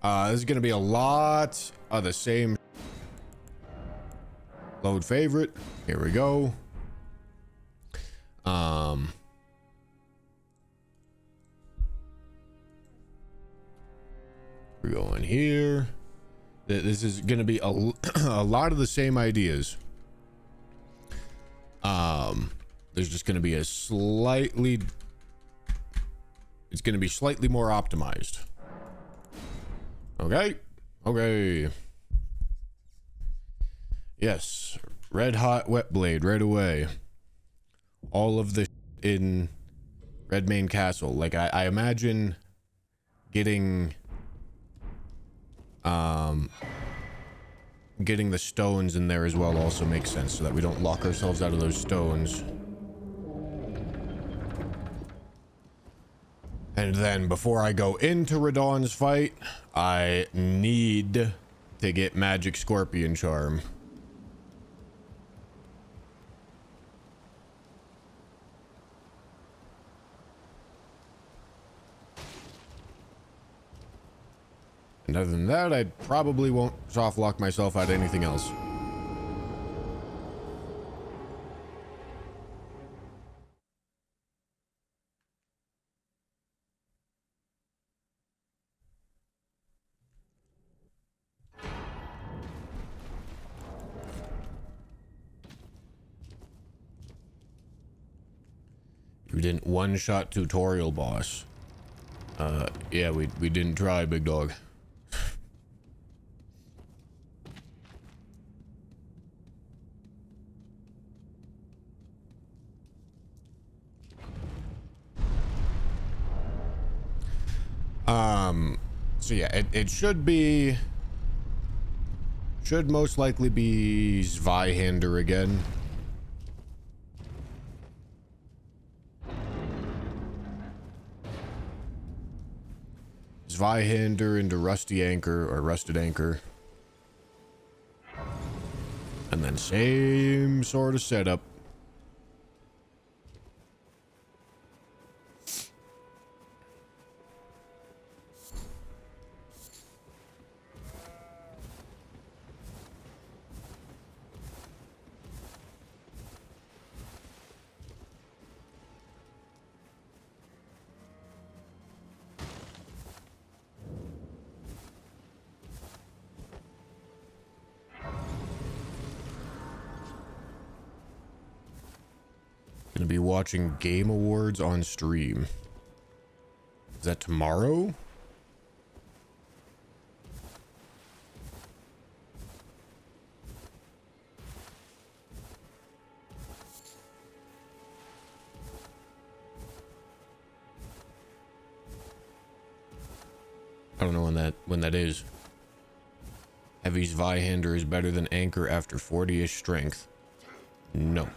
This is gonna be a lot of the same. Load favorite. Here we go. We're going here. This is gonna be a lot of the same ideas. There's just gonna be it's gonna be slightly more optimized. Okay. Yes, red hot wet blade right away. All of the in Redmane Castle. Like I imagine getting the stones in there as well also makes sense, so that we don't lock ourselves out of those stones. And then before I go into Radahn's fight, I need to get Magic Scorpion Charm. And other than that, I probably won't soft lock myself out of anything else. We didn't one-shot tutorial boss. Yeah, we didn't try, big dog. So yeah, it should most likely be Zweihander again. Zweihander into Rusty Anchor or Rusted Anchor. And then same sort of setup. Gonna be watching Game Awards on stream. Is that tomorrow? I don't know when that is. Heavy Zweihander is better than Anchor after 40-ish strength. No.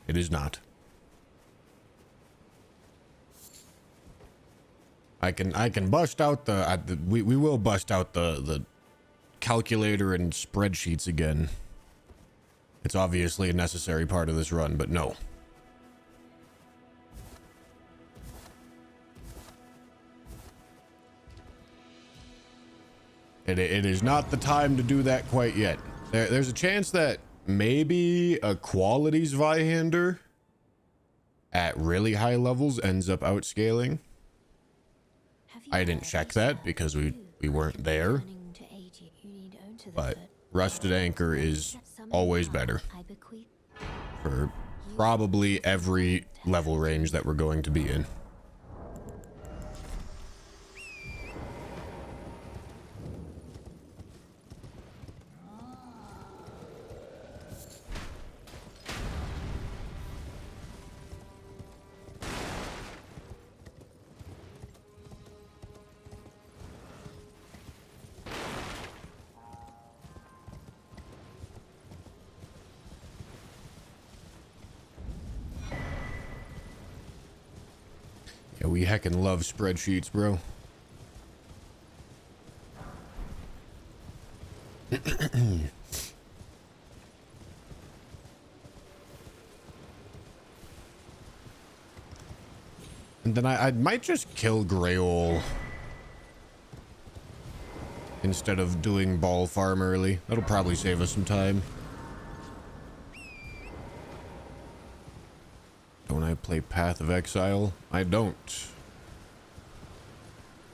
It is not. I can bust out we will bust out the calculator and spreadsheets again. It's obviously a necessary part of this run, but no. It is not the time to do that quite yet. There's a chance that maybe a quality Zweihander at really high levels ends up outscaling. I didn't check that because we weren't there. But Rusted Anchor is always better for probably every level range that we're going to be in. Yeah, we heckin' love spreadsheets, bro. And then I might just kill Greol instead of doing ball farm early. That'll probably save us some time. Don't I play Path of Exile? I don't.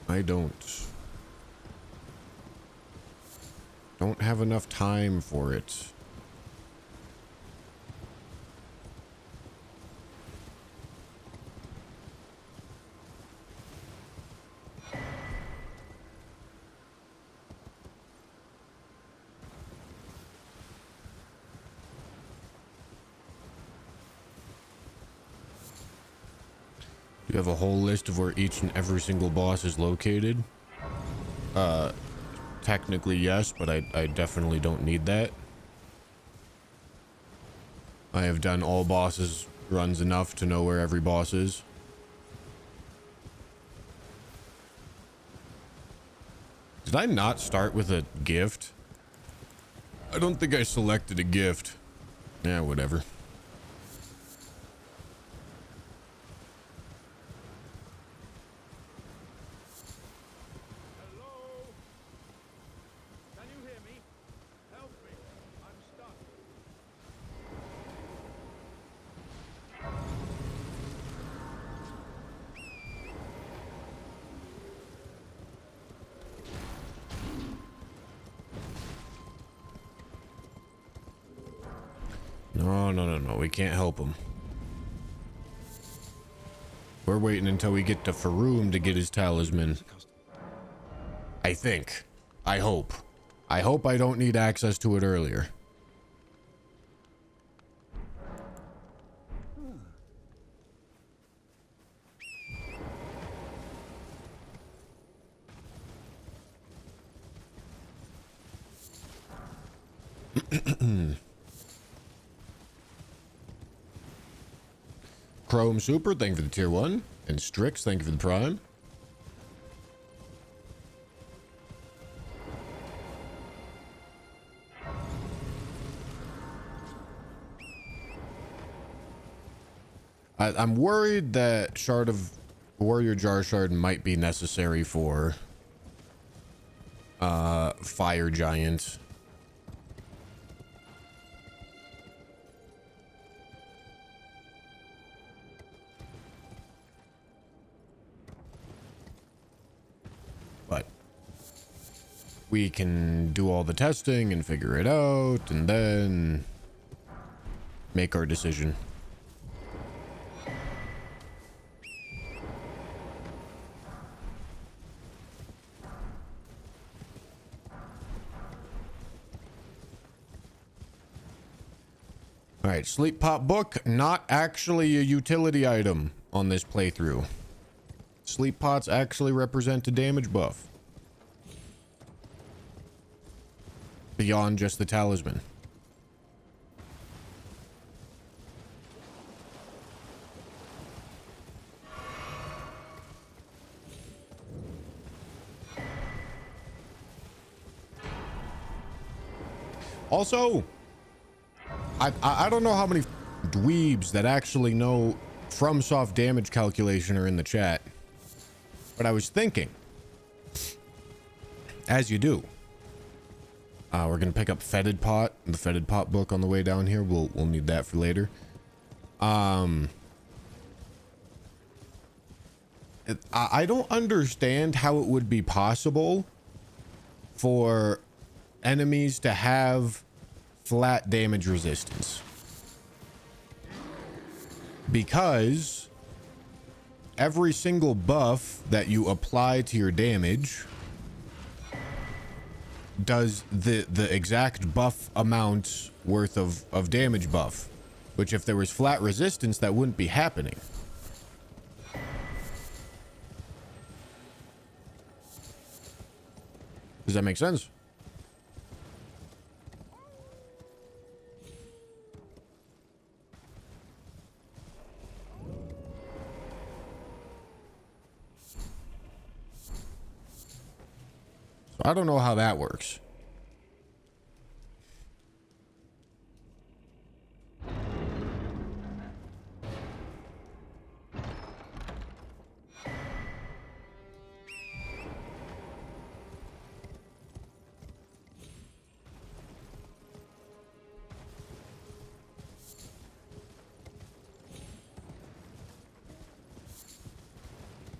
I don't. Don't have enough time for it. You have a whole list of where each and every single boss is located? Technically yes, but I definitely don't need that. I have done all bosses runs enough to know where every boss is. Did I not start with a gift? I don't think I selected a gift. Yeah, whatever. No, we can't help him. We're waiting until we get to Faroum to get his talisman. I think. I hope. I hope I don't need access to it earlier. Chrome Super, thank you for the tier 1. And Strix, thank you for the prime. I'm worried that Shard of Warrior Jar Shard might be necessary for Fire Giant. But we can do all the testing and figure it out and then make our decision. All right, Sleep Pot Book, not actually a utility item on this playthrough. Sleep Pots actually represent a damage buff. Beyond just the talisman. Also, I don't know how many dweebs that actually know FromSoft damage calculation are in the chat, but I was thinking, as you do, we're gonna pick up Fetid Pot, the Fetid Pot book on the way down here. We'll need that for later. I don't understand how it would be possible for enemies to have flat damage resistance, because every single buff that you apply to your damage does the exact buff amount worth of damage buff, which if there was flat resistance, that wouldn't be happening. Does that make sense? I don't know how that works.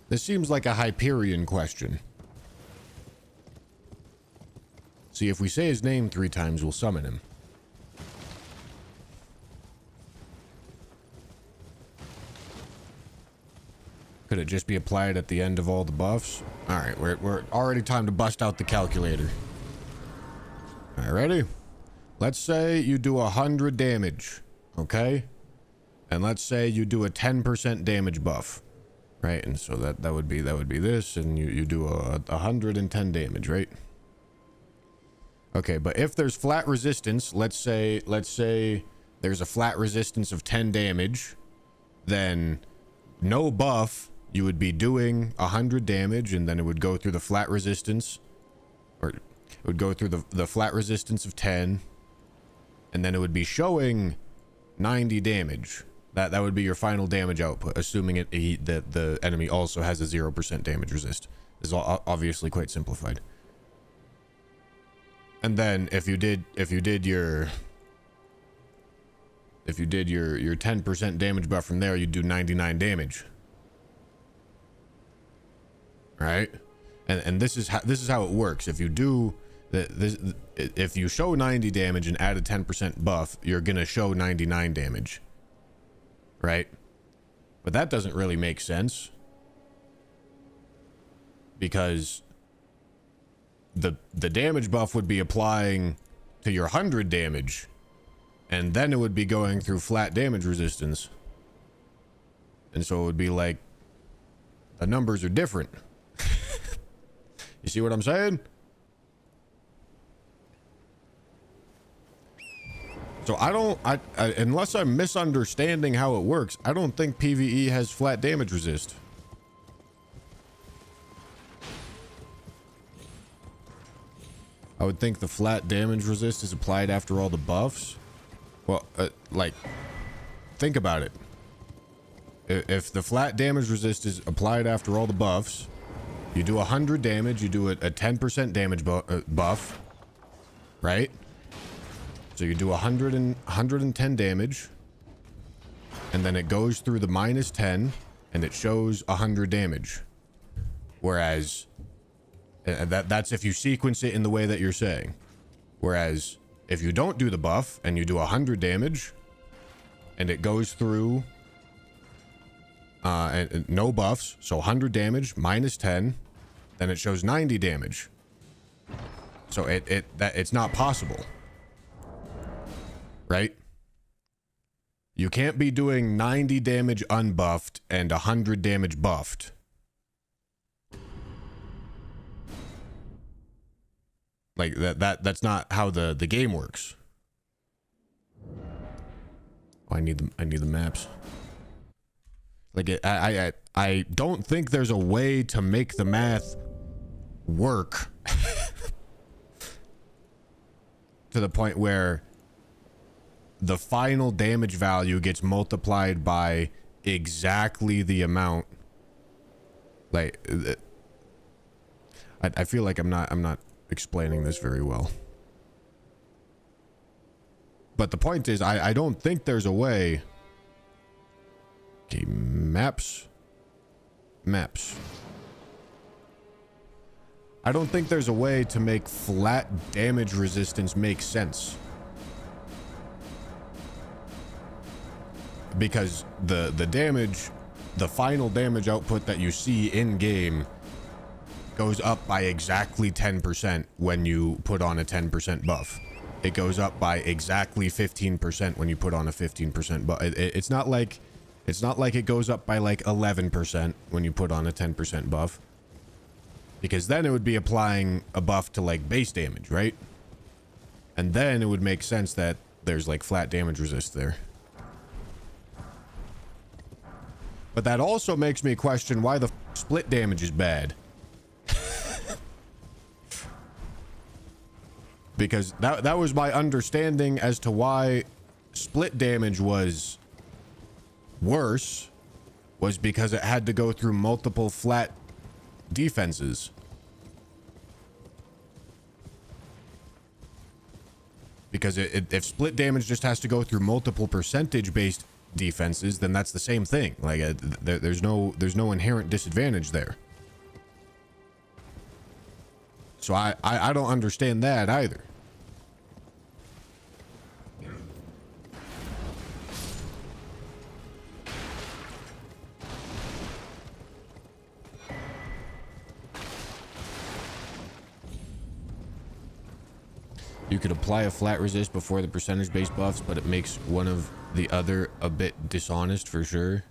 This seems like a Hyperion question. See, if we say his name 3 times, we'll summon him. Could it just be applied at the end of all the buffs? All right, we're already time to bust out the calculator. All right, ready? Let's say you do 100 damage, okay? And let's say you do a 10% damage buff, right? And so that would be this, and you do a 110 damage, right? Okay, but if there's flat resistance, let's say there's a flat resistance of 10 damage, then no buff, you would be doing 100 damage, and then it would go through the flat resistance, or it would go through the flat resistance of 10, and then it would be showing 90 damage. That would be your final damage output, assuming that the enemy also has a 0% damage resist. This is obviously quite simplified. And then if you did your 10% damage buff from there, you'd do 99 damage. Right? And this is how it works. If you do if you show 90 damage and add a 10% buff, you're gonna show 99 damage. Right? But that doesn't really make sense, because the damage buff would be applying to your 100 damage, and then it would be going through flat damage resistance, and so it would be like the numbers are different. You see what I'm saying? So I unless I'm misunderstanding how it works, I don't think PvE has flat damage resist. I would think the flat damage resist is applied after all the buffs. Well, like, think about it. If the flat damage resist is applied after all the buffs, you do 100 damage, you do a 10% damage buff, right? So you do 110 damage, and then it goes through the -10, and it shows 100 damage. Whereas, that's if you sequence it in the way that you're saying. Whereas, if you don't do the buff, and you do 100 damage, and it goes through, and no buffs, so 100 damage, -10, then it shows 90 damage. So it's not possible. Right? You can't be doing 90 damage unbuffed and 100 damage buffed. Like that's not how the game works. Oh, I need the maps. Like I don't think there's a way to make the math work to the point where the final damage value gets multiplied by exactly the amount. Like, I feel like I'm not explaining this very well. But the point is, I don't think there's a way. Okay, maps. I don't think there's a way to make flat damage resistance make sense. Because the damage, the final damage output that you see in game goes up by exactly 10% when you put on a 10% buff. It goes up by exactly 15% when you put on a 15% buff. It's not like it goes up by like 11% when you put on a 10% buff. Because then it would be applying a buff to like base damage, right? And then it would make sense that there's like flat damage resist there. But that also makes me question why the split damage is bad. Because that was my understanding as to why split damage was worse, was because it had to go through multiple flat defenses. Because if split damage just has to go through multiple percentage based defenses, then that's the same thing. Like there's no inherent disadvantage there. So I don't understand that either. You could apply a flat resist before the percentage based buffs, but it makes one of the other a bit dishonest for sure.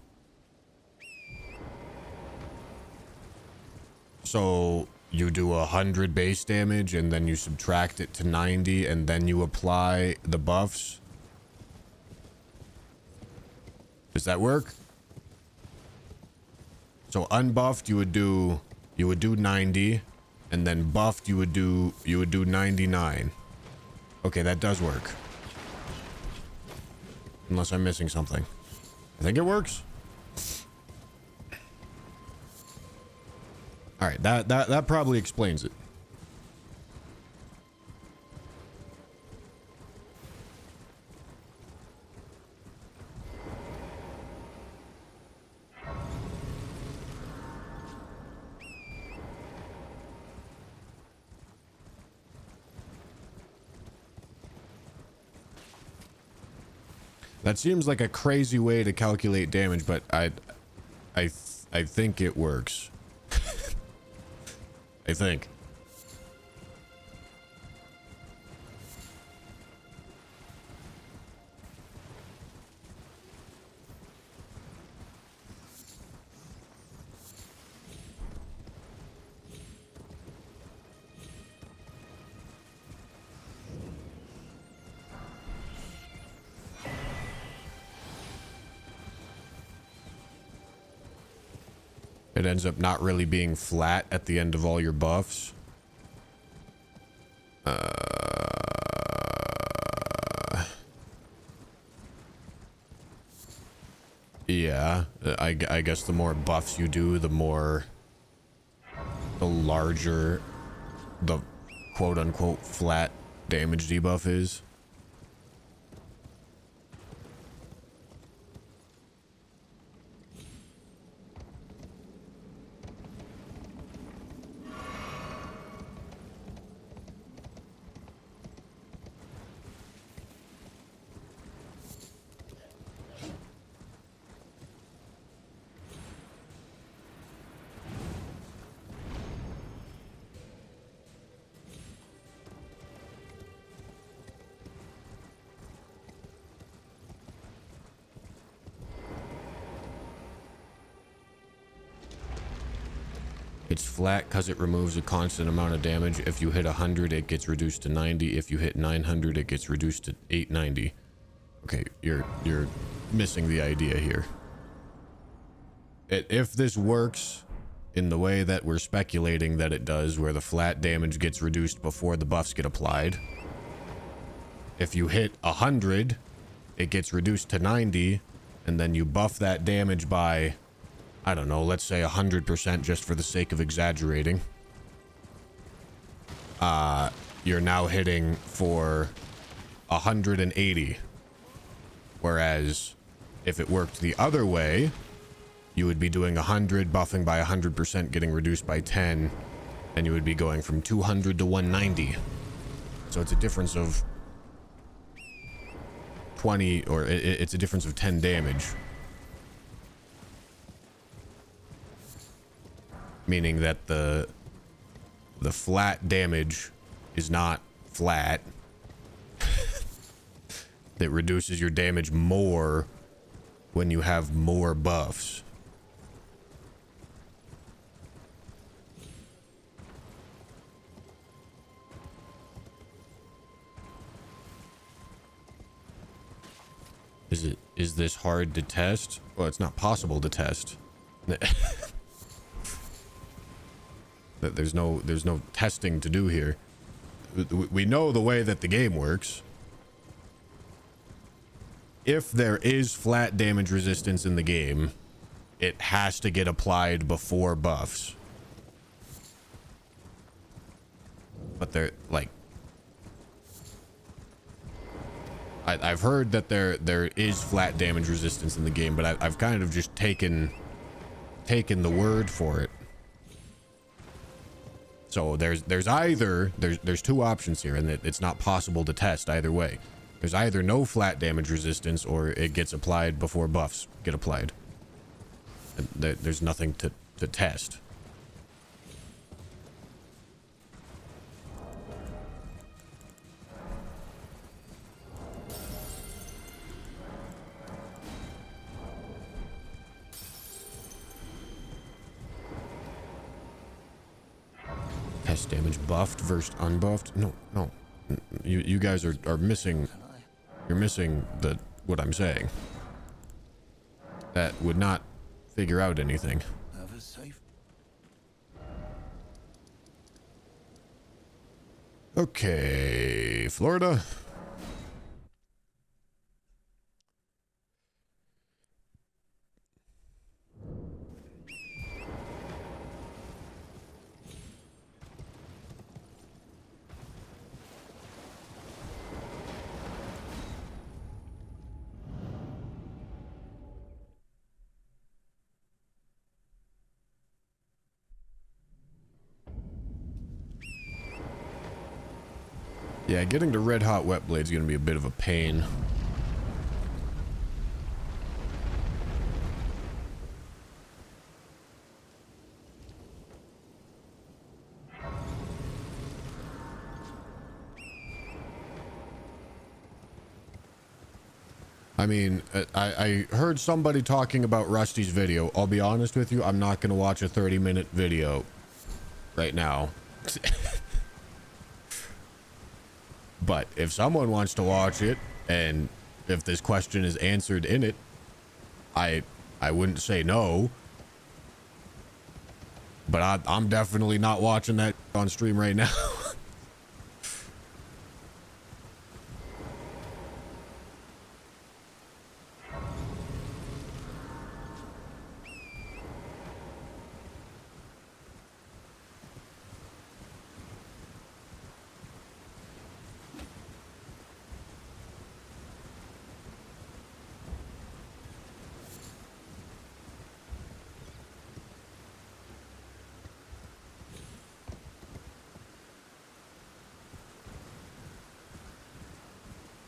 So you do 100 base damage and then you subtract it to 90 and then you apply the buffs. Does that work? So unbuffed you would do 90, and then buffed you would do 99. Okay, that does work. Unless I'm missing something. I think it works. All right, that probably explains it. That seems like a crazy way to calculate damage, but I think it works. I think. It ends up not really being flat at the end of all your buffs. Yeah, I guess the more buffs you do, the larger the quote-unquote flat damage debuff is. It's flat because it removes a constant amount of damage. If you hit 100, it gets reduced to 90. If you hit 900, it gets reduced to 890. Okay, you're missing the idea here. If this works in the way that we're speculating that it does, where the flat damage gets reduced before the buffs get applied, if you hit 100, it gets reduced to 90, and then you buff that damage by, I don't know, let's say 100% just for the sake of exaggerating. You're now hitting for 180. Whereas if it worked the other way, you would be doing 100, buffing by 100%, getting reduced by 10, and you would be going from 200 to 190. So it's a difference of 20, or it's a difference of 10 damage. Meaning that the flat damage is not flat. It reduces your damage more when you have more buffs. Is this hard to test? Well, it's not possible to test. There's no testing to do here. We know the way that the game works. If there is flat damage resistance in the game, it has to get applied before buffs. But they're like, I've heard that there is flat damage resistance in the game, but I've kind of just taken the word for it. So there's two options here, and it's not possible to test either way. There's either no flat damage resistance, or it gets applied before buffs get applied. And there's nothing to test. Test damage buffed versus unbuffed. No. You guys are missing. You're missing what I'm saying. That would not figure out anything. Okay, Florida. Yeah, getting to red hot wet blade is going to be a bit of a pain. I mean, I heard somebody talking about Rusty's video. I'll be honest with you, I'm not going to watch a 30-minute video right now. But if someone wants to watch it, and if this question is answered in it, I wouldn't say no. But I'm definitely not watching that on stream right now.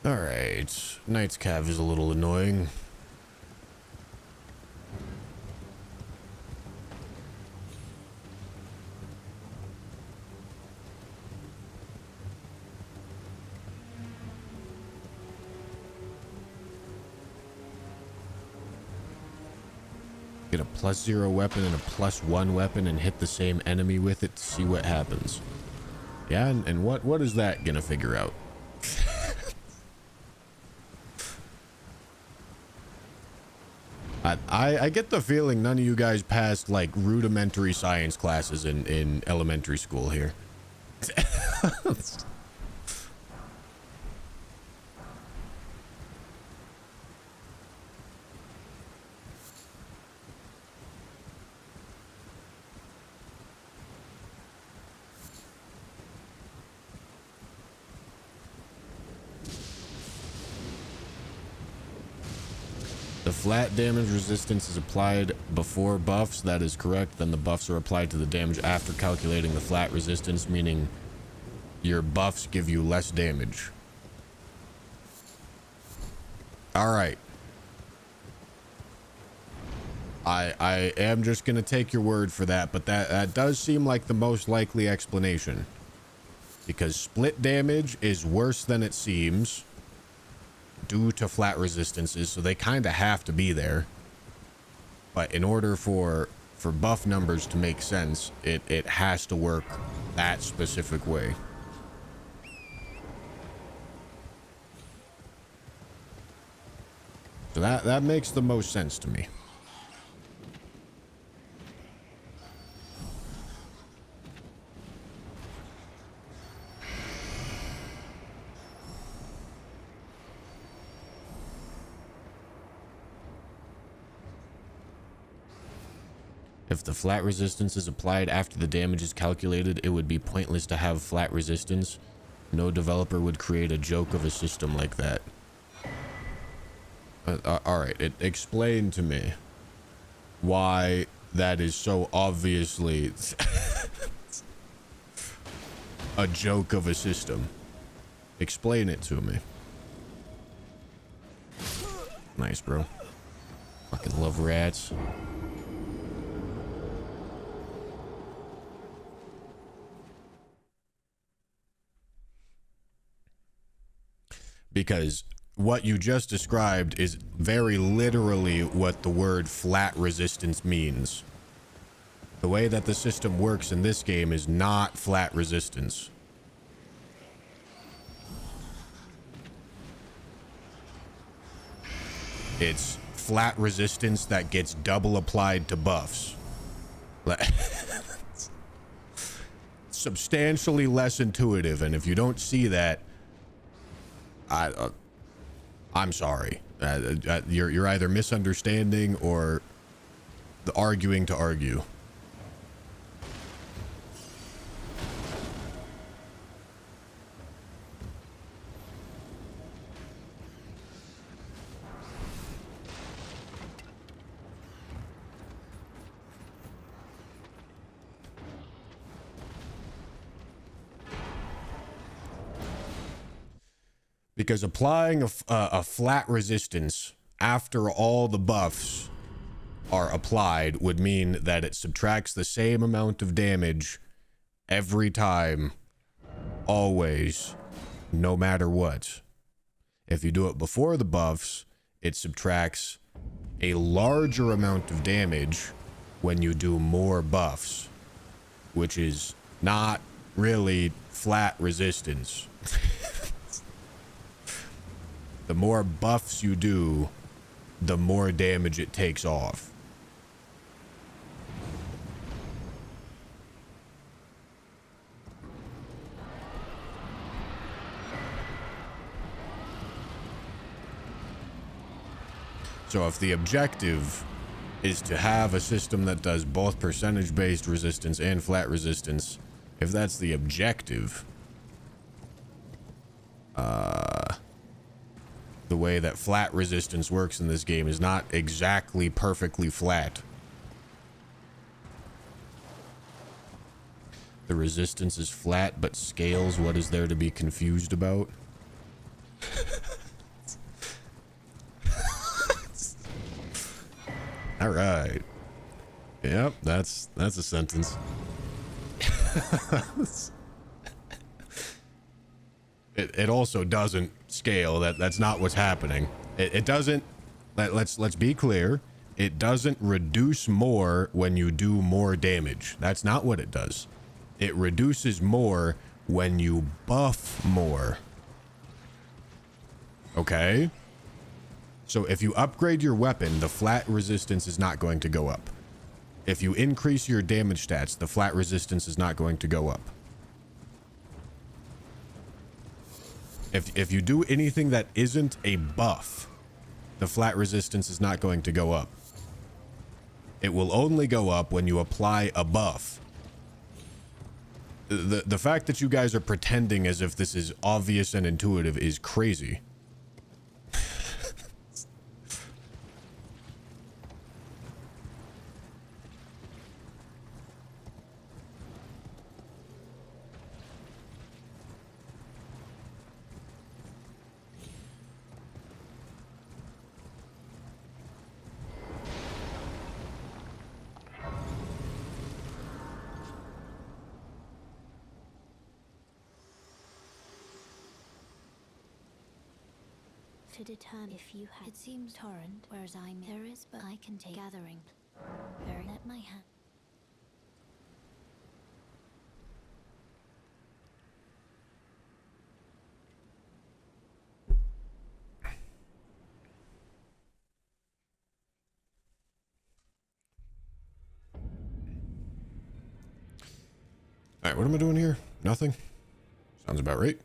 Alright, Knight's Cav is a little annoying. Get a +0 weapon and a +1 weapon and hit the same enemy with it to see what happens. Yeah, and what is that gonna figure out? I get the feeling none of you guys passed like rudimentary science classes in elementary school here. The flat damage resistance is applied before buffs. That is correct. Then the buffs are applied to the damage after calculating the flat resistance, meaning your buffs give you less damage. All right. I am just going to take your word for that, but that does seem like the most likely explanation. Because split damage is worse than it seems due to flat resistances, so they kind of have to be there. But in order for buff numbers to make sense, it has to work that specific way. So that makes the most sense to me. If the flat resistance is applied after the damage is calculated, it would be pointless to have flat resistance. No developer would create a joke of a system like that. All right, explain to me why that is so obviously a joke of a system. Explain it to me. Nice, bro. Fucking love rats. Because what you just described is very literally what the word flat resistance means. The way that the system works in this game is not flat resistance. It's flat resistance that gets double applied to buffs. Substantially less intuitive, and if you don't see that, I'm sorry. You're either misunderstanding or arguing to argue. Because applying a flat resistance after all the buffs are applied would mean that it subtracts the same amount of damage every time, always, no matter what. If you do it before the buffs, it subtracts a larger amount of damage when you do more buffs, which is not really flat resistance. The more buffs you do, the more damage it takes off. So if the objective is to have a system that does both percentage-based resistance and flat resistance, if that's the objective, the way that flat resistance works in this game is not exactly perfectly flat. The resistance is flat but scales. What is there to be confused about? All right. Yep, that's a sentence. It also doesn't scale. That's not what's happening. It doesn't. Let's be clear. It doesn't reduce more when you do more damage. That's not what it does. It reduces more when you buff more. Okay? So if you upgrade your weapon, the flat resistance is not going to go up. If you increase your damage stats, the flat resistance is not going to go up. If you do anything that isn't a buff, the flat resistance is not going to go up. It will only go up when you apply a buff. The fact that you guys are pretending as if this is obvious and intuitive is crazy. To determine if you have. It seems torrent, whereas there is, but I can take gathering. Very at my hand. All right, what am I doing here? Nothing? Sounds about right.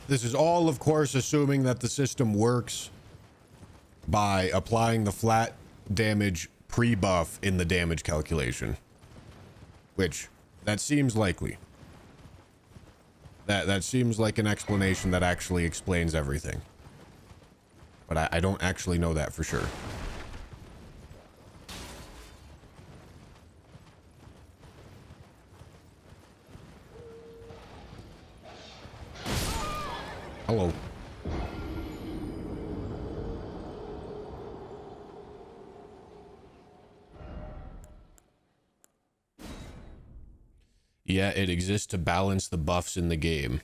This is all, of course, assuming that the system works by applying the flat damage pre-buff in the damage calculation. Which, that seems likely. That seems like an explanation that actually explains everything. But I don't actually know that for sure. Hello. Yeah, it exists to balance the buffs in the game.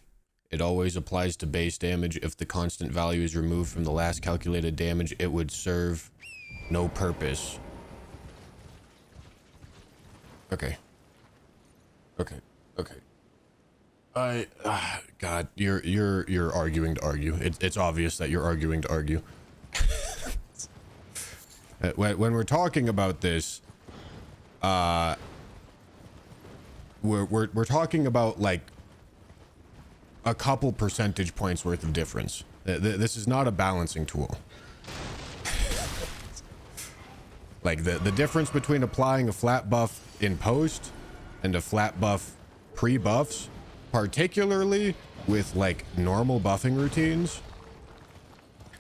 It always applies to base damage. If the constant value is removed from the last calculated damage, it would serve no purpose. Okay. Okay. God, you're arguing to argue. It's obvious that you're arguing to argue. When we're talking about this, we're talking about like a couple percentage points worth of difference. This is not a balancing tool. Like the difference between applying a flat buff in post and a flat buff pre-buffs, particularly with like normal buffing routines.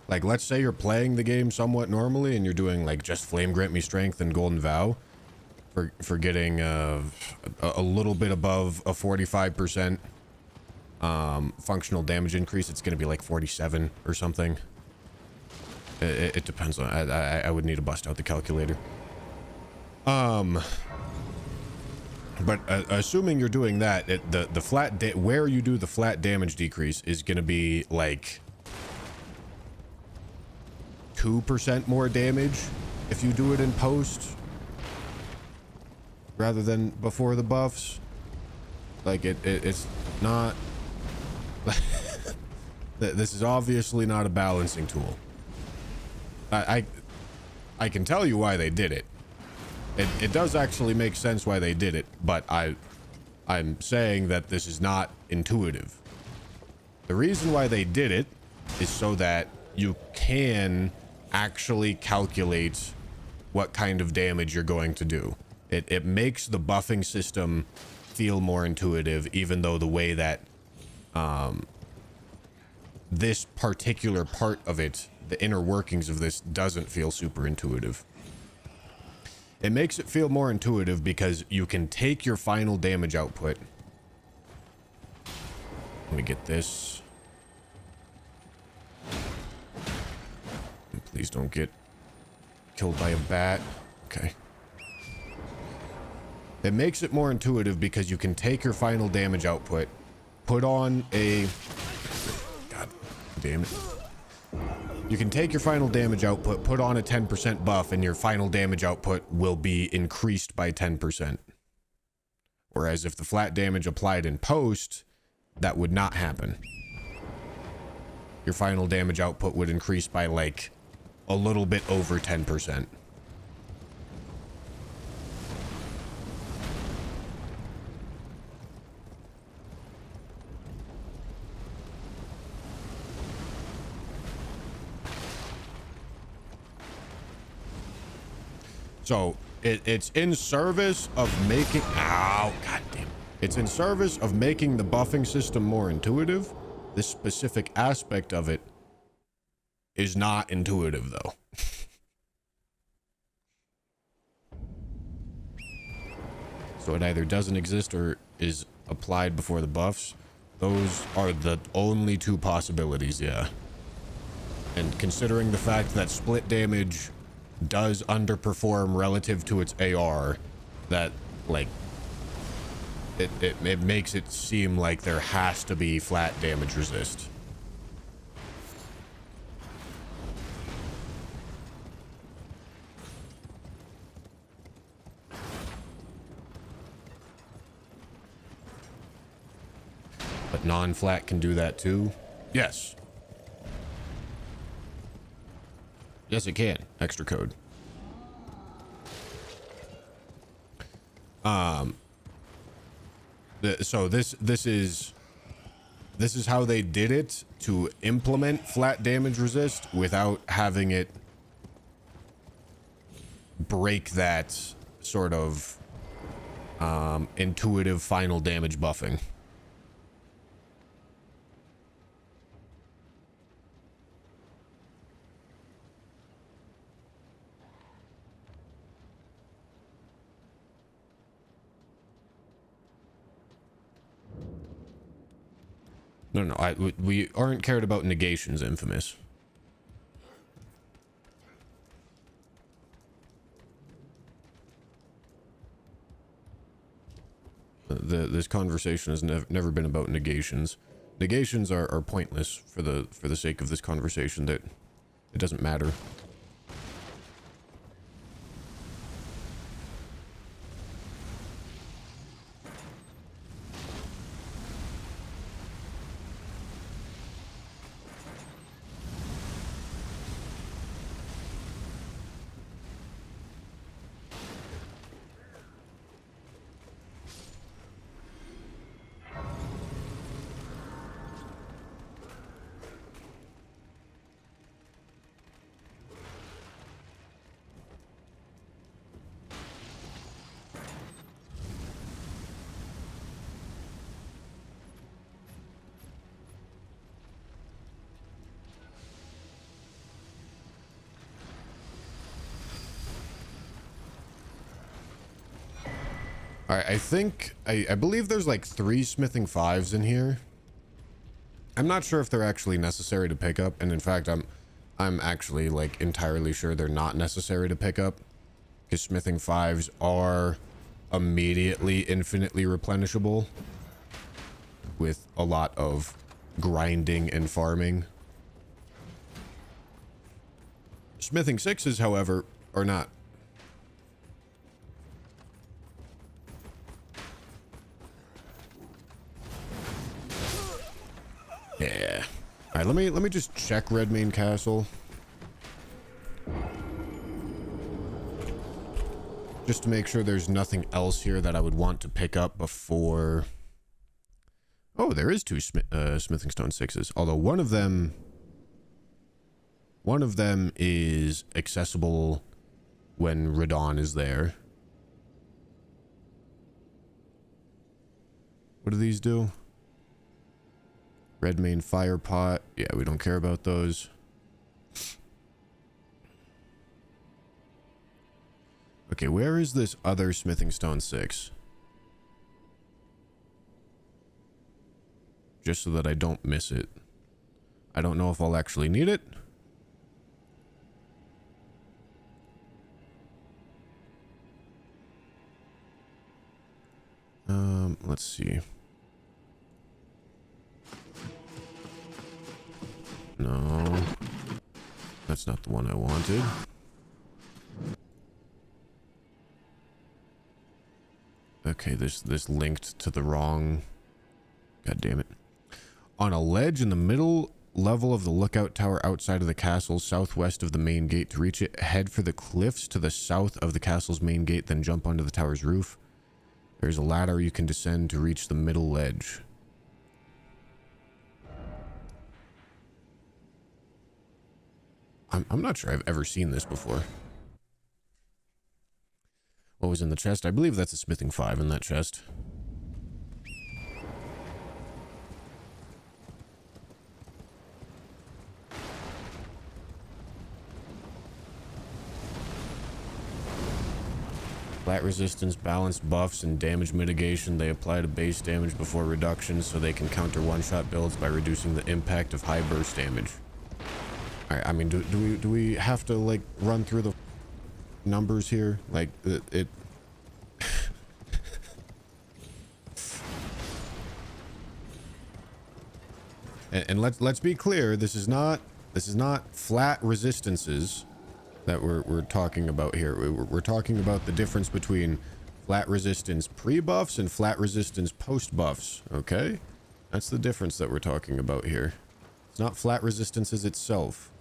Like, let's say you're playing the game somewhat normally and you're doing like just Flame Grant Me Strength and Golden Vow for getting a little bit above a 45% functional damage increase. It's going to be like 47 or something. It depends on, I would need to bust out the calculator. But assuming you're doing that, the flat where you do the flat damage decrease is going to be like 2% more damage if you do it in post rather than before the buffs. Like it's not. This is obviously not a balancing tool. I can tell you why they did it. It does actually make sense why they did it, but I'm saying that this is not intuitive. The reason why they did it is so that you can actually calculate what kind of damage you're going to do. It makes the buffing system feel more intuitive, even though the way that this particular part of it, the inner workings of this, doesn't feel super intuitive. It makes it feel more intuitive because you can take your final damage output. Let me get this. Please don't get killed by a bat. Okay. It makes it more intuitive because you can take your final damage output, put on a... God damn it. You can take your final damage output, put on a 10% buff, and your final damage output will be increased by 10%. Whereas if the flat damage applied in post, that would not happen. Your final damage output would increase by like a little bit over 10%. So it's in service of making, ow, god damn. It's in service of making the buffing system more intuitive. This specific aspect of it is not intuitive though. So it either doesn't exist or is applied before the buffs. Those are the only two possibilities, yeah. And considering the fact that split damage does underperform relative to its AR, that like it makes it seem like there has to be flat damage resist. But non-flat can do that too? Yes. Yes, it can. Extra code. So this is how they did it to implement flat damage resist without having it break that sort of intuitive final damage buffing. No, we aren't cared about negations, Infamous. This conversation has never been about negations. Negations are pointless for the sake of this conversation. That it doesn't matter. All right, I believe there's like 3 smithing 5s in here. I'm not sure if they're actually necessary to pick up, and in fact, I'm actually like entirely sure they're not necessary to pick up, because smithing 5s are immediately infinitely replenishable with a lot of grinding and farming. Smithing 6s, however, are not. Yeah. All right, let me just check Redmane Castle. Just to make sure there's nothing else here that I would want to pick up before. Oh, there is 2 smithing stone 6s. Although one of them is accessible when Radon is there. What do these do? Redmane fire pot. Yeah, we don't care about those. Okay, where is this other smithing stone 6? Just so that I don't miss it. I don't know if I'll actually need it. Let's see. No. That's not the one I wanted. Okay, this linked to the wrong... God damn it. On a ledge in the middle level of the lookout tower outside of the castle, southwest of the main gate. To reach it, head for the cliffs to the south of the castle's main gate, then jump onto the tower's roof. There's a ladder you can descend to reach the middle ledge. I'm not sure I've ever seen this before. What was in the chest? I believe that's a smithing 5 in that chest. Flat resistance, balanced buffs, and damage mitigation. They apply to base damage before reduction, so they can counter one-shot builds by reducing the impact of high burst damage. Alright, I mean, do we have to, like, run through the numbers here? Like, it and let's be clear, this is not flat resistances that we're talking about here. We're talking about the difference between flat resistance pre-buffs and flat resistance post-buffs, okay? That's the difference that we're talking about here. It's not flat resistances itself.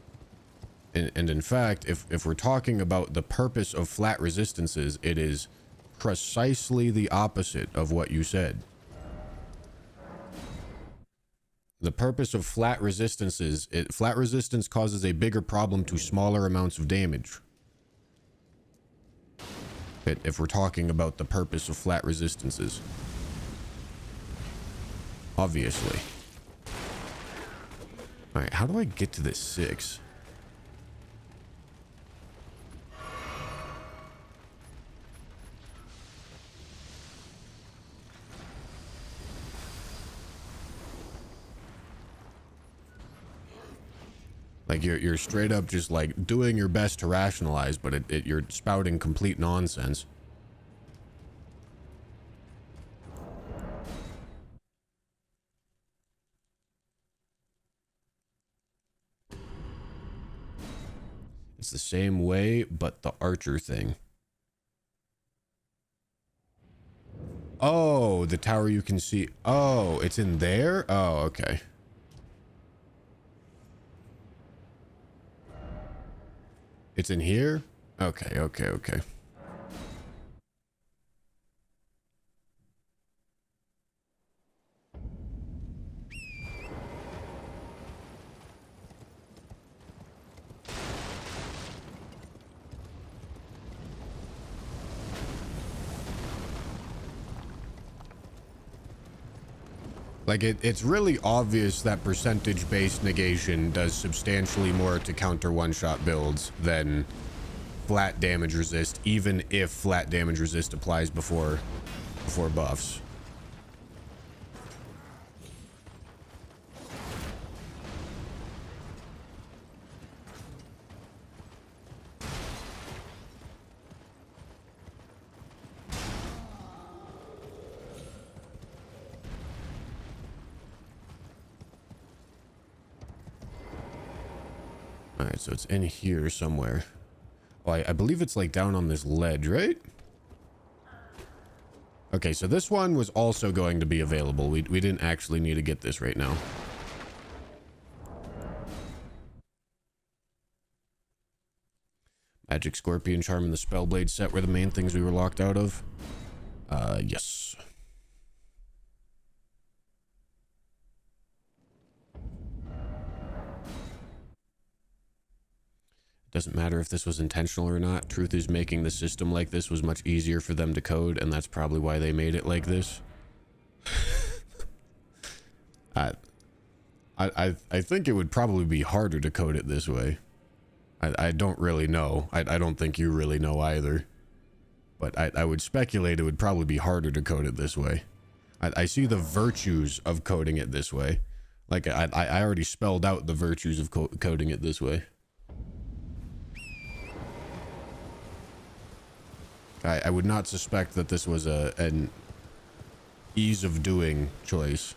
And in fact, if we're talking about the purpose of flat resistances, it is precisely the opposite of what you said. The purpose of flat resistances, flat resistance causes a bigger problem to smaller amounts of damage. If we're talking about the purpose of flat resistances. Obviously. Alright, how do I get to this 6? Like you're straight up just like doing your best to rationalize, but you're spouting complete nonsense. It's the same way, but the archer thing. Oh, the tower you can see. Oh, it's in there? Oh, okay. It's in here? Okay, okay, okay. Like, it's really obvious that percentage-based negation does substantially more to counter one-shot builds than flat damage resist, even if flat damage resist applies before buffs. Alright, so it's in here somewhere. Oh, I believe it's like down on this ledge, right? Okay, so this one was also going to be available. We didn't actually need to get this right now. Magic Scorpion Charm and the Spellblade set were the main things we were locked out of. Yes. Doesn't matter if this was intentional or not. Truth is, making the system like this was much easier for them to code, and that's probably why they made it like this. I think it would probably be harder to code it this way. I don't really know. I don't think you really know either. But I would speculate it would probably be harder to code it this way. I see the virtues of coding it this way. Like, I already spelled out the virtues of coding it this way. I would not suspect that this was an ease of doing choice.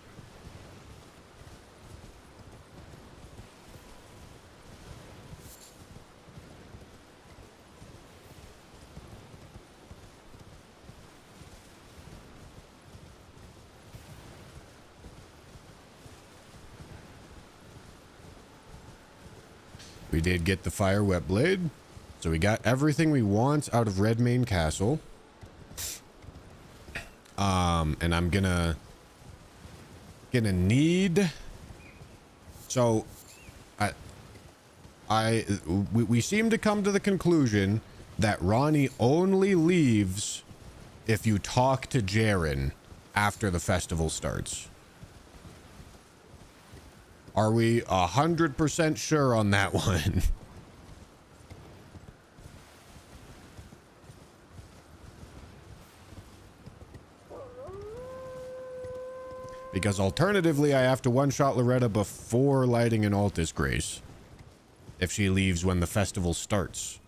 We did get the fire wet blade. So we got everything we want out of Redmane Castle. And I'm gonna need. So, we seem to come to the conclusion that Ronnie only leaves if you talk to Jaren after the festival starts. Are we 100% sure on that one? Because alternatively, I have to one-shot Loretta before lighting an Altus Grace. If she leaves when the festival starts.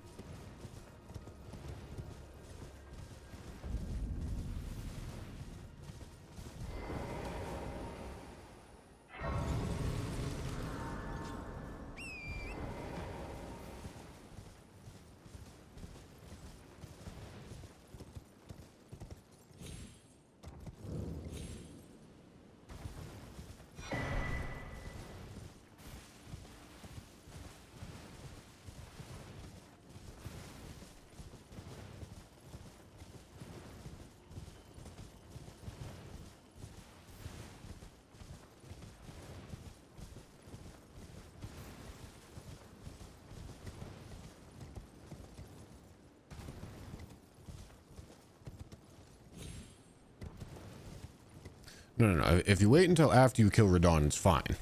No. If you wait until after you kill Radon, it's fine.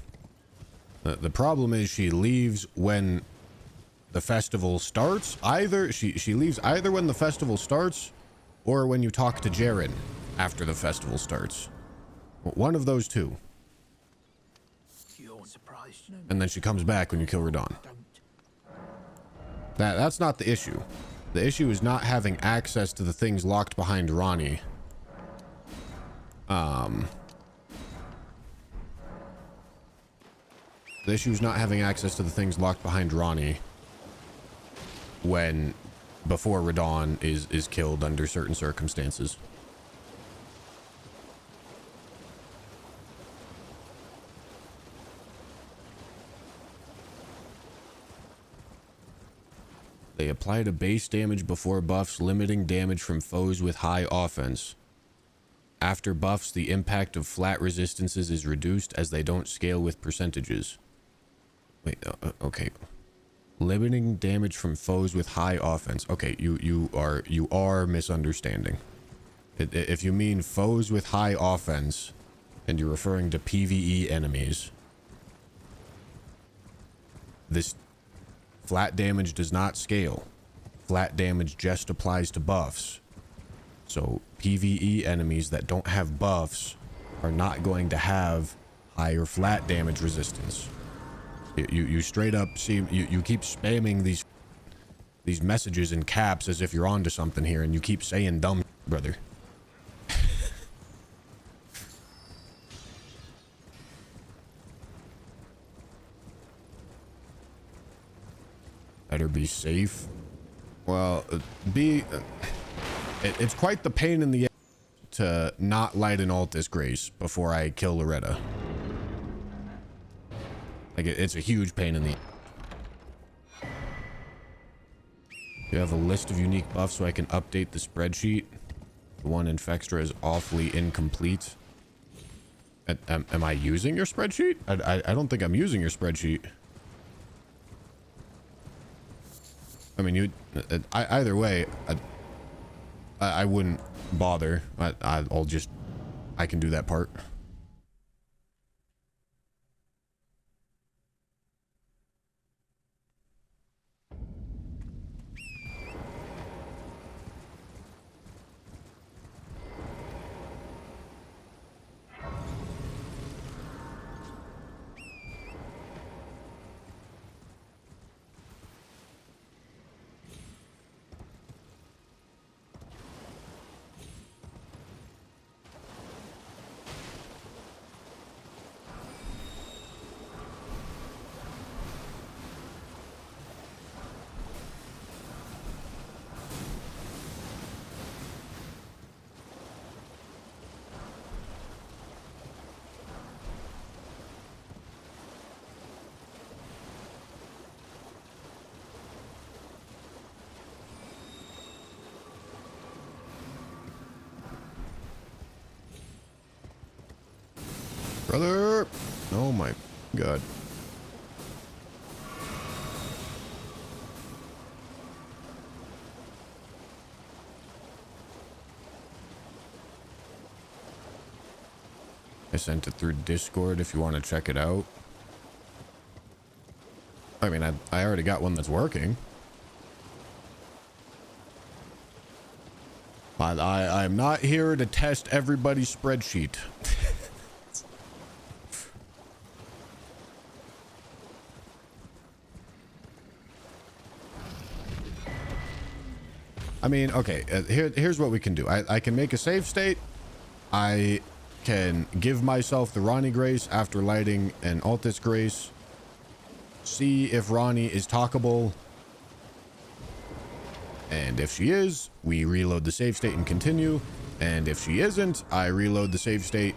The problem is she leaves when the festival starts. Either she leaves either when the festival starts or when you talk to Jaren after the festival starts. One of those two. You're surprised. And then she comes back when you kill Radon. That's not the issue. The issue is not having access to the things locked behind Ronnie. The issue is not having access to the things locked behind Ronnie before Radon is killed under certain circumstances. They apply to base damage before buffs, limiting damage from foes with high offense. After buffs, the impact of flat resistances is reduced as they don't scale with percentages. Wait, okay. Limiting damage from foes with high offense. Okay, you are misunderstanding. If you mean foes with high offense, and you're referring to PvE enemies, this flat damage does not scale. Flat damage just applies to buffs. So PvE enemies that don't have buffs are not going to have higher flat damage resistance. You straight up see, you keep spamming these messages in caps as if you're onto something here, and you keep saying dumb, brother. Better be safe. Well, it's quite the pain in the ass to not light an Altus Grace before I kill Loretta. Like, it's a huge pain in the ass. You have a list of unique buffs so I can update the spreadsheet. The one in Fextra is awfully incomplete. Am I using your spreadsheet? I don't think I'm using your spreadsheet. I mean, either way, I wouldn't bother. I can do that part. Brother! Oh my god. I sent it through Discord if you want to check it out. I mean, I already got one that's working. But I'm not here to test everybody's spreadsheet. I mean, okay, here's what we can do. I can make a save state. I can give myself the Ronnie Grace after lighting an Altus Grace. See if Ronnie is talkable. And if she is, we reload the save state and continue. And if she isn't, I reload the save state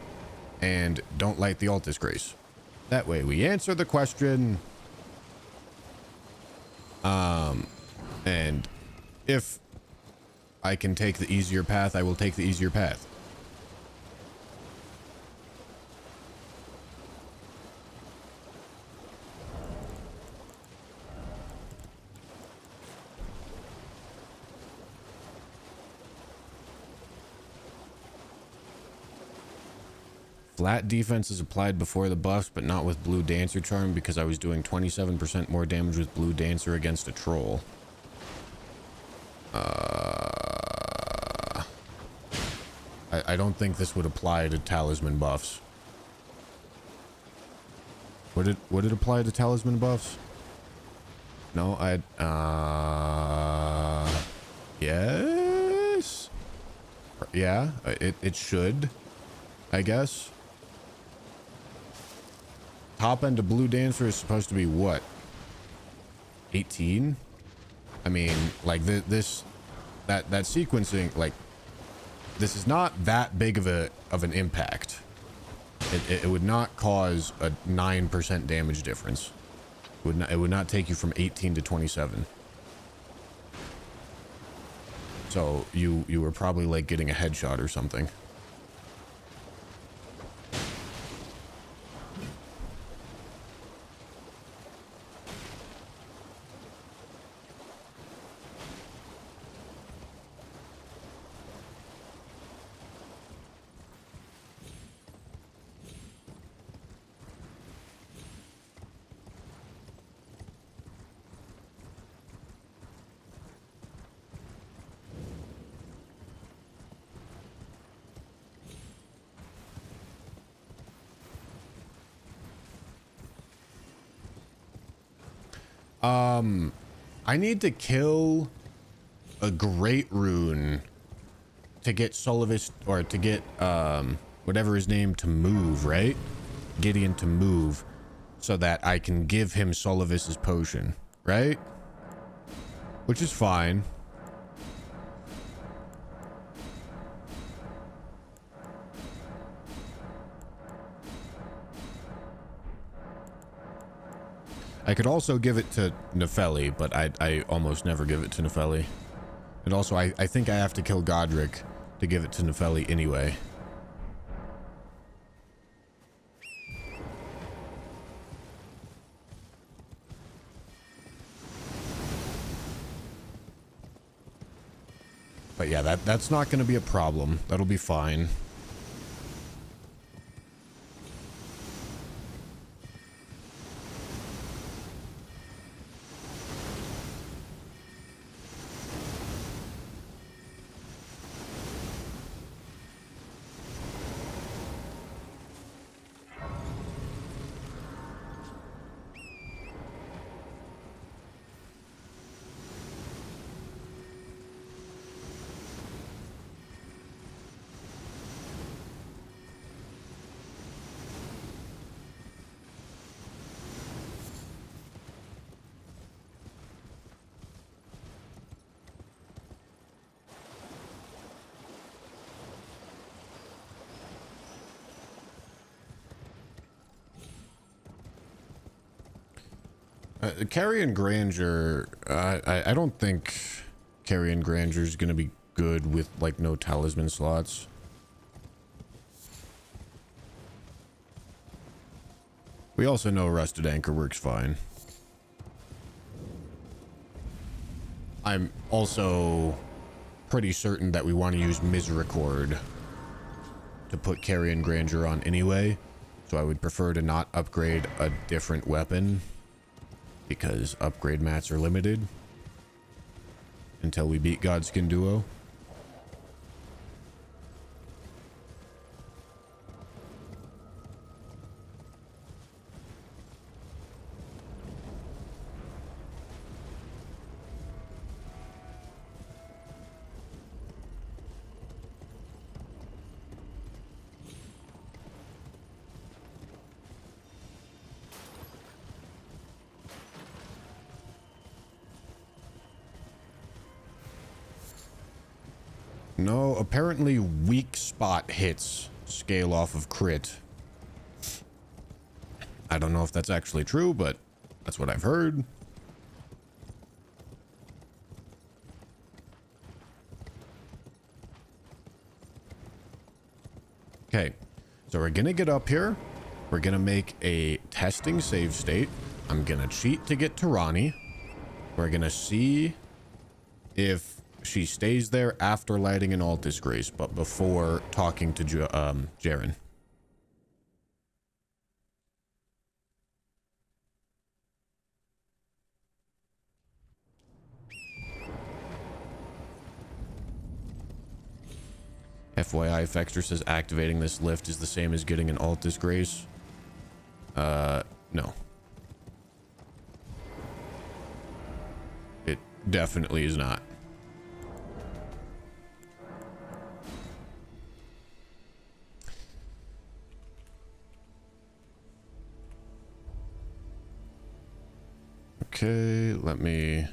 and don't light the Altus Grace. That way we answer the question. And if I can take the easier path, I will take the easier path. Flat defense is applied before the buffs, but not with Blue Dancer Charm because I was doing 27% more damage with Blue Dancer against a troll. I don't think this would apply to talisman buffs. Would it apply to talisman buffs? No, yes. Yeah, it should, I guess. Top end of Blue Dancer is supposed to be what? 18? I mean, like that sequencing, like this is not that big of an impact. It would not cause a 9% damage difference. It would not take you from 18 to 27. So you were probably like getting a headshot or something. I need to kill a great rune to get Sullivis, or to get whatever his name, to move, right? Gideon to move, so that I can give him Sullivis's potion, right? Which is fine. I could also give it to Nefeli, but I almost never give it to Nefeli. And also, I think I have to kill Godric to give it to Nefeli anyway. But yeah, that's not going to be a problem. That'll be fine. Carrion Grandeur, I don't think Carrion Grandeur is going to be good with, like, no talisman slots. We also know Rusted Anchor works fine. I'm also pretty certain that we want to use Misericord to put Carrion Grandeur on anyway, so I would prefer to not upgrade a different weapon, because upgrade mats are limited until we beat Godskin Duo. No, apparently weak spot hits scale off of crit. I don't know if that's actually true, but that's what I've heard. Okay, so we're gonna get up here. We're gonna make a testing save state. I'm gonna cheat to get to Ronnie. We're gonna see if she stays there after lighting an Altus Grace, but before talking to Jaren. FYI, Fexter says activating this lift is the same as getting an Altus Grace. No. It definitely is not. Okay, let me...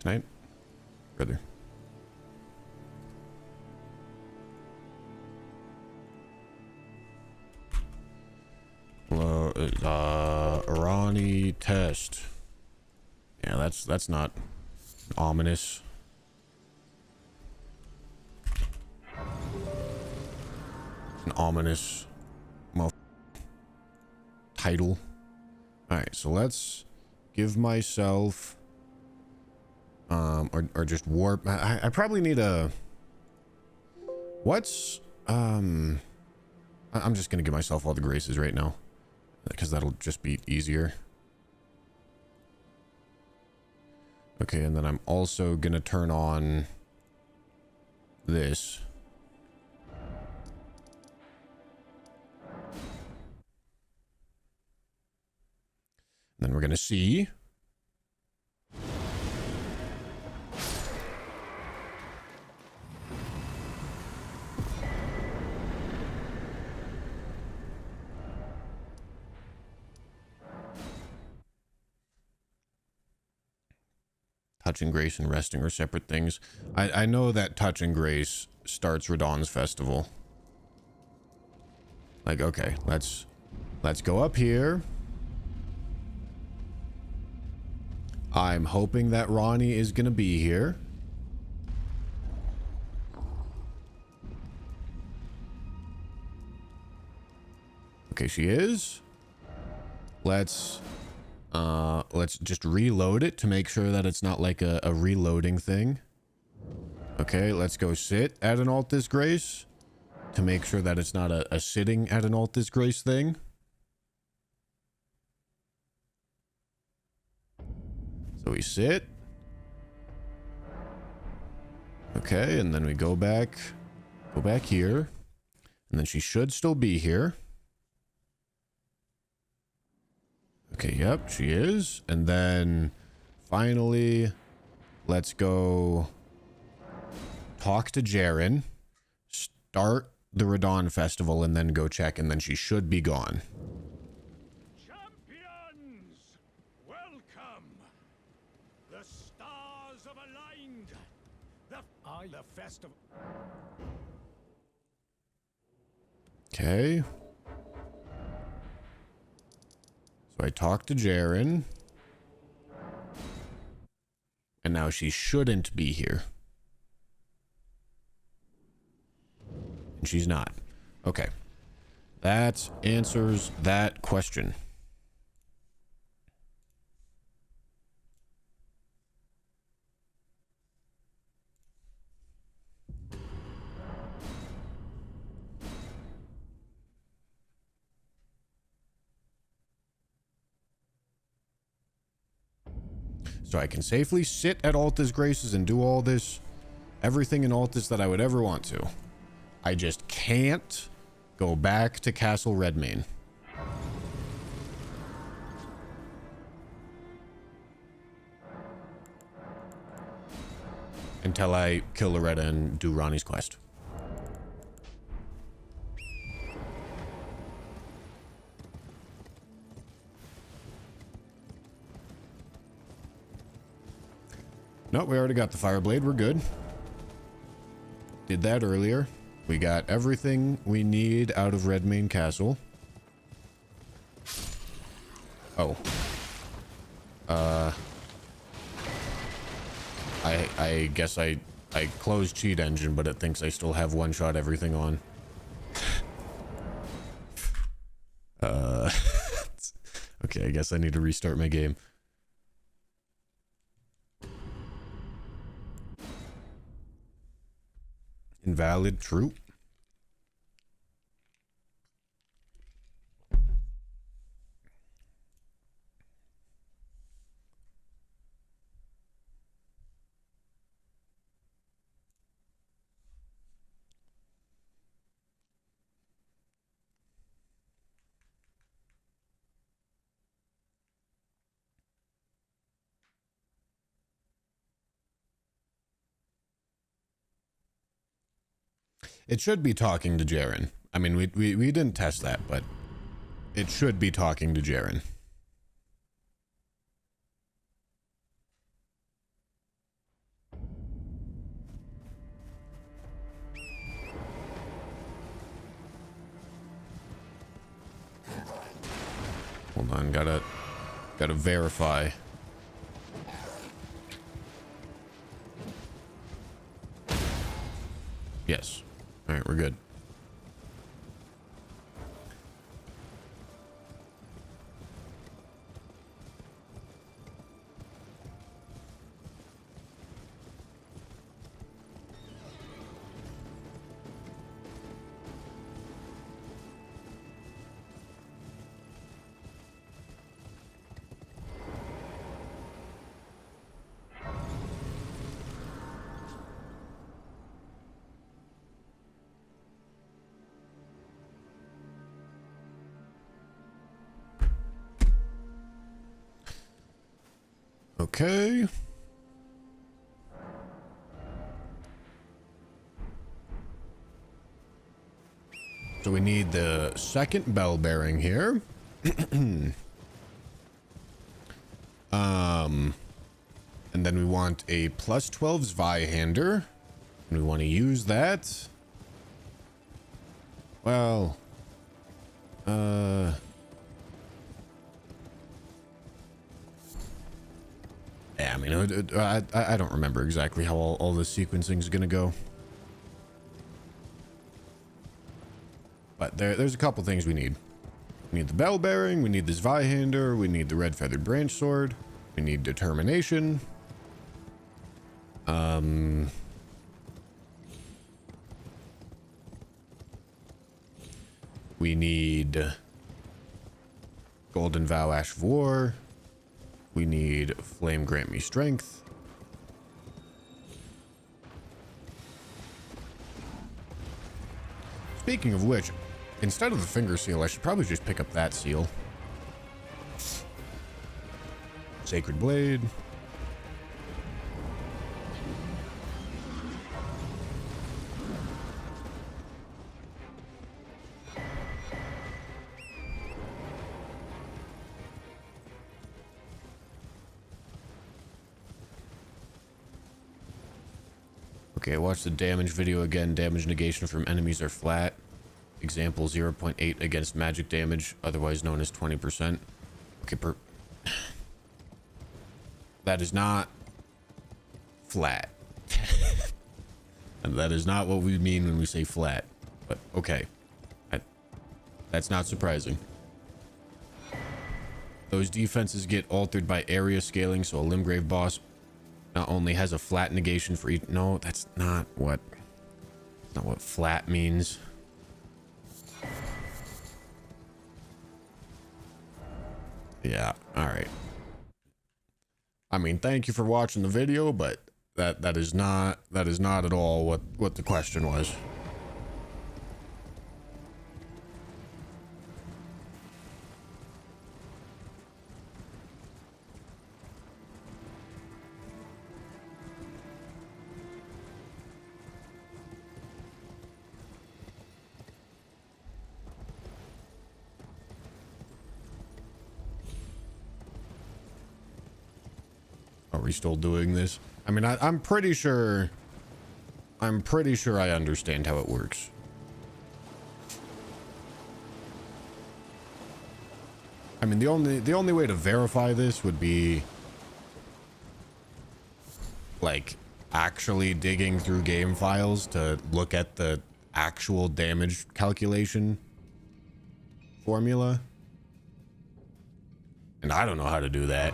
Can I... Brother. Arani test. Yeah, that's not ominous. An ominous title. Alright, so let's give myself or just warp. I probably need a what's I'm just gonna give myself all the graces right now because that'll just be easier. Okay, and then I'm also gonna turn on this. Then we're gonna see. Touch and Grace and Resting are separate things. I know that Touch and Grace starts Radahn's festival. Like, okay, let's go up here. I'm hoping that Ronnie is gonna be here. Okay, she is. Let's just reload it to make sure that it's not like a reloading thing. Okay, let's go sit at an Altus Grace to make sure that it's not a sitting at an Altus Grace thing. So we sit. Okay, and then we go back here. And then she should still be here. Okay, yep, she is. And then finally, let's go talk to Jaren, start the Radahn festival, and then go check, and then she should be gone. Champions, welcome. The stars have aligned. The festival. Okay. So I talked to Jaren. And now she shouldn't be here. And she's not. Okay. That answers that question. So I can safely sit at Altus Graces and do all this, everything in Altus that I would ever want to. I just can't go back to Castle Redmane. Until I kill Loretta and do Ronnie's quest. Nope, we already got the Fireblade. We're good. Did that earlier. We got everything we need out of Redmane Castle. Oh. I guess I closed Cheat Engine, but it thinks I still have one-shot everything on. Okay, I guess I need to restart my game. Invalid troop. It should be talking to Jaren. I mean, we didn't test that, but it should be talking to Jaren. Hold on, gotta verify. Yes. All right, we're good. Okay. So we need the second bell bearing here. And then we want a plus 12 Zweihander. And we want to use that. Well, yeah, I mean, I don't remember exactly how all the sequencing is going to go. But there's a couple things we need. We need the bell bearing, we need the Zweihander, we need the red feathered branch sword, we need determination. We need Golden Vow Ash of War. We need Flame Grant Me Strength. Speaking of which, instead of the finger seal, I should probably just pick up that seal. Sacred Blade. Okay, watch the damage video again. Damage negation from enemies are flat. Example 0.8 against magic damage, otherwise known as 20%. Okay, that is not flat. And that is not what we mean when we say flat. But okay. That's not surprising. Those defenses get altered by area scaling, so a Limgrave boss not only has a flat negation for each... No, that's not what flat means. Yeah, all right. I mean, thank you for watching the video, but that is not at all what the question was. Are we still doing this? I mean, I'm pretty sure I understand how it works. I mean, the only way to verify this would be like actually digging through game files to look at the actual damage calculation formula. And I don't know how to do that.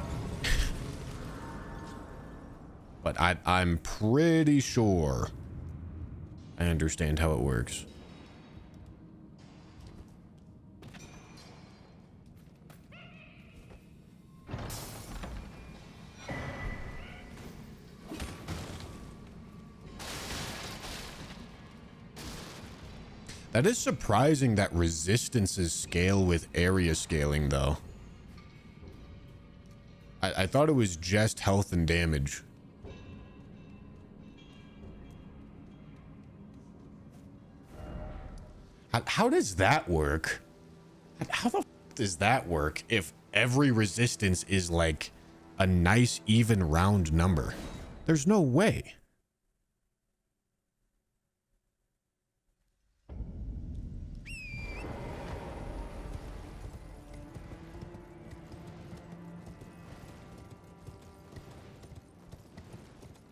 But I'm pretty sure I understand how it works. That is surprising that resistances scale with area scaling, though. I thought it was just health and damage. How does that work? How the f does that work if every resistance is like a nice even round number? There's no way.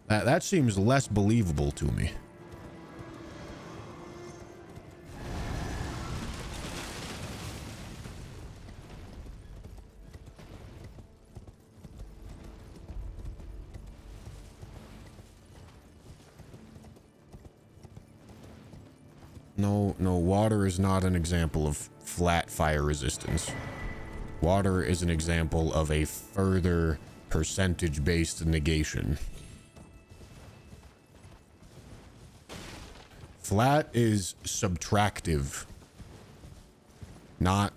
That seems less believable to me. No, water is not an example of flat fire resistance. Water is an example of a further percentage-based negation. Flat is subtractive, not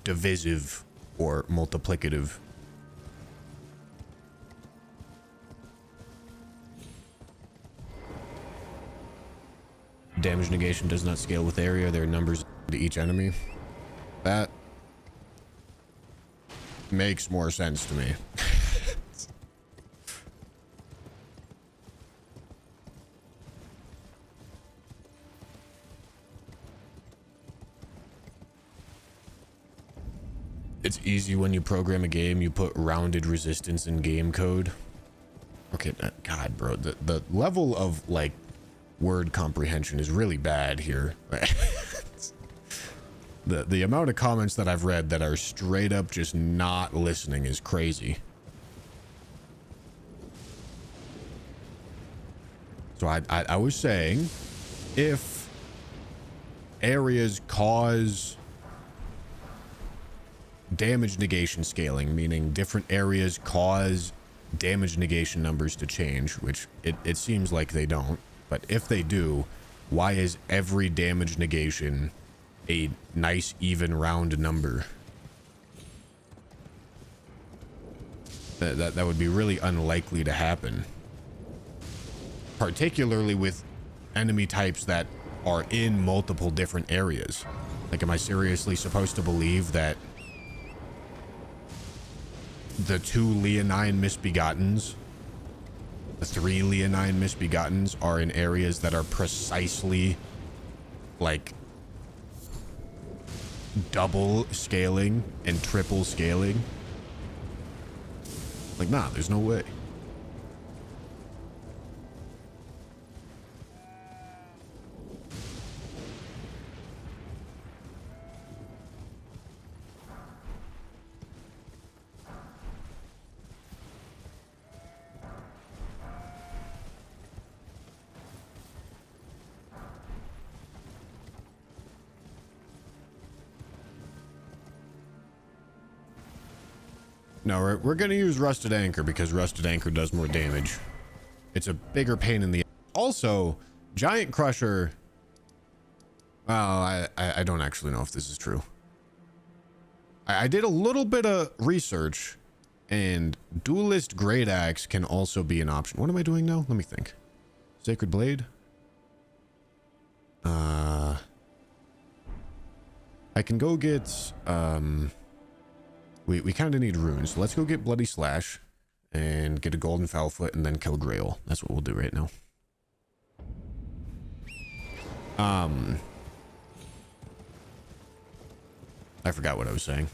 divisive or multiplicative. Damage negation does not scale with area. There are numbers to each enemy. That makes more sense to me. It's easy when you program a game, you put rounded resistance in game code. Okay, God, bro, the level of, like, word comprehension is really bad here. The amount of comments that I've read that are straight up just not listening is crazy. So I was saying, if areas cause damage negation scaling, meaning different areas cause damage negation numbers to change, which it seems like they don't, but if they do, why is every damage negation a nice even round number? That would be really unlikely to happen, particularly with enemy types that are in multiple different areas. Like, am I seriously supposed to believe that the 2 Leonine Misbegottens, the 3 Leonine Misbegottens are in areas that are precisely, like, double scaling and triple scaling? Like, nah, there's no way. No, we're going to use Rusted Anchor because Rusted Anchor does more damage. It's a bigger pain in the... Also, Giant Crusher... Well, I don't actually know if this is true. I did a little bit of research, and Duelist Great Axe can also be an option. What am I doing now? Let me think. Sacred Blade? I can go get... We kind of need runes. So let's go get Bloody Slash and get a Golden Foulfoot and then kill Grail. That's what we'll do right now. I forgot what I was saying.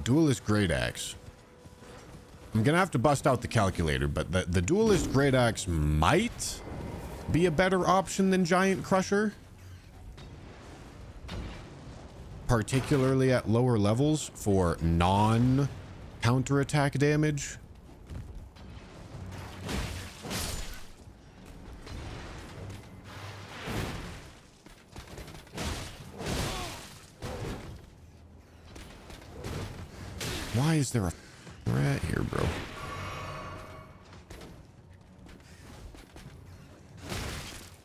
Duelist Great Axe. I'm gonna have to bust out the calculator, but the Duelist Great Axe might be a better option than Giant Crusher, particularly at lower levels for non-counterattack damage. Why is there a rat here, bro?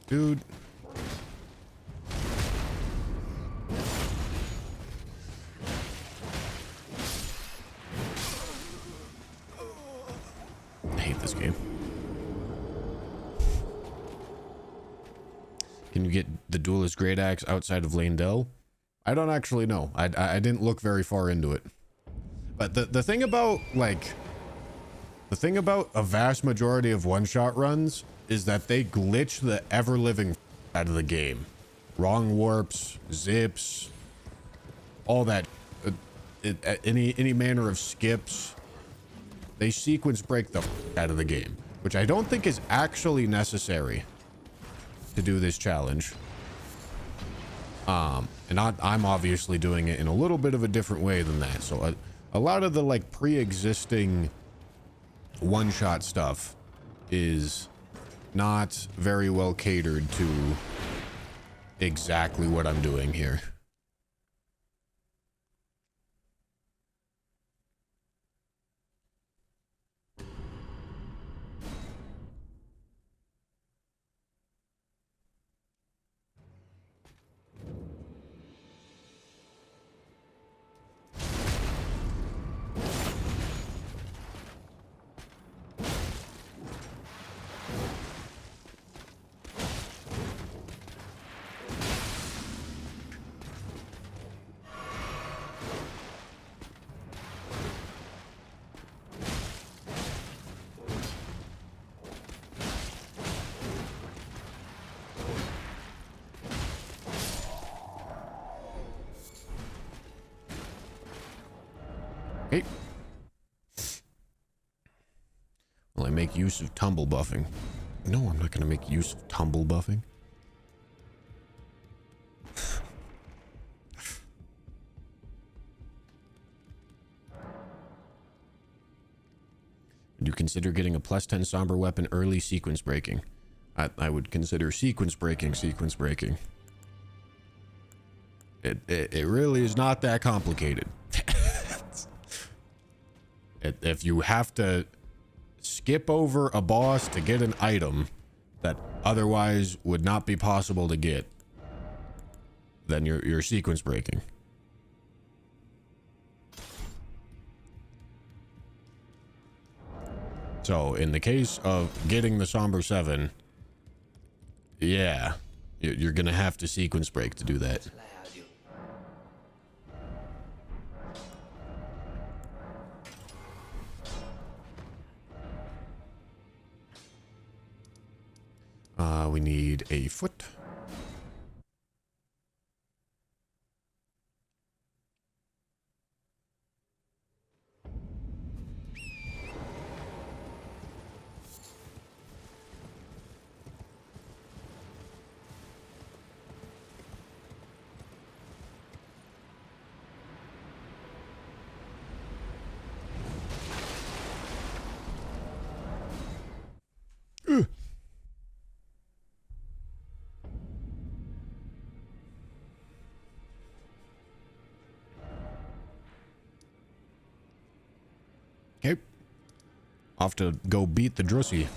Dude. I hate this game. Can you get the duelist great axe outside of Leyndell? I don't actually know. I didn't look very far into it. But the thing about, like, the thing about a vast majority of one-shot runs is that they glitch the ever-living out of the game. Wrong warps, zips, all that, any manner of skips. They sequence break the out of the game, which I don't think is actually necessary to do this challenge. And I'm obviously doing it in a little bit of a different way than that. So a lot of the like pre-existing one-shot stuff is not very well catered to exactly what I'm doing here. Okay. Will I make use of tumble buffing? No, I'm not going to make use of tumble buffing. Would you consider getting a +10 somber weapon early sequence breaking? I would consider sequence breaking. It really is not that complicated. If you have to skip over a boss to get an item that otherwise would not be possible to get, then you're sequence breaking. So in the case of getting the Somber 7, yeah, you're gonna have to sequence break to do that. We need a foot. Okay. Off to go beat the Drussy.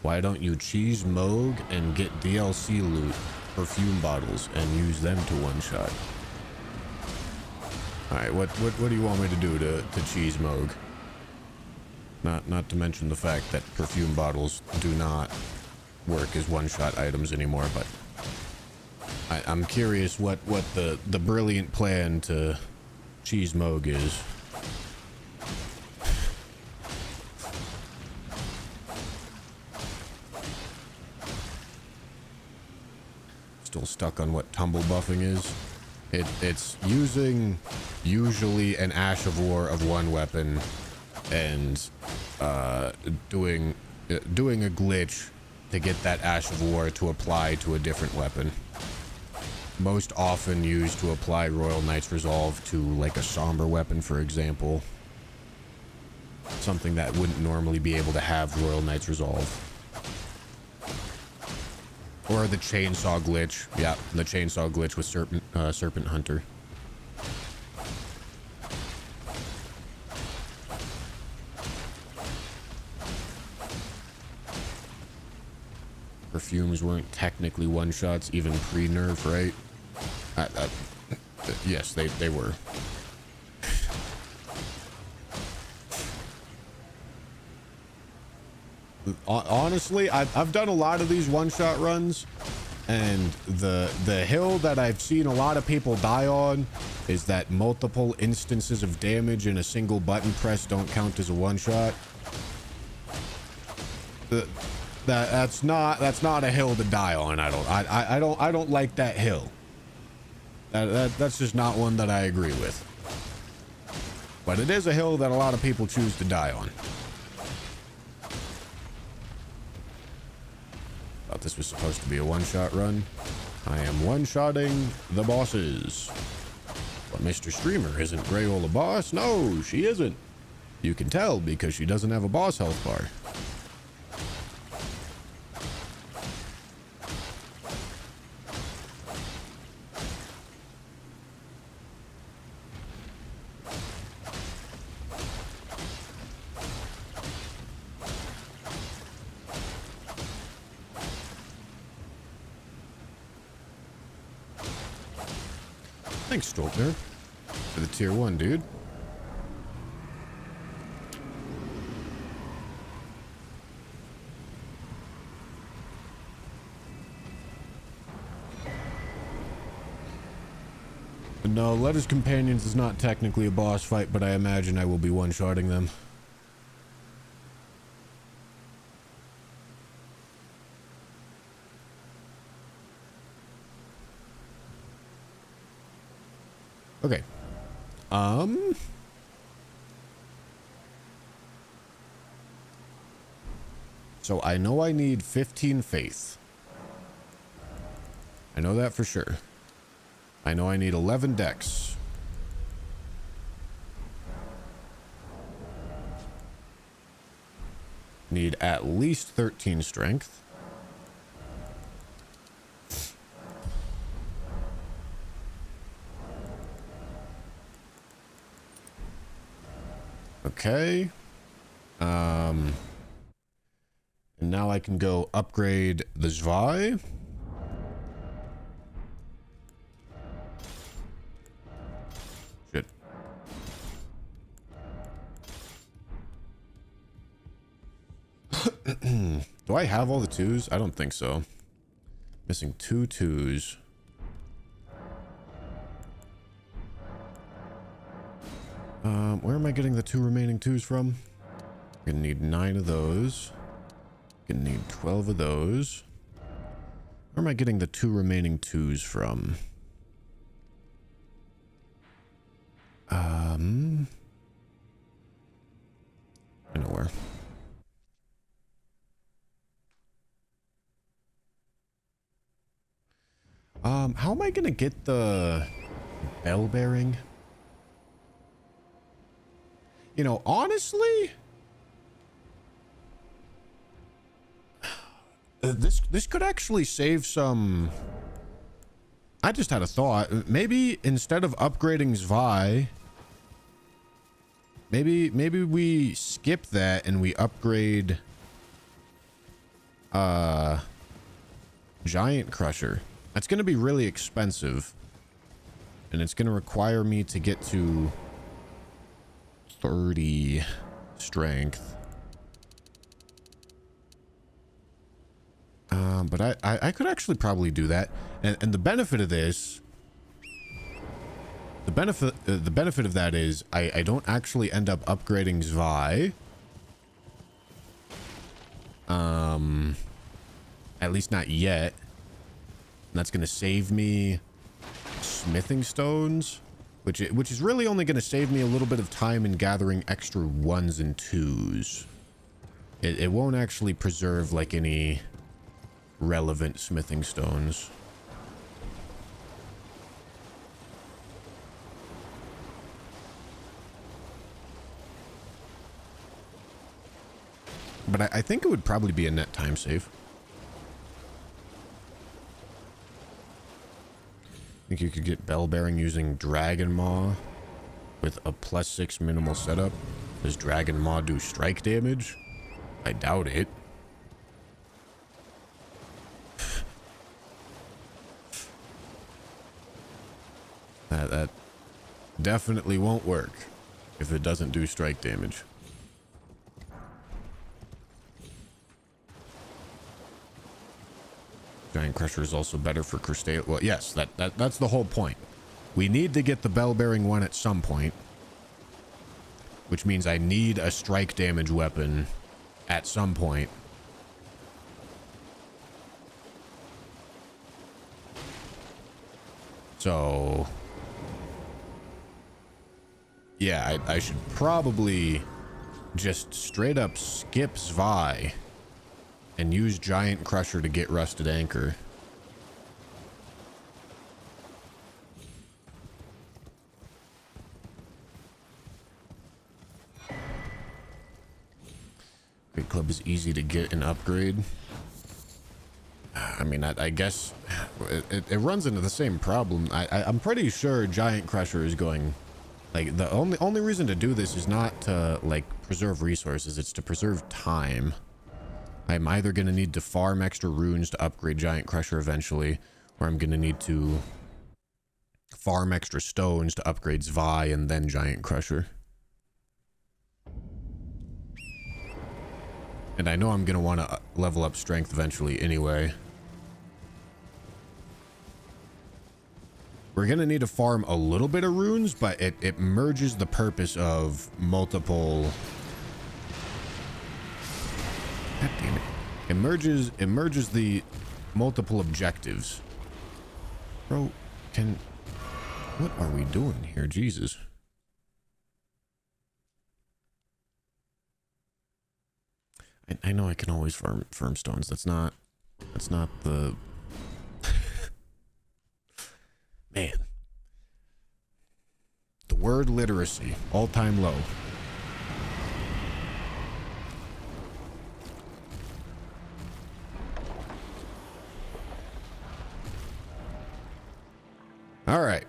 Why don't you cheese Moog and get DLC loot, perfume bottles, and use them to one-shot? Alright, what do you want me to do to cheese Moog? Not to mention the fact that perfume bottles do not work as one-shot items anymore, but I'm curious what the brilliant plan to cheese Moog is. Still stuck on what tumble buffing is. It's using usually an Ash of War of one weapon and doing a glitch to get that Ash of War to apply to a different weapon. Most often used to apply Royal Knight's Resolve to like a somber weapon, for example. Something that wouldn't normally be able to have Royal Knight's Resolve. Or the chainsaw glitch. Yeah, the chainsaw glitch with Serpent Hunter. fumes weren't technically one-shots, even pre-nerf, right? Yes, they were. Honestly, I've done a lot of these one-shot runs, and the hill that I've seen a lot of people die on is that multiple instances of damage in a single button press don't count as a one-shot. That's not a hill to die on. I don't like that hill. That's just not one that I agree with. But it is a hill that a lot of people choose to die on. Thought this was supposed to be a one-shot run. I am one-shotting the bosses. But Mr. Streamer, isn't Greyola a boss? No, she isn't. You can tell because she doesn't have a boss health bar. Thanks, Stoltner, for the tier 1, dude. No, Letter's Companions is not technically a boss fight, but I imagine I will be one-shotting them. Okay. So I know I need 15 faith. I know that for sure. I know I need 11 dex. Need at least 13 strength. Okay. And now I can go upgrade the Zwei. Shit. Do I have all the twos? I don't think so. Missing 2 twos. Where am I getting the 2 remaining 2s from? Gonna need 9 of those. Gonna need 12 of those. Where am I getting the 2 remaining 2s from? I know where. How am I gonna get the bell bearing? You know, honestly, this could actually save some. I just had a thought. Maybe instead of upgrading Zwei, maybe we skip that and we upgrade Giant Crusher. That's going to be really expensive, and it's going to require me to get to 30 strength. But I could actually probably do that. And the benefit of this, the benefit of that is I don't actually end up upgrading Zwei. At least not yet. And that's going to save me smithing stones, which is really only going to save me a little bit of time in gathering extra 1s and 2s. It won't actually preserve like any relevant smithing stones. But I think it would probably be a net time save. I think you could get bell bearing using Dragon Maw with a +6 minimal setup. Does Dragon Maw do strike damage? I doubt it. That definitely won't work if it doesn't do strike damage. Giant Crusher is also better for Crustacean. Well, yes, that's the whole point. We need to get the bell-bearing one at some point, which means I need a strike damage weapon at some point. So, yeah, I should probably just straight up skip Zwei and use Giant Crusher to get Rusted Anchor. Great Club is easy to get and upgrade. I mean, I guess it runs into the same problem. I'm pretty sure Giant Crusher is going... Like, the only reason to do this is not to, like, preserve resources. It's to preserve time. I'm either going to need to farm extra runes to upgrade Giant Crusher eventually, or I'm going to need to farm extra stones to upgrade Zwei and then Giant Crusher. And I know I'm going to want to level up strength eventually anyway. We're going to need to farm a little bit of runes, but it merges the purpose of multiple... God damn it. It merges the multiple objectives. Bro, what are we doing here? Jesus. I know I can always farm stones. That's not the... Man. The word literacy, all-time low. All right.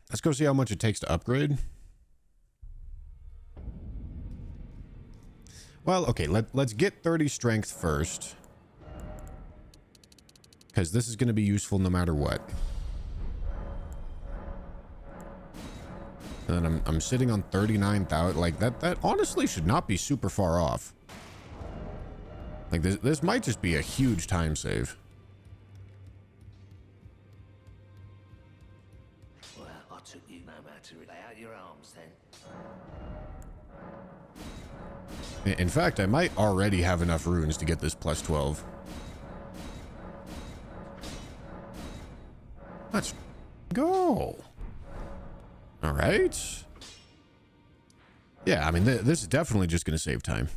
Let's go see how much it takes to upgrade. Well, okay, let's get 30 strength first. Because this is going to be useful no matter what. And then I'm sitting on 39,000. Like, that honestly should not be super far off. Like, this might just be a huge time save. Well, I took you no matter. Lay out your arms then. In fact, I might already have enough runes to get this plus 12. Let's go. All right. Yeah, I mean, this is definitely just going to save time.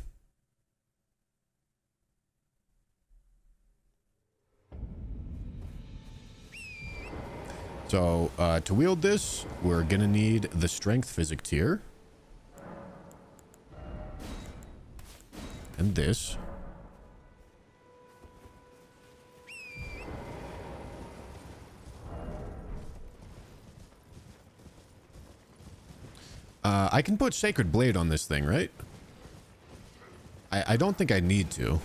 So, to wield this, we're going to need the Strength Physic tier. And this. I can put Sacred Blade on this thing, right? I don't think I need to.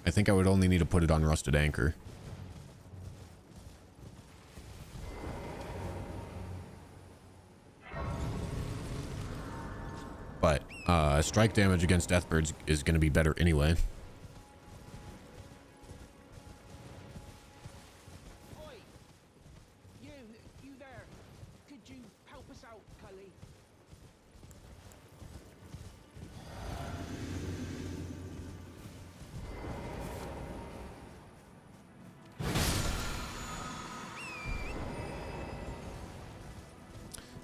I think I would only need to put it on Rusted Anchor. But strike damage against Deathbirds is going to be better anyway. Oi! You there. Could you help us out, Cully?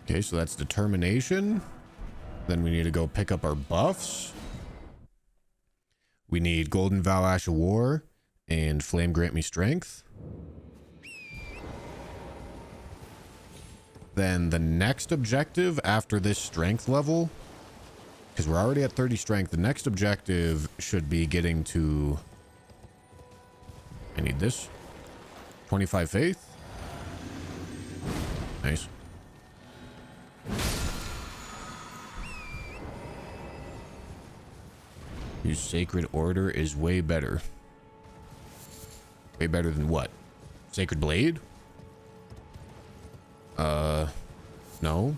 Okay, so that's determination. Then we need to go pick up our buffs. We need Golden Vow Ash of War and Flame Grant Me Strength. Then the next objective after this strength level, because we're already at 30 strength, the next objective should be getting to... I need this. 25 faith. Nice. Use Sacred Order is way better. Way better than what? Sacred Blade? No.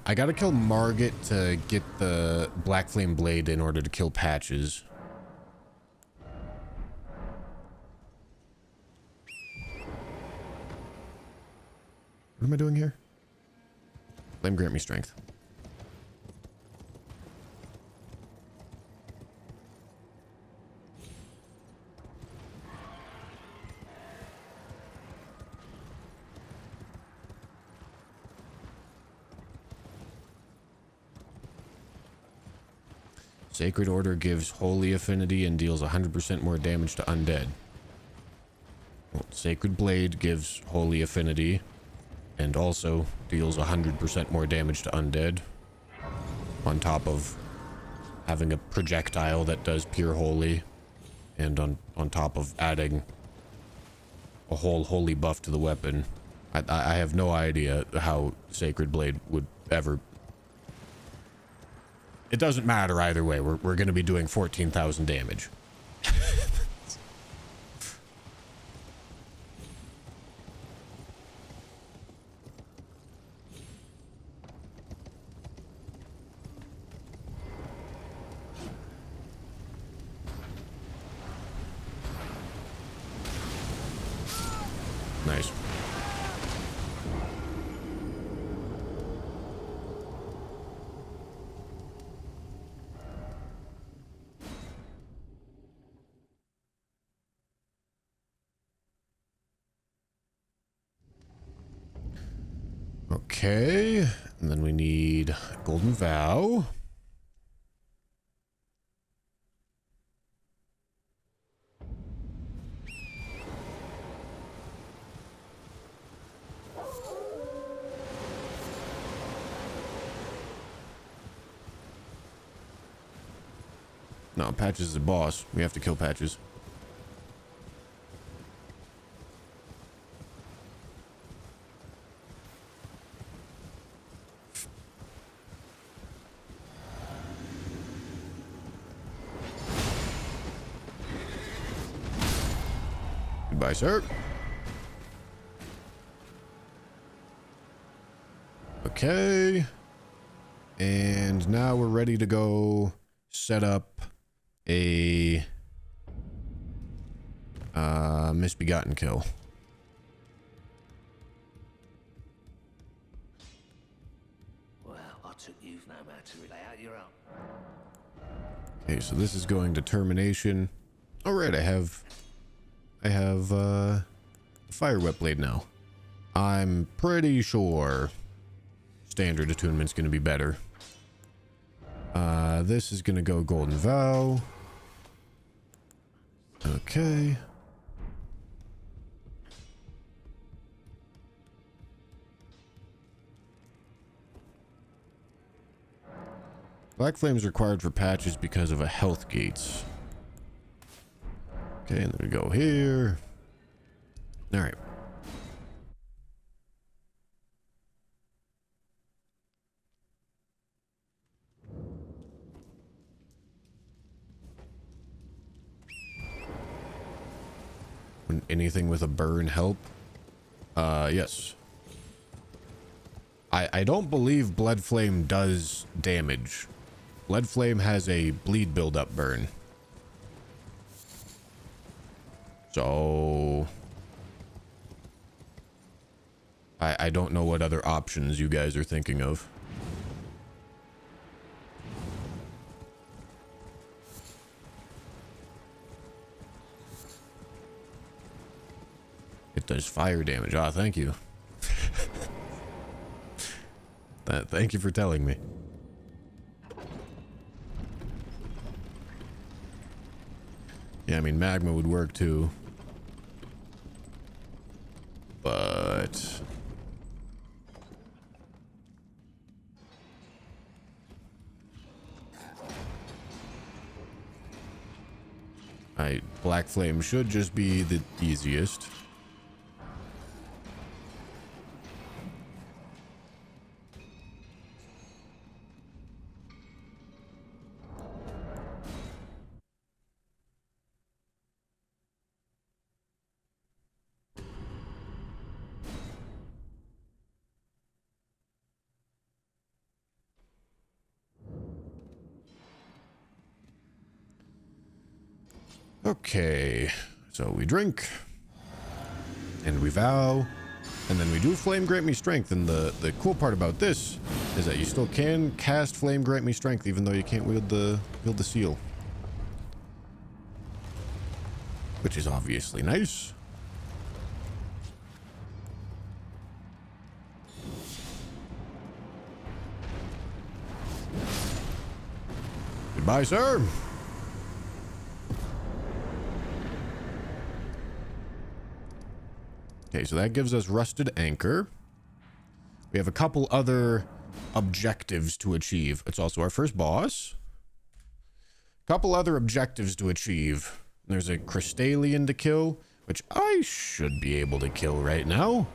I gotta kill Margit to get the Black Flame Blade in order to kill Patches. What am I doing here? Flame grant me strength. Sacred Order gives Holy Affinity and deals 100% more damage to undead. Well, Sacred Blade gives Holy Affinity and also deals 100% more damage to undead. On top of having a projectile that does pure holy. And on top of adding a whole holy buff to the weapon. I have no idea how Sacred Blade would ever... It doesn't matter either way. We're going to be doing 14,000 damage. Nice. Okay, and then we need Golden Vow. No, Patches is the boss. We have to kill Patches. Goodbye, sir. Okay. And now we're ready to go set up a misbegotten kill. Well, I took you've no matter to lay out your own. Okay, so this is going to termination. All right, I have the fire wet blade now. I'm pretty sure standard attunement's going to be better. This is going to go Golden Vow. Okay. Black Flame's required for Patches because of a health gates. Okay, and then we go here. All right. Anything with a burn help? Yes. I don't believe Blood Flame does damage. Blood Flame has a bleed build-up burn. So... I don't know what other options you guys are thinking of. It does fire damage. Ah, thank you. Thank you for telling me. Yeah, I mean, magma would work too. but Black Flame should just be the easiest. Okay, so we drink, and we vow, and then we do Flame Grant Me Strength. And the cool part about this is that you still can cast Flame Grant Me Strength even though you can't wield the seal, which is obviously nice. Goodbye, sir. Okay, so that gives us Rusted Anchor. We have a couple other objectives to achieve. It's also our first boss. Couple other objectives to achieve. There's a Crystallian to kill, which I should be able to kill right now.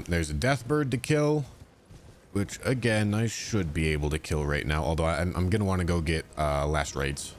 There's a Deathbird to kill, which again I should be able to kill right now, although I'm gonna want to go get last rites.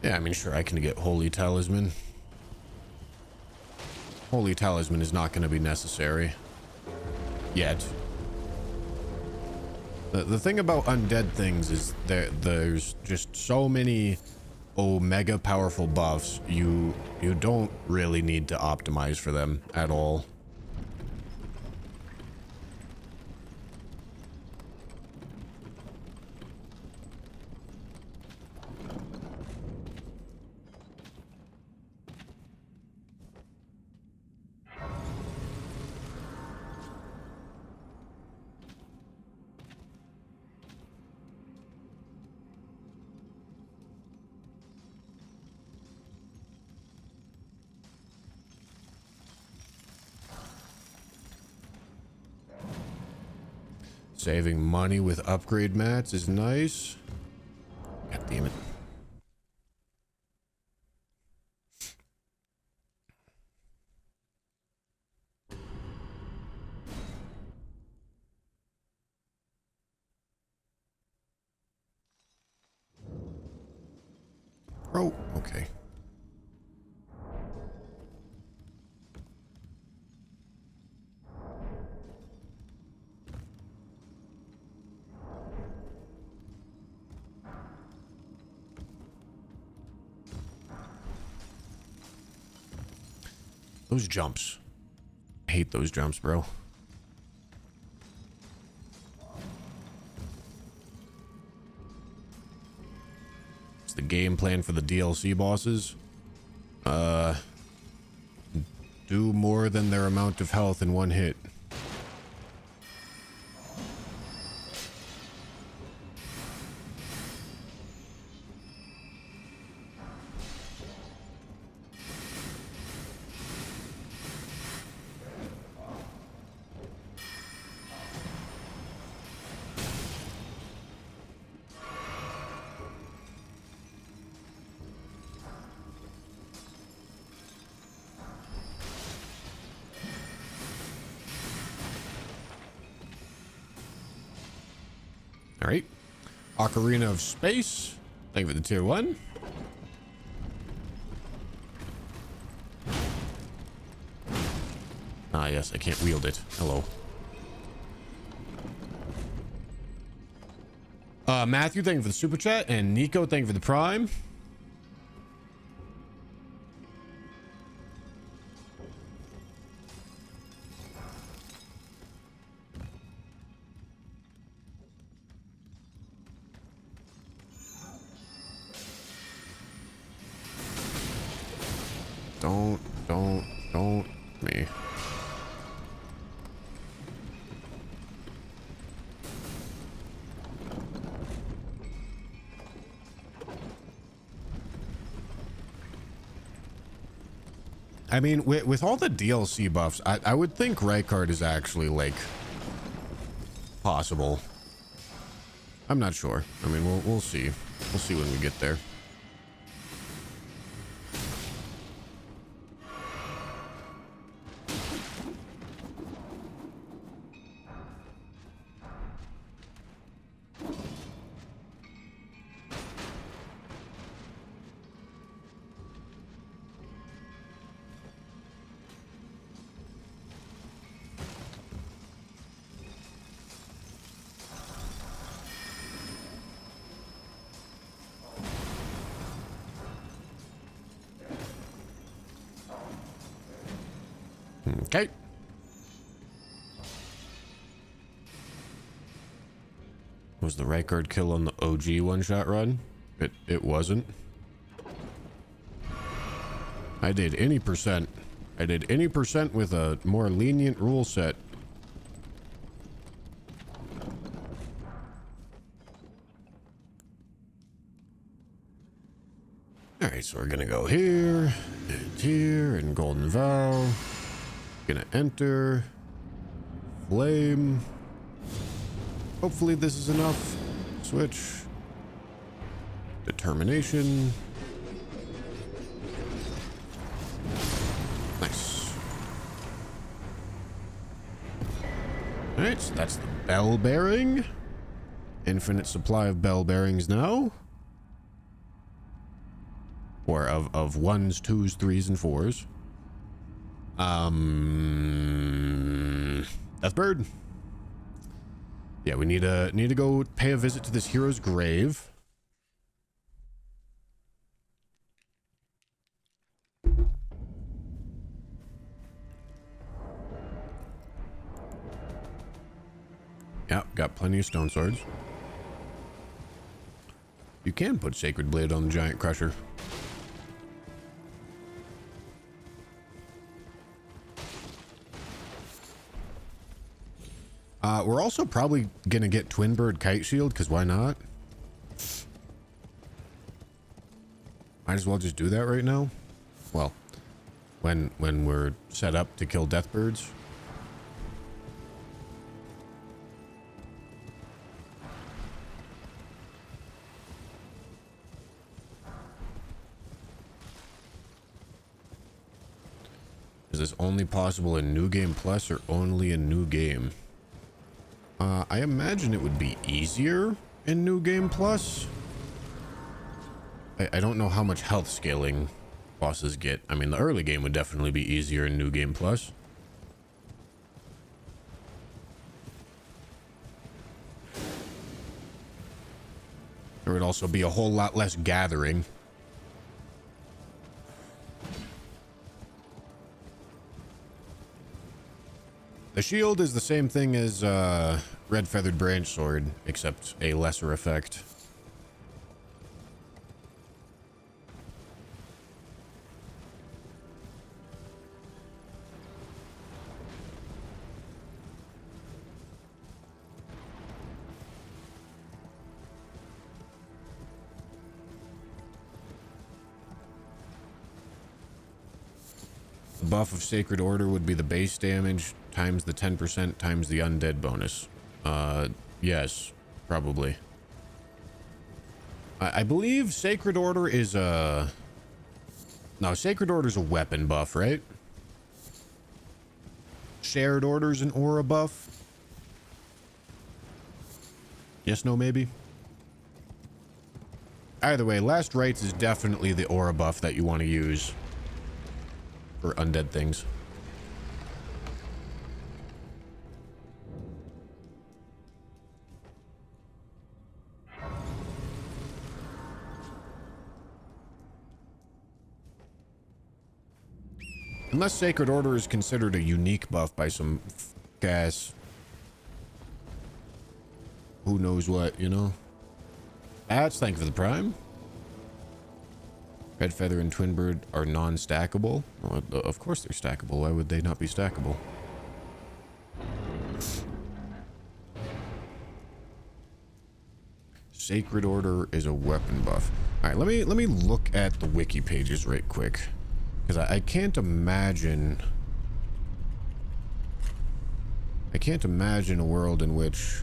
Yeah, I mean, sure, I can get Holy Talisman. Holy Talisman is not going to be necessary. Yet. The thing about undead things is there's just so many mega powerful buffs. You don't really need to optimize for them at all. Saving money with upgrade mats is nice. God damn it. Oh, okay. Those jumps. I hate those jumps, bro. It's the game plan for the DLC bosses. Do more than their amount of health in one hit. Alright. Ocarina of Space. Thank you for the tier 1. Ah, yes, I can't wield it. Hello. Matthew, thank you for the super chat, and Nico, thank you for the prime. Don't me. I mean, with all the DLC buffs, I would think Rykard is actually, like, possible. I'm not sure. I mean, we'll see. We'll see when we get there. Okay. Was the Rykard kill on the OG one-shot run? It wasn't. I did any percent. I did any percent with a more lenient rule set. Alright, so we're gonna go here, and here, and Golden Vow. Gonna enter. Flame. Hopefully this is enough. Switch. Determination. Nice. Alright, so that's the bell bearing. Infinite supply of bell bearings now. Or of ones, twos, threes, and fours. Deathbird. Yeah, we need to go pay a visit to this hero's grave. Yeah, got plenty of stone swords. You can put Sacred Blade on the Giant Crusher. We're also probably gonna get Twin Bird Kite Shield, because why not? Might as well just do that right now. Well, when we're set up to kill Deathbirds. Is this only possible in New Game Plus or only in New Game? I imagine it would be easier in New Game Plus. I don't know how much health scaling bosses get. I mean, the early game would definitely be easier in New Game Plus. There would also be a whole lot less gathering. The shield is the same thing as Red Feathered Branch Sword, except a lesser effect. The buff of Sacred Order would be the base damage times the 10% times the undead bonus. Yes, probably. I believe Sacred Order is a... No, Sacred Order's a weapon buff, right? Shared Order's an aura buff. Yes, no, maybe? Either way, Last Rites is definitely the aura buff that you want to use for undead things. Unless Sacred Order is considered a unique buff by some gas. Who knows what, you know? Bats, thank you for the prime. Red Feather and Twin Bird are non-stackable. Well, of course they're stackable. Why would they not be stackable? Sacred Order is a weapon buff. All right, let me look at the wiki pages right quick, because I can't imagine. I can't imagine a world in which.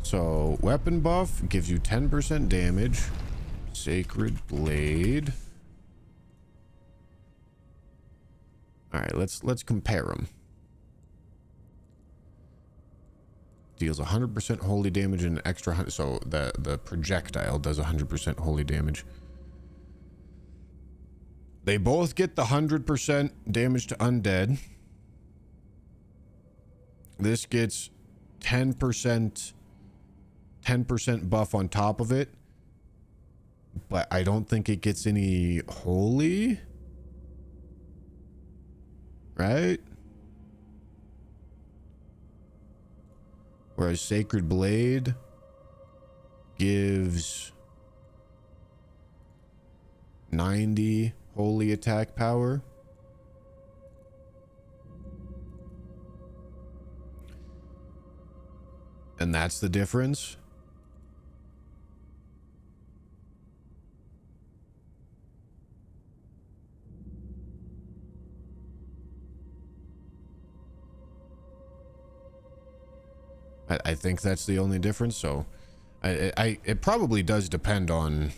So, weapon buff gives you 10% damage. Sacred Blade. All right, let's compare them. Deals 100% holy damage and an extra 100. So the projectile does 100% holy damage. They both get the 100% damage to undead. This gets 10% buff on top of it, but I don't think it gets any holy, right? Whereas Sacred Blade gives 90 holy attack power. And that's the difference. I think that's the only difference. So it probably does depend on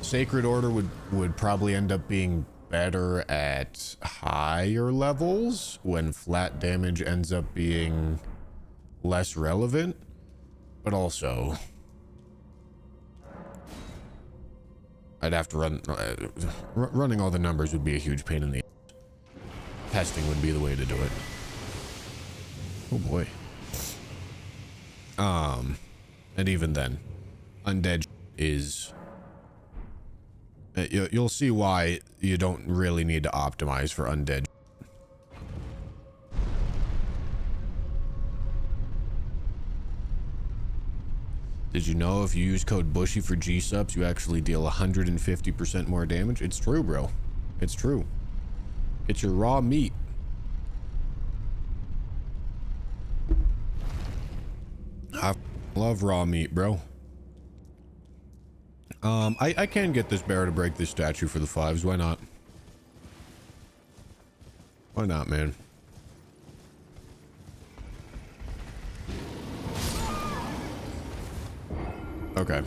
Sacred Order would probably end up being better at higher levels when flat damage ends up being less relevant, but also I'd have to running all the numbers would be a huge pain in the ass. Testing would be the way to do it. Oh boy. And even then, undead is you'll see why you don't really need to optimize for undead. Did you know if you use code Bushy for G-subs, you actually deal 150% more damage? It's true, bro. It's true. It's your raw meat. I love raw meat, bro. I can get this bear to break this statue for the 5s. Why not? Why not, man? Okay.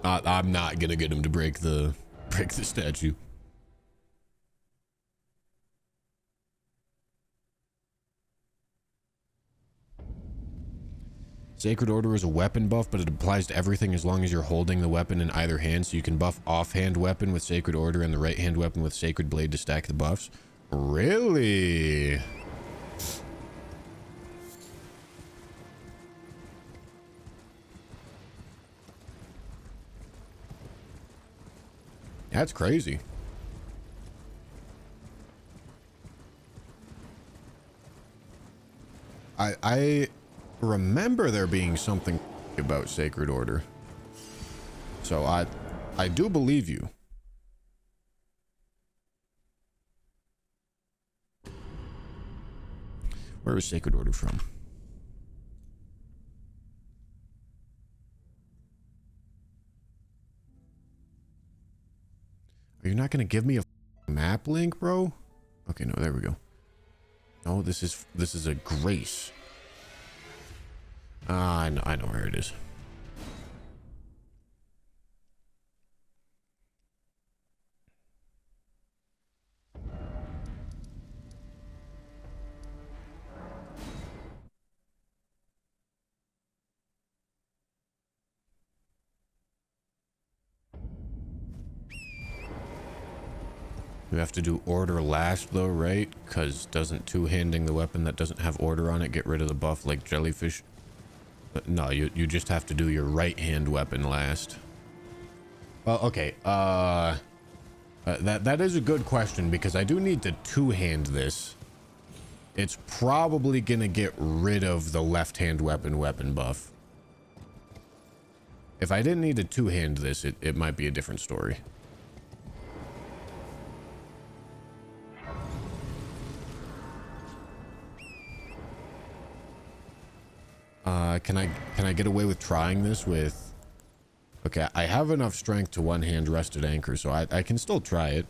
I'm not gonna get him to break the statue. Sacred Order is a weapon buff, but it applies to everything as long as you're holding the weapon in either hand. So you can buff offhand weapon with Sacred Order and the right hand weapon with Sacred Blade to stack the buffs. Really? That's crazy. I remember there being something about Sacred Order. So I do believe you. Where is Sacred Order from? Are you not going to give me a map link, bro? Okay, no, there we go. No, this is a grace. I know where it is. We have to do order last though, right? Because doesn't two-handing the weapon that doesn't have order on it get rid of the buff like jellyfish No, you just have to do your right hand weapon last. Well, okay. That is a good question because I do need to two-hand this. It's probably gonna get rid of the left-hand weapon buff. If I didn't need to two-hand this, it might be a different story. Can I get away with trying this with... Okay, I have enough strength to one-hand rested anchor, so I can still try it.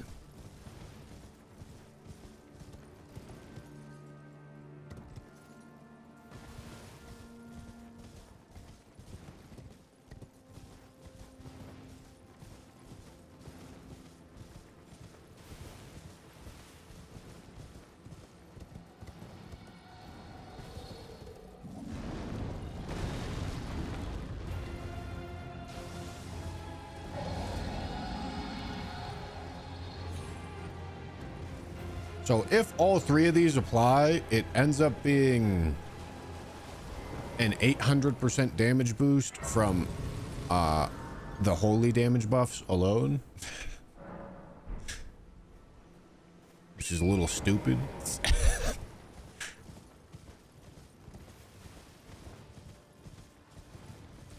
So if all three of these apply, it ends up being an 800% damage boost from the holy damage buffs alone. Which is a little stupid.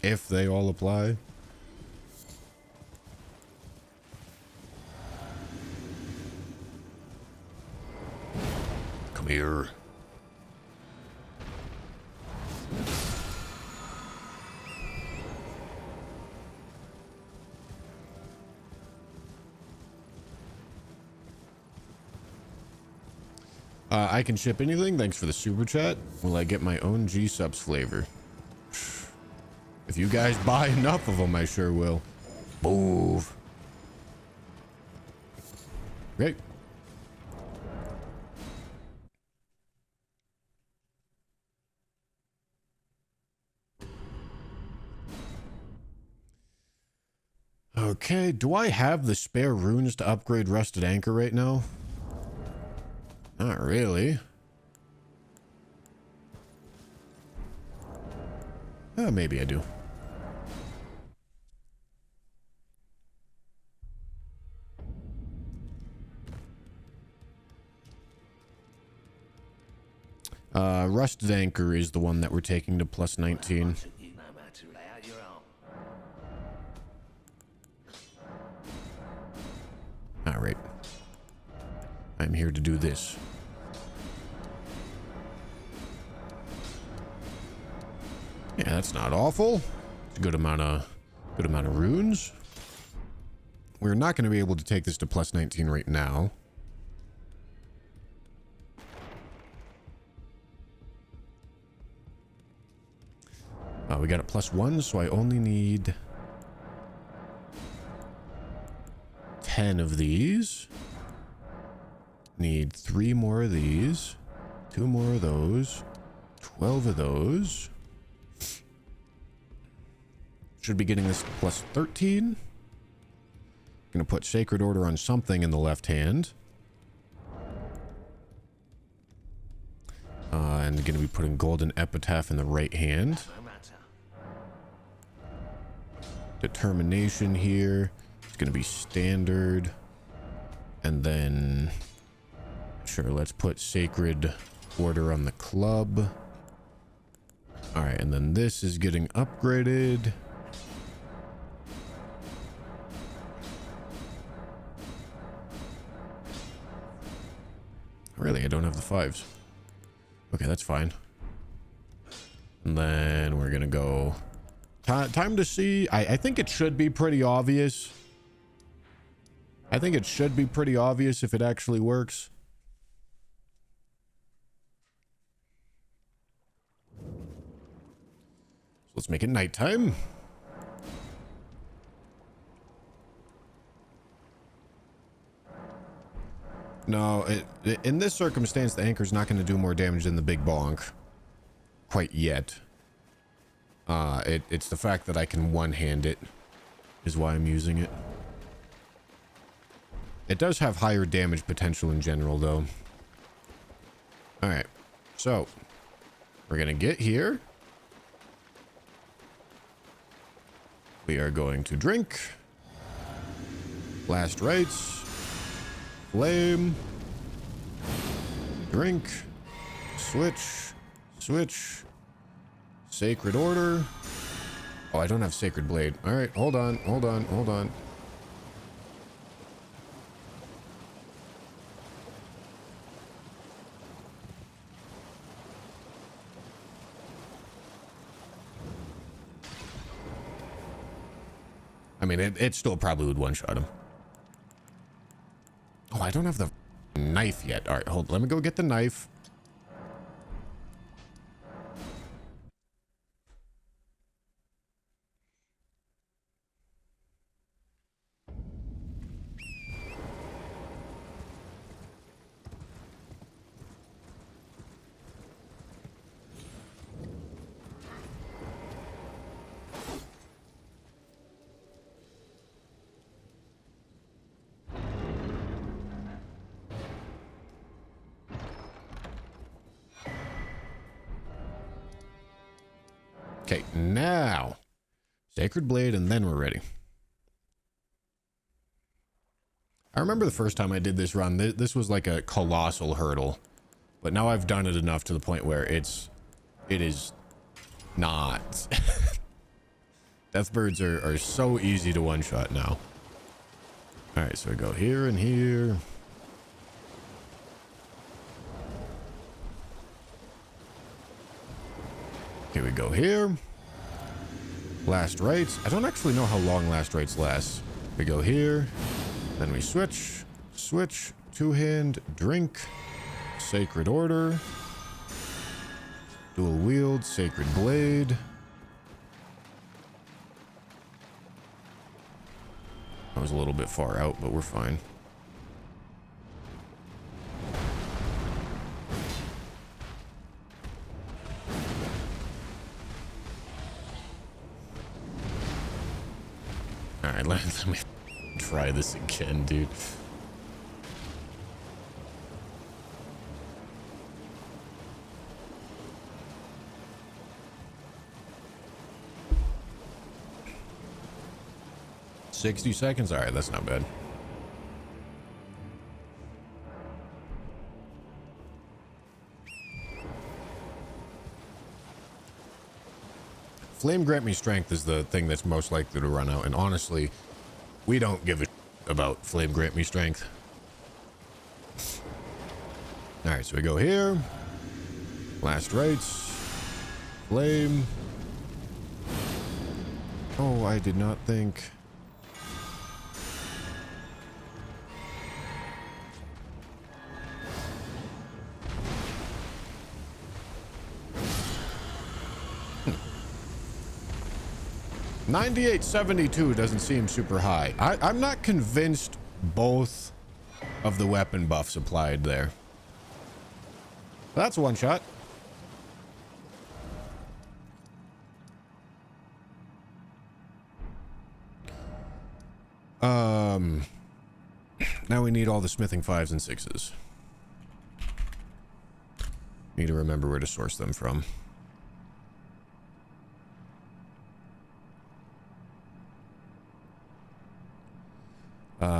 If they all apply. Come here. I can ship anything. Thanks for the super chat. Will I get my own G-subs flavor? If you guys buy enough of them, I sure will. Move. Great. Okay, do I have the spare runes to upgrade Rusted Anchor right now? Not really. Maybe I do. Rusted Anchor is the one that we're taking to plus 19. All right. I'm here to do this. Yeah, that's not awful. It's a good amount of runes. We're not going to be able to take this to plus 19 right now. We got it plus 1, so I only need 10 of these. Need 3 more of these. 2 more of those. 12 of those. Should be getting this plus 13. Gonna put Sacred Order on something in the left hand. And gonna be putting Golden Epitaph in the right hand. Determination here. It's gonna be standard. And then... Sure, let's put Sacred Order on the club. Alright, and then this is getting upgraded. Really, I don't have the 5s. Okay, that's fine. And then we're gonna go... Time to see. I think it should be pretty obvious. I think it should be pretty obvious if it actually works. So let's make it nighttime. No, in this circumstance, the anchor's not going to do more damage than the big bonk. Quite yet. It's the fact that I can one-hand it is why I'm using it. It does have higher damage potential in general, though. Alright, so we're going to get here. We are going to drink. Last rites. Flame. Drink. Switch. Switch. Sacred Order. Oh, I don't have Sacred Blade. All right, hold on, hold on, hold on. I mean, it still probably would one-shot him. Oh, I don't have the knife yet. All right, hold. Let me go get the knife. Okay, now Sacred Blade, and then we're ready. I remember the first time I did this run, this was like a colossal hurdle, but now I've done it enough to the point where it is not. Deathbirds are so easy to one-shot now. All right, so we go here and here. Okay, we go here. Last rites. I don't actually know how long last rites lasts. We go here. Then we switch. Switch. Two-hand. Drink. Sacred Order. Dual wield. Sacred Blade. I was a little bit far out, but we're fine. Alright, let me try this again, dude. $60 seconds? Alright, that's not bad. Flame Grant Me Strength is the thing that's most likely to run out, and honestly, we don't give a about Flame Grant Me Strength. Alright, so we go here. Last rites. Flame. Oh, I did not think. $98.72 doesn't seem super high. I'm not convinced both of the weapon buffs applied there. That's one shot. Now we need all the smithing 5s and 6s. Need to remember where to source them from.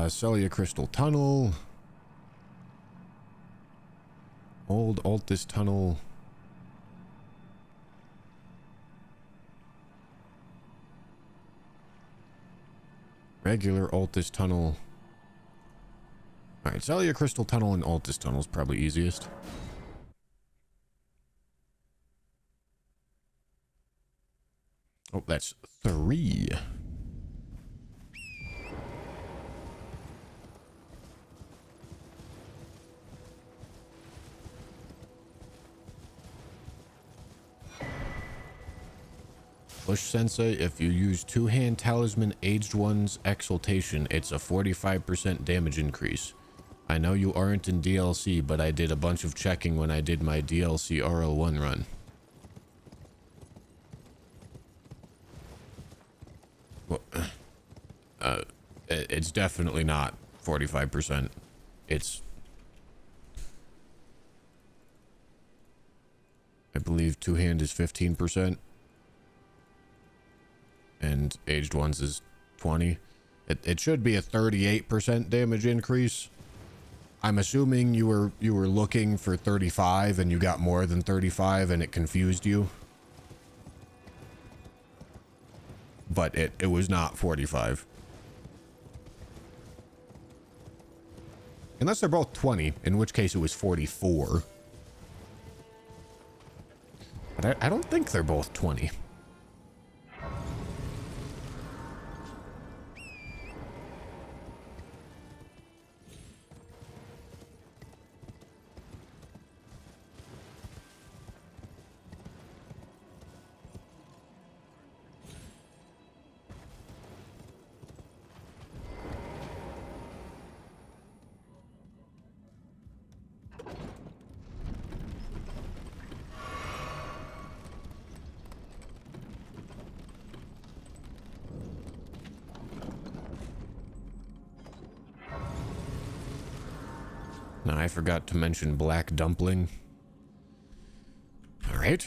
Celia Crystal Tunnel. Old Altus Tunnel. Regular Altus Tunnel. Alright, Celia Crystal Tunnel and Altus Tunnel is probably easiest. Oh, that's 3. Bush Sensei, if you use two-hand talisman aged one's exaltation, it's a 45% damage increase. I know you aren't in DLC, but I did a bunch of checking when I did my DLC RL1 run. Well, it's definitely not 45%. It's, I believe two-hand is 15%. and aged ones is 20. It should be a 38% damage increase. I'm assuming you were looking for 35 and you got more than 35 and it confused you. But it was not 45. Unless they're both 20, in which case it was 44. But I don't think they're both 20. Now, I forgot to mention black dumpling. All right.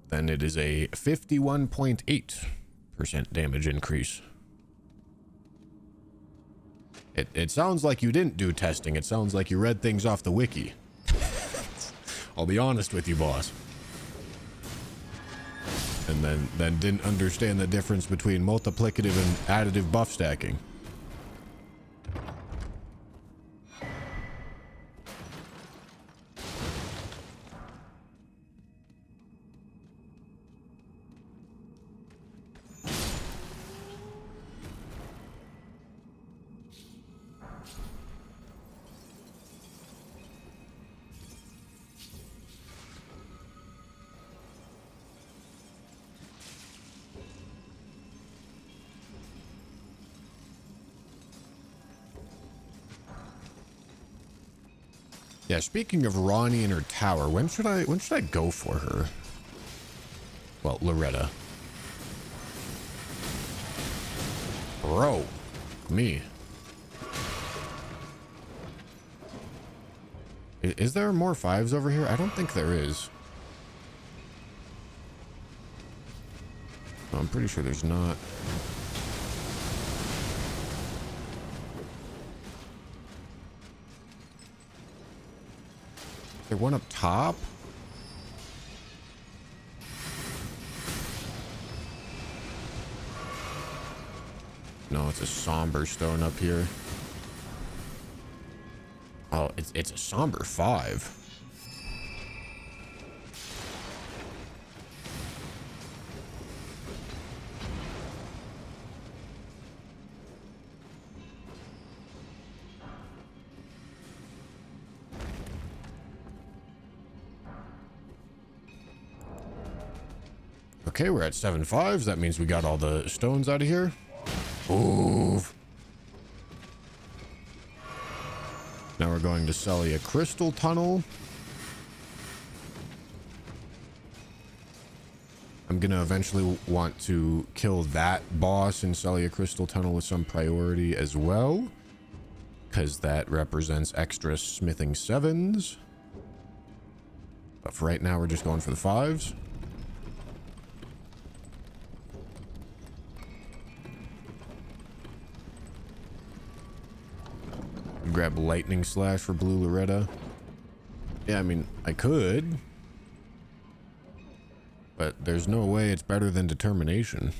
Then it is a 51.8% damage increase. It sounds like you didn't do testing. It sounds like you read things off the wiki. I'll be honest with you, boss. And then didn't understand the difference between multiplicative and additive buff stacking. Yeah, speaking of Ronnie and her tower, when should I go for her? Well, Loretta. Bro. Me. Is there more 5s over here? I don't think there is. I'm pretty sure there's not. There one up top? No, it's a somber stone up here. Oh, it's a somber 5. Okay, we're at 7 5s. That means we got all the stones out of here. Ooh. Now we're going to Celia Crystal Tunnel. I'm going to eventually want to kill that boss in Celia Crystal Tunnel with some priority as well, because that represents extra smithing 7s. But for right now, we're just going for the 5s. Grab Lightning Slash for Blue Loretta. Yeah, I mean, I could. But there's no way it's better than Determination.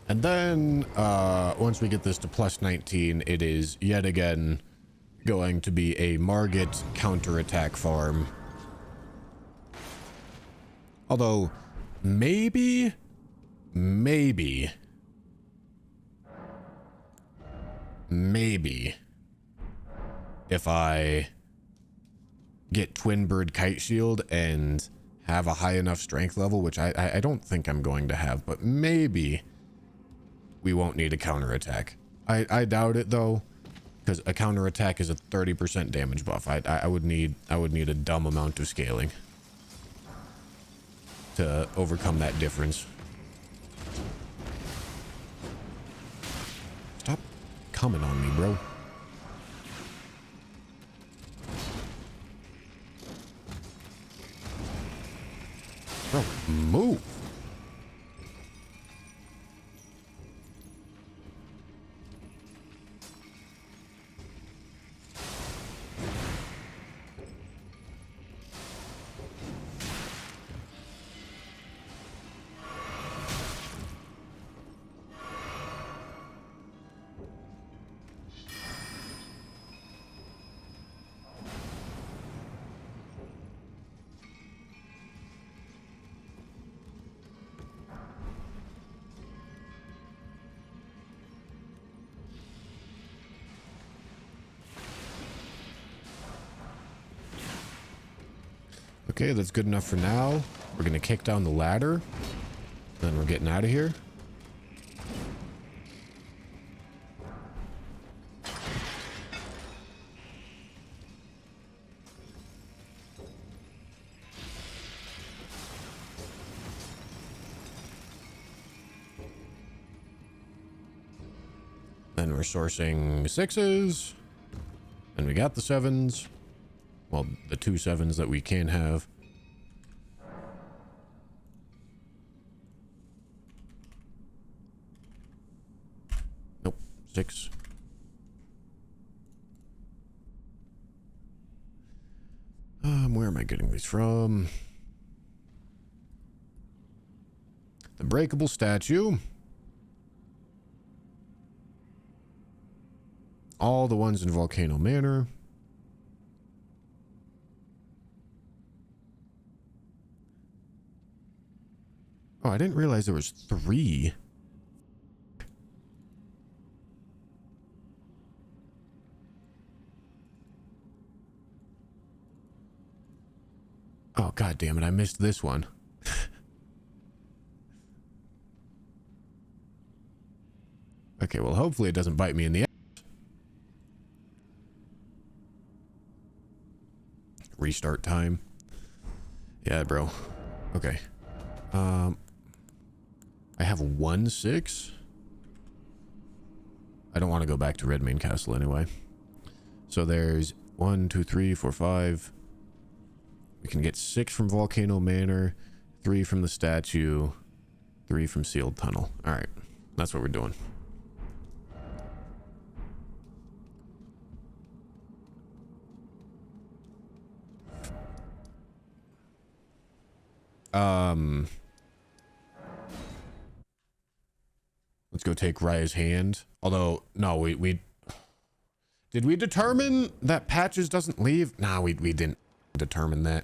And then once we get this to plus 19, it is yet again going to be a Margit counterattack farm. Although, maybe if I get Twin Bird Kite Shield and have a high enough strength level, which I don't think I'm going to have, but maybe we won't need a counterattack. I doubt it though, because a counterattack is a 30% damage buff. I would need a dumb amount of scaling to overcome that difference. Stop coming on me, bro. Bro, move. Okay, that's good enough for now. We're gonna kick down the ladder. Then we're getting out of here. Then we're sourcing 6s. And we got the 7s. Well, the 2 7s that we can have. Nope, 6. Where am I getting these from? The breakable statue. All the ones in Volcano Manor. Oh, I didn't realize there was 3. Oh, god damn it, I missed this one. Okay, well, hopefully it doesn't bite me in the ass. Restart time. Yeah, bro. Okay. I have 1 6. I don't want to go back to Redmane Castle anyway. So there's 1 2 3 4 5. We can get 6 from Volcano Manor, 3 from the statue, 3 from Sealed Tunnel. All right, that's what we're doing. Let's go take Raya's hand. Although, no, we did we determine that Patches doesn't leave? Nah, we didn't determine that.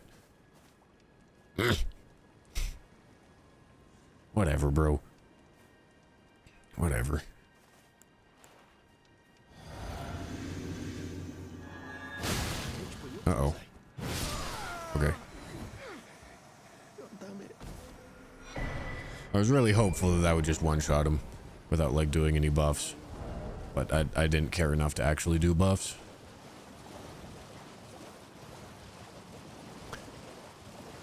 Whatever, bro. Whatever. Uh-oh. Okay. I was really hopeful that I would just one-shot him without, like, doing any buffs. But I didn't care enough to actually do buffs.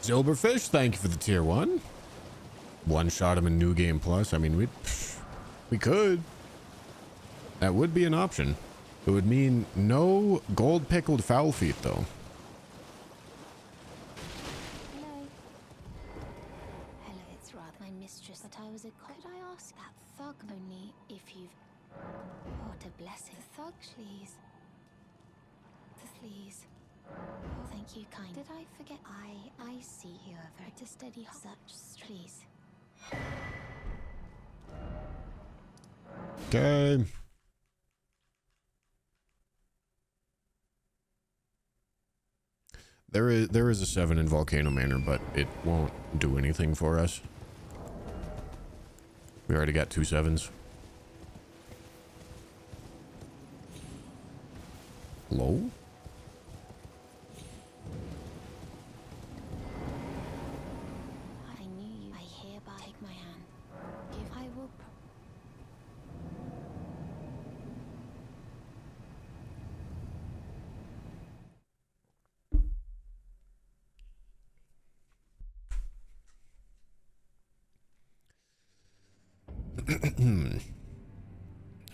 Silverfish, thank you for the tier 1. One-shot him in New Game Plus. I mean, we could. That would be an option. It would mean no gold pickled foul feet, though. Hello. Hello, it's rather my mistress, but I was a could I ask that thug only if you've what a blessing. The thug, please. Please. Oh, thank you, kind. Did I forget? I see you are very to steady such please. Okay. There is a 7 in Volcano Manor, but it won't do anything for us. We already got 2 7s. Hello? I knew you. I hereby take my hand. Give I will.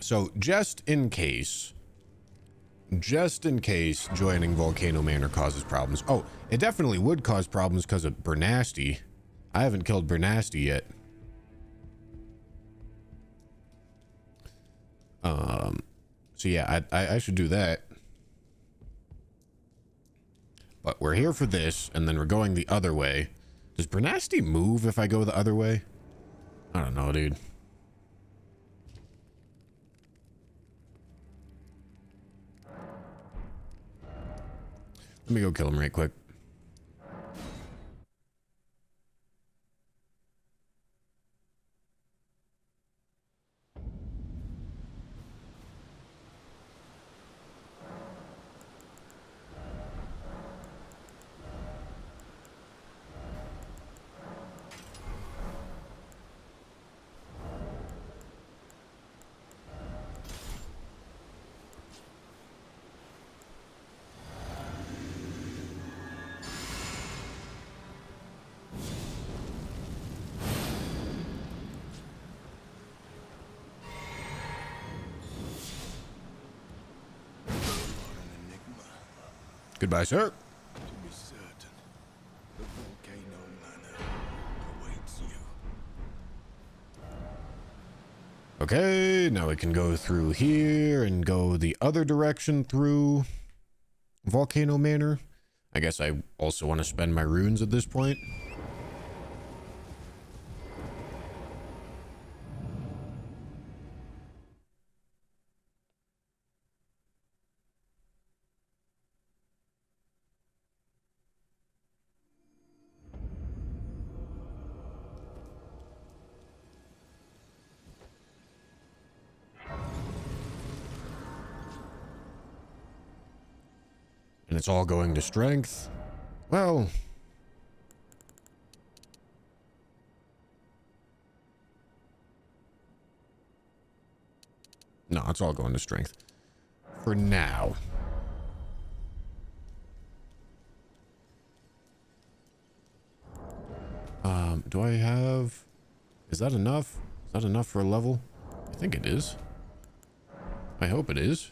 So just in case joining Volcano Manor causes problems. Oh, it definitely would cause problems because of Bernasty. I haven't killed Bernasty yet. So yeah, I should do that. But we're here for this, and then we're going the other way. Does Bernasty move if I go the other way? I don't know, dude. Let me go kill him right quick. Goodbye, sir. To be certain, the Volcano Manor awaits you. Okay, now we can go through here and go the other direction through Volcano Manor. I guess I also want to spend my runes at this point. And it's all going to strength. Well, no, it's all going to strength. For now. Do I have... Is that enough? Is that enough for a level? I think it is. I hope it is.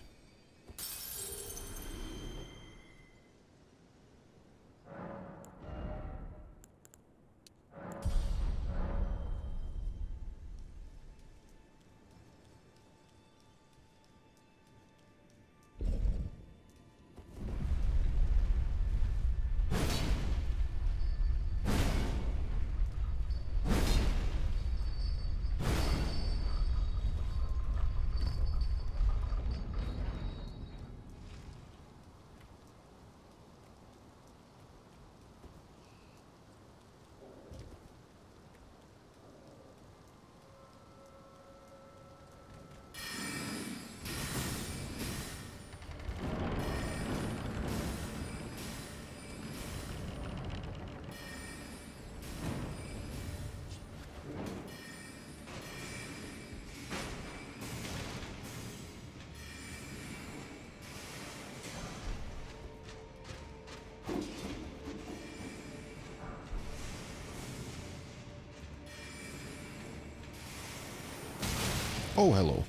Oh, hello.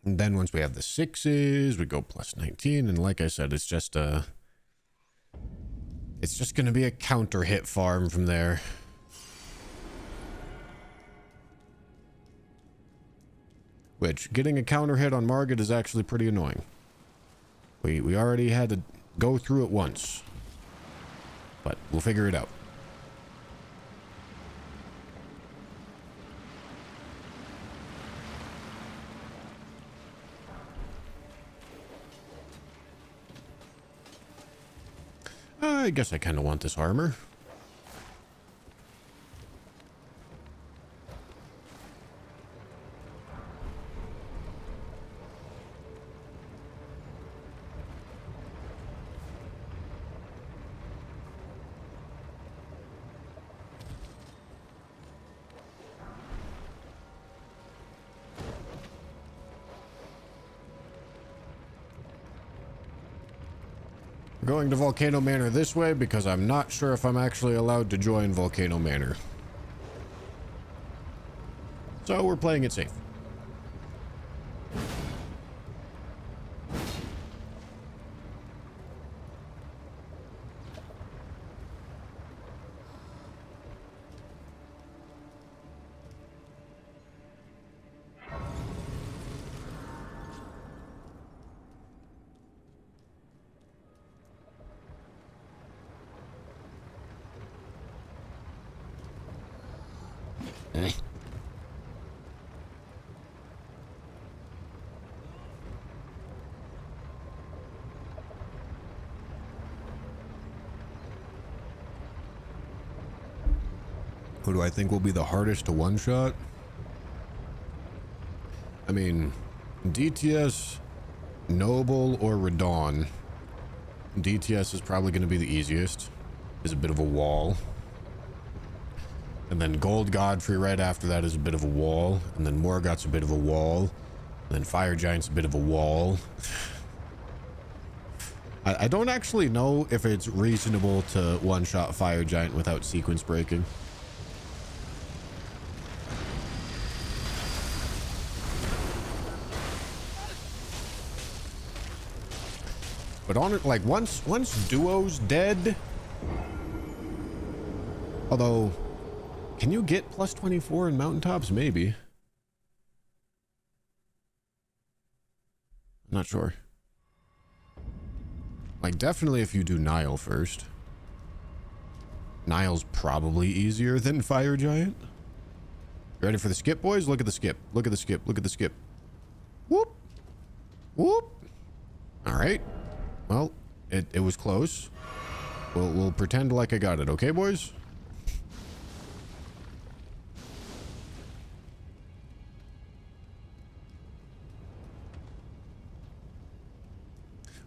And then once we have the 6s, we go plus 19. And like I said, it's just going to be a counter hit farm from there. which getting a counter hit on Margit is actually pretty annoying. We already had to go through it once, but we'll figure it out. I guess I kind of want this armor. Going to Volcano Manor this way because I'm not sure if I'm actually allowed to join Volcano Manor. So we're playing it safe. Who do I think will be the hardest to one-shot? I mean, DTS, Noble, or Radon. DTS is probably going to be the easiest. Is a bit of a wall. And then Gold Godfrey right after that is a bit of a wall. And then Morgoth's a bit of a wall. And then Fire Giant's a bit of a wall. I don't actually know if it's reasonable to one-shot Fire Giant without sequence breaking. But on it, like once Duo's dead. Although, can you get plus 24 in mountaintops? Maybe. I'm not sure. Like definitely if you do Nile first. Nile's probably easier than Fire Giant. You ready for the skip, boys? Look at the skip. Look at the skip. Look at the skip. Whoop. Whoop. All right. Well, it was close. We'll pretend like I got it, okay, boys?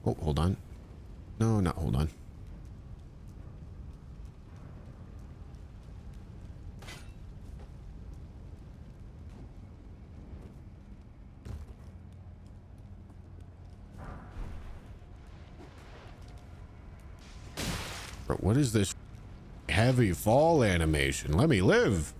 Oh, hold on. No, not hold on. Bro, what is this heavy fall animation? Let me live.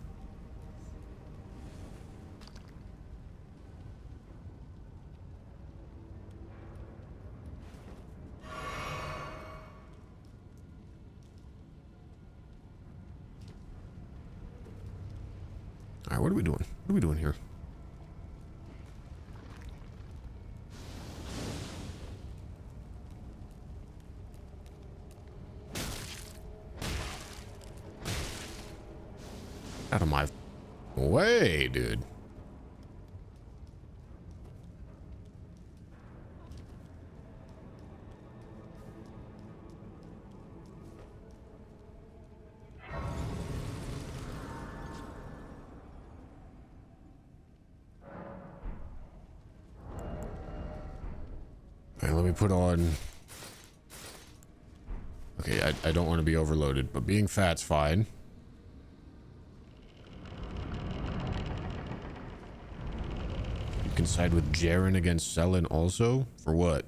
All right, what are we doing? What are we doing here? Out of my way, dude. All right, let me put on. Okay, I don't want to be overloaded, but being fat's fine. You can side with Jaren against Selen also? For what?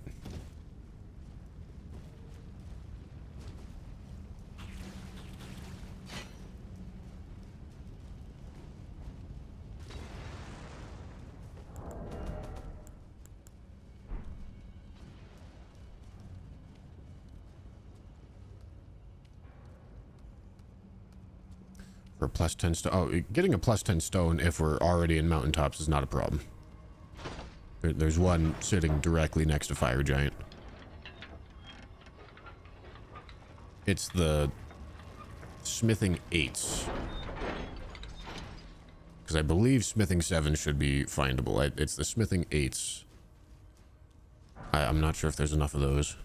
For plus 10 stone. Oh, getting a plus 10 stone if we're already in mountaintops is not a problem. There's one sitting directly next to Fire Giant. It's the smithing 8s. Because I believe smithing 7 should be findable. It's the smithing 8s. I'm not sure if there's enough of those.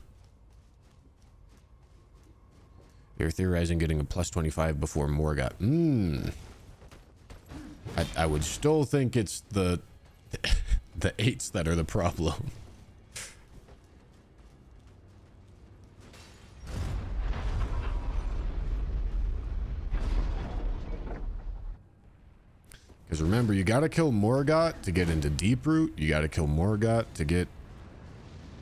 You're theorizing getting a plus 25 before Morgott. I would still think it's the 8s that are the problem. Because remember, you gotta kill Morgott to get into Deeproot. You gotta kill Morgott to get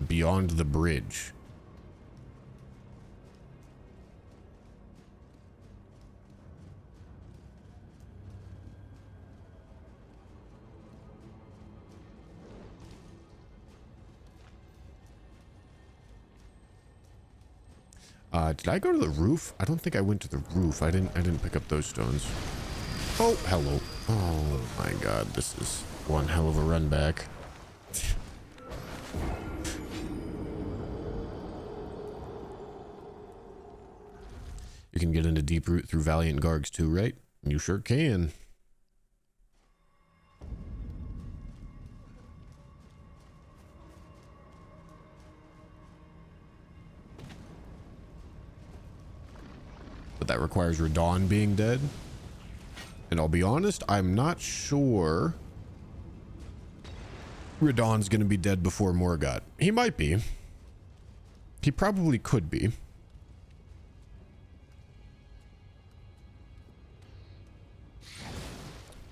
beyond the bridge. Did I go to the roof? I don't think I went to the roof. I didn't pick up those stones. Oh, hello. Oh my god, this is one hell of a run back. You can get into Deeproot through Valiant Gargs too, right? You sure can. But that requires Radon being dead. And I'll be honest, I'm not sure Radon's gonna be dead before Morgott. He might be. He probably could be.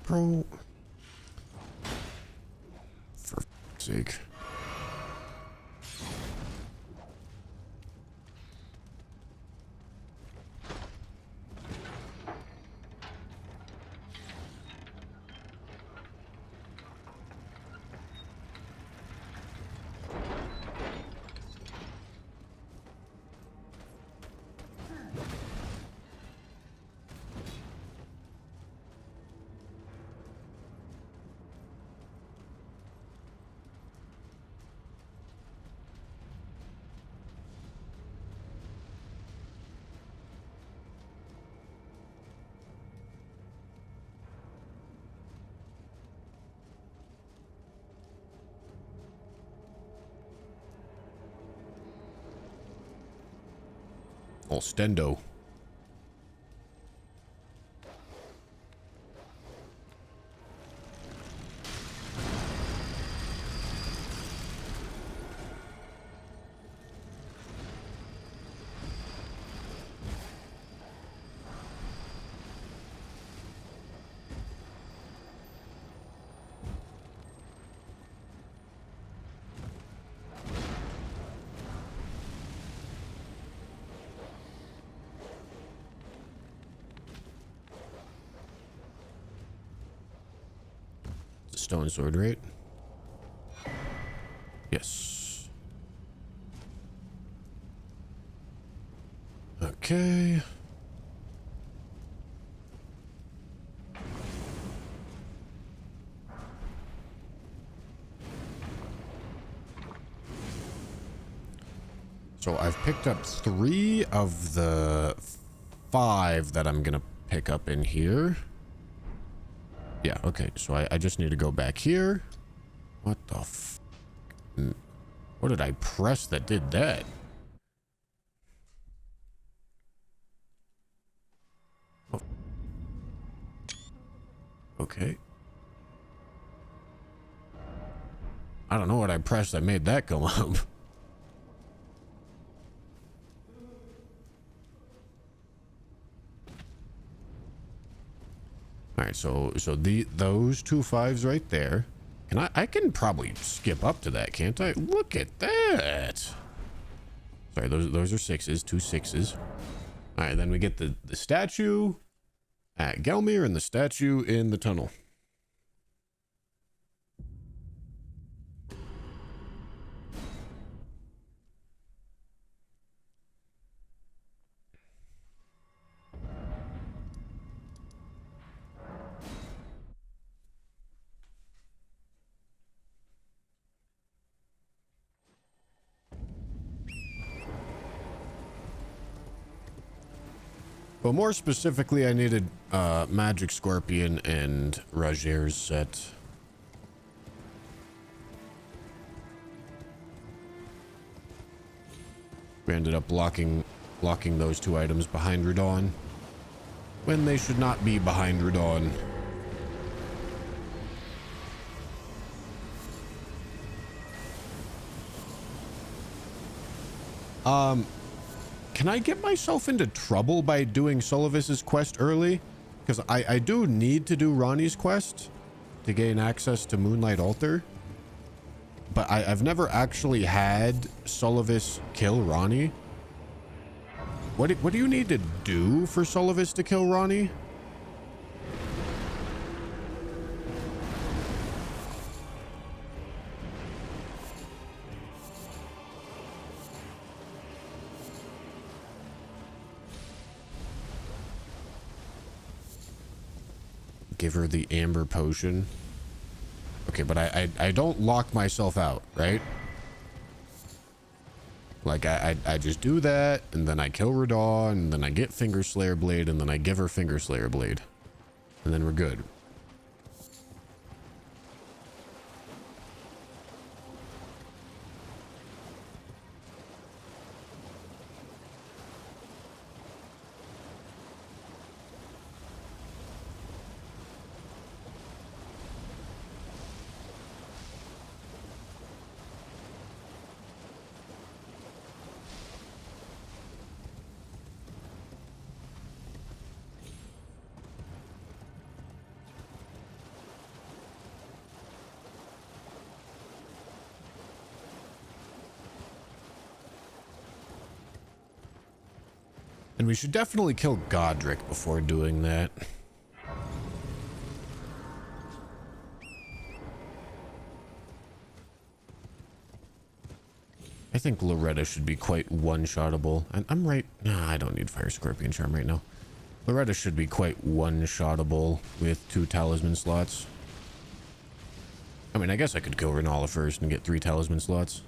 Bro. For f***'s sake. Oh, Stendo. Stone sword, right? Yes. Okay. So I've picked up 3 of the 5 that I'm gonna pick up in here. Yeah, okay, so I just need to go back here. What the f... What did I press that did that? Oh. Okay. I don't know what I pressed that made that come up. All right, so those 2 5s right there. And I can probably skip up to that, can't I? Look at that. Sorry, those are 6s, 2 6s. All right, then we get the statue at Gelmir and the statue in the tunnel. But more specifically, I needed Magic Scorpion and Rajer's set. We ended up blocking those two items behind Radon when they should not be behind Radon. Can I get myself into trouble by doing Solovis's quest early? Because I do need to do Ronnie's quest to gain access to Moonlight Altar. But I've never actually had Solovis kill Ronnie. What do you need to do for Solovis to kill Ronnie? Give her the amber potion. Okay, but I don't lock myself out, right? Like I just do that, and then I kill Radon, and then I get Finger Slayer Blade, and then I give her Finger Slayer Blade. And then we're good. And we should definitely kill Godric before doing that. I think Loretta should be quite one-shottable. And I'm right. Nah, I don't need Fire Scorpion Charm right now. Loretta should be quite one-shottable with 2 talisman slots. I mean, I guess I could kill Renala first and get 3 talisman slots.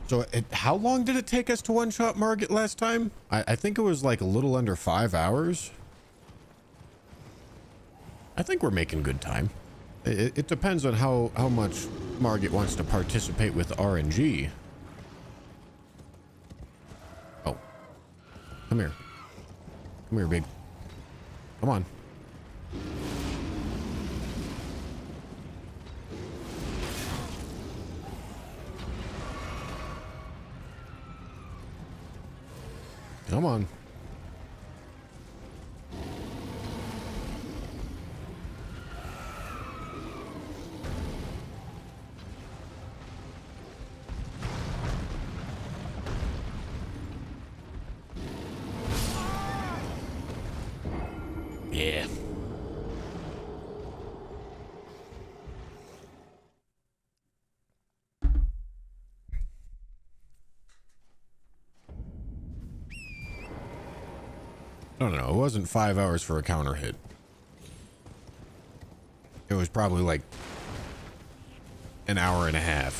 So how long did it take us to one-shot Margit last time? I think it was like a little under 5 hours. I think we're making good time. It depends on how much Margit wants to participate with RNG. Oh. Come here. Come here, big. Come on. Come on. Yeah. No, it wasn't 5 hours for a counter hit. It was probably like an hour and a half.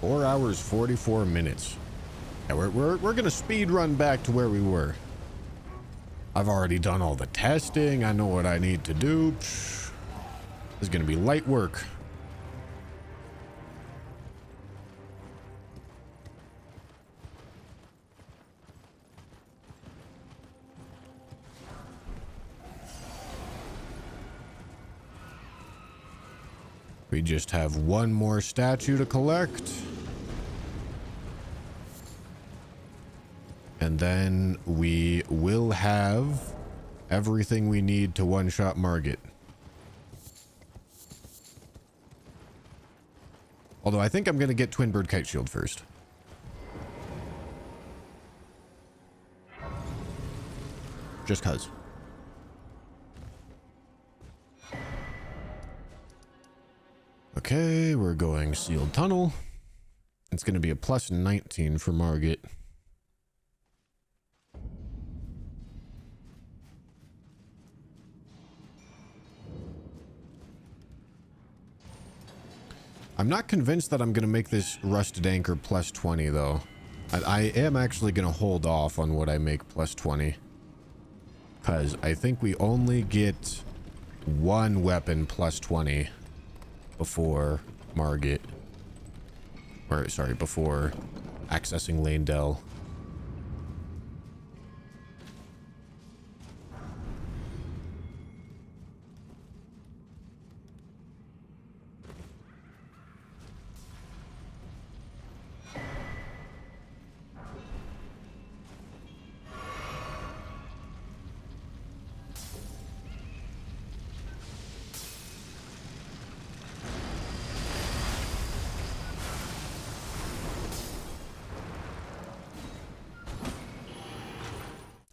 Four hours, 44 minutes. Yeah, we're gonna speed run back to where we were. I've already done all the testing. I know what I need to do. This is gonna be light work. We just have one more statue to collect. And then we will have everything we need to one-shot Margit. Although I think I'm going to get Twin Bird Kite Shield first. Just cuz. Okay, we're going Sealed Tunnel. It's going to be a plus 19 for Margit. I'm not convinced that I'm going to make this Rusted Anchor plus 20, though. I am actually going to hold off on what I make plus 20. Because I think we only get one weapon plus 20 before Margit. Or, sorry, before accessing Lane-Dell.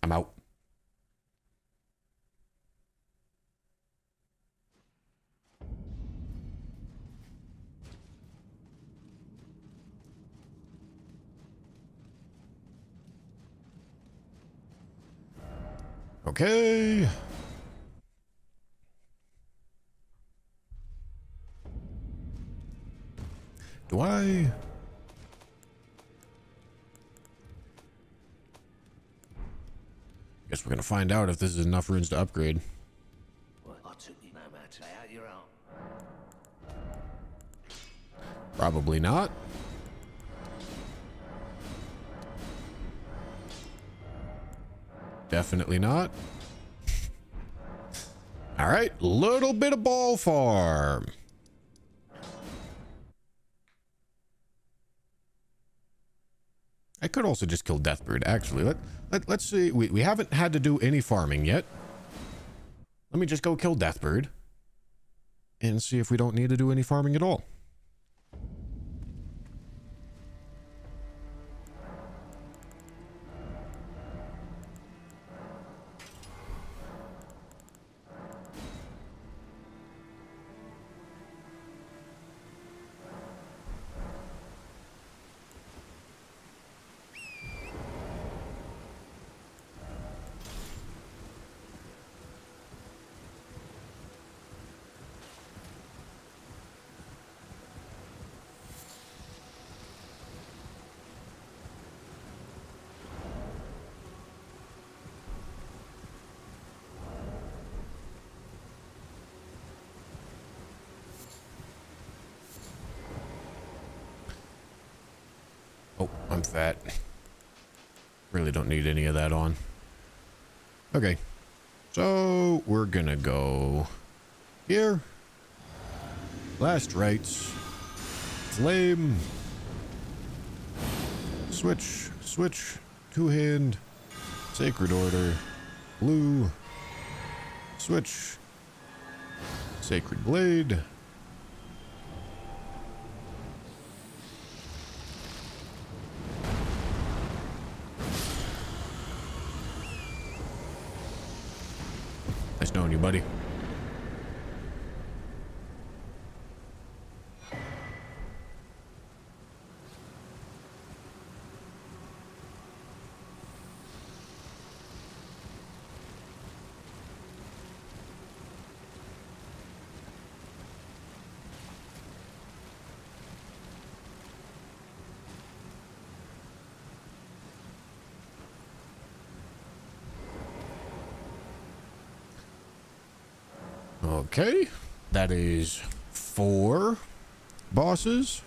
I'm out. Okay. Do I? Guess we're gonna find out if this is enough runes to upgrade. Well, I took you no matter out your own. Probably not. Definitely not. All right, little bit of ball farm. I could also just kill Deathbird, actually. Let's see. We haven't had to do any farming yet. Let me just go kill Deathbird and see if we don't need to do any farming at all. Oh, I'm fat. Really don't need any of that on. Okay. So we're gonna go here. Last rites. Flame. Switch. Two-hand. Sacred Order. Blue. Switch. Sacred Blade. Nice knowing you, buddy. Okay, that is 4 bosses.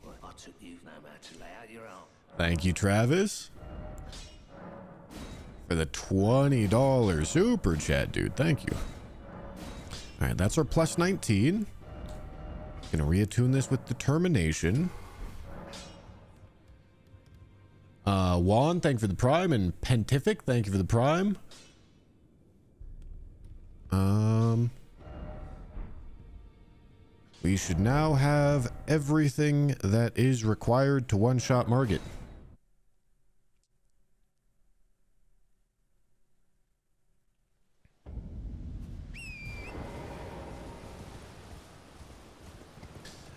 Well, I took you no matter lay out your own. Thank you, Travis. for the $20 super chat, dude. Thank you. All right, that's our plus 19. Gonna reattune this with determination. Juan, thank you for the prime, and Pentific, thank you for the prime. We should now have everything that is required to one-shot Margit.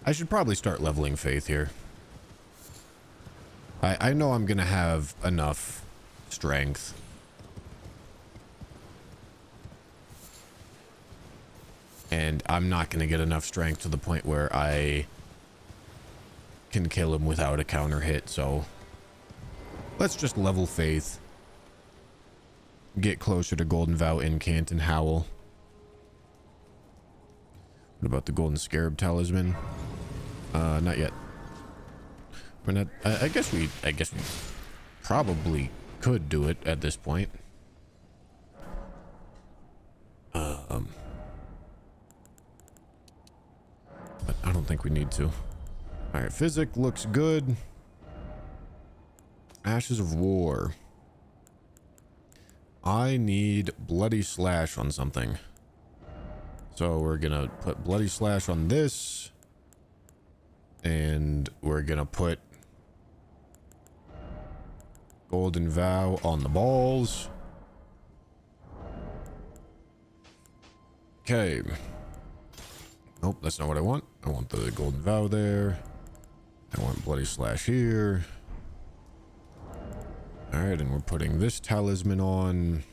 I should probably start leveling Faith here. I know I'm gonna have enough strength. And I'm not gonna get enough strength to the point where I can kill him without a counter hit, so let's just level Faith. Get closer to Golden Vow, Incant, and Howl. What about the Golden Scarab Talisman? Not yet. We're not, I guess we probably could do it at this point. But I don't think we need to. Alright, Physic looks good. Ashes of War. I need Bloody Slash on something. So we're gonna put Bloody Slash on this. And we're gonna put Golden Vow on the balls. Okay. Nope, that's not what I want. I want the Golden Vow there. I want Bloody Slash here. Alright, and we're putting this talisman on.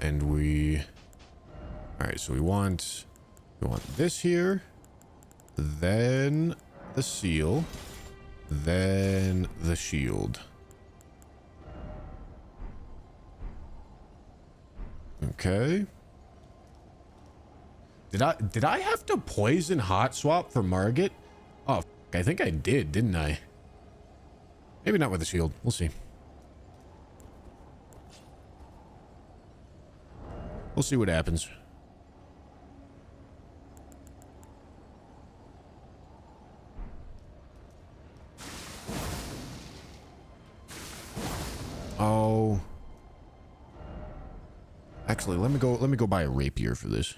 And we... Alright, so we want this here. Then the seal. Then the shield. Okay. Did I have to poison hot swap for Margit? Oh, I think I did, didn't I? Maybe not with the shield. We'll see. We'll see what happens. Oh. Actually, let me go buy a rapier for this.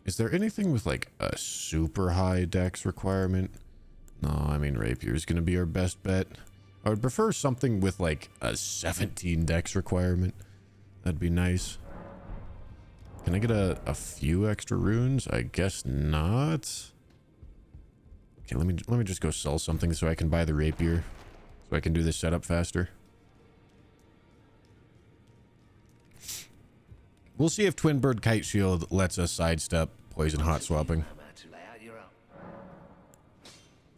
Is there anything with like a super high dex requirement? No, I mean rapier is gonna be our best bet. I would prefer something with like a 17 dex requirement. That'd be nice. Can I get a few extra runes? I guess not. Okay, let me just go sell something so I can buy the rapier, so I can do this setup faster. We'll see if Twin Bird Kite Shield lets us sidestep poison hot swapping.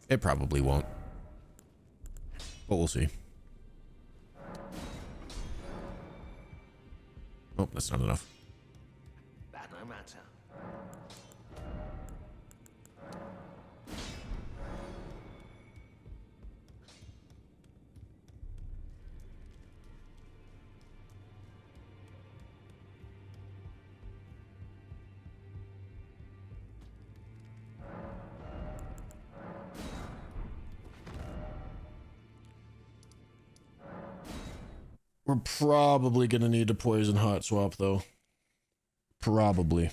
It probably won't, but we'll see. Oh, that's not enough. No matter. We're probably gonna need to poison hot swap though. Probably.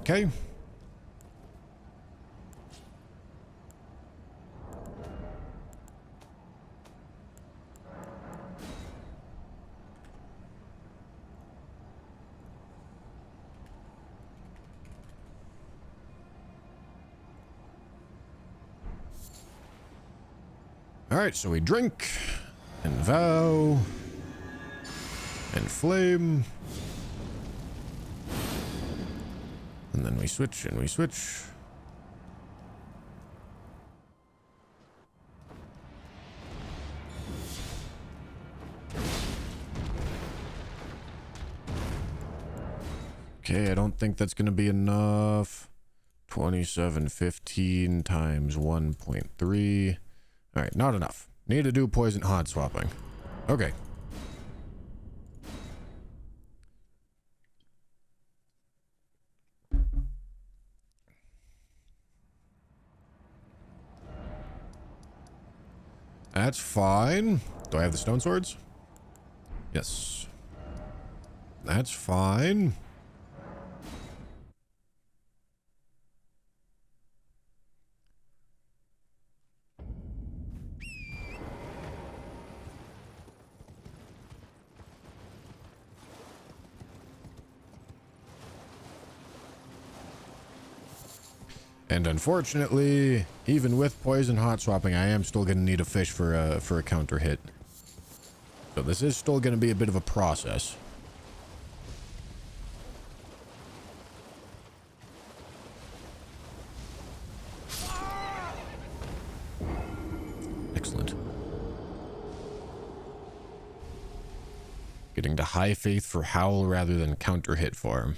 Okay. All right, so we drink and vow and flame. And then we switch and we switch. Okay, I don't think that's going to be enough. 2715 times 1.3. All right, not enough. Need to do poison hot swapping. Okay. That's fine. Do I have the stone swords? Yes. That's fine. And unfortunately, even with poison hot swapping, I am still going to need a fish for a counter hit. So this is still going to be a bit of a process. Excellent. Getting to high faith for howl rather than counter hit for him.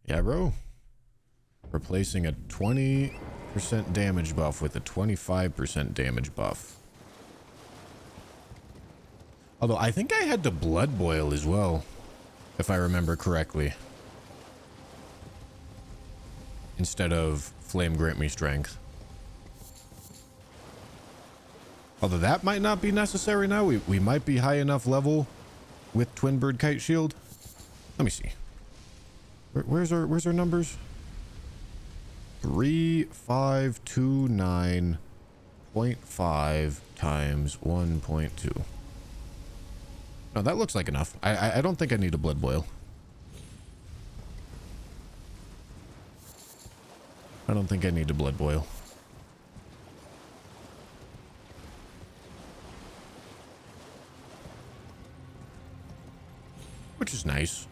Yeah, bro. Replacing a 20% damage buff with a 25% damage buff. Although I think I had to blood boil as well, if I remember correctly. Instead of flame grant me strength. Although that might not be necessary now. We might be high enough level with Twin Bird Kite Shield. Let me see. Where's our numbers? 3529.5 times 1.2. No, that looks like enough. I don't think I need a blood boil. I don't think I need a blood boil. Which is nice.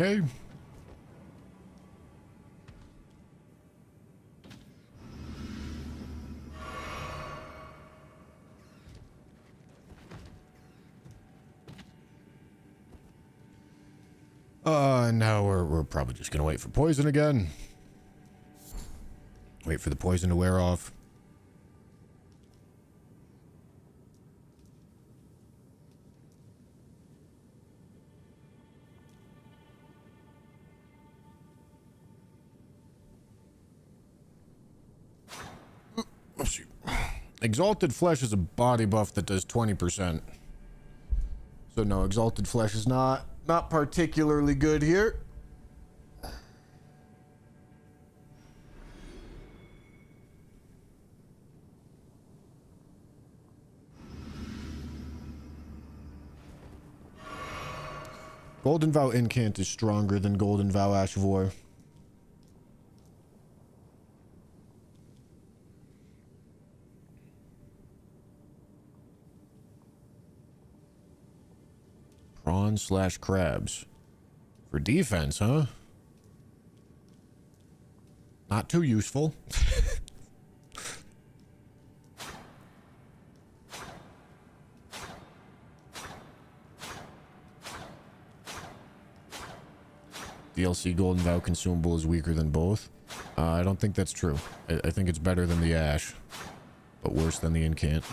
Okay. Now we're probably just gonna wait for poison again. Wait for the poison to wear off. Exalted Flesh is a body buff that does 20%. So no, Exalted Flesh is not particularly good here. Golden Vow Incant is stronger than Golden Vow Ash of War. Prawn/crabs. For defense, huh? Not too useful. DLC Golden Vow consumable is weaker than both. I don't think that's true. I think it's better than the Ash, but worse than the Incant.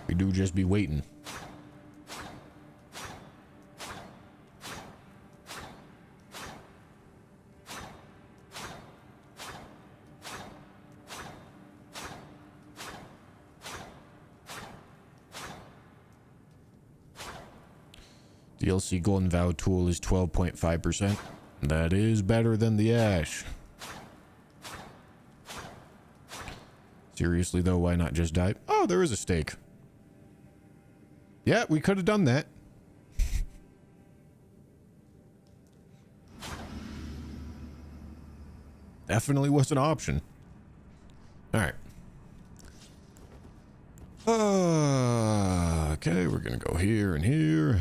We do just be waiting. DLC Golden Vow tool is 12.5%. That is better than the Ash. Seriously though, why not just die? Oh, there is a stake. Yeah, we could have done that. Definitely was an option. Alright. Okay, we're gonna go here and here.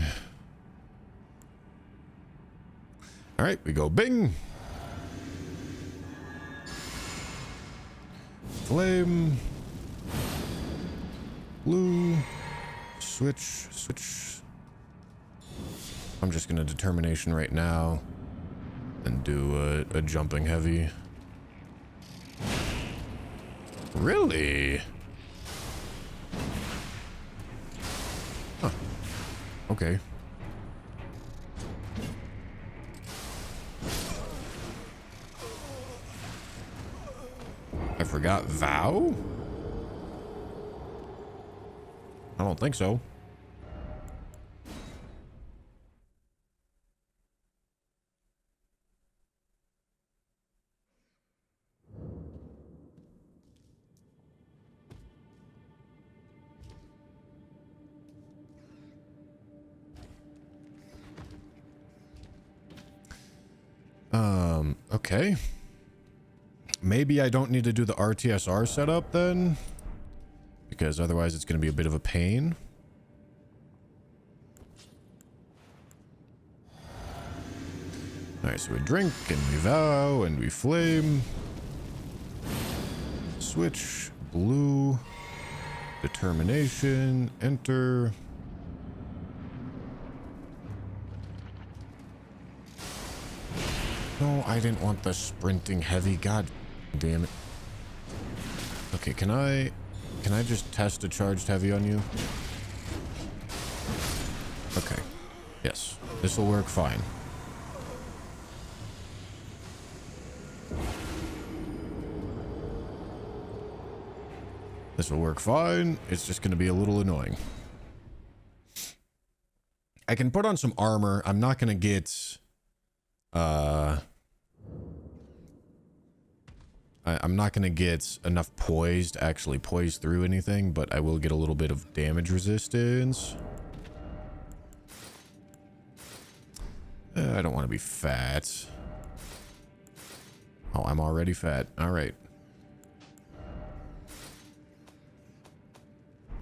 Alright, we go bing. Flame. Blue. Switch. I'm just gonna determination right now and do a jumping heavy. Really? Huh. Okay. I forgot Vow? I don't think so. Okay. Maybe I don't need to do the RTSR setup then, because otherwise it's going to be a bit of a pain. Alright, so we drink, and we vow, and we flame. Switch, blue, determination, enter. No, I didn't want the sprinting heavy. God damn it. Okay, can I just test a charged heavy on you? Okay. Yes. This will work fine. This will work fine. It's just going to be a little annoying. I can put on some armor. I'm not going to get... I'm not going to get enough poise to actually poise through anything, but I will get a little bit of damage resistance. I don't want to be fat. Oh, I'm already fat. All right.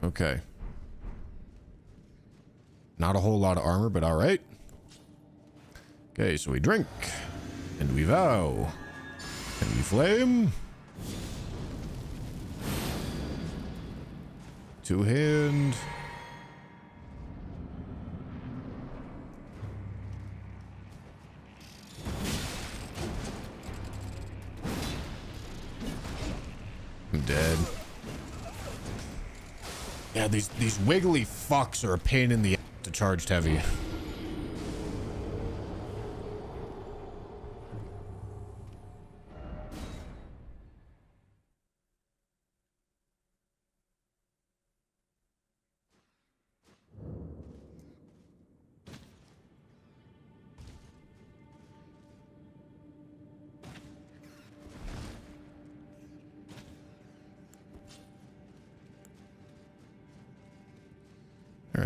Okay. Not a whole lot of armor, but all right. Okay, so we drink, and we vow, and we flame. Two hand. I'm dead. Yeah, these wiggly fucks are a pain in the ass to charged heavy.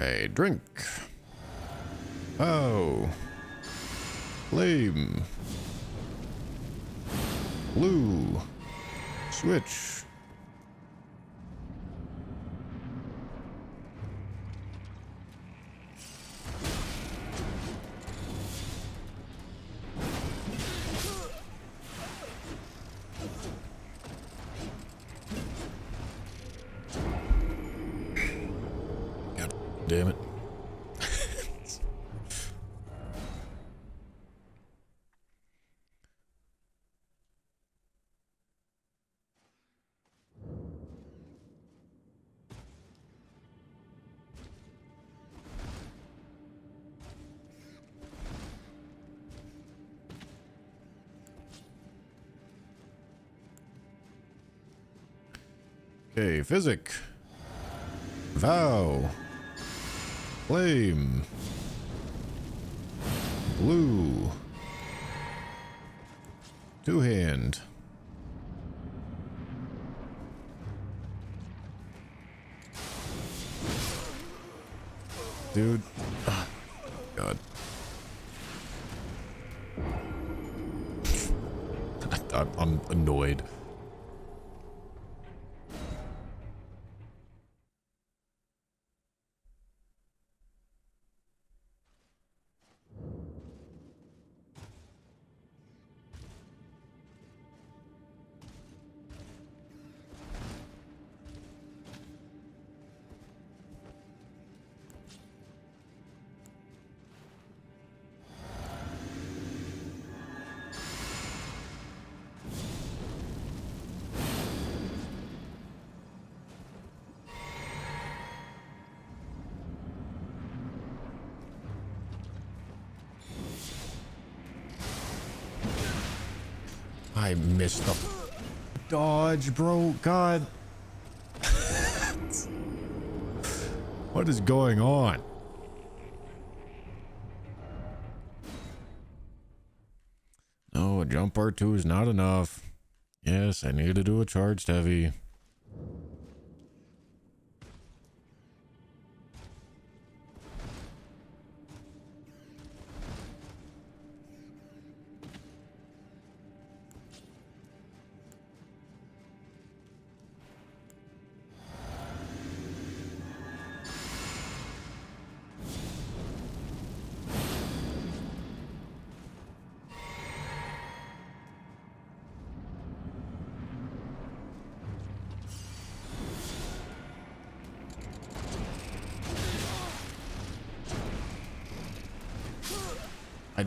Alright, drink. Oh. Flame. Blue. Switch. God damn it. Okay, physic. Vow. Flame. Blue. Two hand. Dude. Oh, God. I'm annoyed. I missed the dodge, bro. God. What is going on? No, a jump R2 is not enough. Yes, I need to do a charged heavy.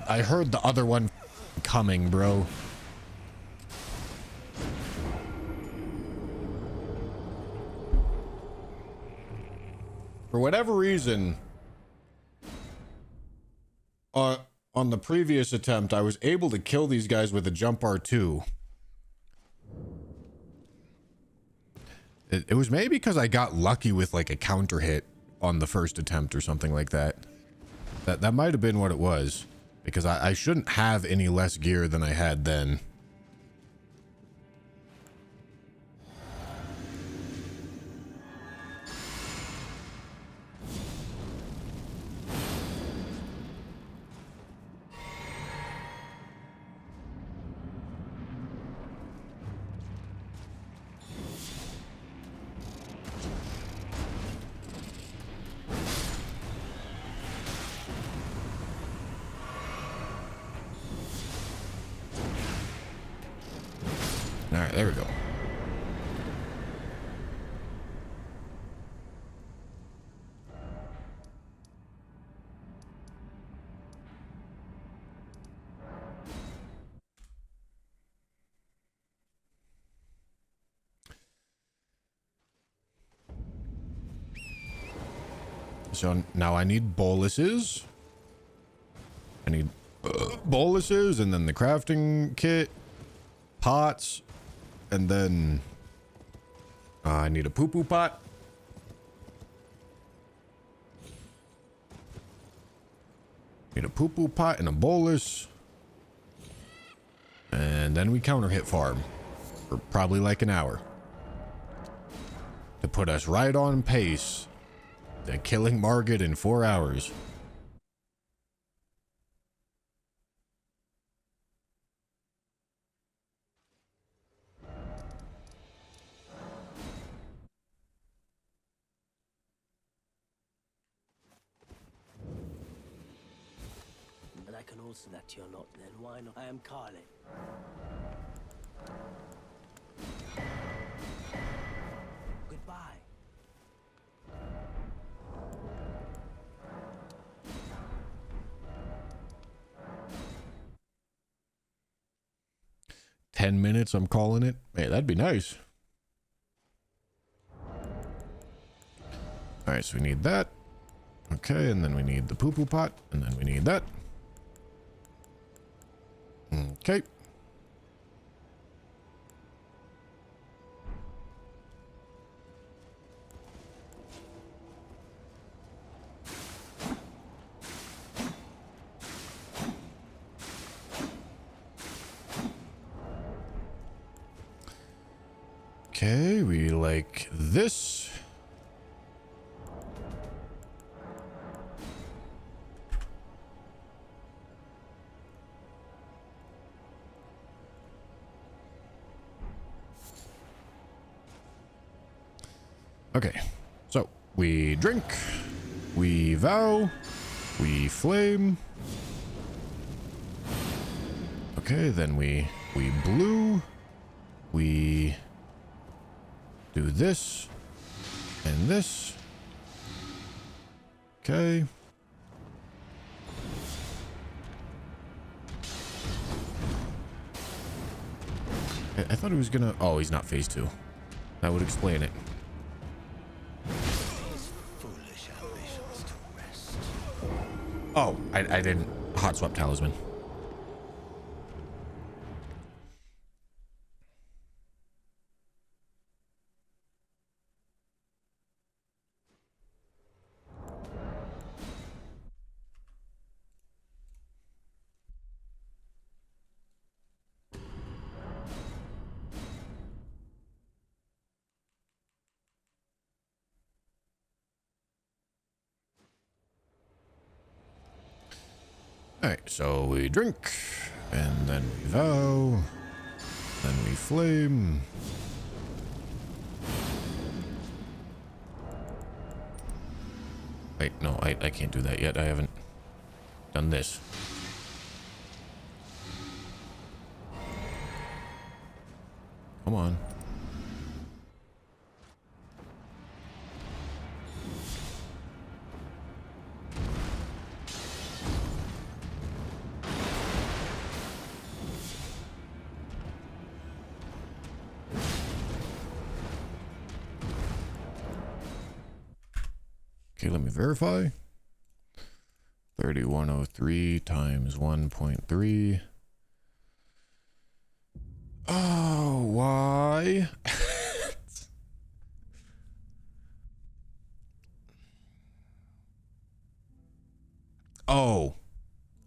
I heard the other one coming, bro. For whatever reason, on the previous attempt, I was able to kill these guys with a jump R2. It was maybe because I got lucky with like a counter hit on the first attempt or something like that. That might have been what it was. Because I shouldn't have any less gear than I had then. All right, there we go. So now I need boluses. I need boluses and then the crafting kit, pots, and then I need a poo-poo pot. Need a poo-poo pot and a bolus. And then we counter hit farm for probably like an hour. To put us right on pace to killing Margit in 4 hours. And I can answer that to your lot, then why not? I am Carly. Goodbye. $10, I'm calling it. Hey, that'd be nice. All right, so we need that. Okay, and then we need the poo-poo pot, and then we need that. Okay. Okay, we like this. Okay, so we drink, we vow, we flame. Okay, then we blue, we do this and this. Okay. I thought he was gonna... Oh, he's not phase 2. That would explain it. Foolish ambitions to rest. Oh, I didn't. Hot swap talisman. Alright, so we drink, and then we vow, then we flame. Wait, no, I can't do that yet. I haven't done this. Come on. Okay, let me verify. 3103 times 1.3. Oh, why? Oh,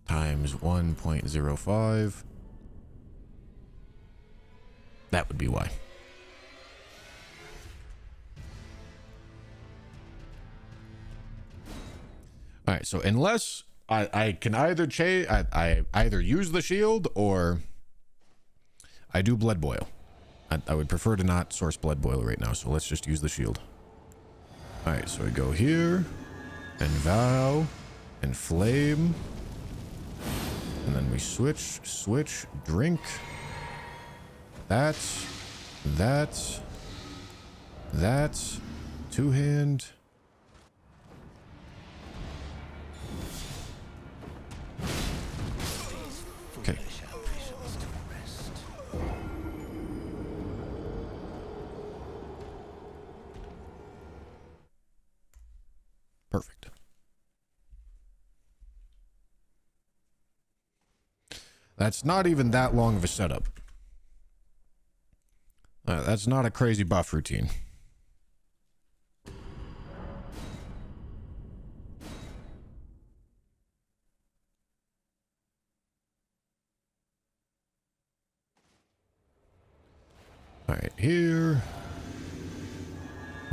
times 1.05. That would be why. All right, so unless I can either change, I either use the shield or I do blood boil. I would prefer to not source blood boil right now, so let's just use the shield. All right, so we go here and vow and flame, and then we switch, drink. That, two hand. Okay. Perfect. That's not even that long of a setup. That's not a crazy buff routine. All right, here.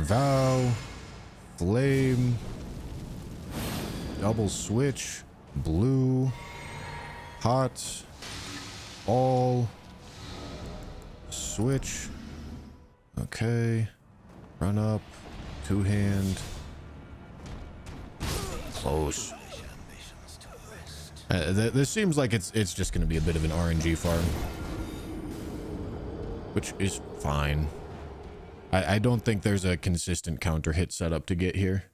Vow. Flame. double switch, blue, hot, all, switch. Okay. Run up, two hand. Close. This seems like it's just going to be a bit of an RNG farm, which is fine. I don't think there's a consistent counter hit setup to get here.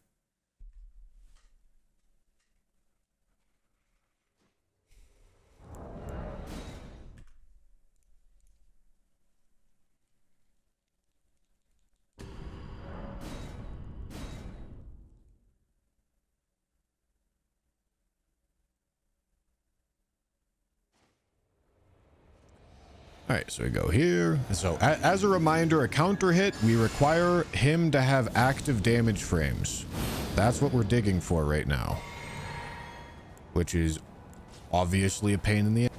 All right, so we go here. So as a reminder, a counter hit, we require him to have active damage frames. That's what we're digging for right now, which is obviously a pain in the ass.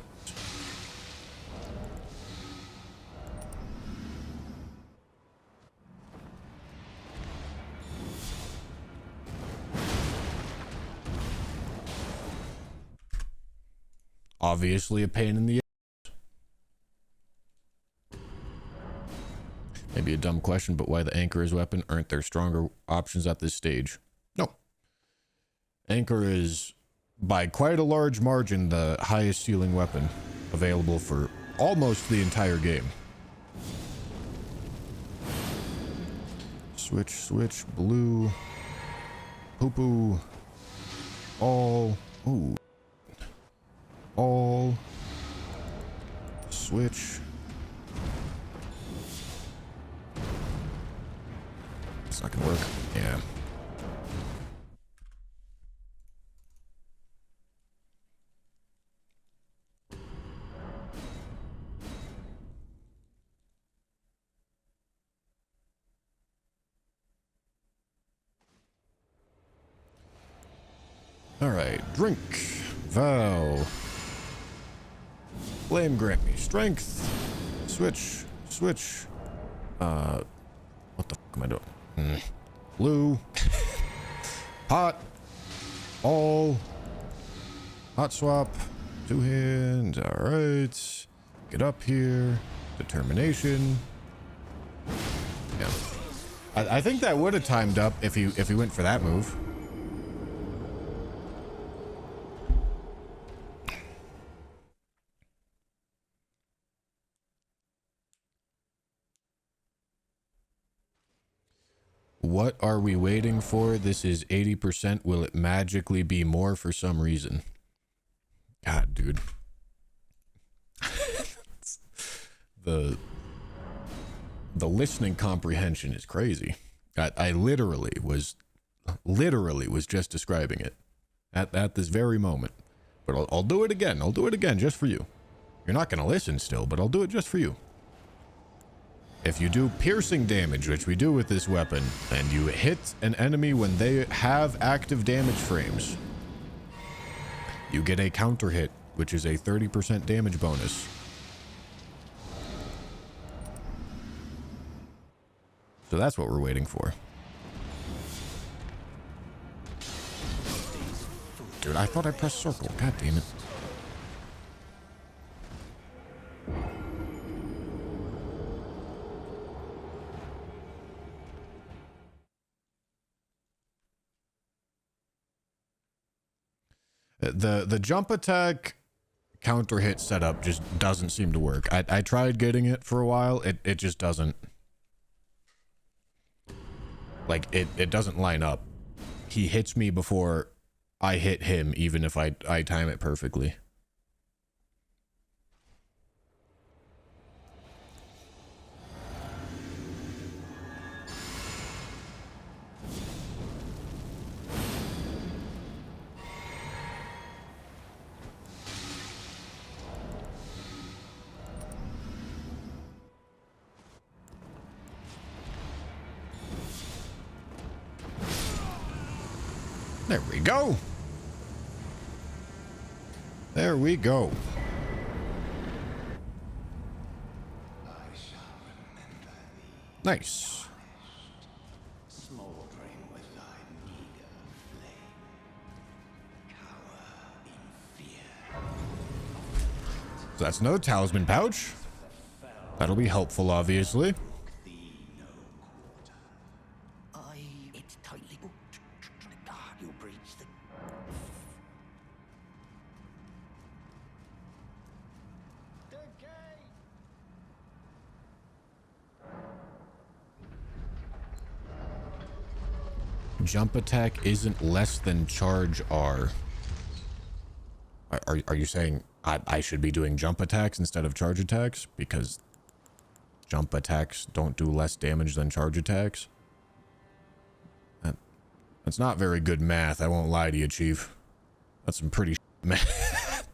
Obviously a pain in the ass. Maybe a dumb question, but why the anchor is weapon? Aren't there stronger options at this stage? No. Anchor is, by quite a large margin, the highest ceiling weapon available for almost the entire game. Switch, switch, blue, poo-poo, all, ooh, all, switch. It's not gonna work. Yeah. All right, drink, vow, flame grant me strength, switch, switch, what the fuck am I doing? Blue, hot, all, hot swap, two hands, all right, get up here, determination. Yeah, I think that would have timed up if he went for that move. What are we waiting for? This is 80%. Will it magically be more for some reason? God, dude. The listening comprehension is crazy. I literally was just describing it at this very moment. But I'll do it again. I'll do it again just for you. You're not going to listen still, but I'll do it just for you. If you do piercing damage, which we do with this weapon, and you hit an enemy when they have active damage frames, you get a counter hit, which is a 30% damage bonus. So that's what we're waiting for. Dude, I thought I pressed circle. God damn it. The jump attack counter hit setup just doesn't seem to work. I tried getting it for a while. It just doesn't. Like, it doesn't line up. He hits me before I hit him, even if I time it perfectly. There we go. There we go. Nice. Smoldering with thy meager So that's another talisman pouch. That'll be helpful, obviously. It's tightly. You'll breach the. Jump attack isn't less than charge R. Are you saying I should be doing jump attacks instead of charge attacks? Because jump attacks don't do less damage than charge attacks? That's not very good math, I won't lie to you, Chief. That's some pretty math.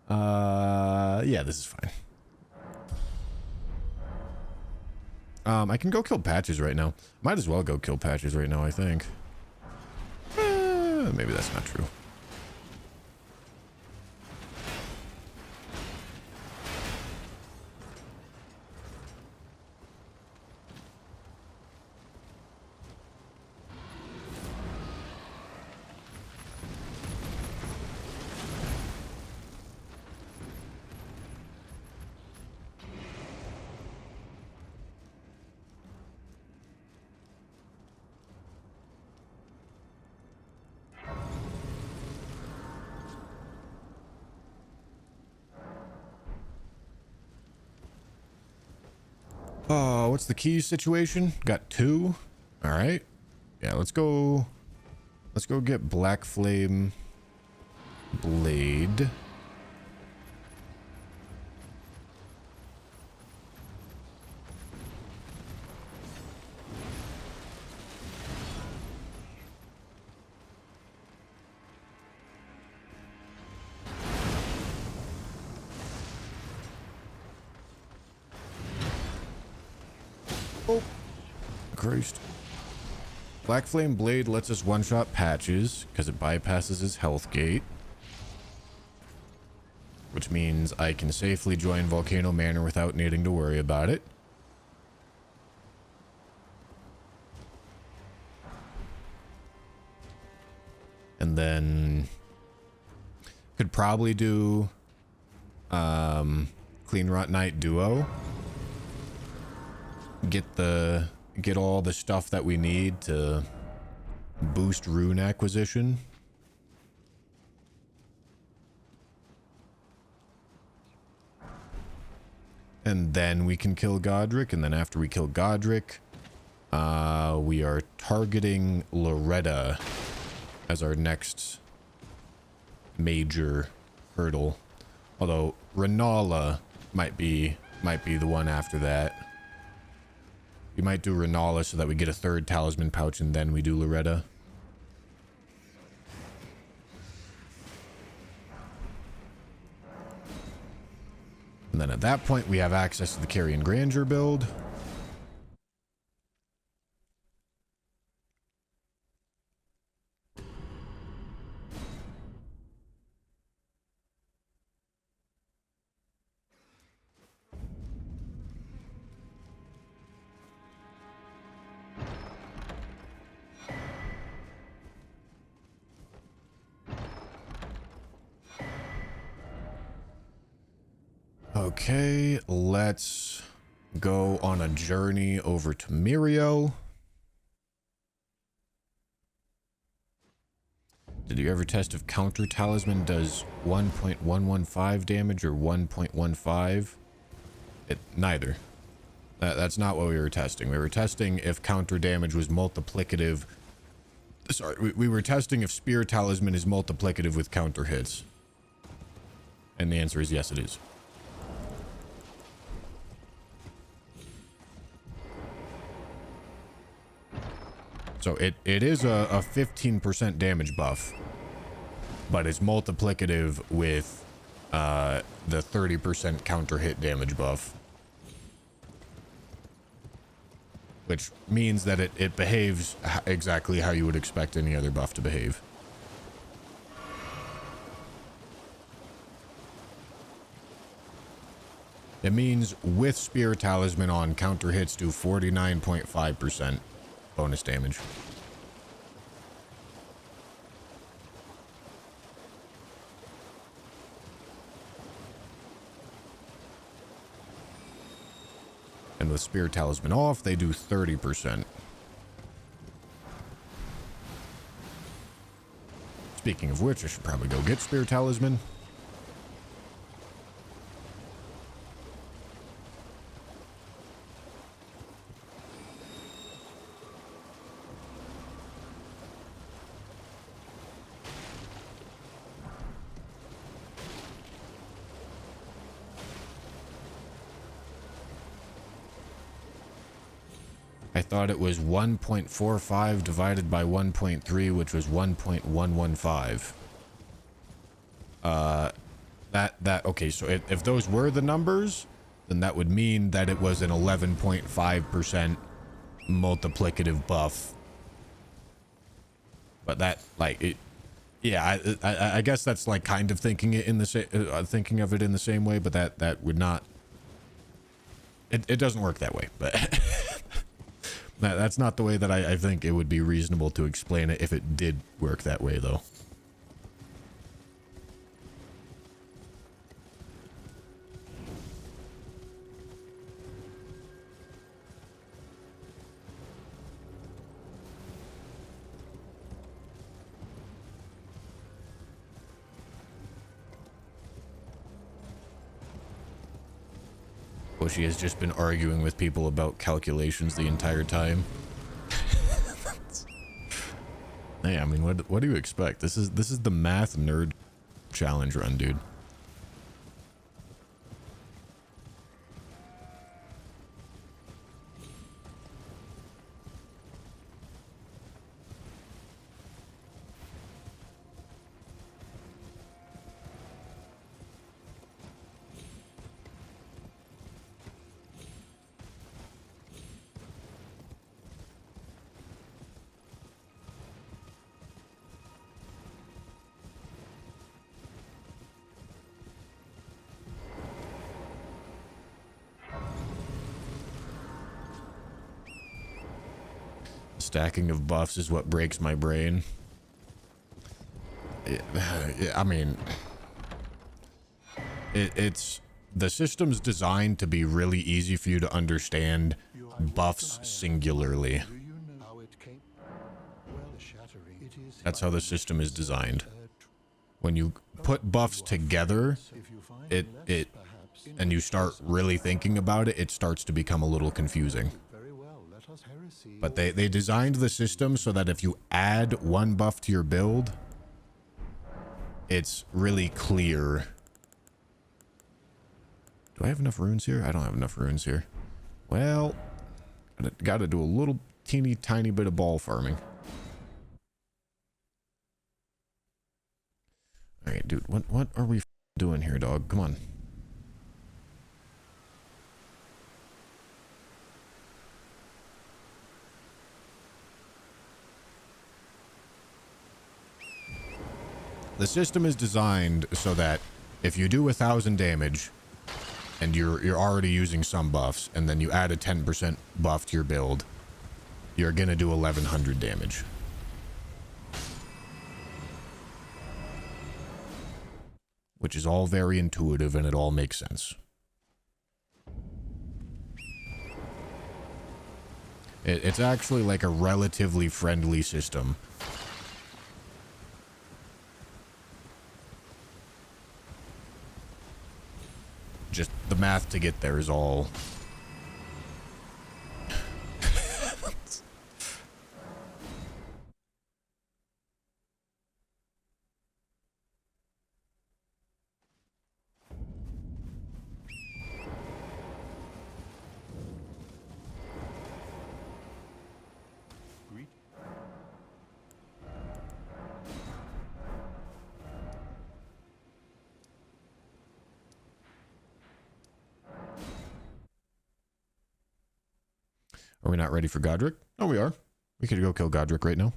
Yeah, this is fine. I can go kill Patches right now. Might as well go kill Patches right now, I think. Maybe that's not true. Oh, what's the key situation? Got 2. All right. Yeah, let's go get Black Flame Blade. Oh, Christ. Black Flame Blade lets us one-shot Patches because it bypasses his health gate. Which means I can safely join Volcano Manor without needing to worry about it. And then could probably do Clean Rot Knight Duo. Get all the stuff that we need to boost rune acquisition. And then we can kill Godric, and then after we kill Godric, we are targeting Loretta as our next major hurdle. Although Renala might be the one after that. We might do Renala so that we get a 3rd talisman pouch and then we do Loretta. And then at that point we have access to the Carrion Grandeur build. Okay, let's go on a journey over to Mirio. Did you ever test if Counter Talisman does 1.115 damage or 1.15? Neither. That's not what we were testing. We were testing if counter damage was multiplicative. Sorry, we were testing if Spear Talisman is multiplicative with counter hits. And the answer is yes, it is. So it is a 15% damage buff, but it's multiplicative with the 30% counter hit damage buff. Which means that it behaves exactly how you would expect any other buff to behave. It means with Spear Talisman on, counter hits do 49.5% bonus damage. And with Spirit Talisman off, they do 30%. Speaking of which, I should probably go get Spirit Talisman. I thought it was 1.45 divided by 1.3, which was 1.115. Okay, so if those were the numbers, then that would mean that it was an 11.5% multiplicative buff. But that, like, it, yeah, I guess that's like kind of thinking it in the thinking of it in the same way, but that would not. It doesn't work that way, but. That's not the way that I think it would be reasonable to explain it if it did work that way, though. Bushy has just been arguing with people about calculations the entire time. Hey, I mean, what do you expect? This is the math nerd challenge run, dude. Stacking of buffs is what breaks my brain. I mean, it's the system's designed to be really easy for you to understand buffs singularly. That's how the system is designed. When you put buffs together, and you start really thinking about it, it starts to become a little confusing. But they designed the system so that if you add one buff to your build, it's really clear. Do I have enough runes here? I don't have enough runes here. Well, gotta do a little teeny tiny bit of ball farming. Alright, dude, what are we doing here, dog? Come on. The system is designed so that if you do 1,000 damage and you're already using some buffs, and then you add a 10% buff to your build, you're gonna do 1,100 damage. Which is all very intuitive and it all makes sense. It's actually like a relatively friendly system. Just the math to get there is all... Are we not ready for Godric? Oh, we are. We could go kill Godric right now.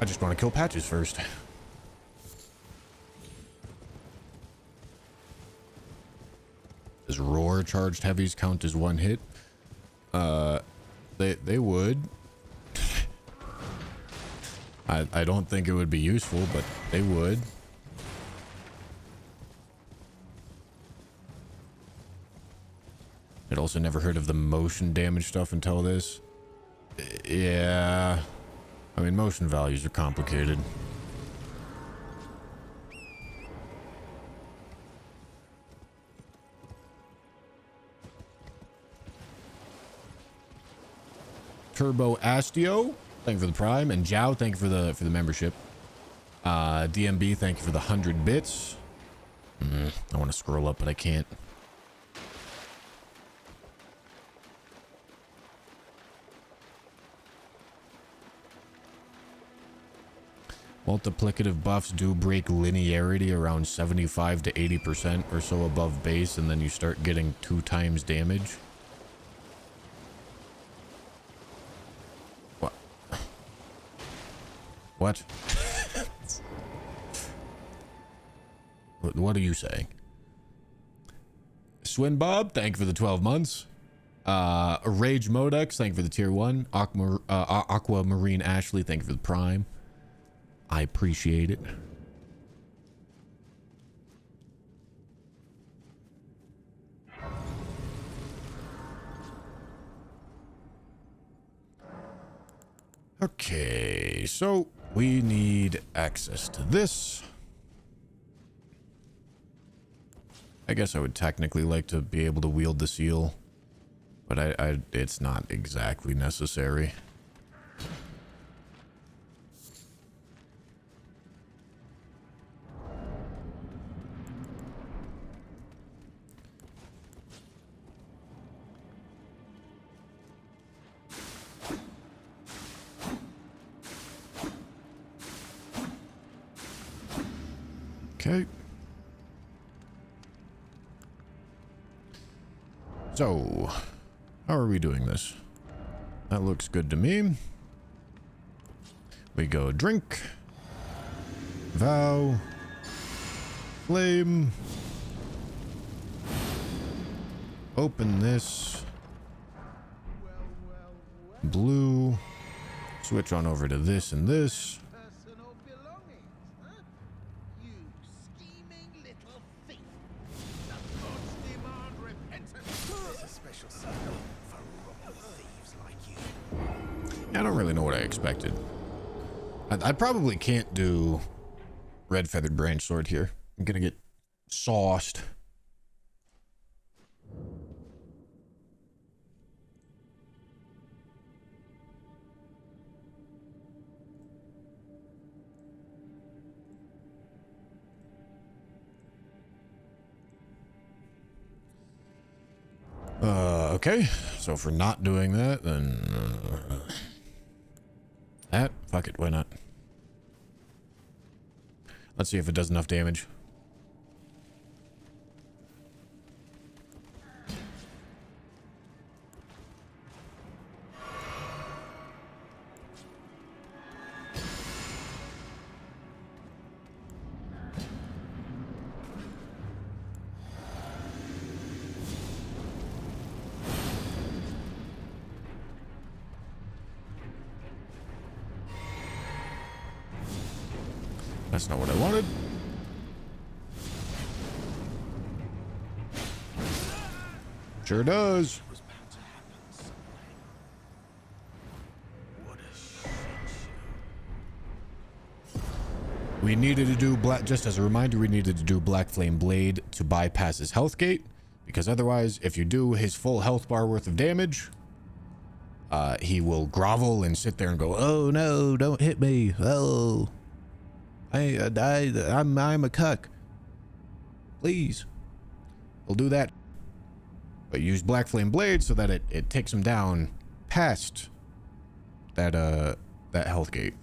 I just want to kill Patches first. Does Roar charged heavies count as one hit? They would. I don't think it would be useful, but they would. I'd also never heard of the motion damage stuff until this. Yeah. I mean, motion values are complicated. Turbo Astio, thank you for the Prime, and Zhao, thank you for the membership. DMB, thank you for the 100 bits. I want to scroll up, but I can't. Multiplicative buffs do break linearity around 75 to 80% or so above base, and then you start getting 2 times damage. What? What? What are you saying? Swin Bob, thank you for the 12 months. Rage Modex, thank you for the tier 1. Aquamarine Ashley, thank you for the Prime. I appreciate it. Okay, so we need access to this. I guess I would technically like to be able to wield the seal, but it's not exactly necessary. Okay. So, how are we doing this? That looks good to me. We go drink, vow, flame, open this, blue, switch on over to this and this. Personal belongings, huh? You scheming little thief. The gods demand repentance. There's a special circle for rotten thieves like you. I don't really know what I expected. I probably can't do red feathered branch sword here. I'm gonna get sauced. Okay, so if we're not doing that, then that, fuck it, why not? Let's see if it does enough damage. That's not what I wanted. Sure does. Was bound to happen someday. What a shit show. We needed to do black, just as a reminder, we needed to do Black Flame Blade to bypass his health gate, because otherwise, if you do his full health bar worth of damage, he will grovel and sit there and go, "Oh no, don't hit me! Oh, I'm a cuck. Please." We'll do that, but use Black Flame Blade so that it takes him down past that health gate.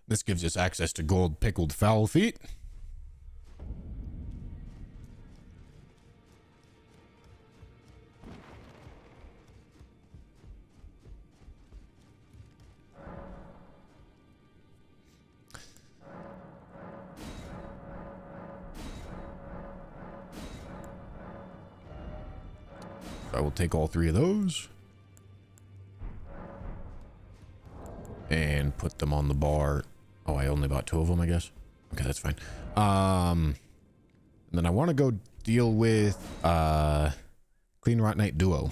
This gives us access to gold pickled fowl feet. I will take all 3 of those. and put them on the bar. Oh, I only bought 2 of them, I guess. Okay, that's fine. And then I want to go deal with Clean Rot Knight Duo.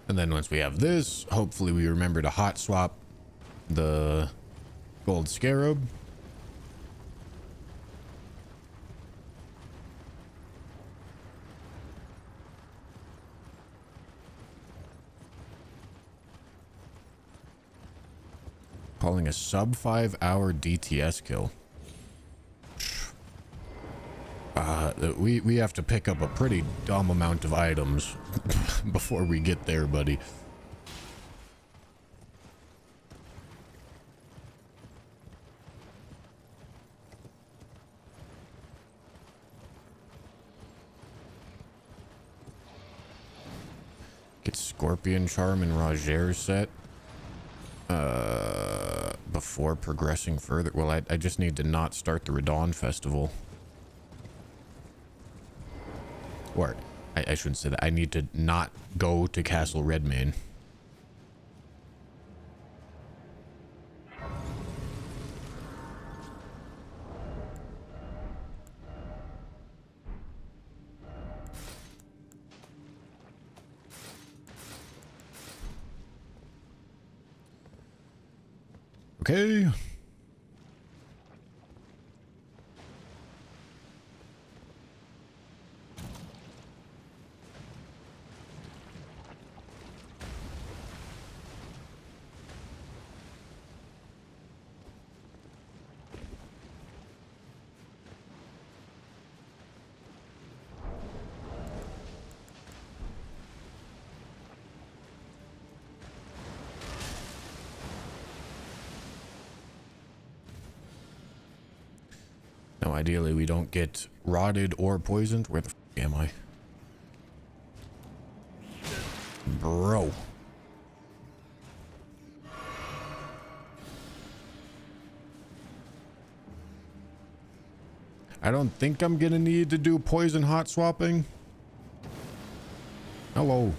And then once we have this, hopefully we remember to hot swap the gold scarab. Calling a sub 5 hour DTS kill. We have to pick up a pretty dumb amount of items before we get there, buddy. Get Scorpion Charm and Roger set before progressing further. Well, I just need to not start the Radon Festival. Or, I shouldn't say that. I need to not go to Castle Redmane. Okay. Now, ideally, we don't get rotted or poisoned. Where the f am I? Bro. I don't think I'm gonna need to do poison hot swapping. Hello.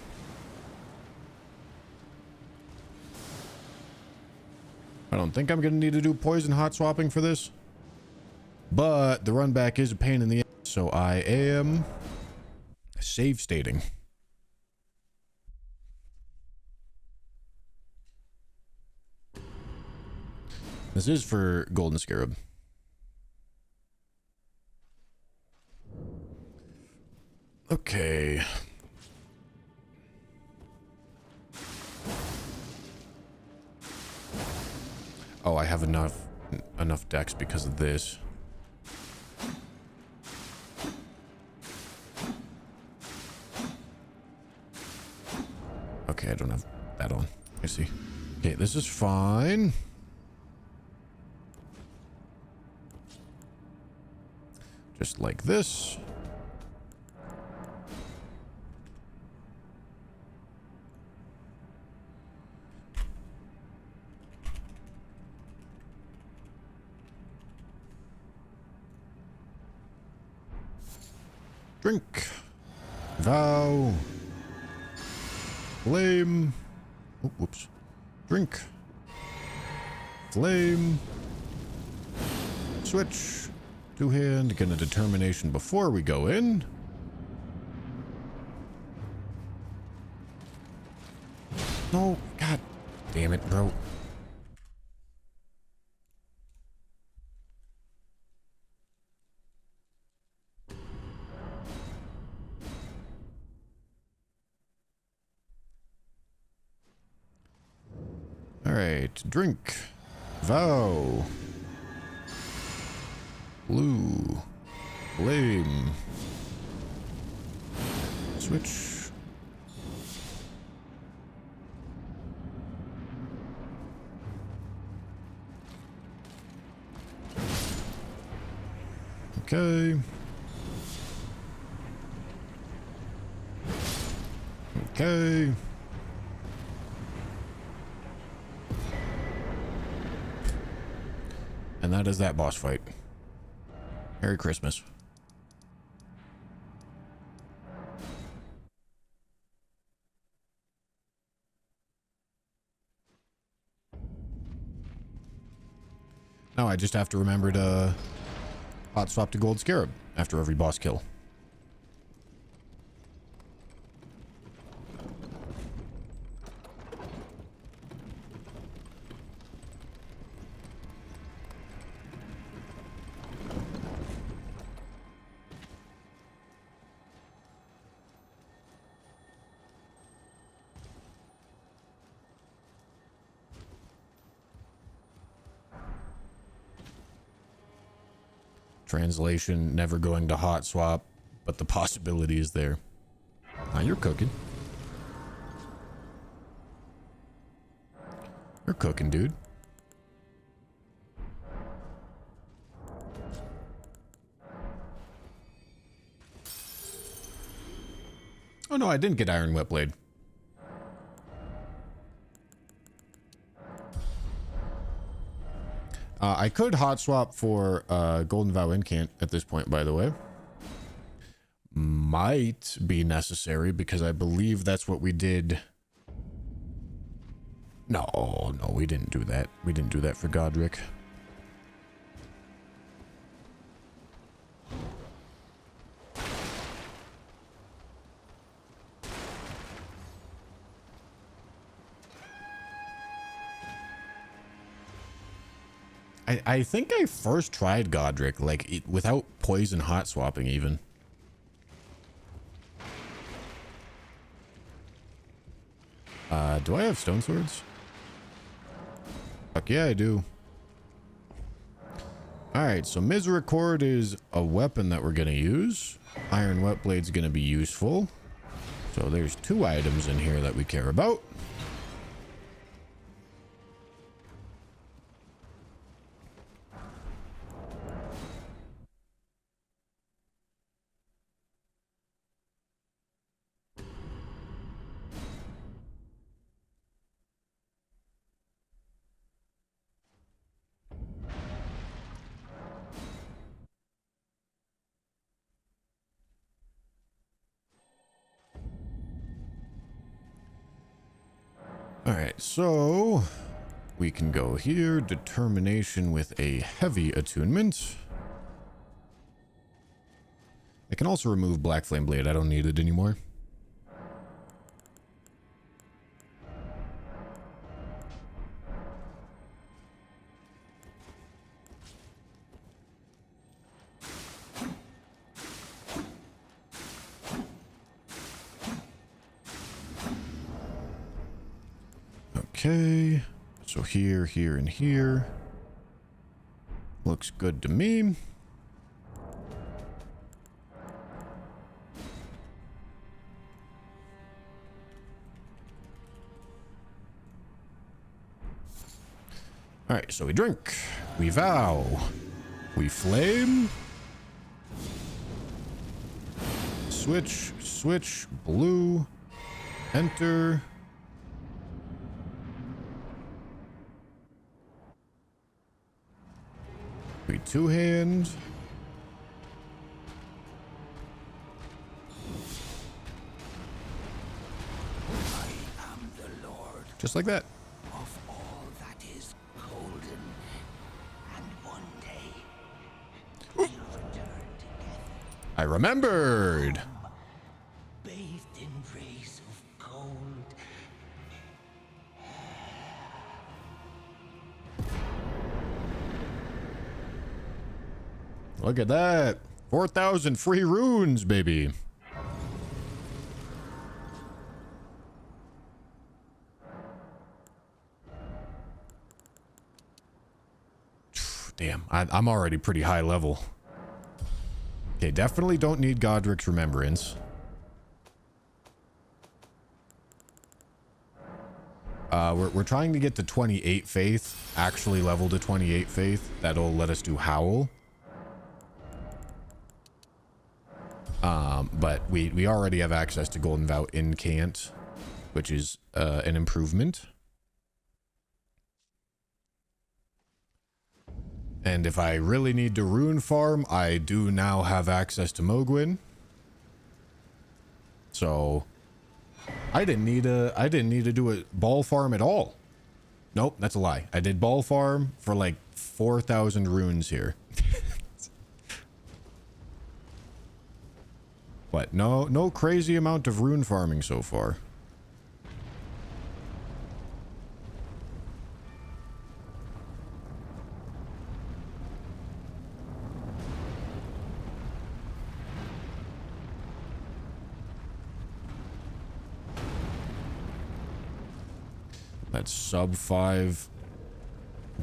I don't think I'm gonna need to do poison hot swapping for this. But the run back is a pain in the ass, so I am save stating. This is for Golden Scarab. Okay. Oh, I have enough decks because of this. Okay, I don't have that on. I see. Okay, this is fine. Just like this. Drink. Vow. Flame. Oh, whoops. Drink. Flame. Switch. Two hand. Get a determination before we go in. No. God damn it, bro. Alright, drink. Vow. Blue. flame. Switch. Okay. Okay. And that is that boss fight. Merry Christmas. Now I just have to remember to hot swap to Gold Scarab after every boss kill. Translation, never going to hot swap, but the possibility is there. Now you're cooking. You're cooking, dude. Oh no, I didn't get Iron Wet Blade. I could hot swap for Golden Vow Incant at this point, by the way. Might be necessary because I believe that's what we did. No, we didn't do that. We didn't do that for Godric. I think I first tried Godric, like, without poison hot swapping even. Do I have stone swords? Fuck yeah, I do. Alright, so Misericord is a weapon that we're gonna use. Iron Wet Blade's gonna be useful. So there's 2 items in here that we care about. Alright, so we can go here. Determination with a heavy attunement. I can also remove Black Flame Blade. I don't need it anymore. Okay, so here, and here. Looks good to me. Alright, so we drink, we vow, we flame. Switch, blue, enter. We 2-hand. I am the Lord Just like that. of all that is golden, and one day we'll return together, I remembered. bathed in rays of gold. Look at that. 4,000 free runes, baby. Damn, I'm already pretty high level. Okay, definitely don't need Godric's Remembrance. We're trying to get to 28 faith, actually level to 28 faith. That'll let us do Howl. But we already have access to Golden Vow in Cant, which is an improvement. And if I really need to rune farm, I do now have access to Mogwin. So I didn't need to do a ball farm at all. Nope, that's a lie. I did ball farm for like 4,000 runes here. But no crazy amount of rune farming so far. That sub 5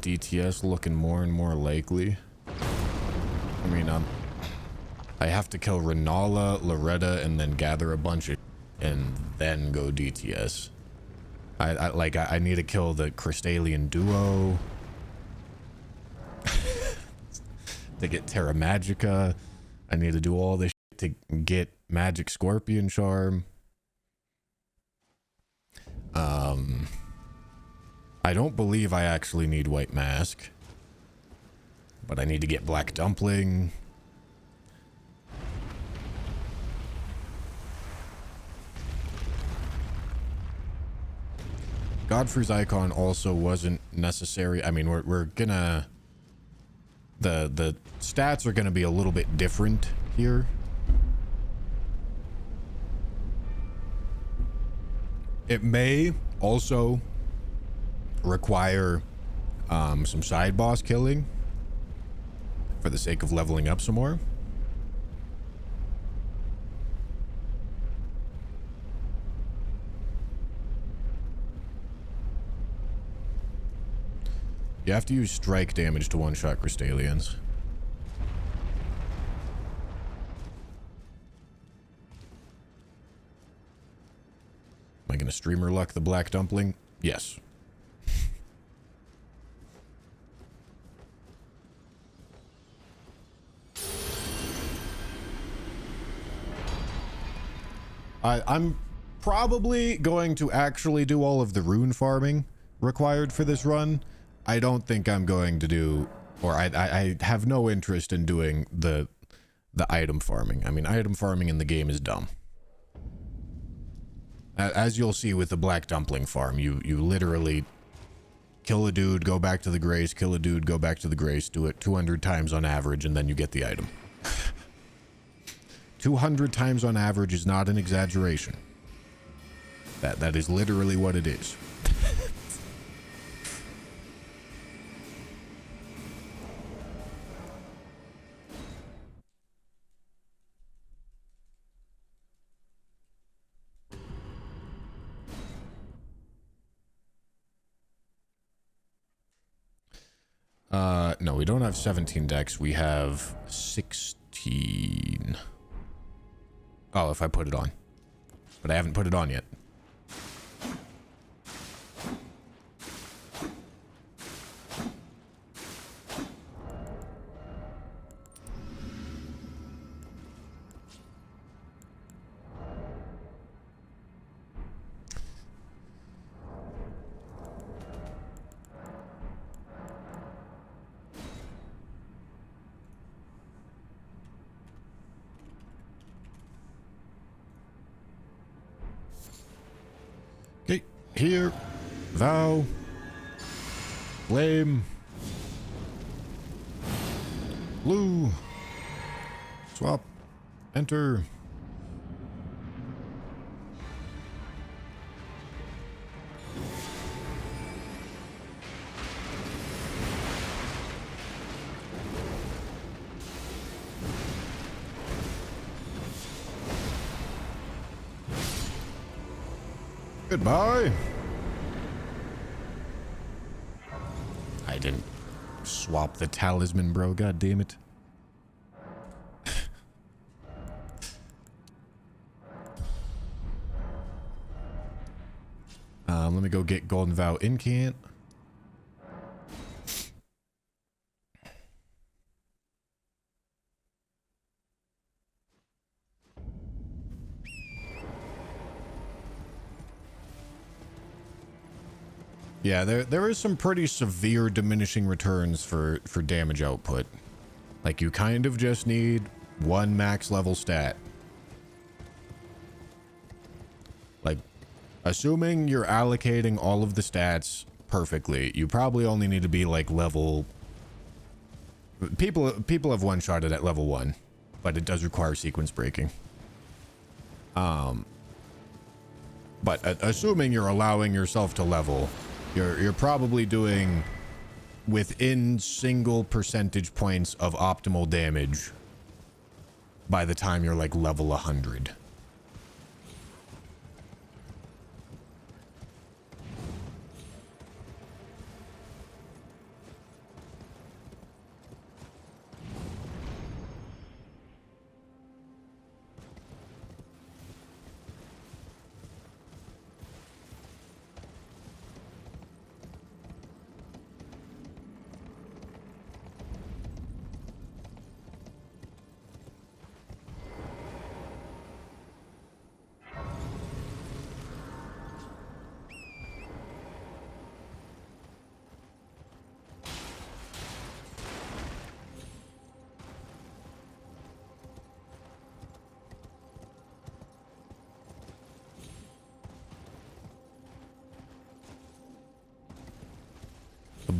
DTS looking more and more likely. I mean, I have to kill Renala, Loretta, and then gather a bunch of and then go DTS. I need to kill the Crystalian duo to get Terra Magica. I need to do all this shit to get Magic Scorpion Charm. I don't believe I actually need White Mask, but I need to get Black Dumpling. Godfrey's icon also wasn't necessary. I mean, we're gonna the stats are gonna be a little bit different here. It may also require some side boss killing for the sake of leveling up some more. You have to use strike damage to one-shot Crystalians. Am I going to streamer luck the Black Dumpling? Yes. I'm probably going to actually do all of the rune farming required for this run. I don't think I'm going to do, or I have no interest in doing the item farming. I mean, item farming in the game is dumb. As you'll see with the Black Dumpling farm, you literally kill a dude, go back to the Grace, kill a dude, go back to the Grace, do it 200 times on average, and then you get the item. 200 times on average is not an exaggeration. That is literally what it is. No, we don't have 17 decks. We have 16. Oh, if I put it on. But I haven't put it on yet. Okay, here, vow, flame, blue, swap, enter. Goodbye. I didn't swap the talisman, bro. God damn it. Let me go get Golden Vow Incant. Yeah, there is some pretty severe diminishing returns for damage output. Like, you kind of just need one max level stat. Like, assuming you're allocating all of the stats perfectly, you probably only need to be like level... People have one-shotted at level 1, but it does require sequence breaking. But assuming you're allowing yourself to level, you're probably doing within single percentage points of optimal damage by the time you're like level 100.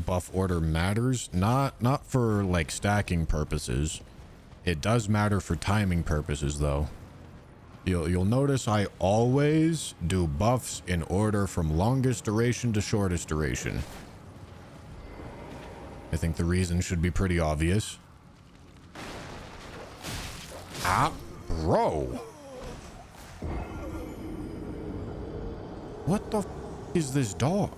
Buff order matters, not for like stacking purposes. It does matter for timing purposes though. You'll notice I always do buffs in order from longest duration to shortest duration. I think the reason should be pretty obvious. Ah, bro. What the f is this dog?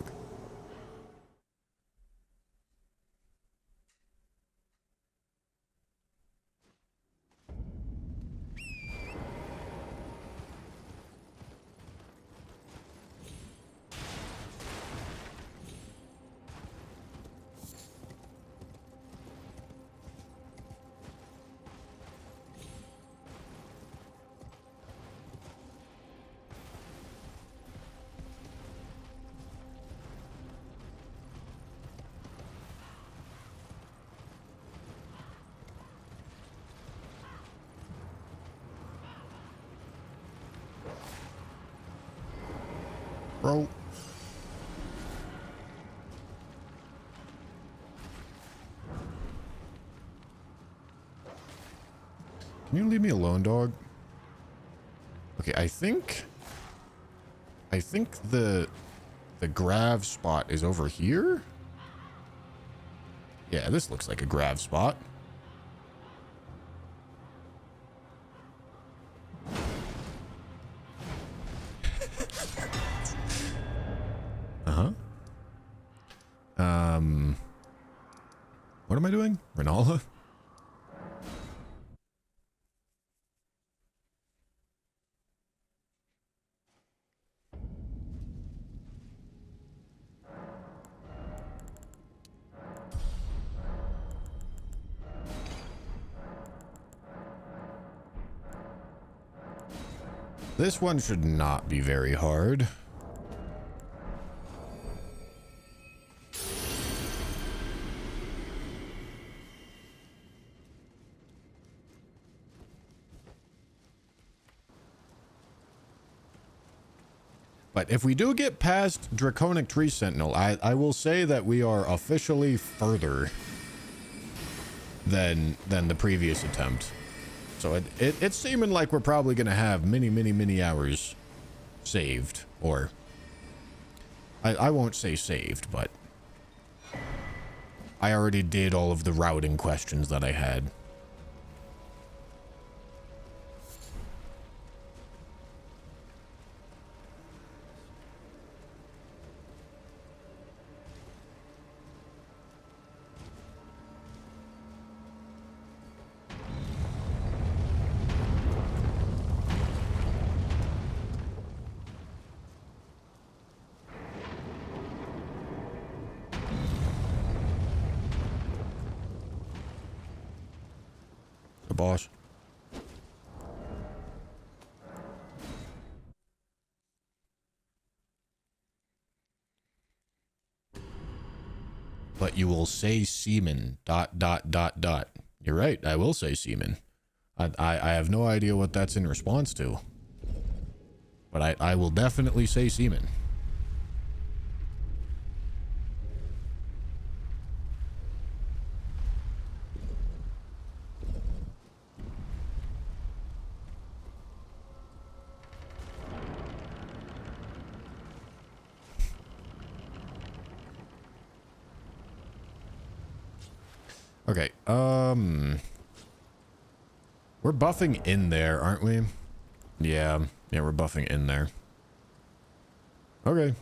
Bro. Can you leave me alone, dog? Okay, I think the grav spot is over here. Yeah, this looks like a grav spot. What am I doing? Renala? This one should not be very hard. But if we do get past Draconic Tree Sentinel, I will say that we are officially further than the previous attempt. So it's seeming like we're probably going to have many hours saved. Or I won't say saved, but I already did all of the routing questions that I had. boss. But you will say semen, ... You're right, I will say semen. I have no idea what that's in response to. But I will definitely say semen. Okay, we're buffing in there, aren't we? Yeah, we're buffing in there. Okay.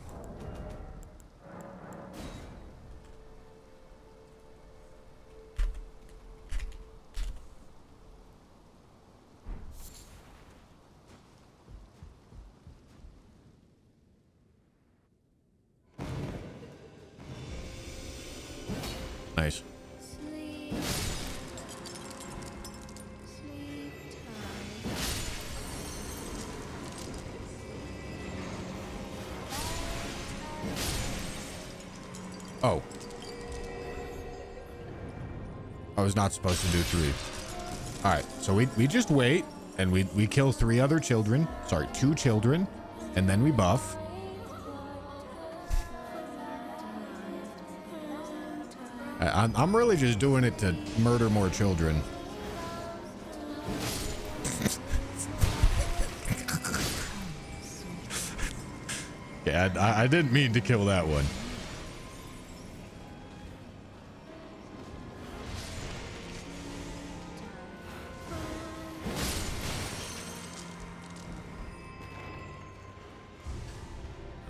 Nice. Sleep. Sleep tight. Oh. I was not supposed to do 3. Alright, so we just wait, and we kill 3 other children. Sorry, 2 children, and then we buff. I'm really just doing it to murder more children. Yeah, I didn't mean to kill that one.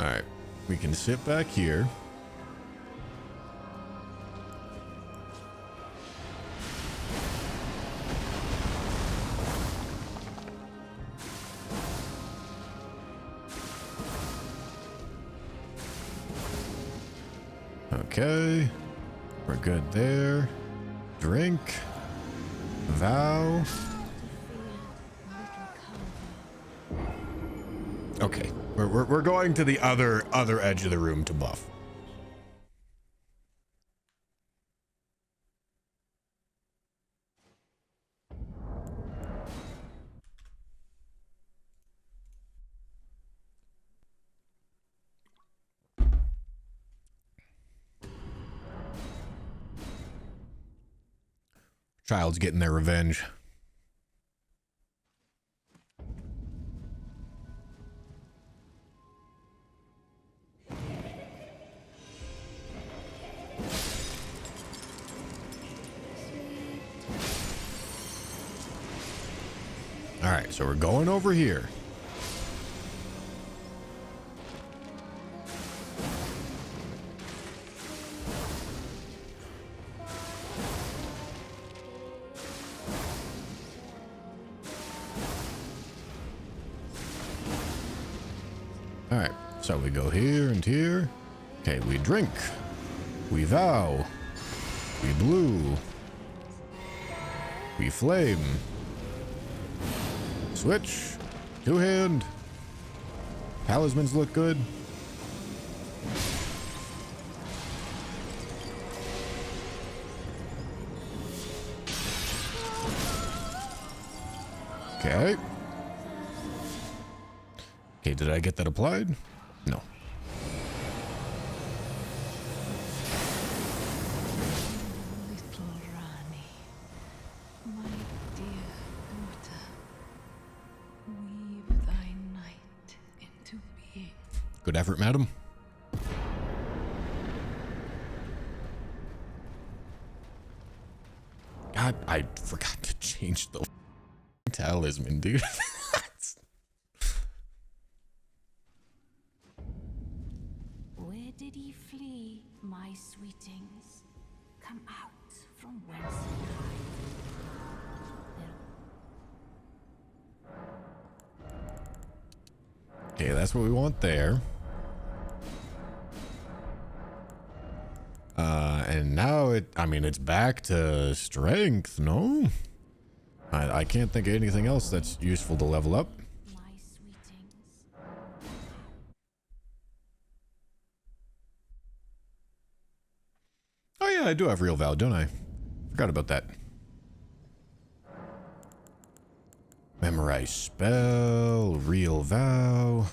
All right, we can sit back here. Okay, we're good there. Drink. Vow. Okay, we're going to the other edge of the room to buff. Child's getting their revenge. All right, so we're going over here. All right, so we go here and here. Okay, we drink. We vow. We blue. We flame. Switch. 2-hand. Talismans look good. Okay. Okay, did I get that applied? No. Little Rani, my dear daughter, weave thy night into being. Good effort, madam. God, I forgot to change the talisman, dude. Where did he flee, my sweetings? Come out from whence he hides. Okay, that's what we want there. And now I mean, it's back to strength, no? I can't think of anything else that's useful to level up. My sweetings. Oh yeah, I do have real vow, don't I? Forgot about that. Memorize spell, real vow.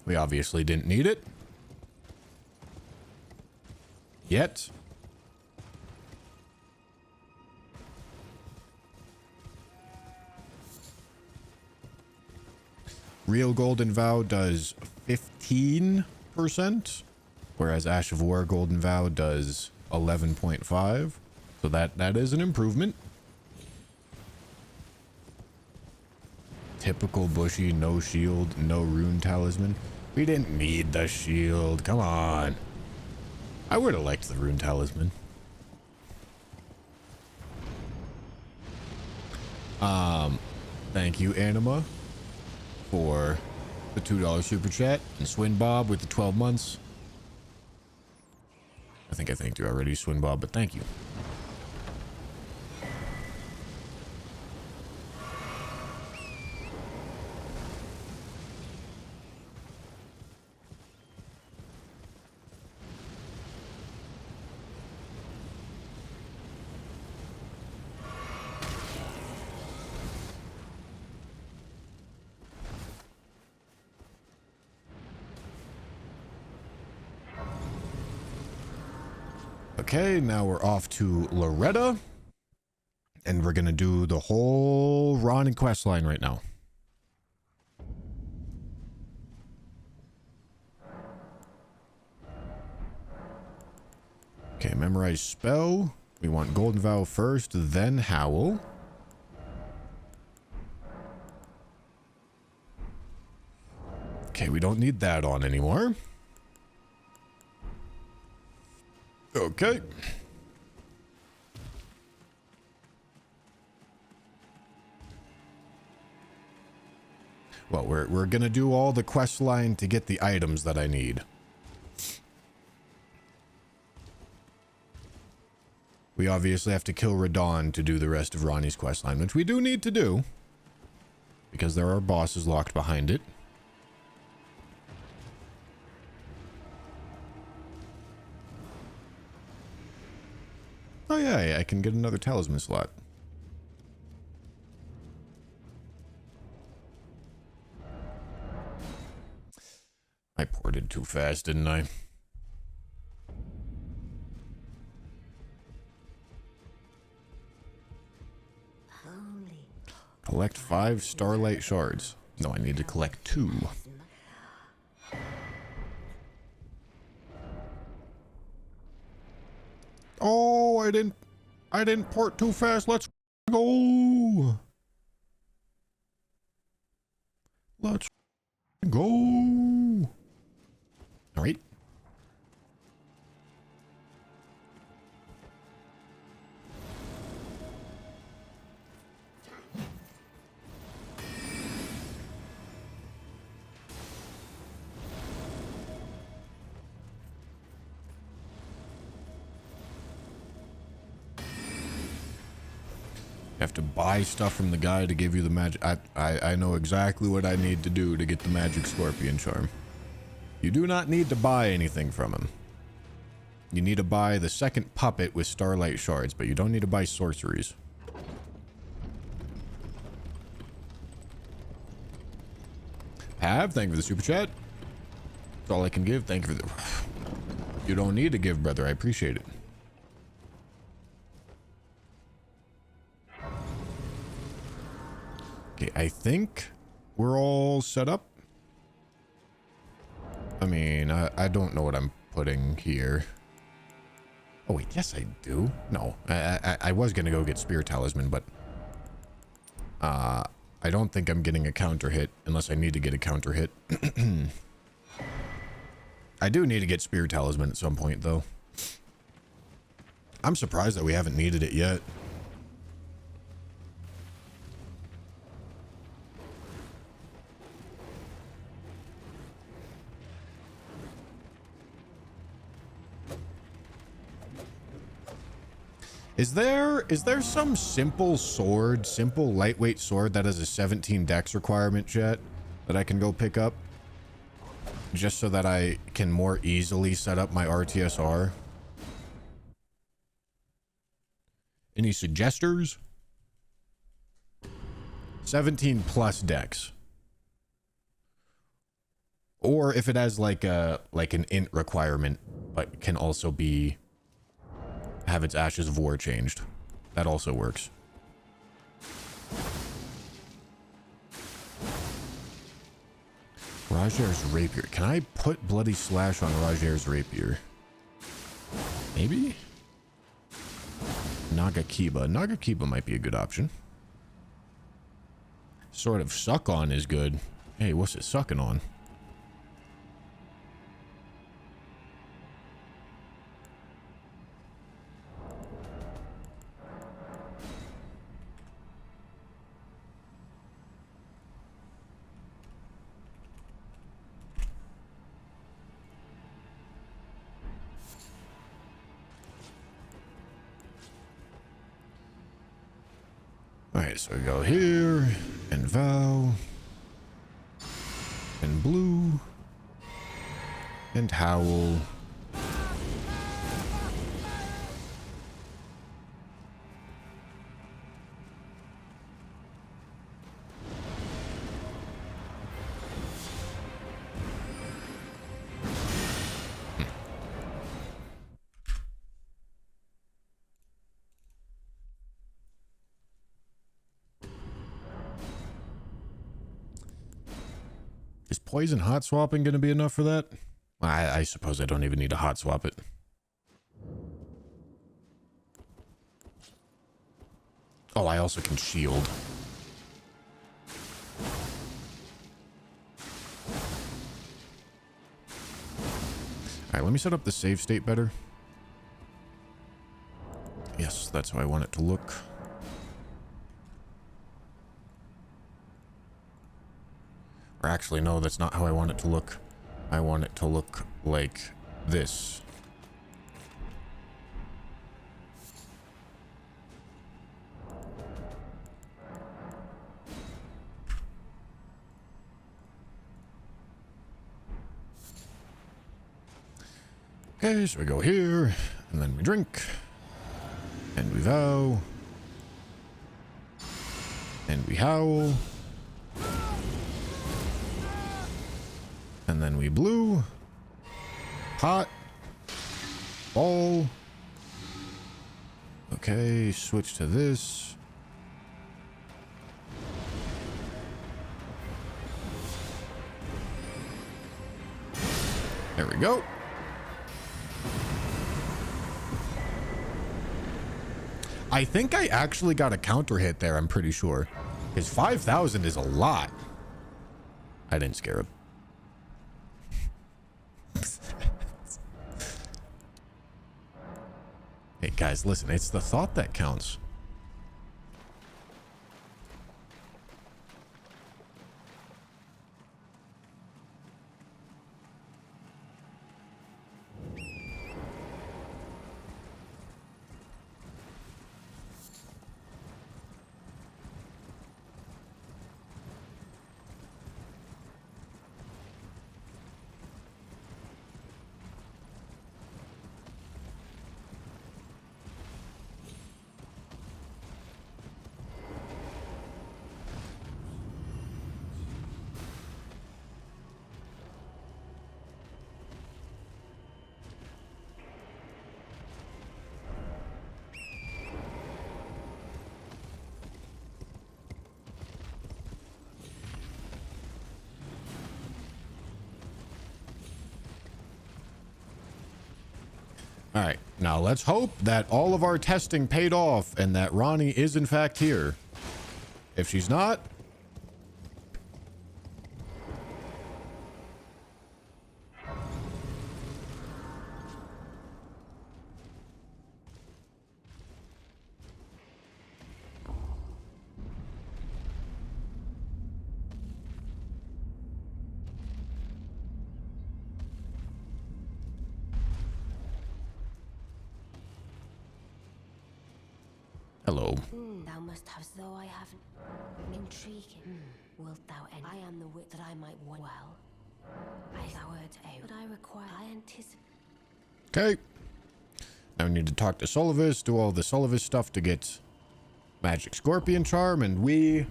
We obviously didn't need it. Yet. Real Golden Vow does 15%, whereas Ash of War Golden Vow does 11.5. So that is an improvement. Typical Bushy, no shield, no rune talisman. We didn't need the shield. Come on. I would have liked the rune talisman. Thank you, Anima, for the $2 super chat, and Swin Bob with the 12 months. I think I thanked you already, Swin Bob, but thank you. Okay, now we're off to Loretta, and we're gonna do the whole Ron and quest line right now. Okay, memorize spell. We want Golden Vow first, then Howl. Okay, we don't need that on anymore. Okay. Well, we're gonna do all the quest line to get the items that I need. We obviously have to kill Radon to do the rest of Ronnie's quest line, which we do need to do, because there are bosses locked behind it. Oh yeah, I can get another talisman slot. I ported too fast, didn't I? Collect 5 Starlight Shards. No, I need to collect 2. Oh, I didn't port too fast. Let's go. Let's go. All right. Have to buy stuff from the guy to give you the magic. I know exactly what I need to do to get the magic scorpion charm. You do not need to buy anything from him. You need to buy the second puppet with starlight shards, but you don't need to buy sorceries. Thank you for the super chat. That's all I can give. Thank you for the... You don't need to give, brother. I appreciate it. Okay, I think we're all set up. I mean, I don't know what I'm putting here. Oh wait, yes I do. No, I was gonna go get Spear Talisman, but I don't think I'm getting a counter hit unless I need to get a counter hit. I do need to get Spear Talisman at some point though. I'm surprised that we haven't needed it yet. Is there some simple sword, simple lightweight sword that has a 17 dex requirement, chat, that I can go pick up? Just so that I can more easily set up my RTSR? Any suggestors? 17 plus dex. Or if it has like an int requirement, but can also be have its Ashes of War changed. That also works. Rajar's Rapier. Can I put Bloody Slash on Rajar's Rapier? Maybe? Nagakiba. Nagakiba might be a good option. Sort of Suck On is good. Hey, what's it sucking on? Alright, so we go here, and Vow, and Blue, and Howl. Is poison hot swapping going to be enough for that? I suppose I don't even need to hot swap it. Oh, I also can shield. Alright, let me set up the save state better. Yes, that's how I want it to look. Or actually, no, that's not how I want it to look. I want it to look like this. Okay, so we go here, and then we drink, and we vow, and we howl, and then we blue, hot, ball. Okay, switch to this. There we go. I think I actually got a counter hit there, I'm pretty sure. His 5,000 is a lot. I didn't scare him. Hey guys, listen, it's the thought that counts. All right, now let's hope that all of our testing paid off and that Ronnie is in fact here. If she's not, Hello. Thou must have, though I haven't. Intriguing. Wilt thou end? I am the wit that I might well. I soured out, but I require. I anticipate. Okay. Now we need to talk to Sullivis, do all the Sullivis stuff to get magic scorpion charm, and we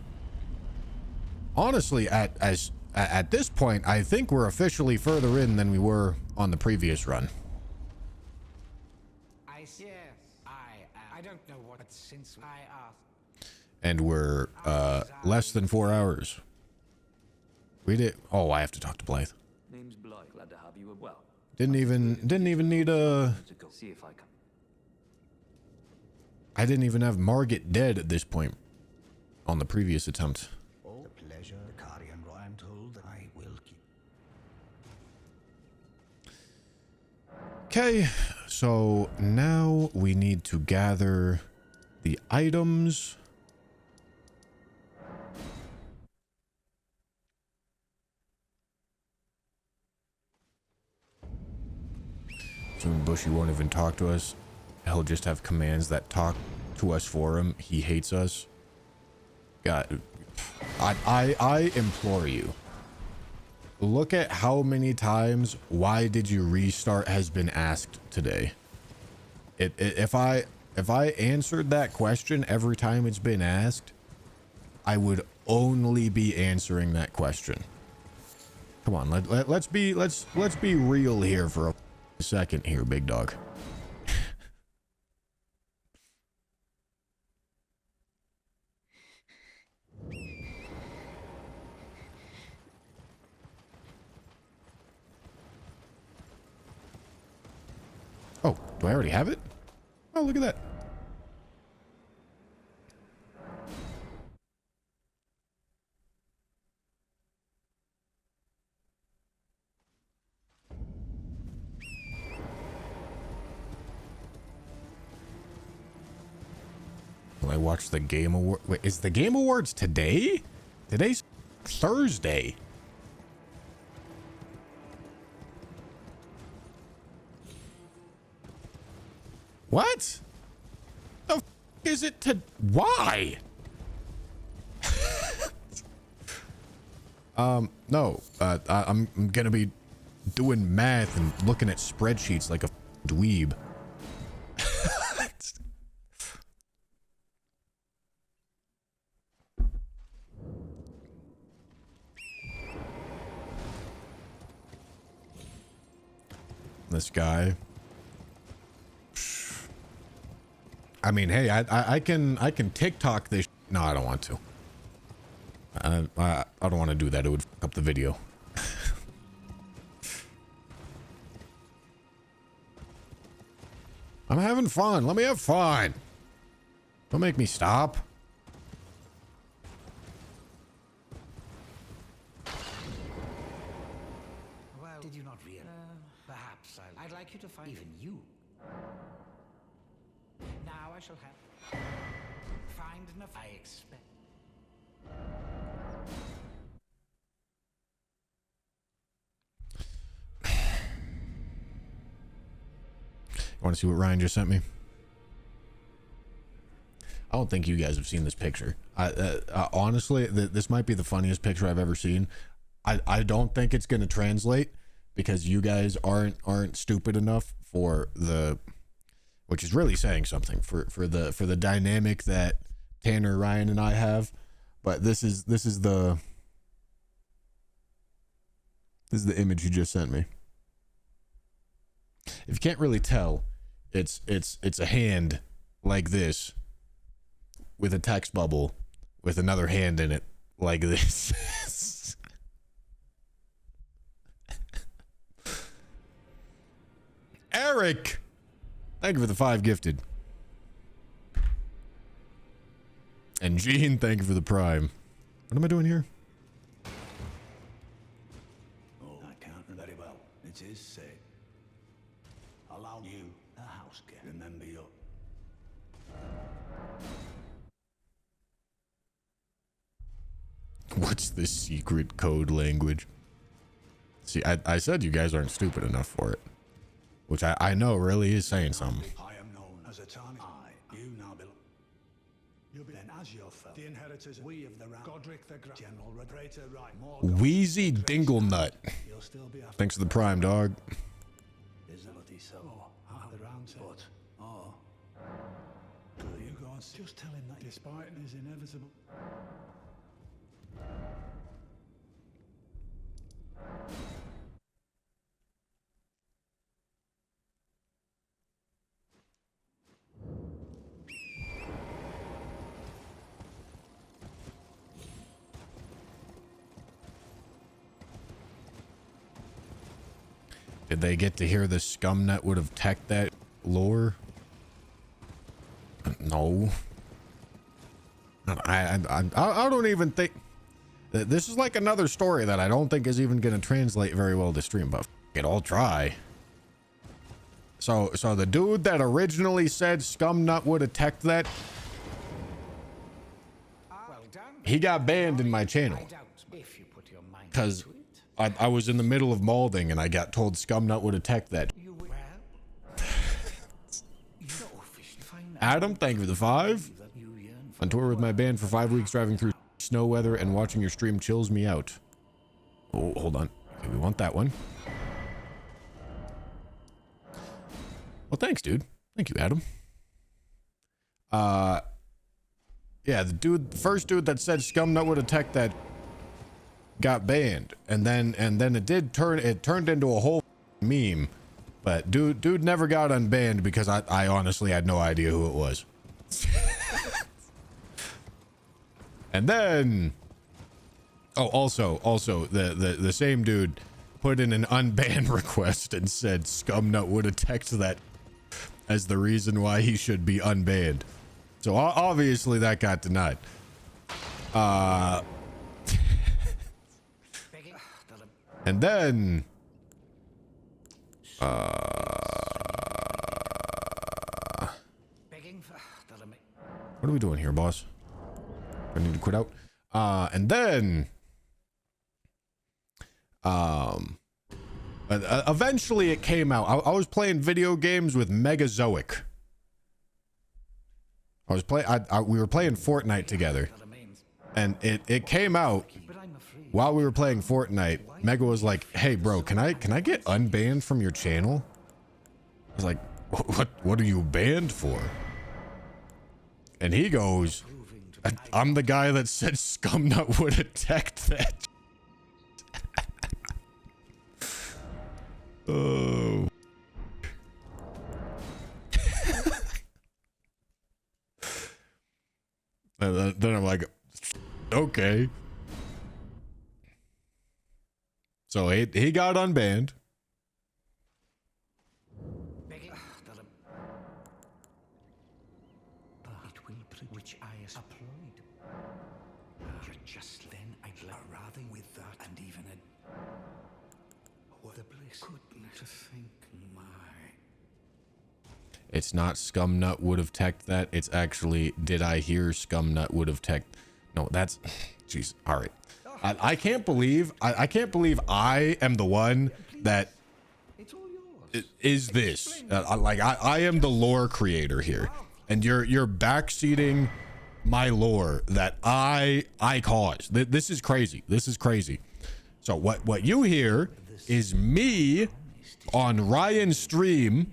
honestly at this point I think we're officially further in than we were on the previous run. I don't know what since I asked. And we're less than 4 hours. We did. Oh, I have to talk to Blythe. Name's Blythe. Glad to have you well. Didn't even need a. To go see if I can. I didn't even have Margit dead at this point on the previous attempt. Oh, the pleasure, the Carian Roy, I'm told that I will keep. Okay, so now we need to gather the items. Soon Bushy won't even talk to us. He'll just have commands that talk to us for him. He hates us. God, I implore you. Look at how many times "why did you restart" has been asked today. If I answered that question every time it's been asked, I would only be answering that question. Come on, let's be real here for a second here, big dog. Oh, do I already have it? Oh, look at that. Will I watch the Game Award? Wait, is the Game Awards today? Today's Thursday. What? The f is it to? Why? No. I'm gonna be doing math and looking at spreadsheets like a dweeb. This guy. I mean, hey, I can TikTok this. No, I don't want to. I don't want to do that. It would fuck up the video. I'm having fun. Let me have fun. Don't make me stop. Well, did you not realize? Perhaps I'd like you to find even you. Now I shall have find enough. I expect. Want to see what Ryan just sent me? I don't think you guys have seen this picture. Honestly, this might be the funniest picture I've ever seen. I don't think it's going to translate because you guys aren't stupid enough for the, which is really saying something for the dynamic that Tanner, Ryan, and I have. But this is the image he just sent me. If you can't really tell, it's a hand like this with a text bubble with another hand in it like this. Eric, thank you for the 5 gifted. And Gene, thank you for the prime. What am I doing here? Oh, I can't very well. It is said. Allow you, the house girl, remember your. What's the secret code language? See, I said you guys aren't stupid enough for it. Which I know really is saying something. I am known as a Tani. You now belong. You'll be then as your foe. The inheritors, we of the realm. Godric the Grand, General Praetor, right? More Wheezy Dinglenut. You'll still be after. Thanks for the prime, dog. Is that what he said? Oh, the round said. But, oh. Good. You go on. Just tell him that despite his inevitable. Did they get to hear the scumnut would have teched that lore? No. I don't even think... This is like another story that I don't think is even going to translate very well to stream, but I'll try. So the dude that originally said scumnut would have teched that, he got banned in my channel. Because I was in the middle of molding and I got told scumnut would have teched that. Adam, thank you for the 5. On tour with my band for 5 weeks, driving through snow weather and watching your stream chills me out. Oh, hold on. Okay, we want that one. Well, thanks, dude. Thank you, Adam. Yeah, the first dude that said scumnut would have teched that got banned, and then it turned into a whole meme. But dude never got unbanned because I honestly had no idea who it was. And then, oh, also the same dude put in an unban request and said scumnut would have teched that as the reason why he should be unbanned. So obviously that got denied. And then what are we doing here, boss? I need to quit out. And then eventually it came out. I was playing video games with Megazoic. We were playing Fortnite together, and it came out while we were playing Fortnite. Mega was like, "Hey, bro, can I get unbanned from your channel?" I was like, "What are you banned for?" And he goes, "I'm the guy that said scumnut would have teched that." Oh. And then I'm like, okay. So he got unbanned. Which I applied. Just then I'd rather with that and even what the bliss couldn't to think my. It's not scumnut would have teched that. It's actually did I hear scumnut would have teched. No, that's jeez. All right. I can't believe I can't believe I am the one that is this. Like I am the lore creator here, and you're backseating my lore that I caused. This is crazy. This is crazy. So what you hear is me on Ryan's stream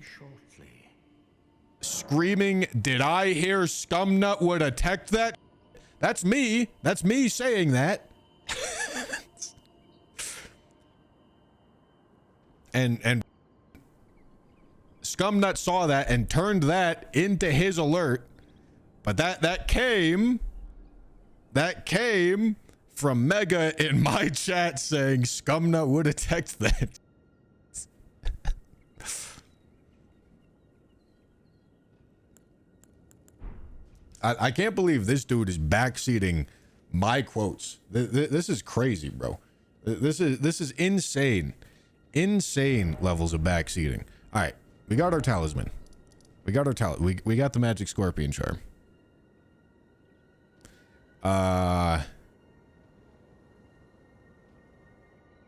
screaming, "Did I hear scumnut would have teched that?" That's me. That's me saying that. and Scumnut saw that and turned that into his alert. But that came from Mega in my chat saying Scumnut would have texted that. I can't believe this dude is backseating my quotes. This is crazy, bro. This is insane. Insane levels of backseating. All right, we got our talisman. We got the magic scorpion charm.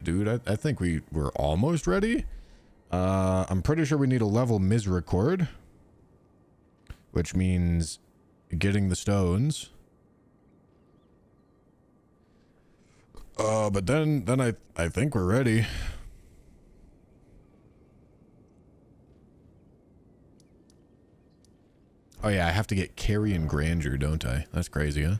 Dude, I think we're almost ready. I'm pretty sure we need a level misericord, which means getting the stones. But then I think we're ready. Oh yeah, I have to get Carrion Grandeur, don't I? That's crazy, huh?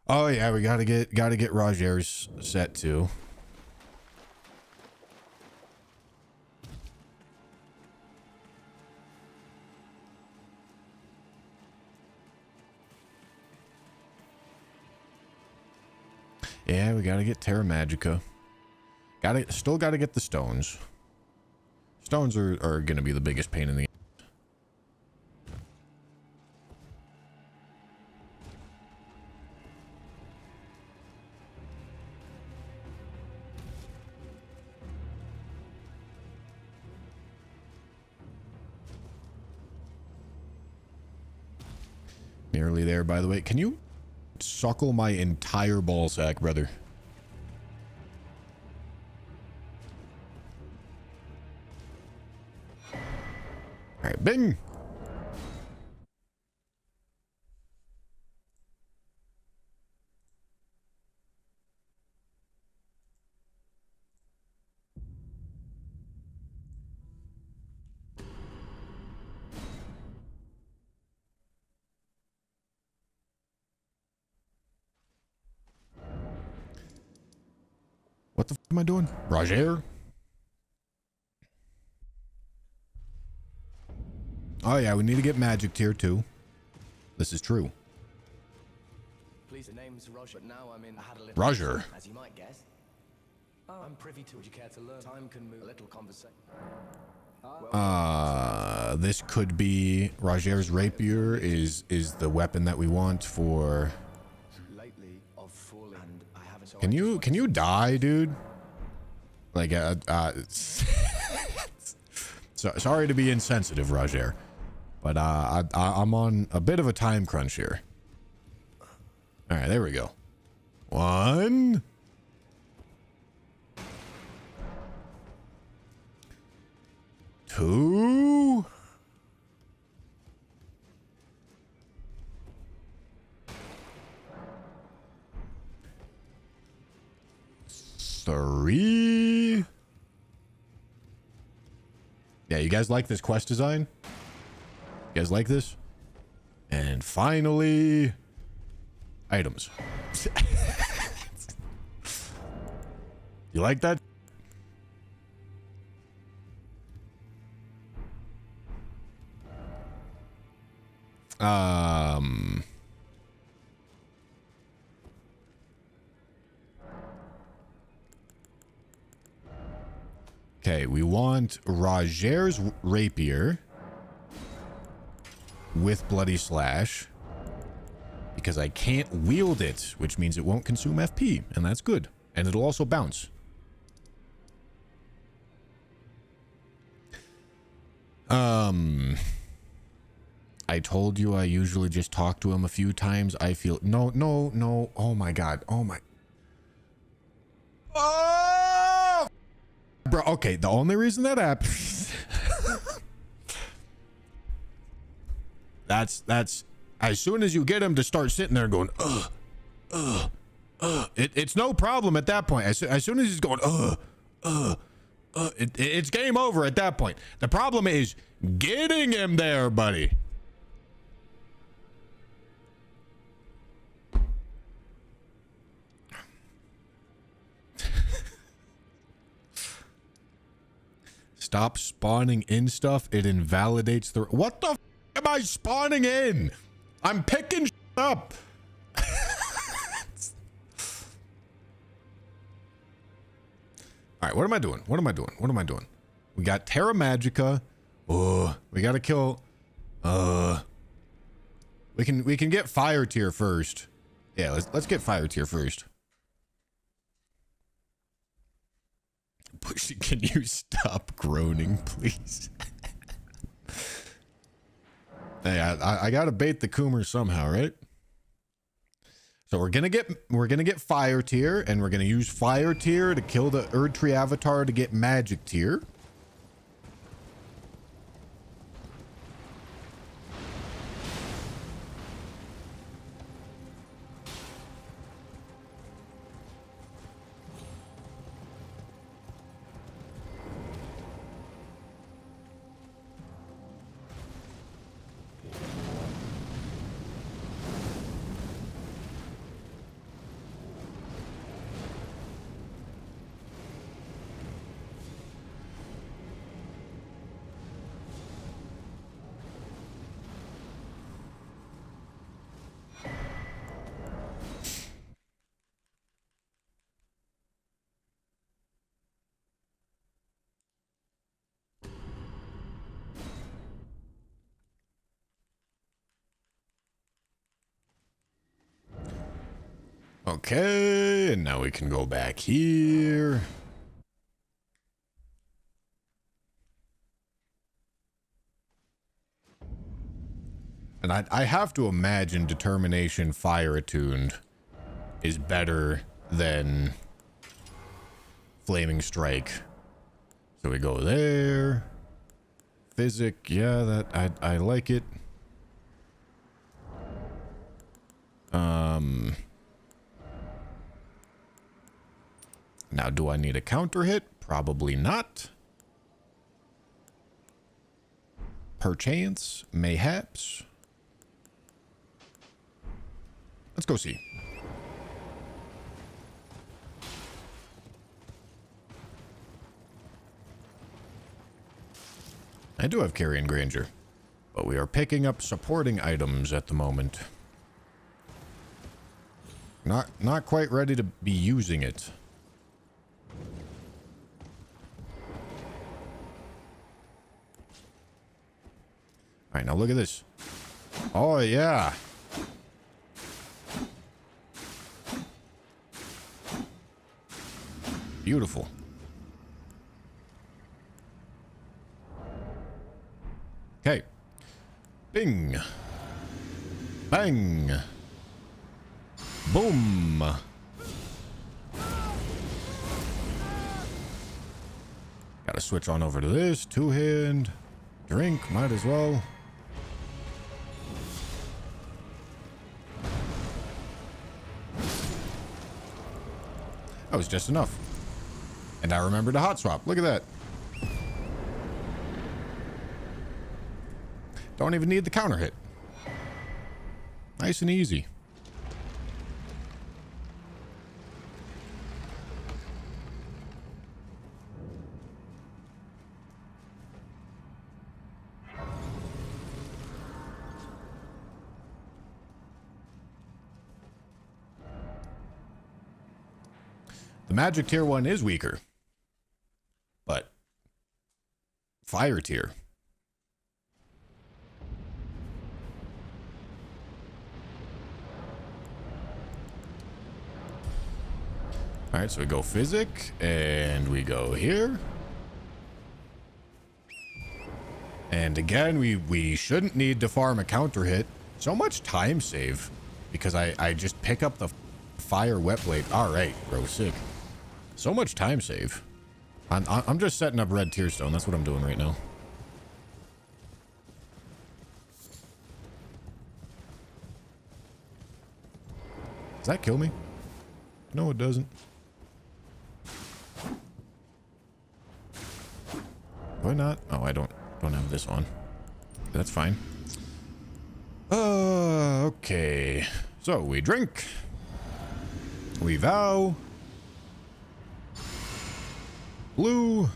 Oh yeah, we gotta get Roger's set too. Yeah, we gotta get Terra Magica. Still gotta get the stones. Stones are gonna be the biggest pain in the ass. Nearly there, by the way. Can you suckle my entire ball sack, brother? All right, bing. What the f am I doing? Roger? Oh yeah, we need to get magic tier 2. This is true. Please, the name's Roger, but now I'm in. I had a little Roger. As you might guess. I'm privy to. Would you care to learn? Time can move. A little conversation. This could be Roger's rapier is the weapon that we want for. Lately, of falling, and I haven't. Can you die, dude? Like sorry to be insensitive, Roger, but I'm on a bit of a time crunch here. All right, there we go. 1, 2. 3. Yeah, you guys like this quest design? You guys like this? And finally, items. You like that? Okay, we want Roger's rapier with Bloody Slash because I can't wield it, which means it won't consume FP, and that's good. And it'll also bounce. I told you I usually just talk to him a few times. I feel no. Oh my god. Oh my. Oh, bro. Okay, the only reason that happens. that's as soon as you get him to start sitting there going, it's no problem at that point. As soon as he's going, it's game over at that point. The problem is getting him there, buddy. Stop spawning in stuff. It invalidates the... What the f am I spawning in? I'm picking shit up. All right, what am I doing? What am I doing? What am I doing? We got Terra Magica. Oh, we got to kill... We can get Fire Tier first. Yeah, let's get Fire Tier first. Bushy, can you stop groaning, please? Hey, I gotta bait the Coomer somehow, right? So we're gonna get Fire Tier, and we're gonna use Fire Tier to kill the Erd Tree Avatar to get Magic Tier. Okay, and now we can go back here. And I have to imagine Determination Fire Attuned is better than Flaming Strike. So we go there. Physic, yeah, that I like it. Now do I need a counter hit? Probably not. Perchance, mayhaps. Let's go see. I do have Carrion Granger, but we are picking up supporting items at the moment. Not quite ready to be using it. All right, now look at this. Oh, yeah. Beautiful. Okay. Bing. Bang. Boom. Gotta switch on over to this. Two-hand. Drink. Might as well. That was just enough. And I remembered to hot swap. Look at that. Don't even need the counter hit. Nice and easy. The magic tier one is weaker, but fire tier. All right, so we go physic and we go here. And again, we shouldn't need to farm a counter hit. So much time save because I just pick up the fire wet blade. All right, bro, sick. So much time save. I'm just setting up red tier stone. That's what I'm doing right now. Does that kill me? No, it doesn't. Why not? Oh, I don't have this on. That's fine. Okay. So we drink. We vow. Blue.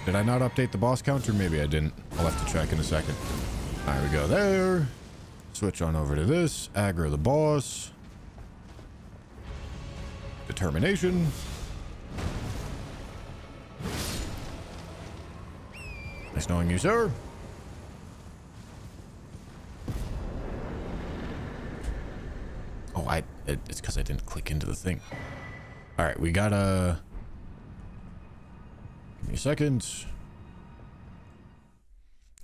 Did I not update the boss counter? Maybe I didn't. I'll have to check in a second. All right, we go there. Switch on over to this. Aggro the boss. Determination. Nice knowing you, sir. Oh, it's because I didn't click into the thing. All right, we gotta... Give me a second.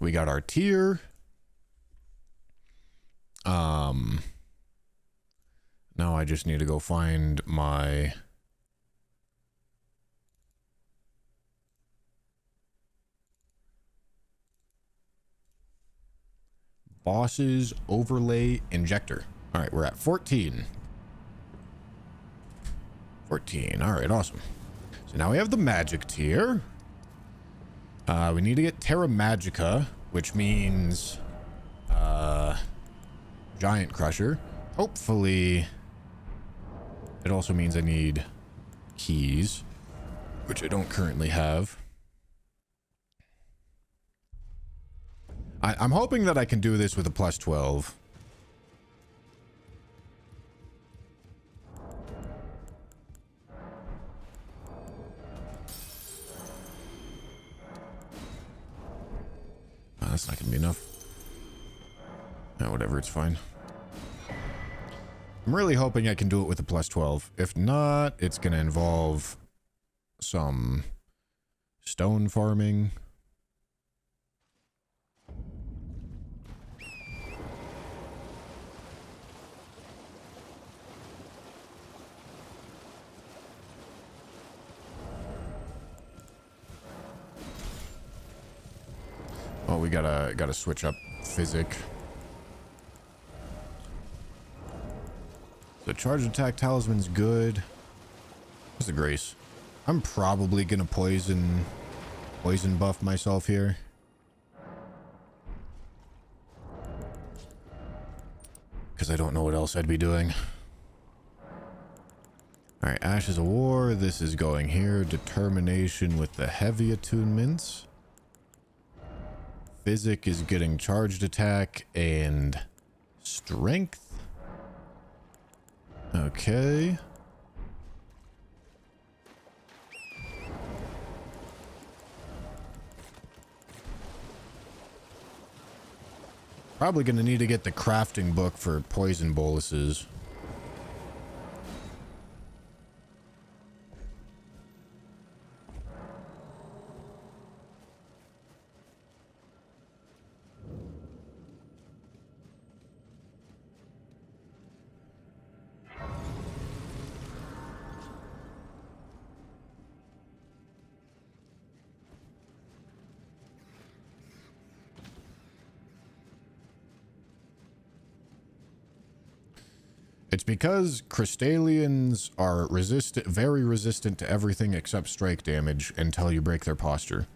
We got our tier. Now I just need to go find my... Boss's overlay injector. All right, we're at 14. 14. All right, awesome. So now we have the magic tier. We need to get Terra Magica, which means Giant Crusher. Hopefully, it also means I need keys, which I don't currently have. I'm hoping that I can do this with a plus 12. Oh, that's not going to be enough. Oh, whatever, it's fine. I'm really hoping I can do it with a plus 12. If not, it's going to involve some stone farming. Oh, we gotta switch up physic. The charge attack talisman's good. What's the grace? I'm probably gonna poison buff myself here. Because I don't know what else I'd be doing. Alright, Ashes of War. This is going here. Determination with the heavy attunements. Physic is getting charged attack and strength. Okay. Probably gonna need to get the crafting book for poison boluses. It's because Crystallians are very resistant to everything except strike damage until you break their posture.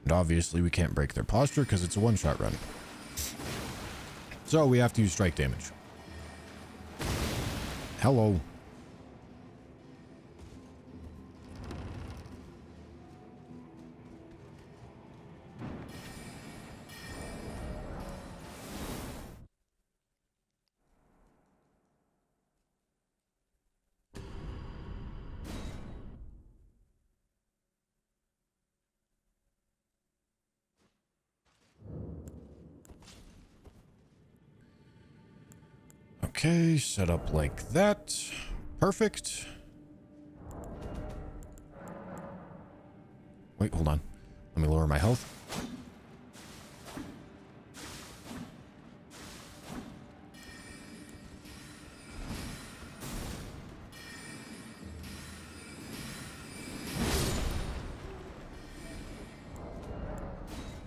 And obviously we can't break their posture because it's a one-shot run. So we have to use strike damage. Hello. Okay, set up like that. Perfect. Wait, hold on. Let me lower my health.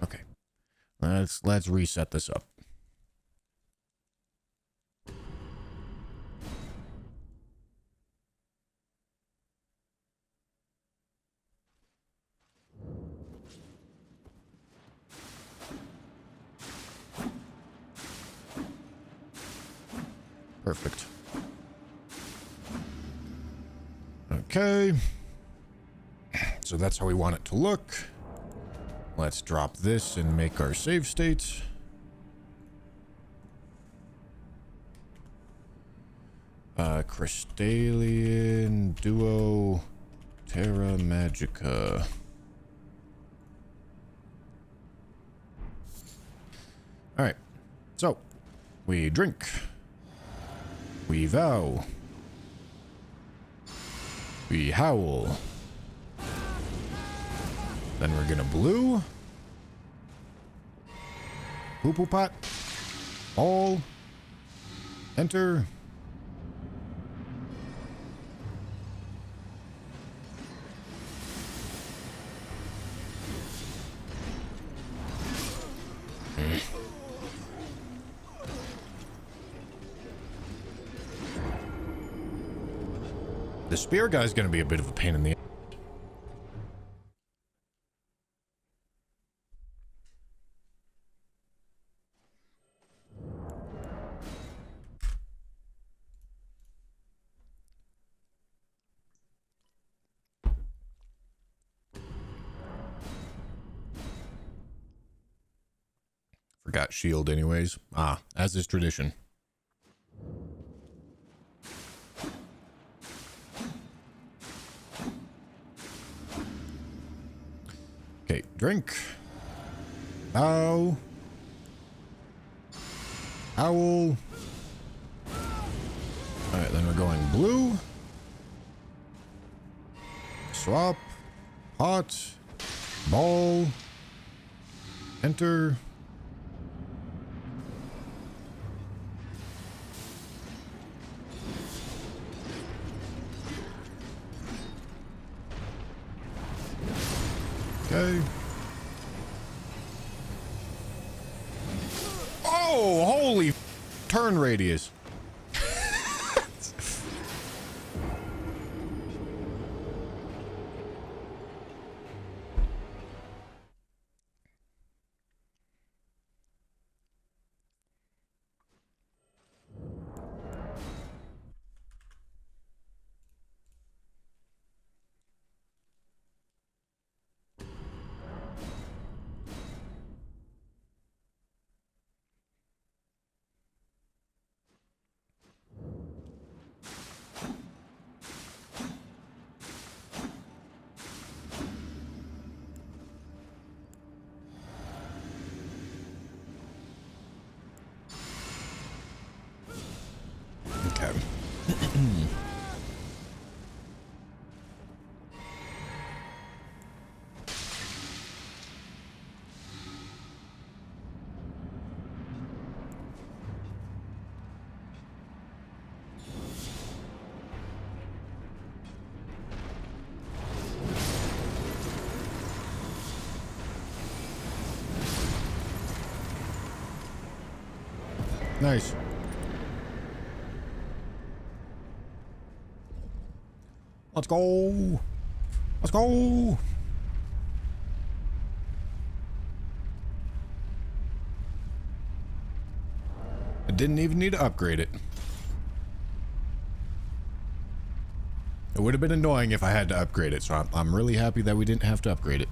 Okay. Let's reset this up. Perfect. Okay. So that's how we want it to look. Let's drop this and make our save state. Crystallian Duo Terra Magica. Alright. So, we drink. We vow. We howl. Then we're gonna blue. Poo-poo pot. All. Enter. The spear guy's gonna be a bit of a pain in the ass. Forgot shield anyways. Ah, as is tradition. Okay, drink. Bow. Owl. All right, then we're going blue. Swap. Pot. Ball. Enter. Okay. Oh, holy turn radius. Okay. Nice. Let's go. Let's go. I didn't even need to upgrade it. It would have been annoying if I had to upgrade it, so I'm really happy that we didn't have to upgrade it.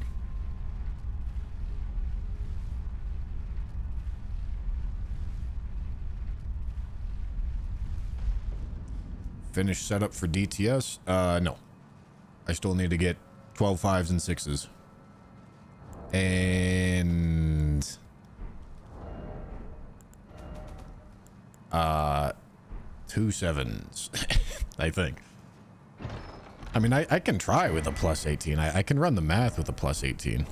Finish setup for DTS? No. I still need to get 12 5s and 6s. And... 2 7s. I think. I mean, I can try with a plus 18. I can run the math with a plus 18.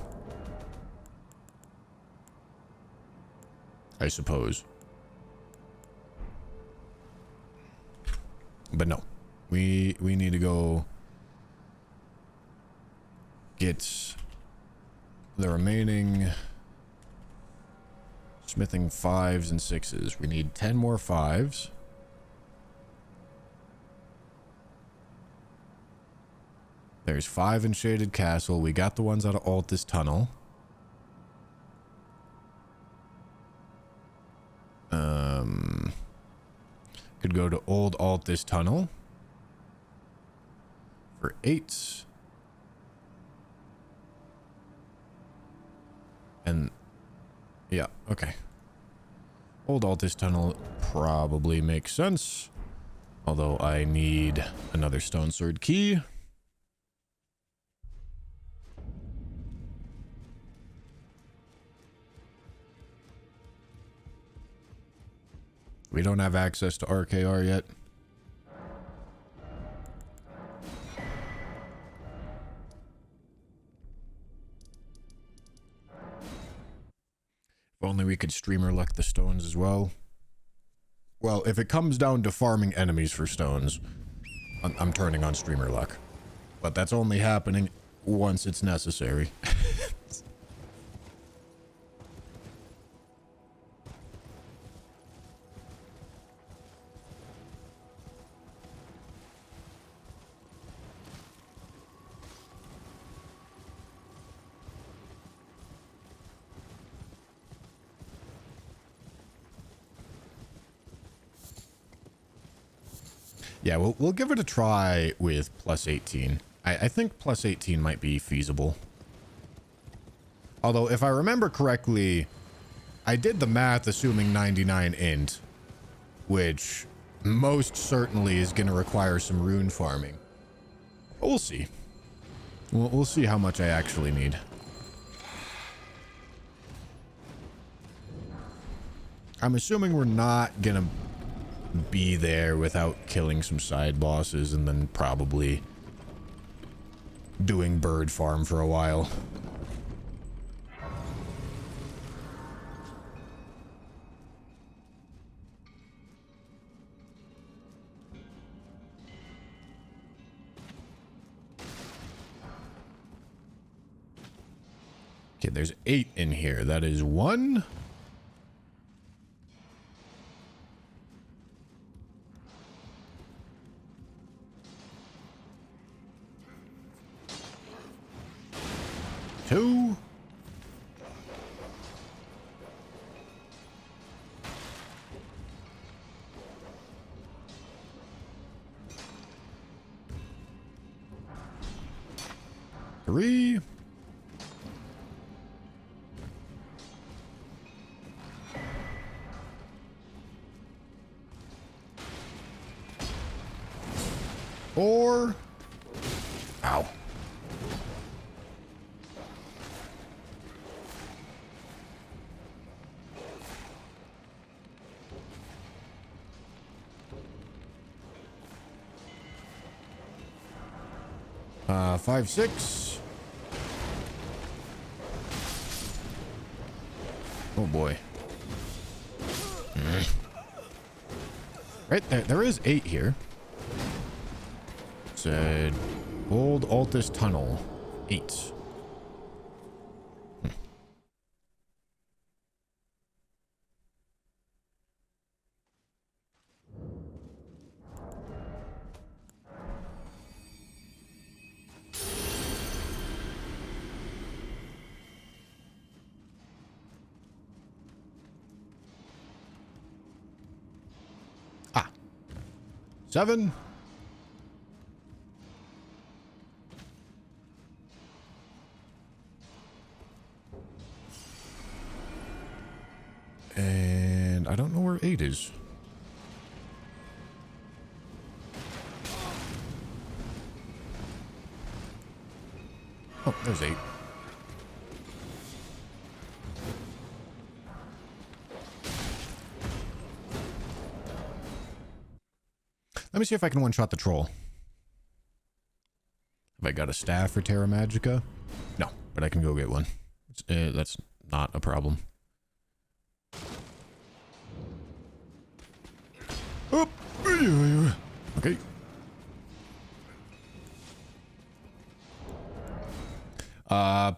I suppose. But no. We need to go get the remaining smithing 5s and 6s. We need 10 more 5s. There's 5 in Shaded Castle. We got the ones out of Altus Tunnel. Could go to Old Altus Tunnel for 8. And yeah, okay. Old Altus Tunnel probably makes sense. Although I need another Stone Sword key. We don't have access to RKR yet. If only we could streamer luck the stones as well. Well, if it comes down to farming enemies for stones, I'm turning on streamer luck. But that's only happening once it's necessary. Yeah, we'll give it a try with plus 18. I think plus 18 might be feasible. Although, if I remember correctly, I did the math assuming 99 int, which most certainly is going to require some rune farming. But we'll see. We'll see how much I actually need. I'm assuming we're not going to be there without killing some side bosses and then probably doing bird farm for a while. Okay, there's 8 in here. That is 1. Two. Three. Four. Ow. Five, 6. Oh boy. Right there. There is 8 here. Said Old Altus Tunnel. 8. Ah. 7. And I don't know where 8 is. Oh, there's 8. Let me see if I can one-shot the troll. Have I got a staff for Terra Magica? No, but I can go get one. That's not a problem. Oh. Okay.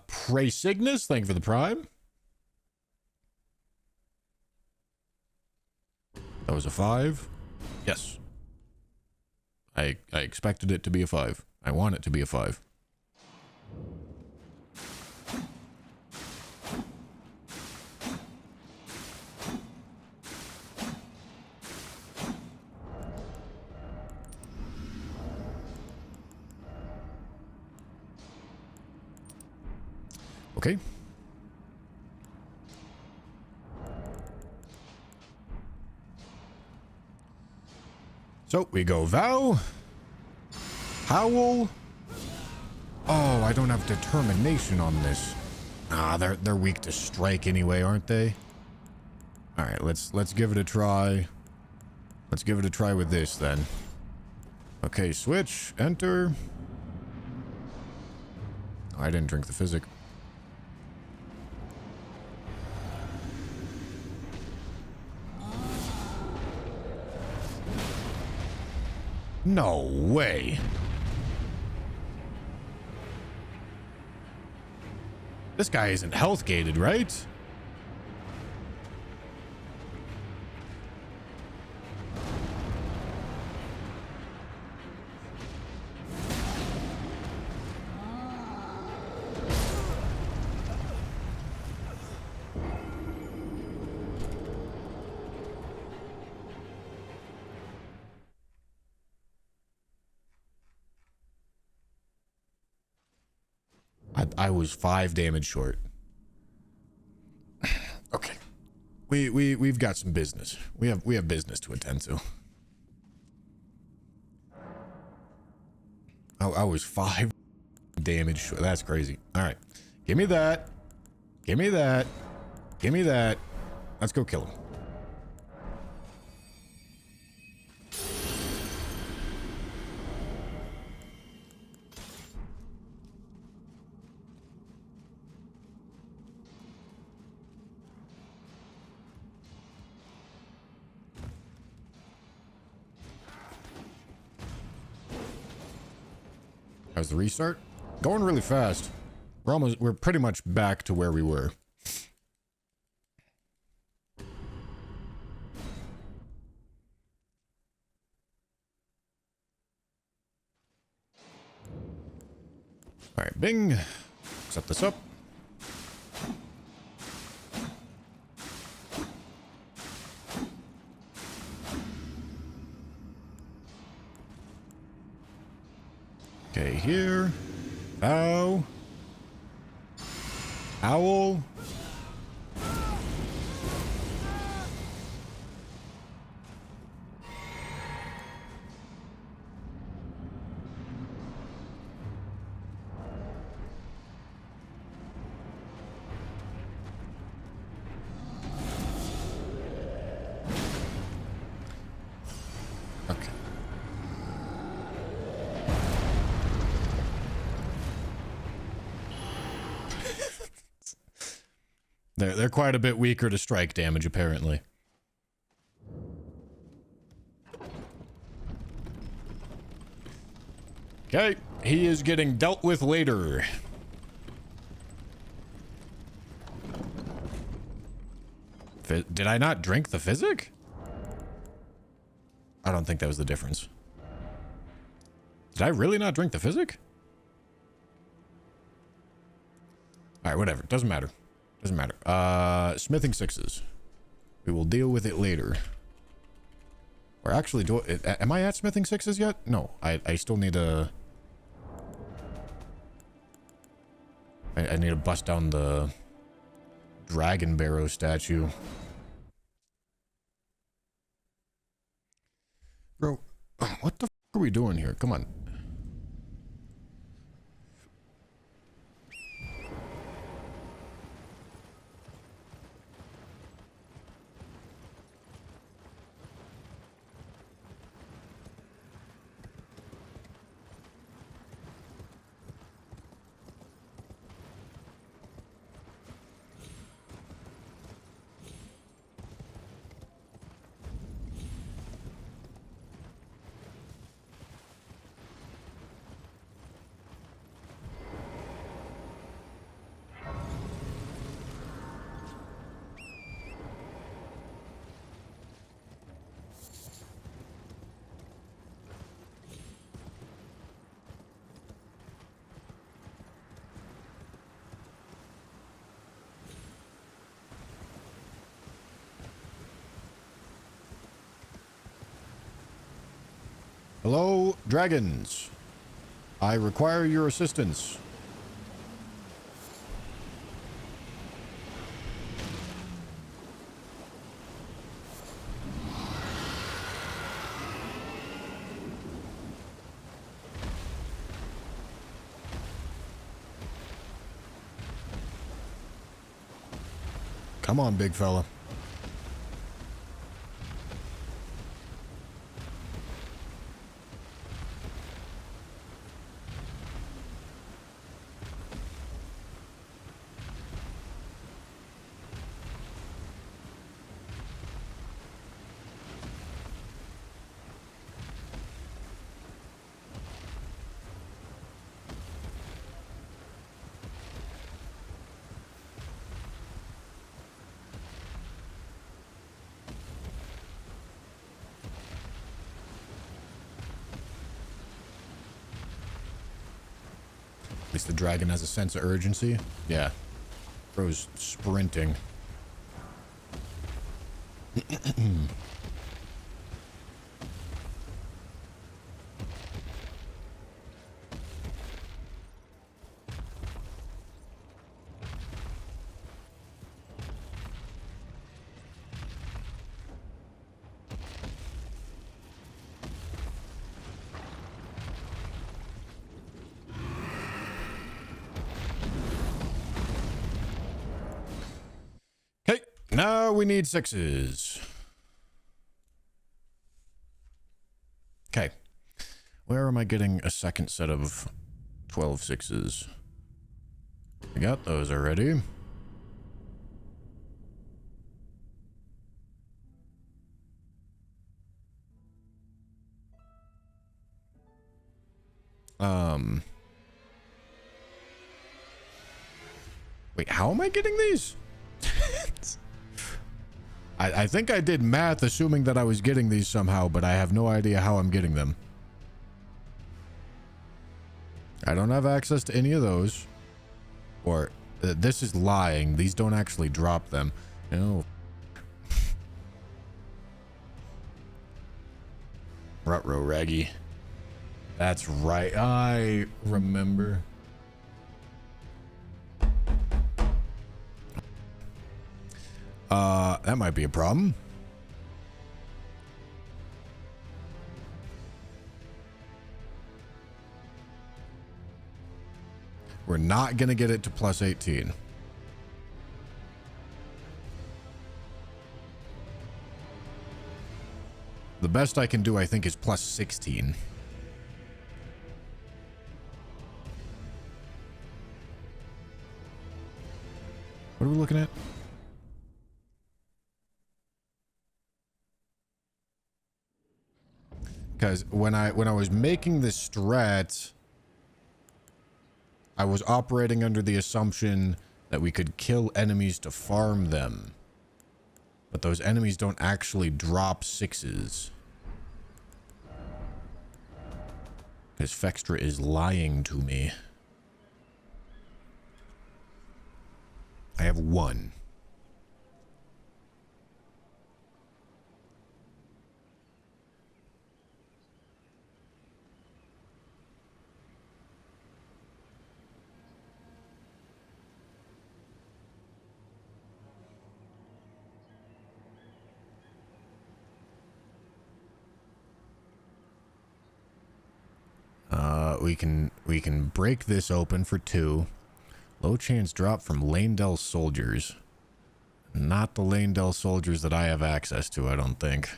Pray Cygnus, thank you for the prime. That was a 5. Yes. I expected it to be a 5. I want it to be a 5. Okay. So we go Vow, Howl. Oh, I don't have determination on this. Ah, they're weak to strike anyway, aren't they? All right, let's give it a try. Let's give it a try with this then. Okay, switch, enter. Oh, I didn't drink the physic. No way. This guy isn't health gated, right? I was 5 damage short. Okay. We've got some business. We have business to attend to. I was 5 damage short. That's crazy. All right. Give me that. Give me that. Give me that. Let's go kill him. How's the restart? Going really fast. We're pretty much back to where we were. All right, Bing. Set this up. Okay, here. Ow. Owl. Okay. They're quite a bit weaker to strike damage, apparently. Okay, he is getting dealt with later. Did I not drink the physic? I don't think that was the difference. Did I really not drink the physic? All right, whatever. Doesn't matter. Doesn't matter. Smithing sixes. We will deal with it later. Or actually, am I at smithing sixes yet? No, I still need to... I need to bust down the dragon barrow statue. Bro, what the f are we doing here? Come on. Hello, dragons. I require your assistance. Come on, big fella. At least the dragon has a sense of urgency. Yeah. Bro's sprinting. Okay, now we need sixes. Okay. Where am I getting a second set of 12 sixes? I got those already. Wait, how am I getting these? I think I did math assuming that I was getting these somehow, but I have no idea how I'm getting them. I don't have access to any of those. Or, this is lying. These don't actually drop them. Oh. Ruh-roh, Raggy. That's right. I remember. That might be a problem. We're not gonna get it to plus 18. The best I can do, I think, is plus 16. What are we looking at? Because when I was making this strat, I was operating under the assumption that we could kill enemies to farm them. But those enemies don't actually drop 6s. Because Fextra is lying to me. I have 1. We can break this open for 2. Low chance drop from Lanedell soldiers. Not the Lanedell soldiers that I have access to, I don't think.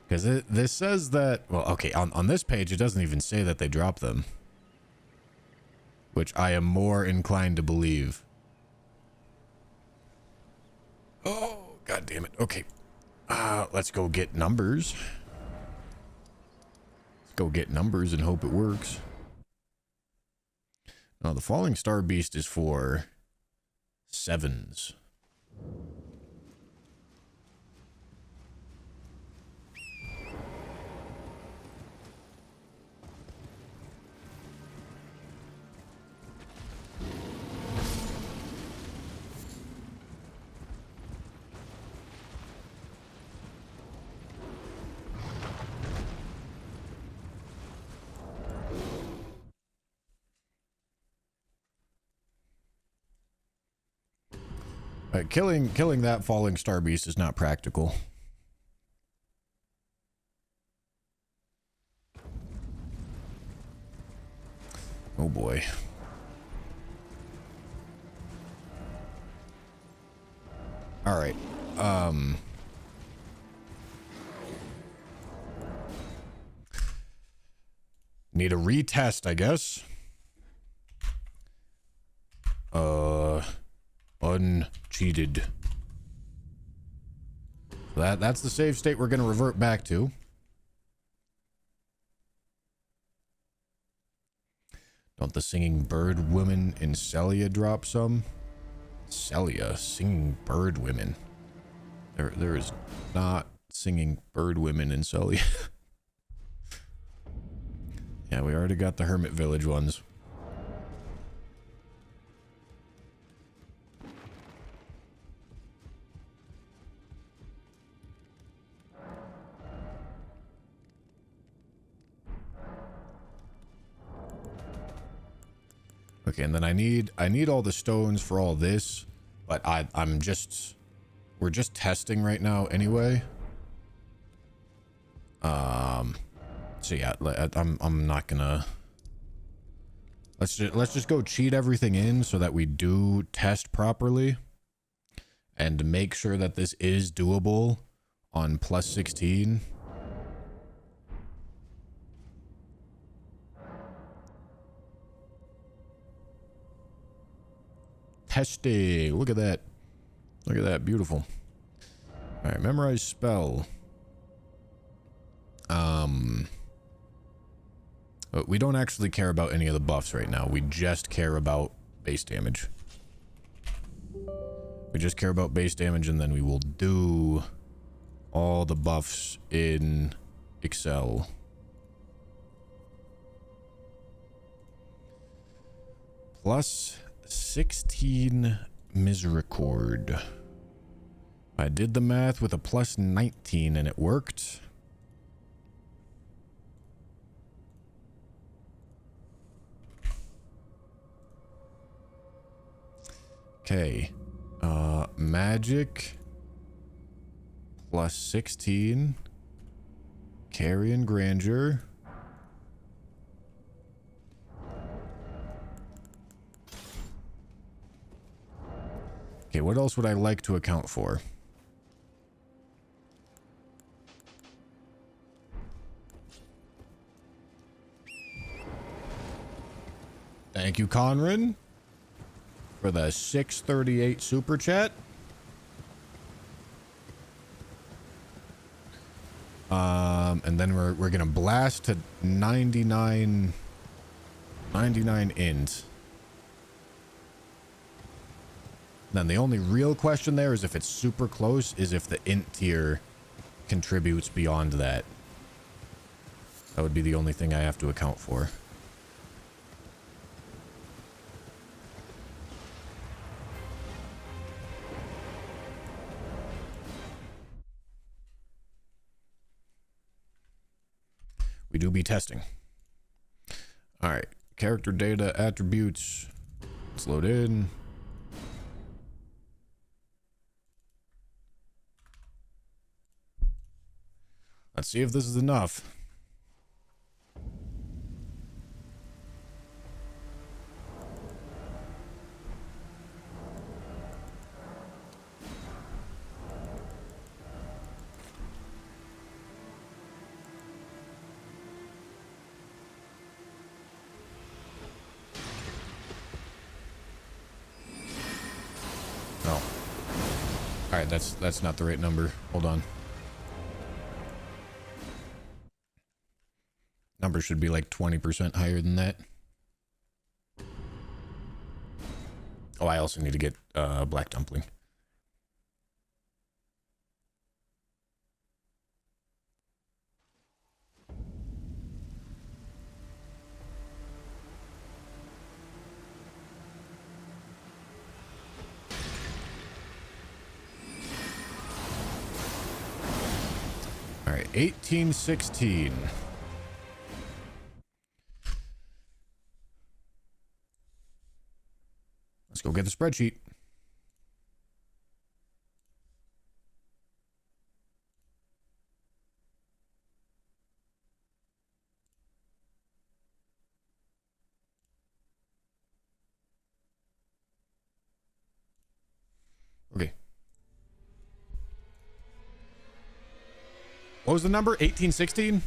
Because this says that... Well, okay, on this page, it doesn't even say that they drop them. Which I am more inclined to believe. Oh, god damn it. Okay. Let's go get numbers. Let's go get numbers and hope it works. Now, the Falling Star Beast is for 7s. Killing that Falling Star Beast is not practical. Oh boy. All right. Need a retest, I guess. Uncheated. That's the save state we're going to revert back to. Don't the singing bird women in Celia drop some? Celia, singing bird women. There is not singing bird women in Celia. Yeah, we already got the Hermit Village ones. Okay, and then I need all the stones for all this, but we're just testing right now anyway. So yeah, I'm not gonna. Let's just go cheat everything in so that we do test properly, and make sure that this is doable on plus 16. Testing. Look at that. Look at that. Beautiful. All right. Memorize spell. But we don't actually care about any of the buffs right now. We just care about base damage. We just care about base damage, and then we will do all the buffs in Excel. Plus 16 Misericord. I did the math with a plus 19 and it worked. Okay. Magic plus 16. Carrion Grandeur. Okay, what else would I like to account for? Thank you, Conran, for the 638 super chat. And then we're gonna blast to 99 int. Then the only real question there is if it's super close, is if the int tier contributes beyond that. That would be the only thing I have to account for. We do be testing. All right, character data attributes. Let's load in. Let's see if this is enough. Oh. All right, that's not the right number. Hold on. Number should be like 20% higher than that. Oh, I also need to get black dumpling. All right, 1816. Let's go get the spreadsheet. Okay. What was the number? 1816?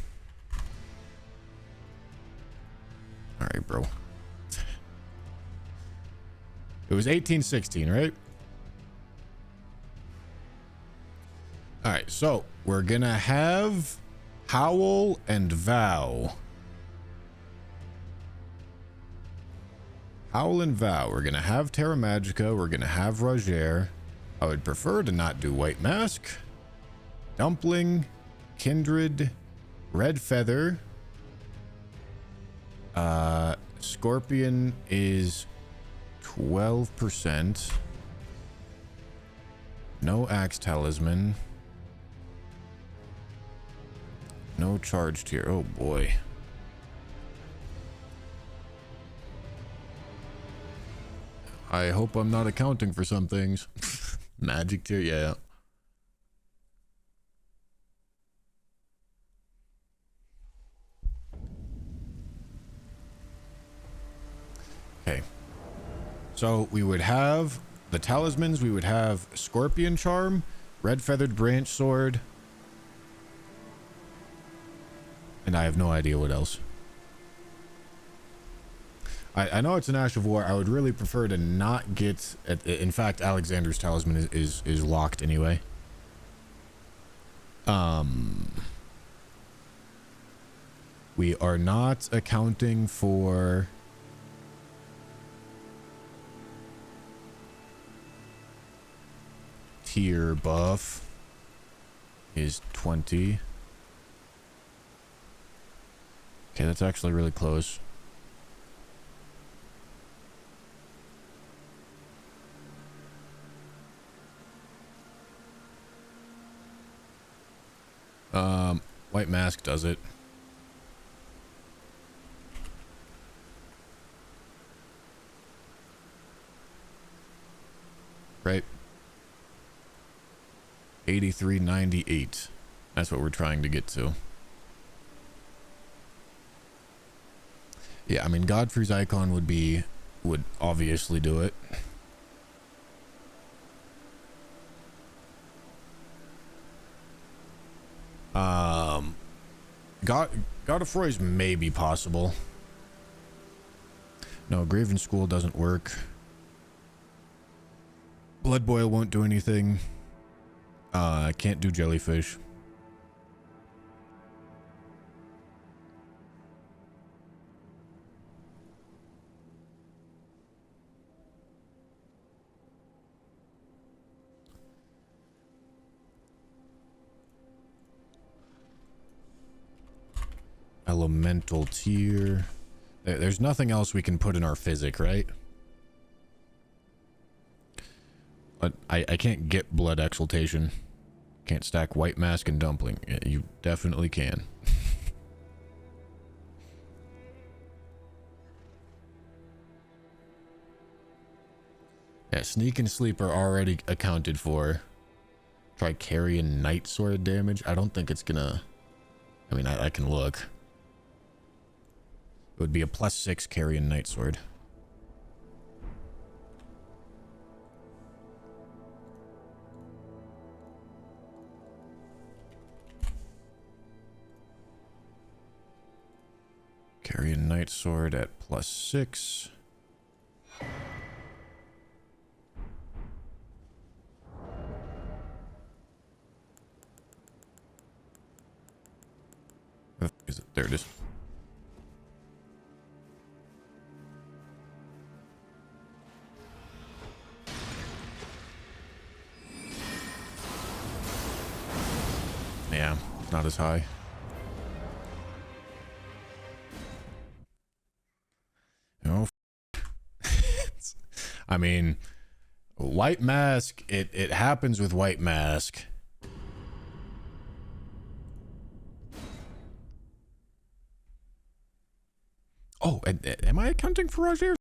All right, bro. It was 1816, right? All right, so we're gonna have Howl and Vow. Howl and Vow. We're gonna have Terra Magica. We're gonna have Roger. I would prefer to not do White Mask. Dumpling, Kindred, Red Feather. Scorpion is 12%. No Axe Talisman. No charged here. Oh boy. I hope I'm not accounting for some things. Magic tier, yeah. Okay. So we would have the talismans. We would have Scorpion Charm, Red Feathered Branch Sword, and I have no idea what else. I know it's an Ash of War. I would really prefer to not get... In fact, Alexander's Talisman is locked anyway. We are not accounting for tier buff is 20. Okay, that's actually really close. White Mask does it. Right. 8398. That's what we're trying to get to. Yeah, I mean, Godfrey's icon would obviously do it. Godfrey's may be possible. No, Graven School doesn't work. Blood Boil won't do anything. I can't do Jellyfish. Elemental tier. There's nothing else we can put in our physic, right? But I can't get Blood Exaltation. Can't stack White Mask and Dumpling. Yeah, you definitely can. Yeah, Sneak and Sleep are already accounted for. Try carrying Night Sword damage. I don't think it's gonna... I mean, I can look. It would be a +6 carrying Night Sword. Carrying Night Sword at +6. Is it? There it is. Yeah, not as high. Oh, I mean, White Mask, it happens with White Mask. Oh, am I accounting for Roger?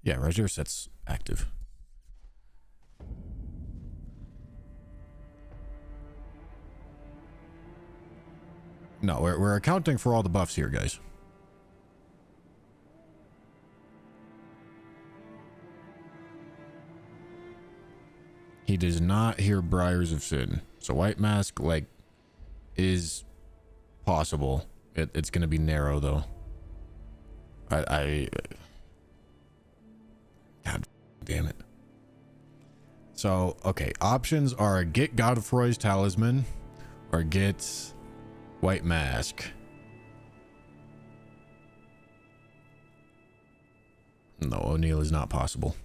Yeah, Roger set's active. No, we're accounting for all the buffs here, guys. He does not hear Briars of Sin. So White Mask, like, is possible. It's going to be narrow, though. God damn it. So, okay. Options are get Godfrey's Talisman or get White Mask. No, O'Neill is not possible.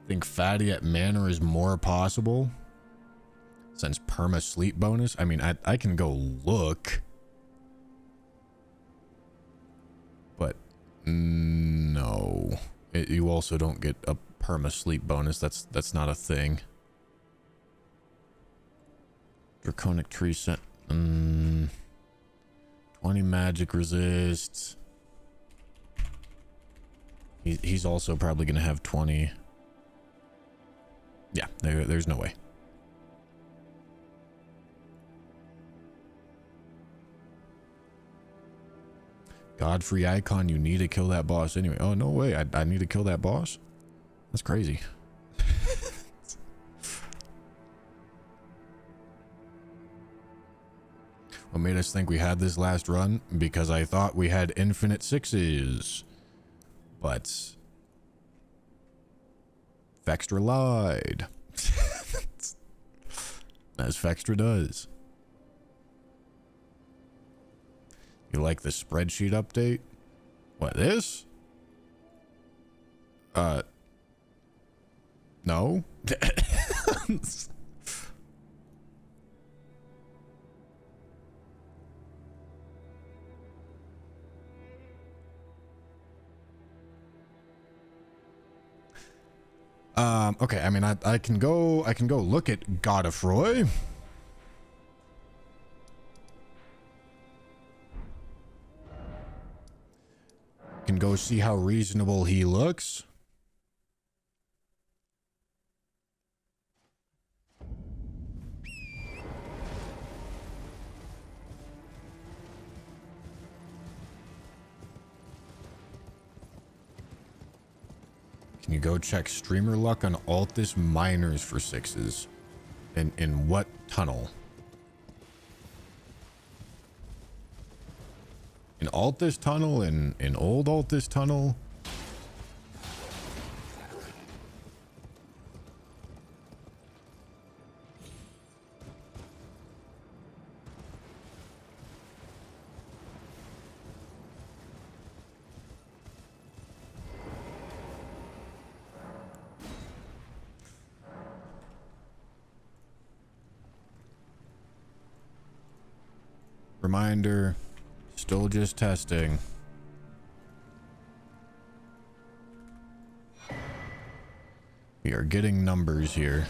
Think Fatty at Manor is more possible since perma sleep bonus. I mean, I can go look, but no, you also don't get a perma sleep bonus. That's not a thing. Draconic Tree set 20 magic resist. He's also probably gonna have 20. Yeah, there's no way. Godfrey icon, you need to kill that boss anyway. Oh, no way. I need to kill that boss? That's crazy. What made us think we had this last run? Because I thought we had infinite 6s. But Vextra lied. As Fextra does. You like the spreadsheet update? What, this? No. Okay, I mean, I can go look at Godefroy. Can go see how reasonable he looks. Can you go check streamer luck on Altus miners for 6s? In what tunnel? In Altus tunnel? In old Altus tunnel? Reminder, still just testing. We are getting numbers here.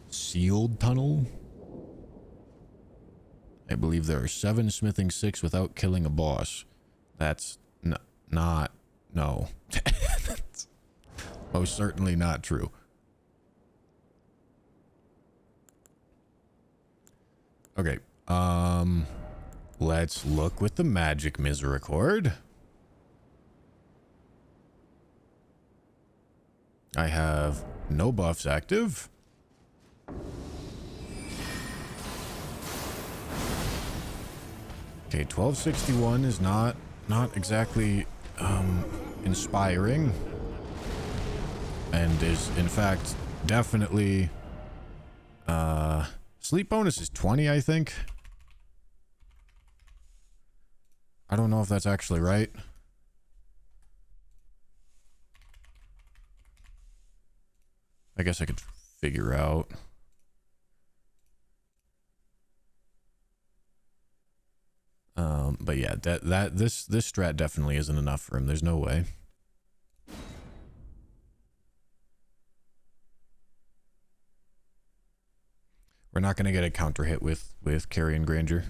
Sealed tunnel? I believe there are 7 smithing 6 without killing a boss. That's not... No. That's most certainly not true. Okay. Let's look with the magic misericord. I have no buffs active. Okay, 1261 is not exactly inspiring, and is in fact definitely sleep bonus is 20, I think. I don't know if that's actually right. I guess I could figure out. But yeah, this strat definitely isn't enough for him. There's no way. We're not going to get a counter hit with Carrion Granger.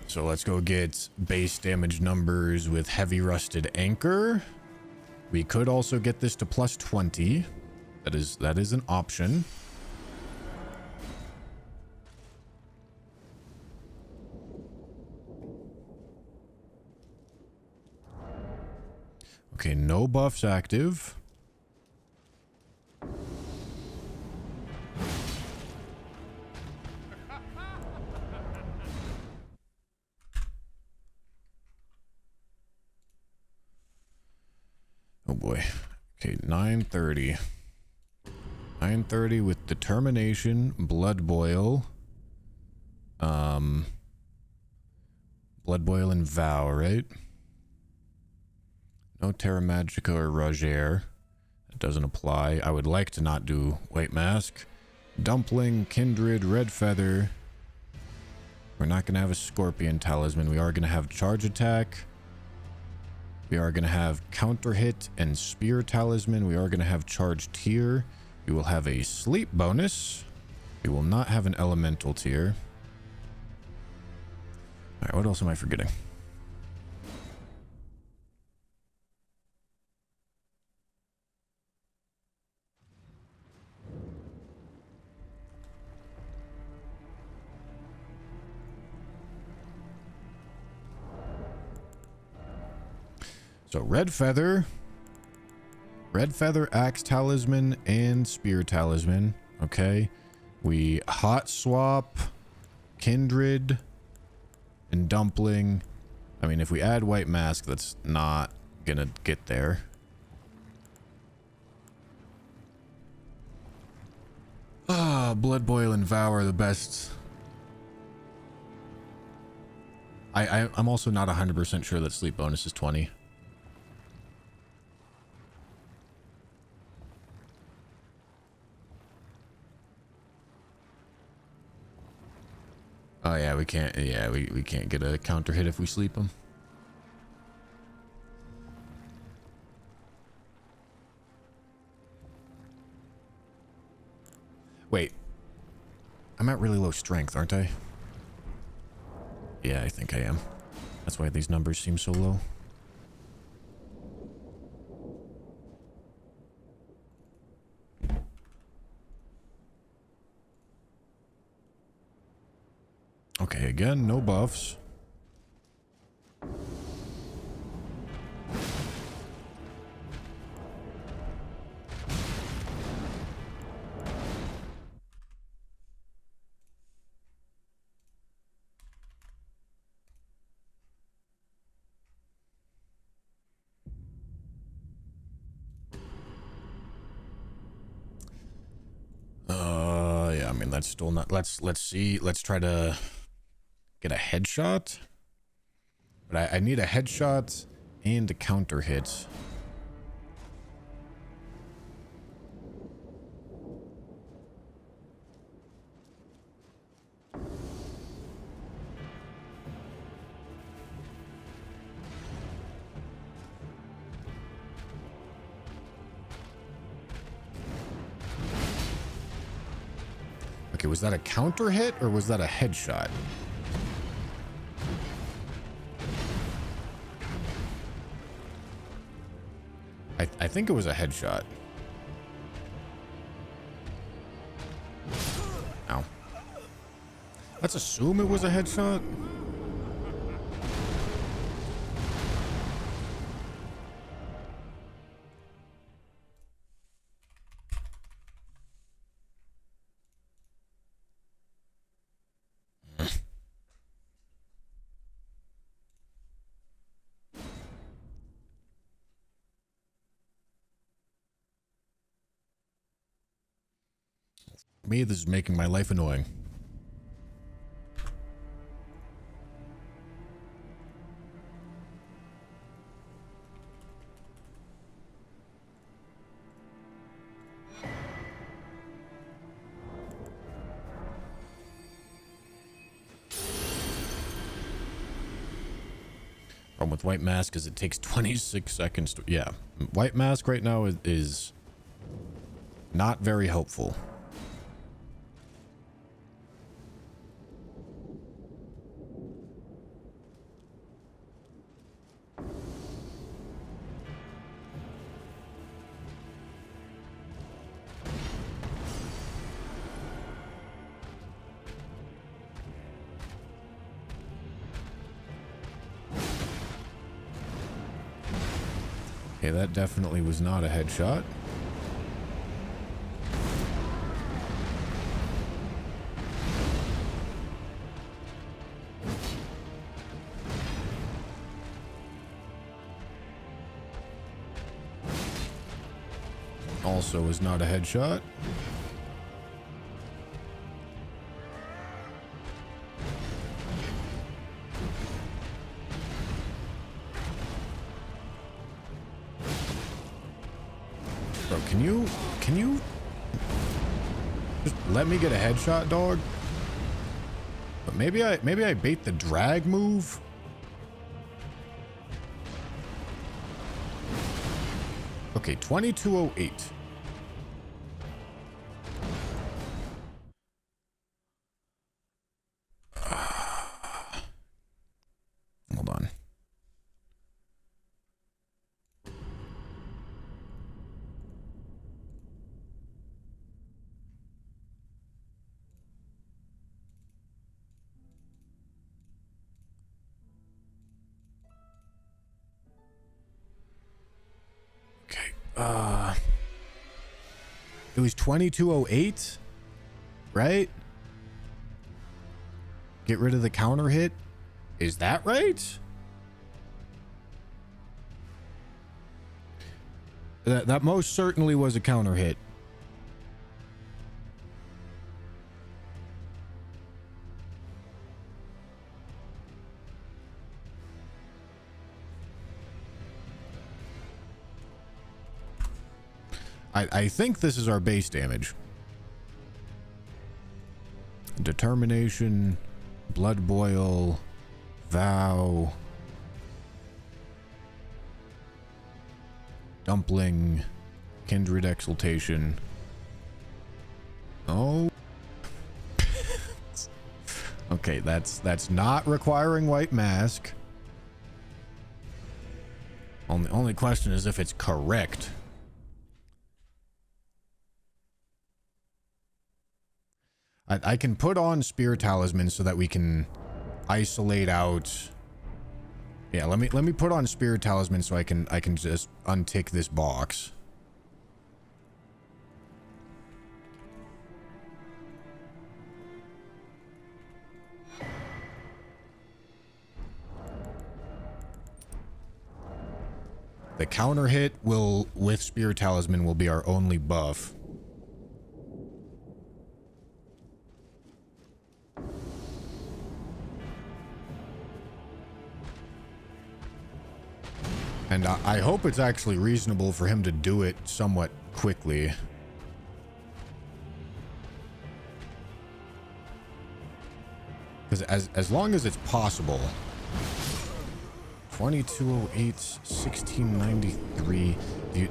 So let's go get base damage numbers with Heavy Rusted Anchor. We could also get this to plus 20. That is an option. Okay, no buffs active. Oh boy. Okay, 930. 930 with Determination, Blood Boil. Blood Boil and Vow, right? No Terra Magica or Roger. That doesn't apply. I would like to not do White Mask. Dumpling, Kindred, Red Feather. We're not going to have a Scorpion Talisman. We are going to have Charge Attack. We are going to have Counter Hit and Spear Talisman. We are going to have Charge Tier. We will have a Sleep bonus. We will not have an Elemental tier. Alright, what else am I forgetting? So Red Feather, Axe Talisman, and Spear Talisman. Okay. We hot swap Kindred and Dumpling. I mean, if we add White Mask, that's not gonna get there. Ah, Blood Boil and Vow are the best. I'm also not 100% sure that sleep bonus is 20. Oh yeah, we can't. Yeah, we can't get a counter hit if we sleep them. Wait, I'm at really low strength, aren't I? Yeah, I think I am. That's why these numbers seem so low. Okay, again, no buffs. Yeah, I mean, that's still not... Let's see. Let's try to get a headshot. But I need a headshot and a counter hit. Okay, was that a counter hit or was that a headshot? I think it was a headshot. Ow. Let's assume it was a headshot. Me, this is making my life annoying. Problem with White Mask is it takes 26 seconds to... Yeah, White Mask right now is not very helpful. Okay, that definitely was not a headshot. Also was not a headshot. Bro, can you just let me get a headshot, dog? But maybe I bait the drag move. Okay, 2208. Hold on. Okay. It was 2208. right? Get rid of the counter hit. Is that right? That most certainly was a counter hit. I think this is our base damage. Determination, blood boil, vow, dumpling, kindred exaltation. Oh. Okay, that's not requiring white mask. Only question is if it's correct. I can put on Spear Talisman so that we can isolate out. Yeah, let me put on Spear Talisman so I can just untick this box. The counter hit will with Spear Talisman will be our only buff. And I hope it's actually reasonable for him to do it somewhat quickly. Because as long as it's possible. 2208, 1693.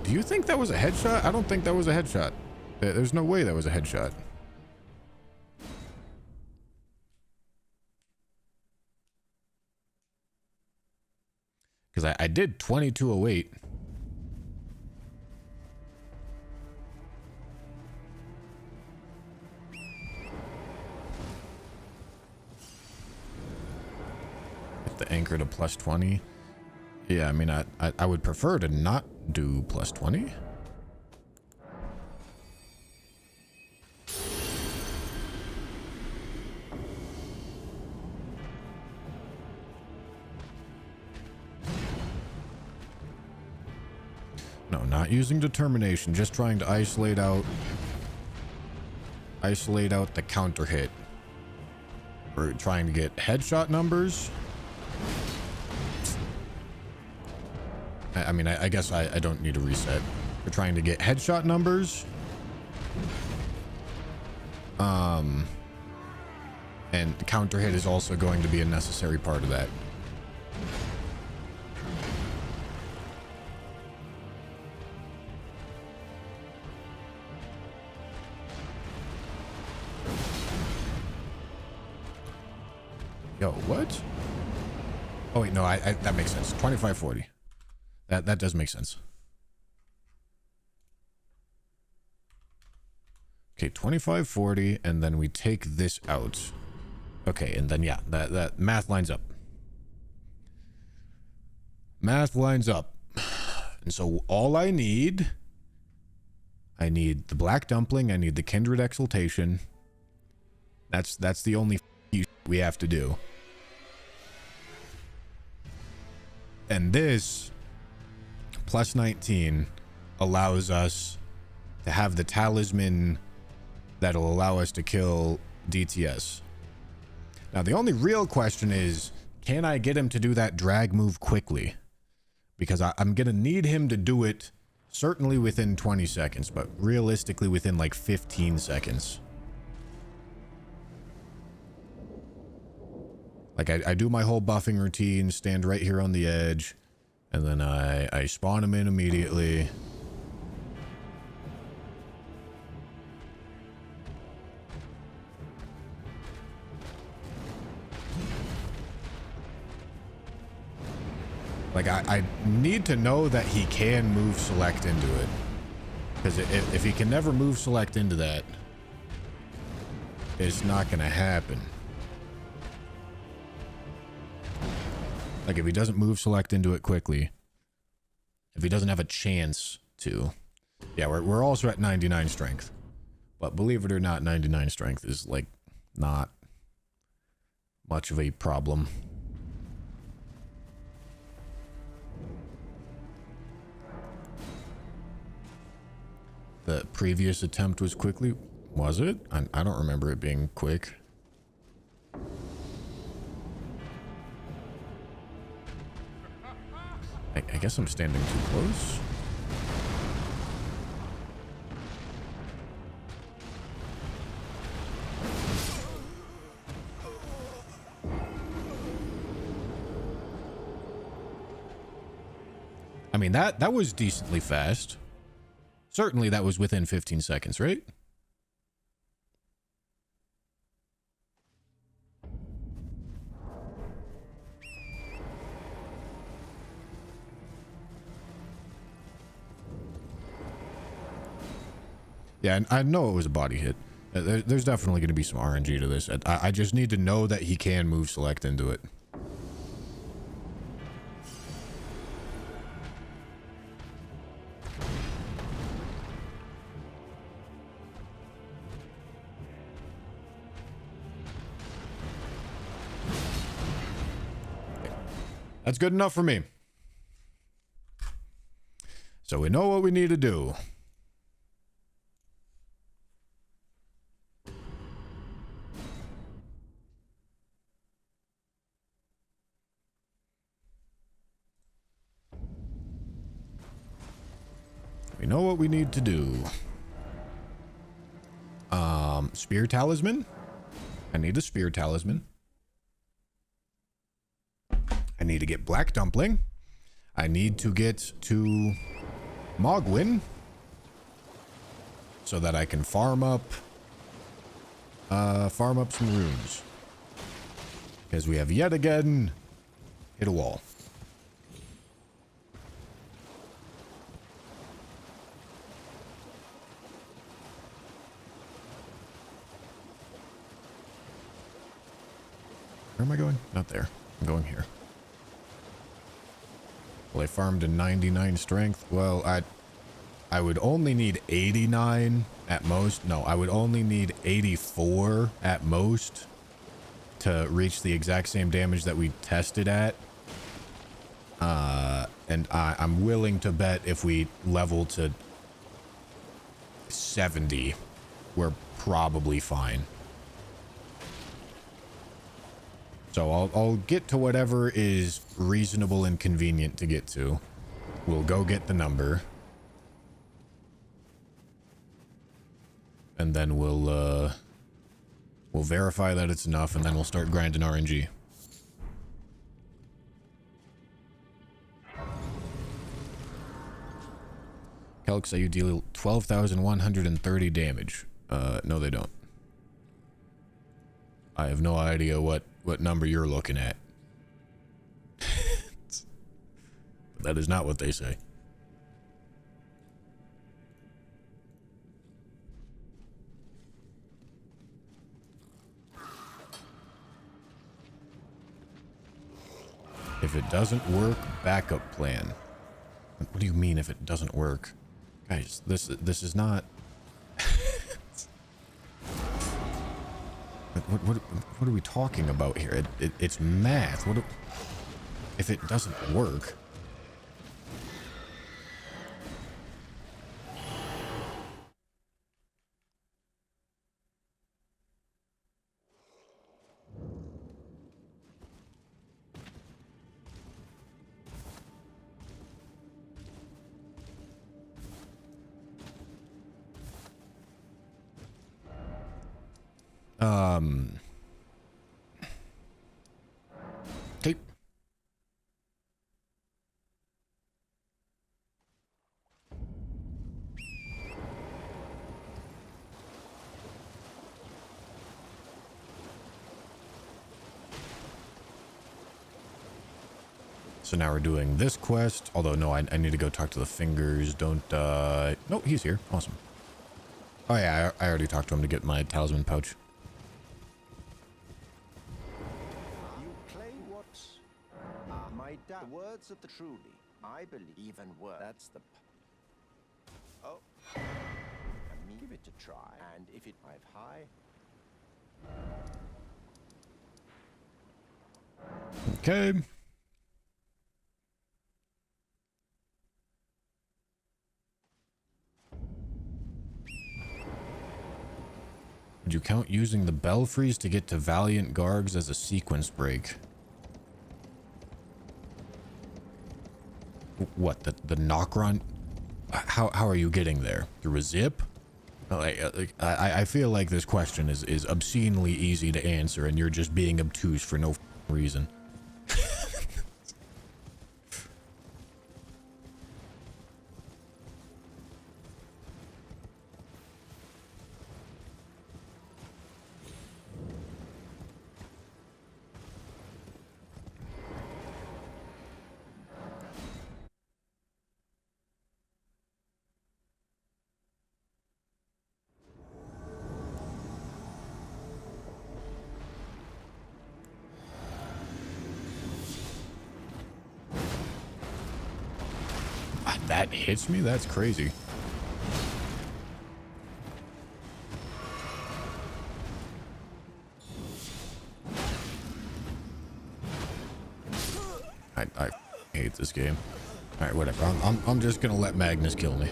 Do you think that was a headshot? I don't think that was a headshot. There's no way that was a headshot. Because I did 2208. Hit the anchor to plus 20. Yeah, I mean, I would prefer to not do plus 20. No, not using determination, just trying to isolate out the counter hit. We're trying to get headshot numbers. I mean, I guess I don't need a reset. We're trying to get headshot numbers. And the counter hit is also going to be a necessary part of that. Yo, what? Oh wait, no, that makes sense. 2540. That does make sense. Okay, 2540, and then we take this out. Okay, and then yeah, that math lines up. Math lines up. And so all I need the Black Dumpling, I need the Kindred Exaltation. That's the only we have to do. And this plus 19 allows us to have the talisman that'll allow us to kill DTS. Now the only real question is, can I get him to do that drag move quickly? Because I'm gonna need him to do it certainly within 20 seconds, but realistically within like 15 seconds. Like I do my whole buffing routine, stand right here on the edge, and then I spawn him in immediately. Like I need to know that he can move select into it. Because if he can never move select into that, it's not gonna happen. Like if he doesn't move select into it quickly, if he doesn't have a chance to, yeah, we're also at 99 strength, But believe it or not, 99 strength is like not much of a problem. The previous attempt was quickly, was it? I don't remember it being quick. I guess I'm standing too close. I mean, that was decently fast. Certainly that was within 15 seconds, right? Yeah, and I know it was a body hit. There's definitely going to be some RNG to this. I just need to know that he can move select into it. That's good enough for me. So we know what we need to do. We know what we need to do. Spear talisman. I need a spear talisman. I need to get black dumpling. I need to get to Mogwin so that I can farm up some runes. Because we have yet again hit a wall. Where am I going? Not there. I'm going here. Well, I farmed a 99 strength. Well, I would only need 89 at most. No, I would only need 84 at most to reach the exact same damage that we tested at. And I'm willing to bet if we level to 70, we're probably fine. So I'll get to whatever is reasonable and convenient to get to. We'll go get the number. And then we'll verify that it's enough, and then we'll start grinding RNG. Calcs say you deal 12,130 damage. No, they don't. I have no idea what number you're looking at. That is not what they say. If it doesn't work, backup plan. What do you mean if it doesn't work? Guys, this is not... What are we talking about here? It's math. If it doesn't work? Okay. So now we're doing this quest. Although, no, I need to go talk to the fingers. Don't, no, he's here. Awesome. Oh, yeah, I already talked to him to get my talisman pouch. You claim what? My words of the truly. I believe even worse. That's the... Oh. give it a try, and if it dive high, Okay. Would you count using the belfries to get to Valiant Gargs as a sequence break? What, the Nokron? How are you getting there? Through a zip? I feel like this question is obscenely easy to answer, and you're just being obtuse for no reason. That hits me? That's crazy. I hate this game. All right, whatever. I'm just gonna let Magnus kill me.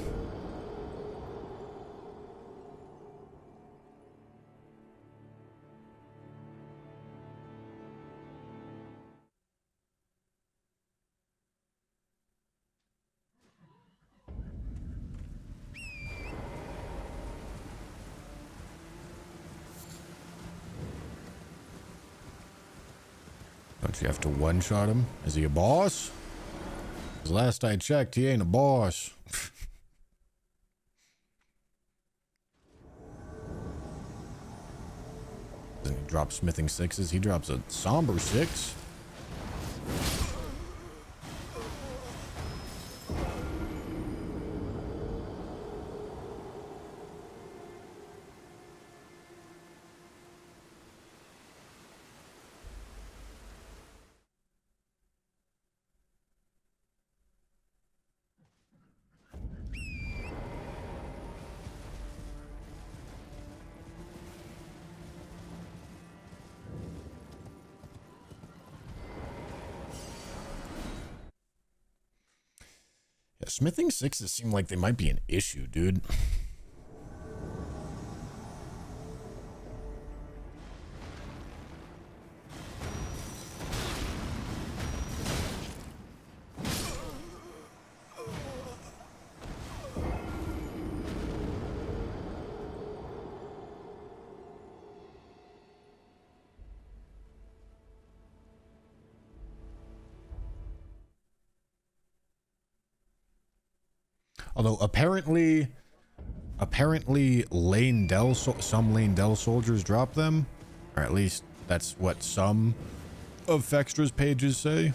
Don't you have to one-shot him? Is he a boss? 'Cause last I checked, he ain't a boss. Doesn't he drop smithing sixes? He drops a somber six. Yeah, smithing sixes seem like they might be an issue, dude. Although apparently Lane Dell, some Lane Dell soldiers drop them, or at least that's what some of Fextra's pages say.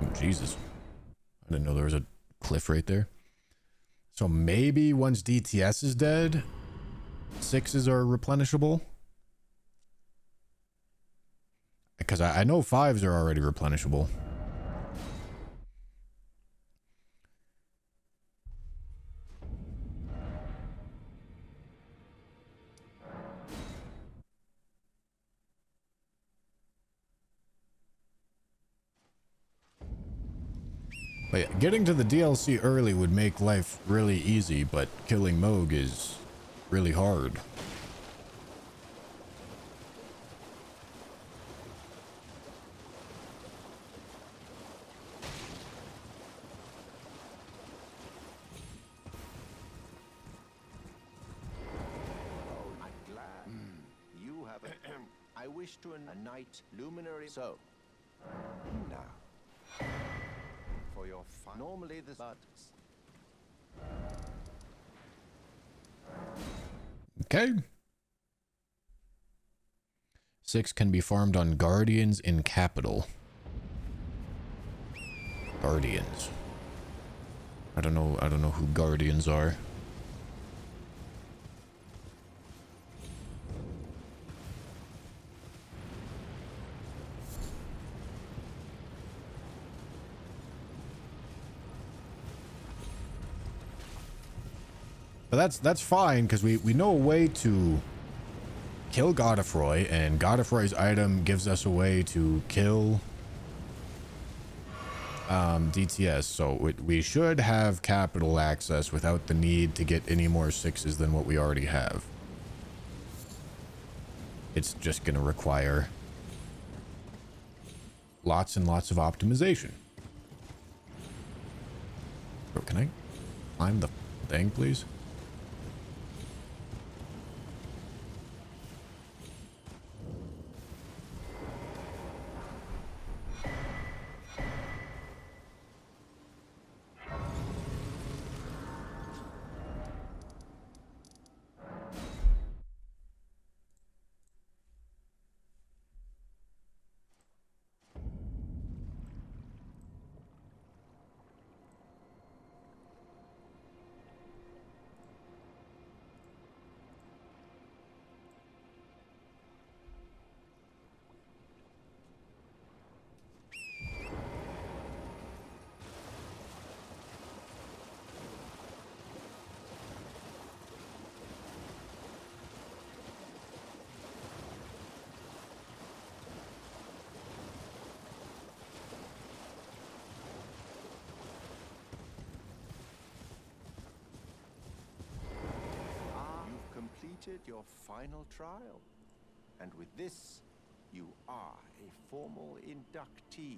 Oh, Jesus, I didn't know there was a cliff right there. So maybe once DTS is dead, sixes are replenishable. Because I know fives are already replenishable. But yeah, getting to the DLC early would make life really easy, but killing Moog is really hard. oh, I'm glad. You have a... I wish to a night luminary. So, now, for your fun. Normally this... But... Okay. 6 can be farmed on Guardians in Capital. Guardians. I don't know who Guardians are. But that's fine, because we know a way to kill Godefroy, and Godefroy's item gives us a way to kill DTS, so we should have capital access without the need to get any more 6s than what we already have. It's just going to require lots and lots of optimization. Bro, can I climb the thing, please? Completed your final trial, and with this, you are a formal inductee,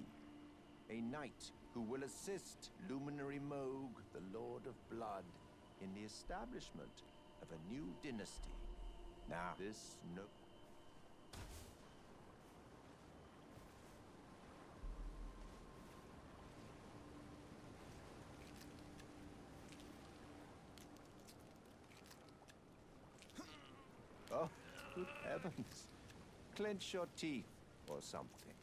a knight who will assist Luminary Moog, the Lord of Blood, in the establishment of a new dynasty. Now, this no. Oh, good heavens. Clench your teeth or something.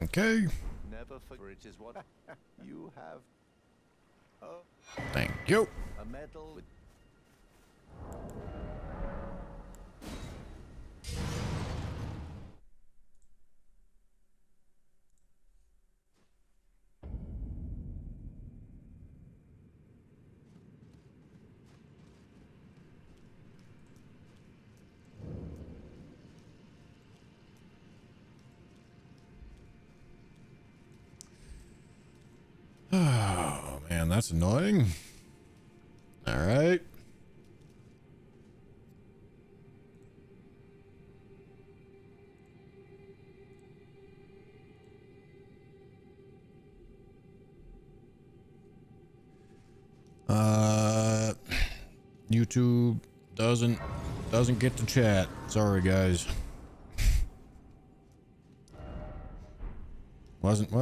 Okay. Never forget it is what you have. Oh, Thank you. a medal with Oh, man, that's annoying. All right. YouTube doesn't get to chat. Sorry, guys. Wasn't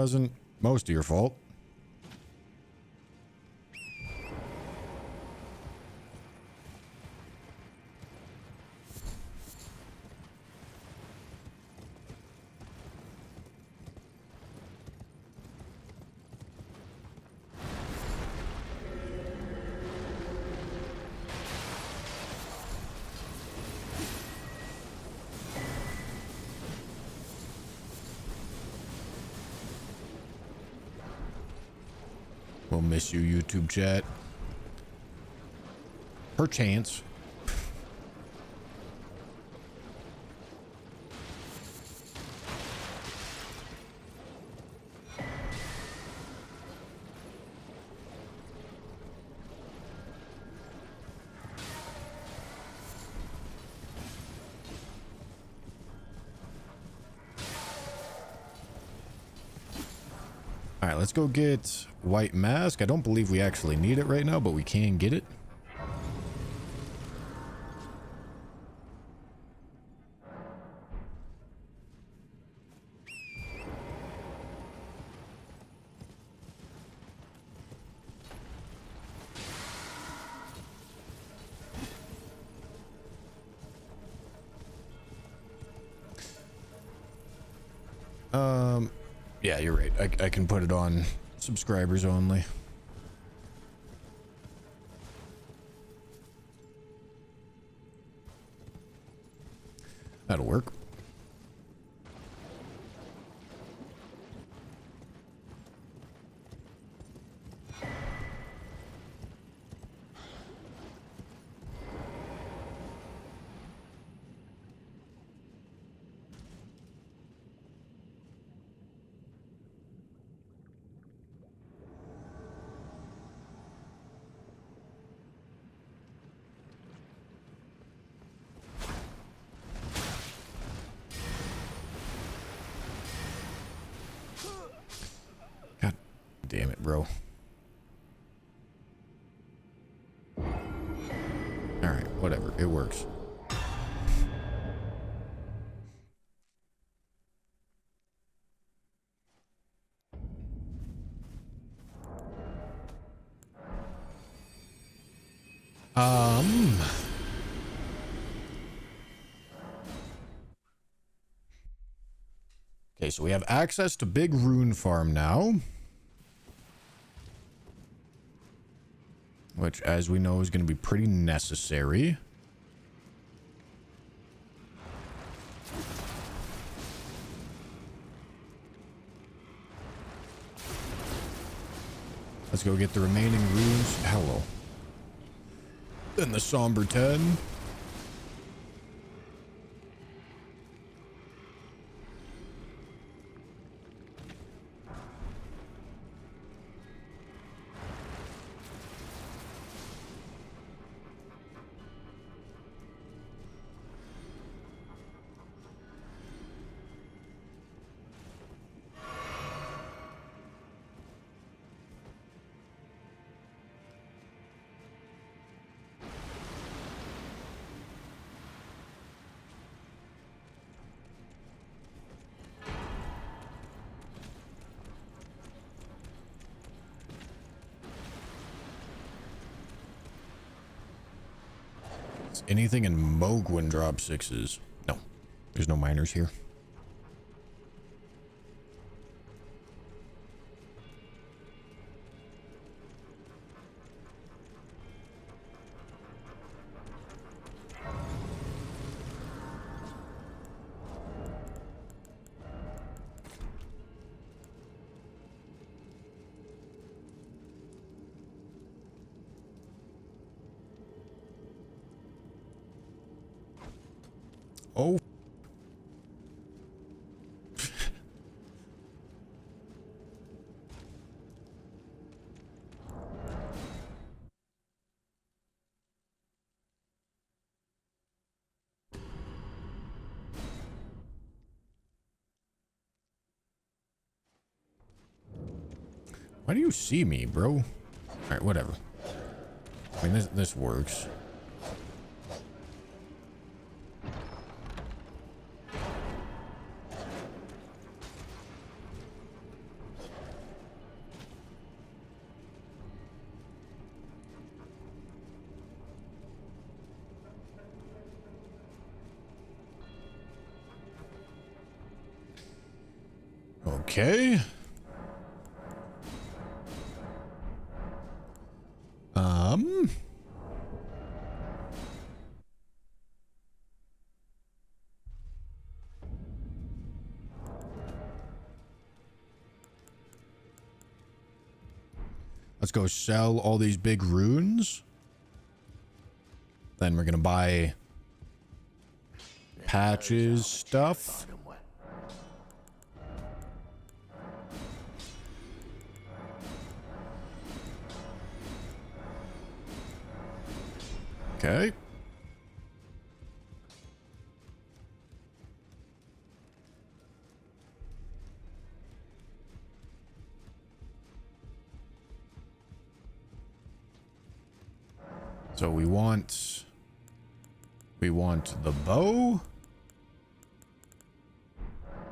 most of your fault. We'll miss you, YouTube chat. Perchance. All right, let's go get white mask. I don't believe we actually need it right now, but we can get it. Yeah, you're right. I can put it on subscribers only. That'll work. Damn it, bro. Alright, whatever. It works. Okay, so we have access to Big Rune Farm now. Which, as we know, is going to be pretty necessary. Let's go get the remaining runes. Hello. Then the Somber 10. Anything in Mogwin drop 6s? No. There's no miners here. Oh. Why do you see me, bro? All right, whatever. I mean, this works. Okay. Let's go sell all these big runes. Then we're gonna buy patches stuff. Okay. So we want the bow.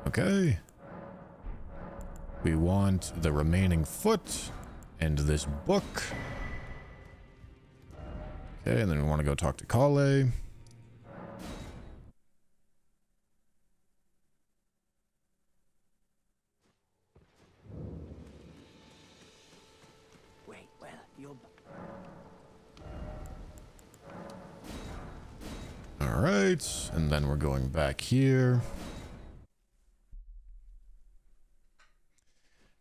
Okay. We want the remaining foot and this book. Okay, and then we want to go talk to Kale. Wait, well, you're... All right, and then we're going back here.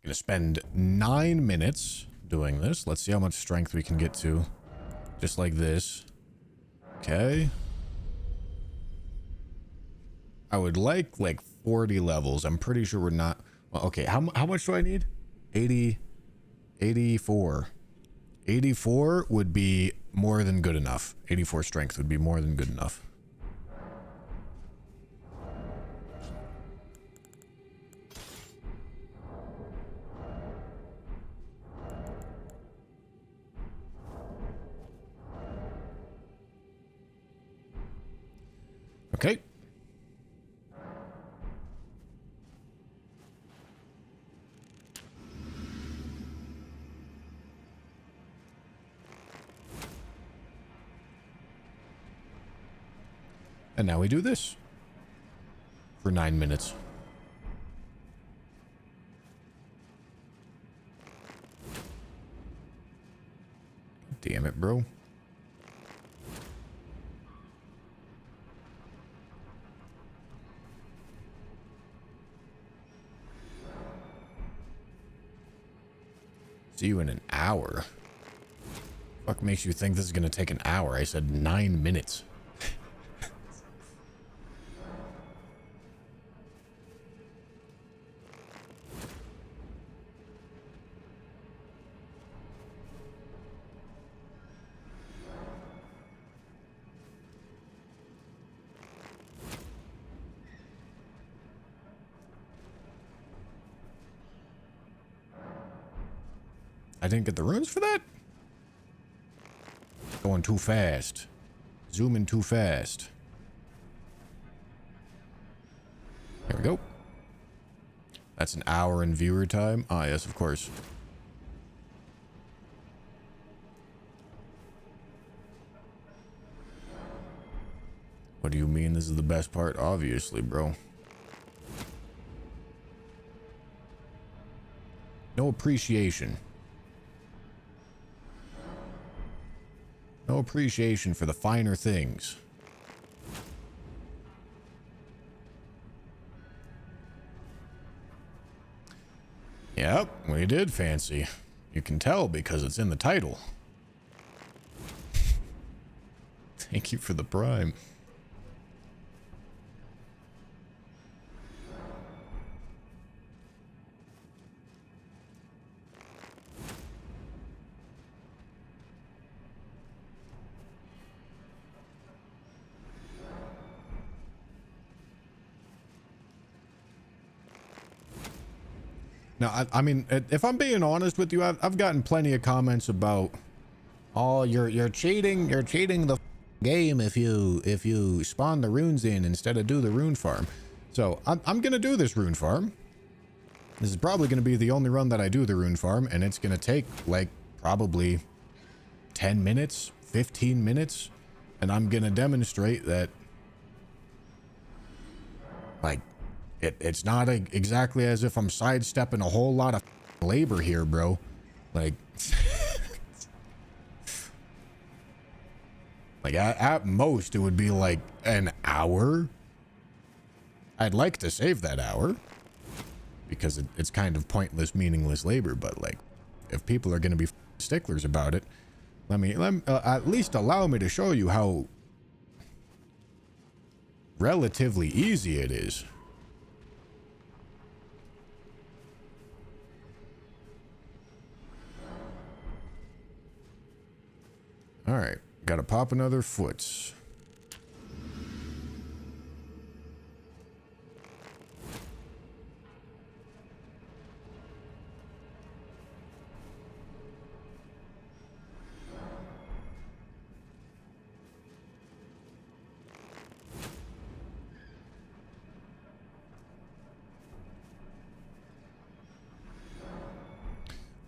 Gonna spend 9 minutes doing this. Let's see how much strength we can get to. Just like this. Okay. I would like 40 levels. I'm pretty sure we're not. Well, okay, how much do I need? 84. 84 would be more than good enough. 84 strength would be more than good enough. And now we do this for 9 minutes. Damn it, bro. See you in an hour. Fuck makes you think this is gonna take an hour? I said 9 minutes. I didn't get the runes for that? Going too fast. Zooming too fast. There we go. That's an hour in viewer time. Ah, yes, of course. What do you mean this is the best part? Obviously, bro. No appreciation. No appreciation for the finer things. Yep, we did fancy. You can tell because it's in the title. Thank you for the prime. Now, I mean, if I'm being honest with you, I've gotten plenty of comments about, oh, you're cheating the game if you spawn the runes in instead of do the rune farm. So I'm gonna do this rune farm. This is probably gonna be the only run that I do the rune farm, and it's gonna take like probably 10 minutes, 15 minutes, and I'm gonna demonstrate that, like, it's not exactly as if I'm sidestepping a whole lot of labor here, bro. Like, like at most it would be like an hour. I'd like to save that hour because it's kind of pointless, meaningless labor. But like, if people are going to be sticklers about it, let me at least allow me to show you how relatively easy it is. All right, gotta pop another foot.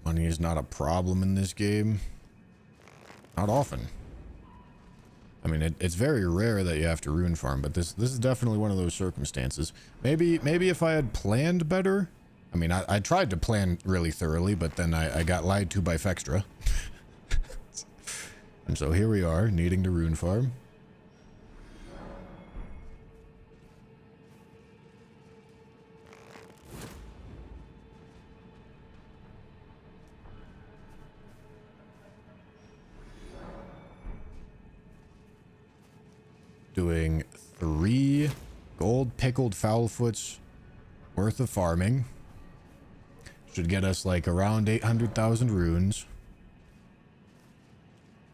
Money is not a problem in this game. Not often. I mean, it's very rare that you have to rune farm, but this is definitely one of those circumstances. Maybe if I had planned better. I mean, I tried to plan really thoroughly, but then I got lied to by Fextra. And so here we are, needing to rune farm. Doing 3 gold pickled foulfoots worth of farming. Should get us like around 800,000 runes.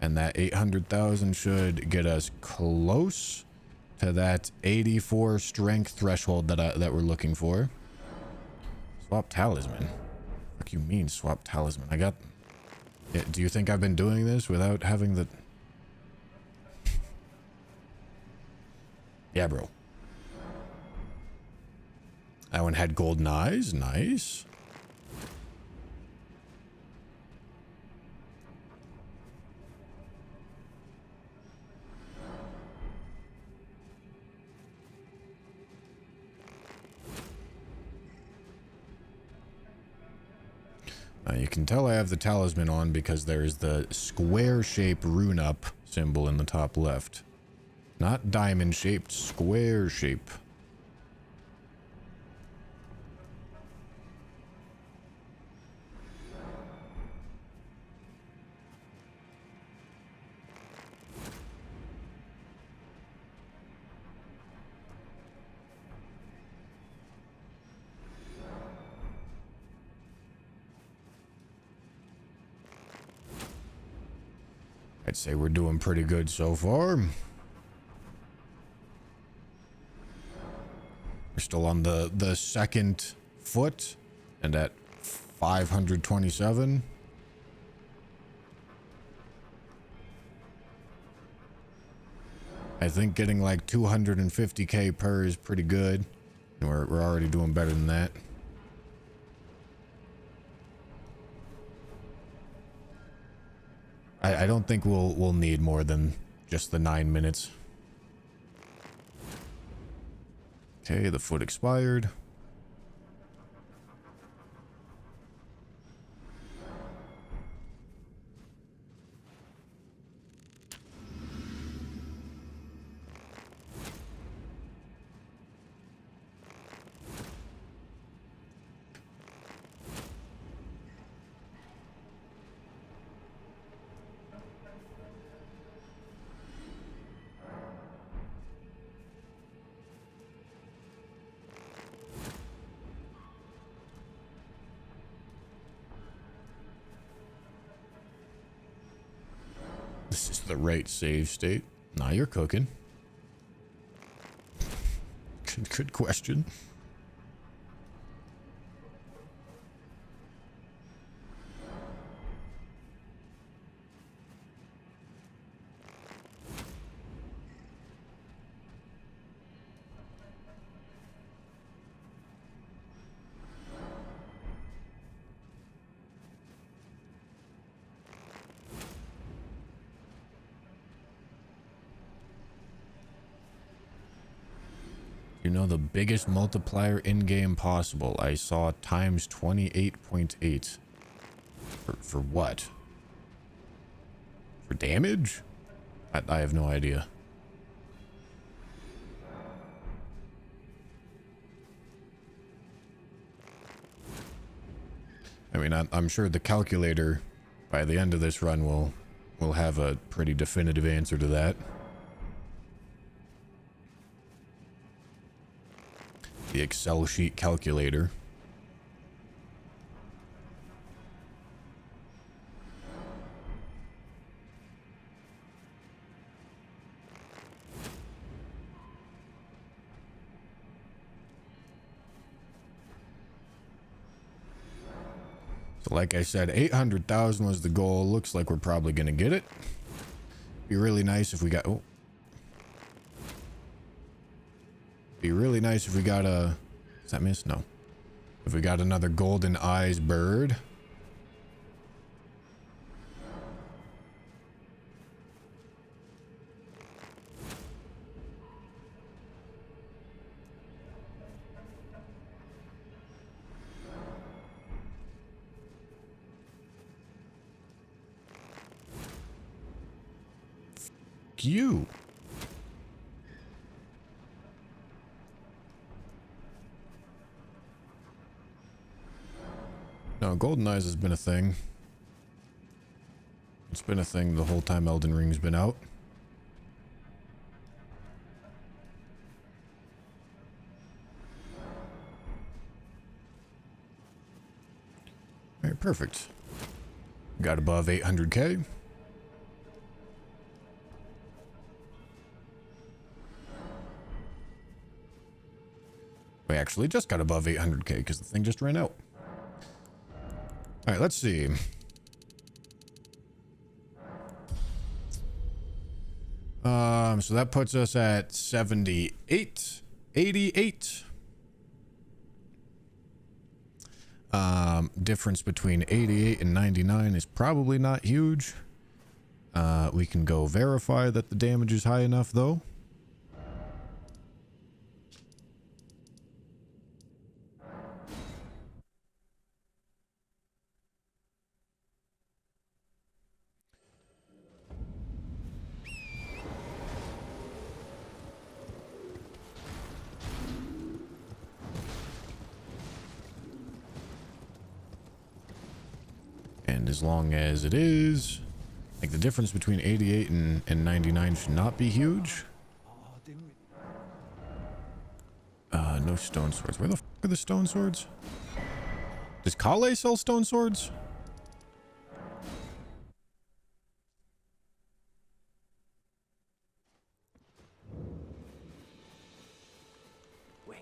And that 800,000 should get us close to that 84 strength threshold that we're looking for. Swap talisman. What do you mean swap talisman? I got... Do you think I've been doing this without having the... Yeah, bro. That one had golden eyes. Nice. You can tell I have the talisman on because there's the square-shaped rune-up symbol in the top left. Not diamond-shaped, square shape. I'd say we're doing pretty good so far. We're still on the second foot and at 527. I think getting like 250k per is pretty good. And we're already doing better than that. I don't think we'll need more than just the 9 minutes. Okay, the foot expired. This is the right save state. Now you're cooking. Good question. You know, the biggest multiplier in-game possible. I saw times 28.8. For what? For damage? I have no idea. I mean, I'm sure the calculator by the end of this run will have a pretty definitive answer to that. The Excel sheet calculator. So like I said, 800,000 was the goal. Looks like we're probably going to get it. Be really nice if we got... Oh. Be really nice if we got a... Is that miss? No. If we got another golden eyes bird. F you. No, Golden Eyes has been a thing. It's been a thing the whole time Elden Ring's been out. Alright, perfect. Got above 800k. We actually just got above 800k because the thing just ran out. All right, let's see. So that puts us at 78, 88. Difference between 88 and 99 is probably not huge. We can go verify that the damage is high enough, though. And as long as it is, like the difference between 88 and 99 should not be huge. No stone swords. Where the f are the stone swords? Does Kale sell stone swords? Where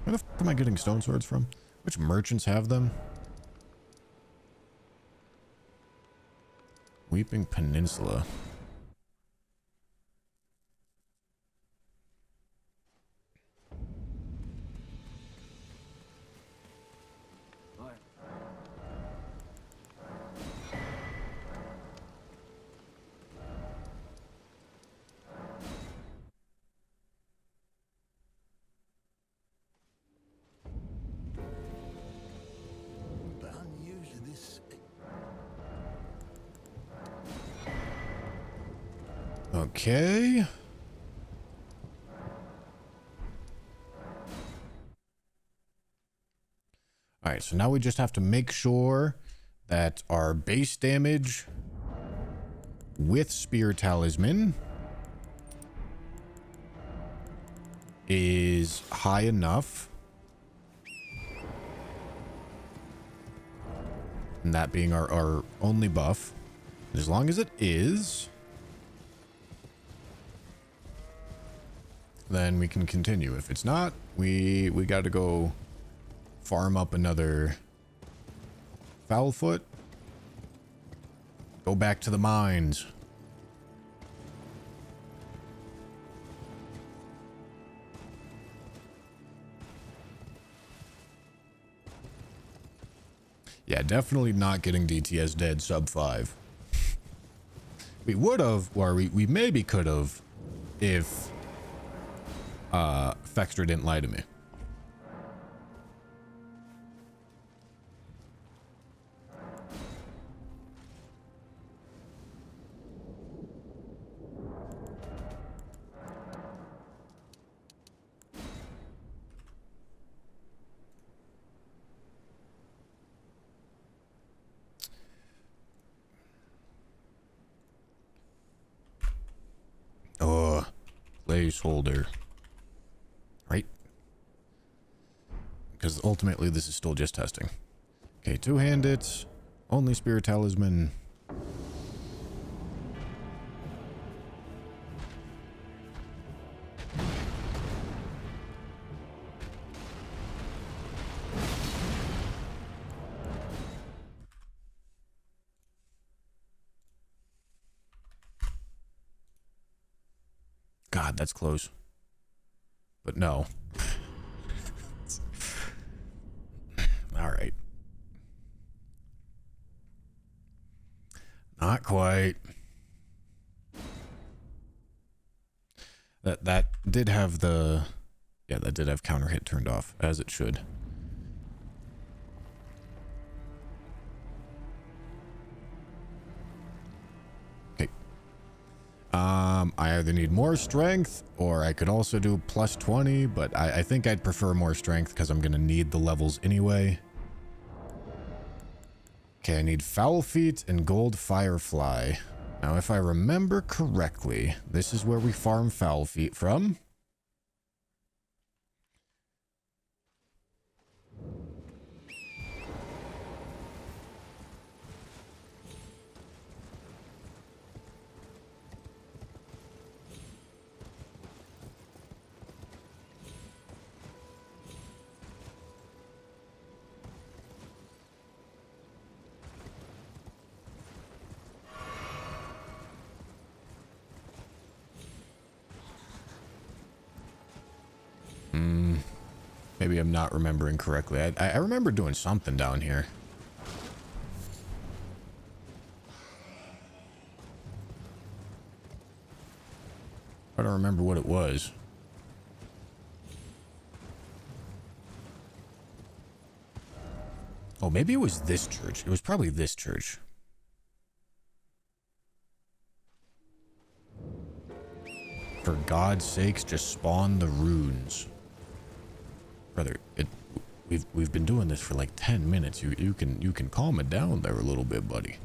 the f am I getting stone swords from? Which merchants have them? Weeping Peninsula. Okay. All right, so now we just have to make sure that our base damage with Spear Talisman is high enough. And that being our only buff. As long as it is, then we can continue. If it's not, we got to go farm up another Foulfoot. Go back to the mines. Yeah, definitely not getting DTS dead sub 5. We would have, or we maybe could have, if Fexter didn't lie to me. Oh, placeholder. Right? Because ultimately this is still just testing. Okay, two-handed, only Spirit Talisman. God, that's close. But no. All right. Not quite. That did have the... Yeah, that did have counter hit turned off, as it should. Okay. I either need more strength, or I could also do plus 20, but I think I'd prefer more strength because I'm going to need the levels anyway. Okay, I need Foul Feet and Gold Firefly. Now, if I remember correctly, this is where we farm Foul Feet from. Maybe I'm not remembering correctly. I remember doing something down here. I don't remember what it was. Oh, maybe it was this church. It was probably this church. For God's sakes, just spawn the runes. Brother, we've been doing this for like 10 minutes. You can calm it down there a little bit, buddy.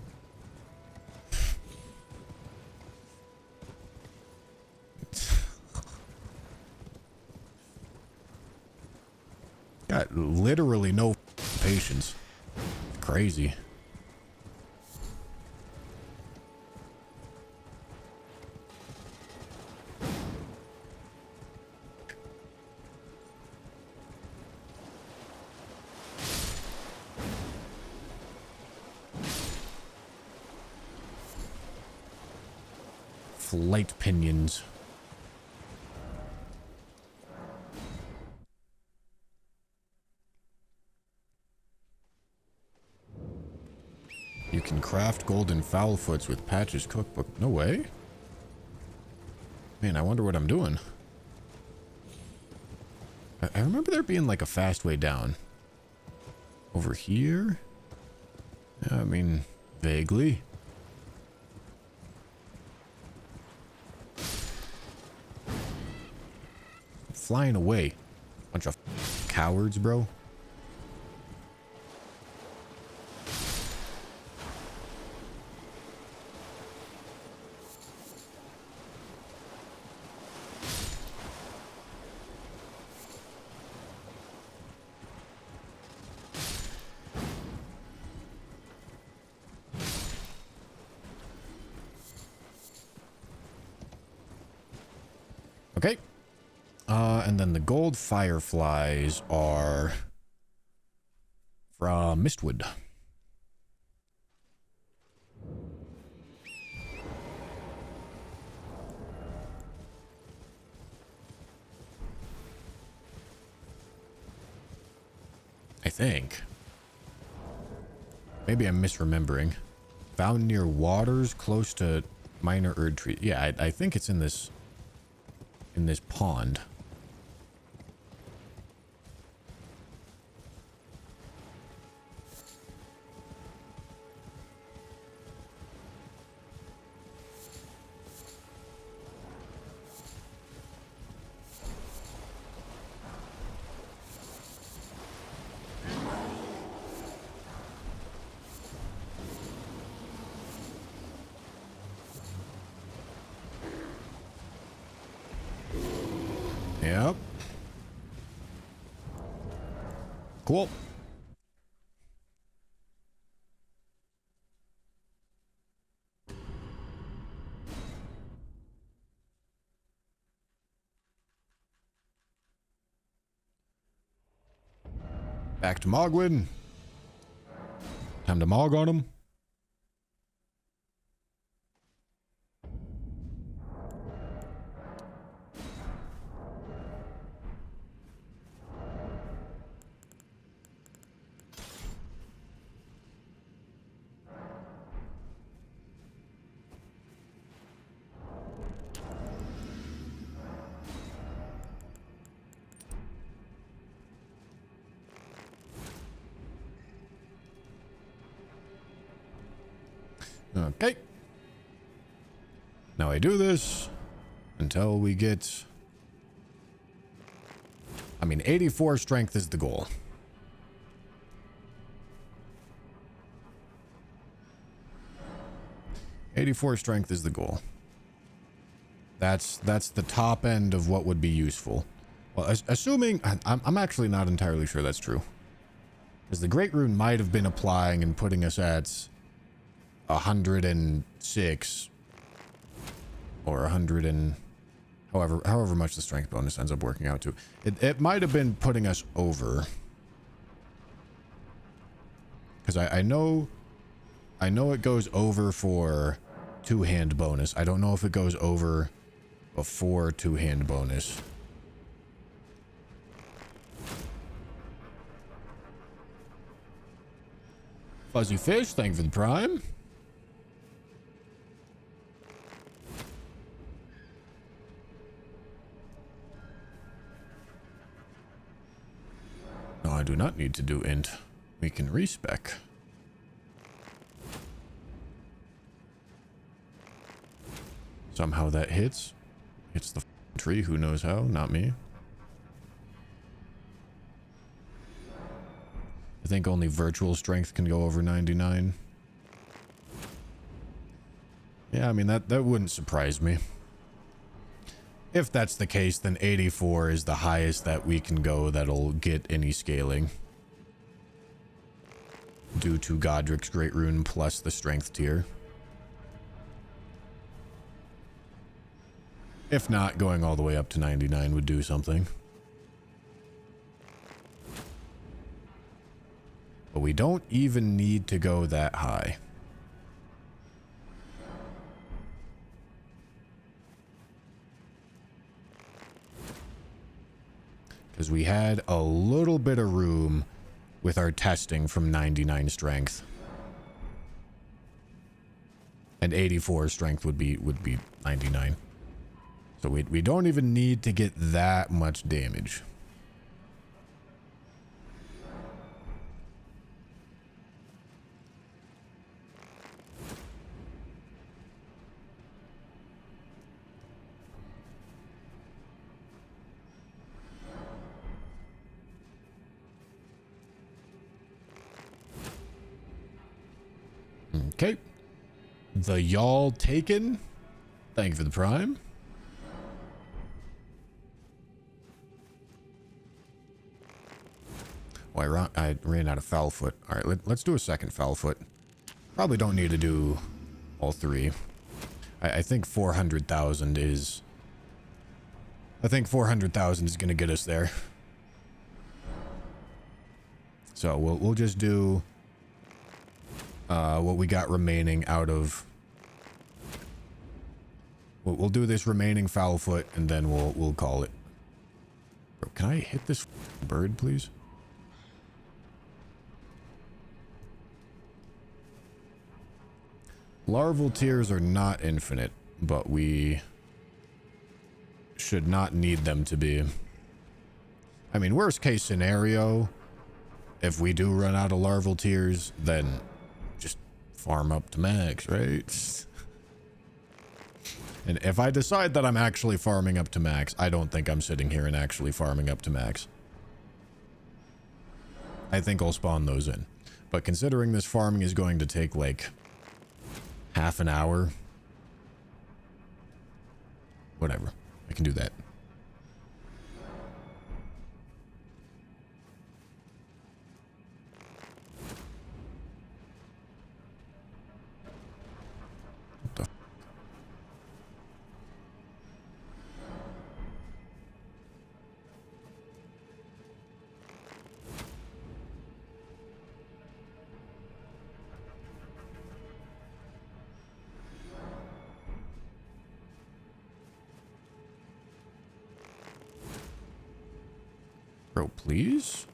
Got literally no patience. Crazy. Flight pinions. You can craft golden foulfoots with Patch's cookbook. No way. Man, I wonder what I'm doing. I remember there being like a fast way down. Over here? I mean, vaguely. Flying away. Bunch of cowards, bro. Okay. And then the gold fireflies are from Mistwood. I think. Maybe I'm misremembering. Found near waters close to minor Erd tree. Yeah, I think it's in this pond. Yep. Cool. Back to Mogwin. Time to Mog on him. Okay. Now I do this until we get... I mean, 84 strength is the goal. .84 strength is the goal. That's the top end of what would be useful. Well, assuming... I'm actually not entirely sure that's true. Because the Great Rune might have been applying and putting us at 106 or 100 and however much the strength bonus ends up working out to. It might have been putting us over. Because I know it goes over for two-hand bonus. I don't know if it goes over before two-hand bonus. Fuzzy Fish, thank you for the prime. No, I do not need to do int. We can respec. Somehow that hits. Hits the tree, who knows how, not me. I think only virtual strength can go over 99. Yeah, I mean, that wouldn't surprise me. If that's the case, then 84 is the highest that we can go that'll get any scaling. Due to Godric's Great Rune plus the strength tier. If not, going all the way up to 99 would do something. But we don't even need to go that high. Because we had a little bit of room with our testing from 99 strength. And 84 strength would be 99. So we don't even need to get that much damage. Okay. The y'all taken. Thank you for the prime. Well, I ran out of foul foot. All right, let's do a second foul foot. Probably don't need to do all three. I think 400,000 is... I think 400,000 is going to get us there. So we'll just do what we got remaining out of... We'll do this remaining foul foot and then we'll call it. Bro, can I hit this bird, please? Larval tiers are not infinite, but we should not need them to be. I mean, worst case scenario, if we do run out of larval tiers, then just farm up to max, right? And if I decide that I'm actually farming up to max, I don't think I'm sitting here and actually farming up to max. I think I'll spawn those in. But considering this farming is going to take like half an hour, whatever, I can do that. What the? Bro, please?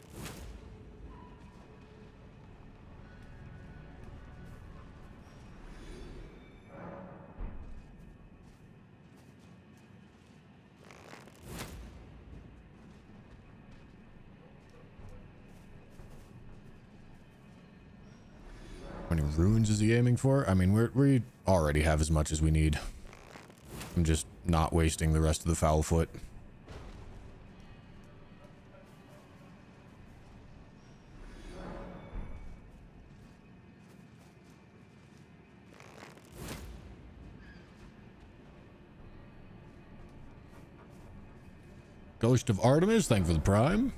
How many runes is he aiming for? I mean, we already have as much as we need. I'm just not wasting the rest of the foul foot. Ghost of Artemis, thank you for the prime.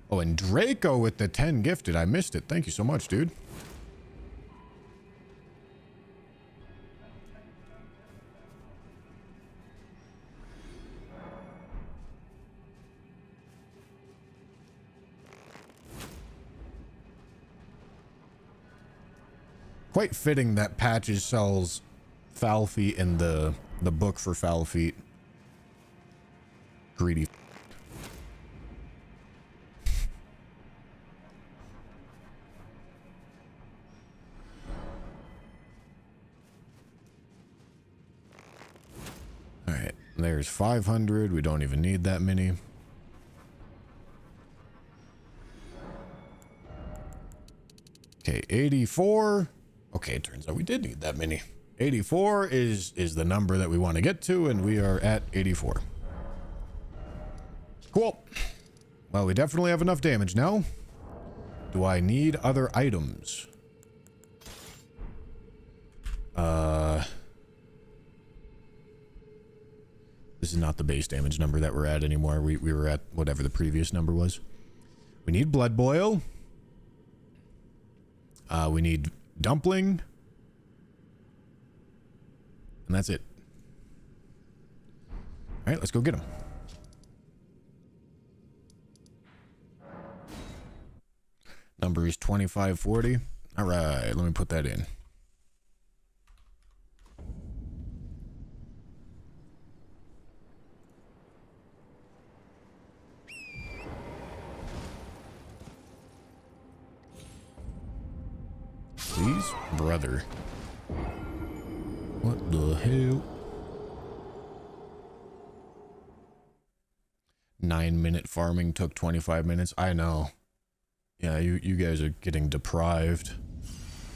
Oh, and Draco with the 10 gifted. I missed it. Thank you so much, dude. Quite fitting that Patches sells foul feet in the book for foul feet. Greedy. Alright, there's 500. We don't even need that many. Okay, 84. Okay, it turns out we did need that many. 84 is the number that we want to get to, and we are at 84. Cool. Well, we definitely have enough damage now. Do I need other items? This is not the base damage number that we're at anymore. We were at whatever the previous number was. We need blood boil. We need dumpling. And that's it. All right, let's go get them. Number is 2540. All right, let me put that in. Please, brother. What the hell? 9-minute farming took 25 minutes. I know. Yeah, you guys are getting deprived.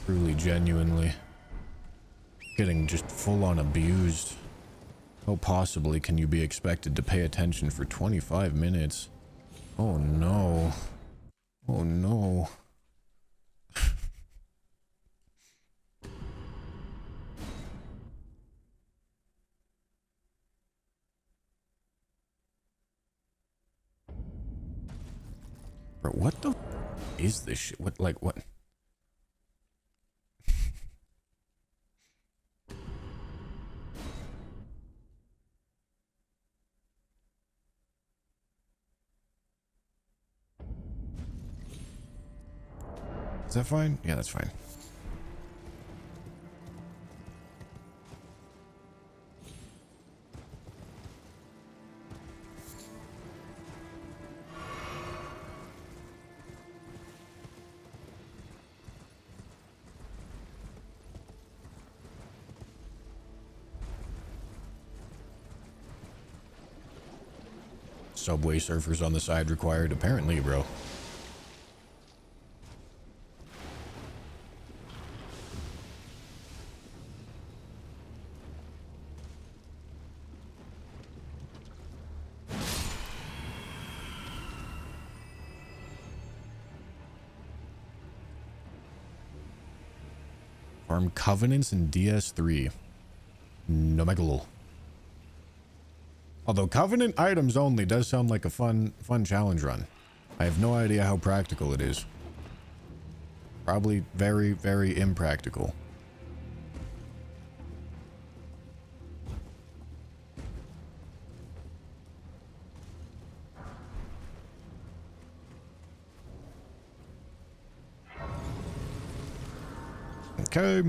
Truly, genuinely. Getting just full on abused. How possibly can you be expected to pay attention for 25 minutes? Oh no. Oh no. Bro, what the is this shit? What, like, what? Is that fine? Yeah, that's fine. Subway surfers on the side required, apparently, bro. Farm Covenants in DS3. No megalo. Although Covenant items only does sound like a fun challenge run. I have no idea how practical it is. Probably very, very impractical. Okay.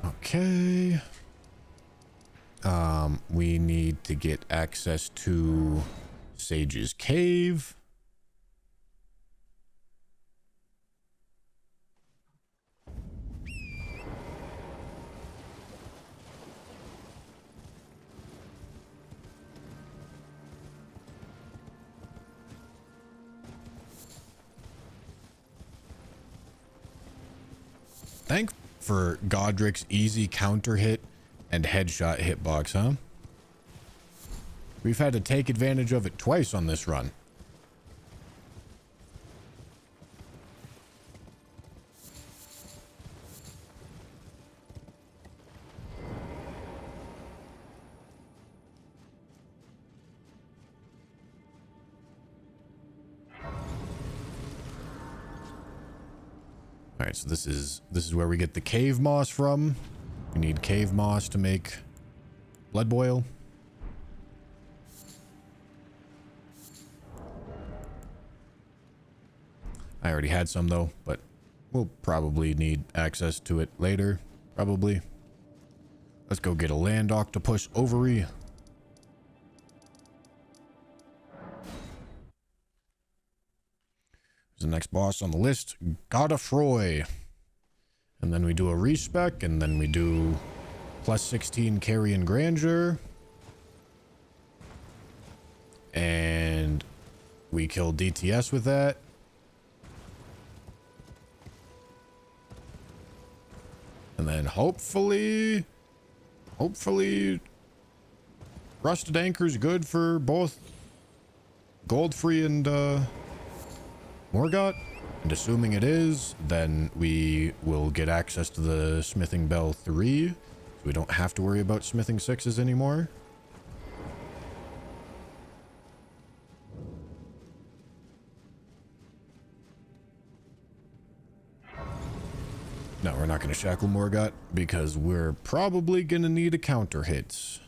Okay. We need to get access to Sage's Cave. Thanks for Godric's easy counter hit and headshot hitbox, huh? We've had to take advantage of it twice on this run. All right, so this is where we get the cave moss from. We need cave moss to make blood boil. I already had some though, but we'll probably need access to it later. Probably. Let's go get a land octopus ovary. The next boss on the list, Godofroy. And then we do a respec, and then we do plus 16 carry and grandeur. And we kill DTS with that. And then hopefully Rusted Anchor's good for both Goldfree and Morgott. And assuming it is, then we will get access to the Smithing Bell 3. So we don't have to worry about Smithing 6s anymore. No, we're not going to shackle Morgott because we're probably going to need a counter hits.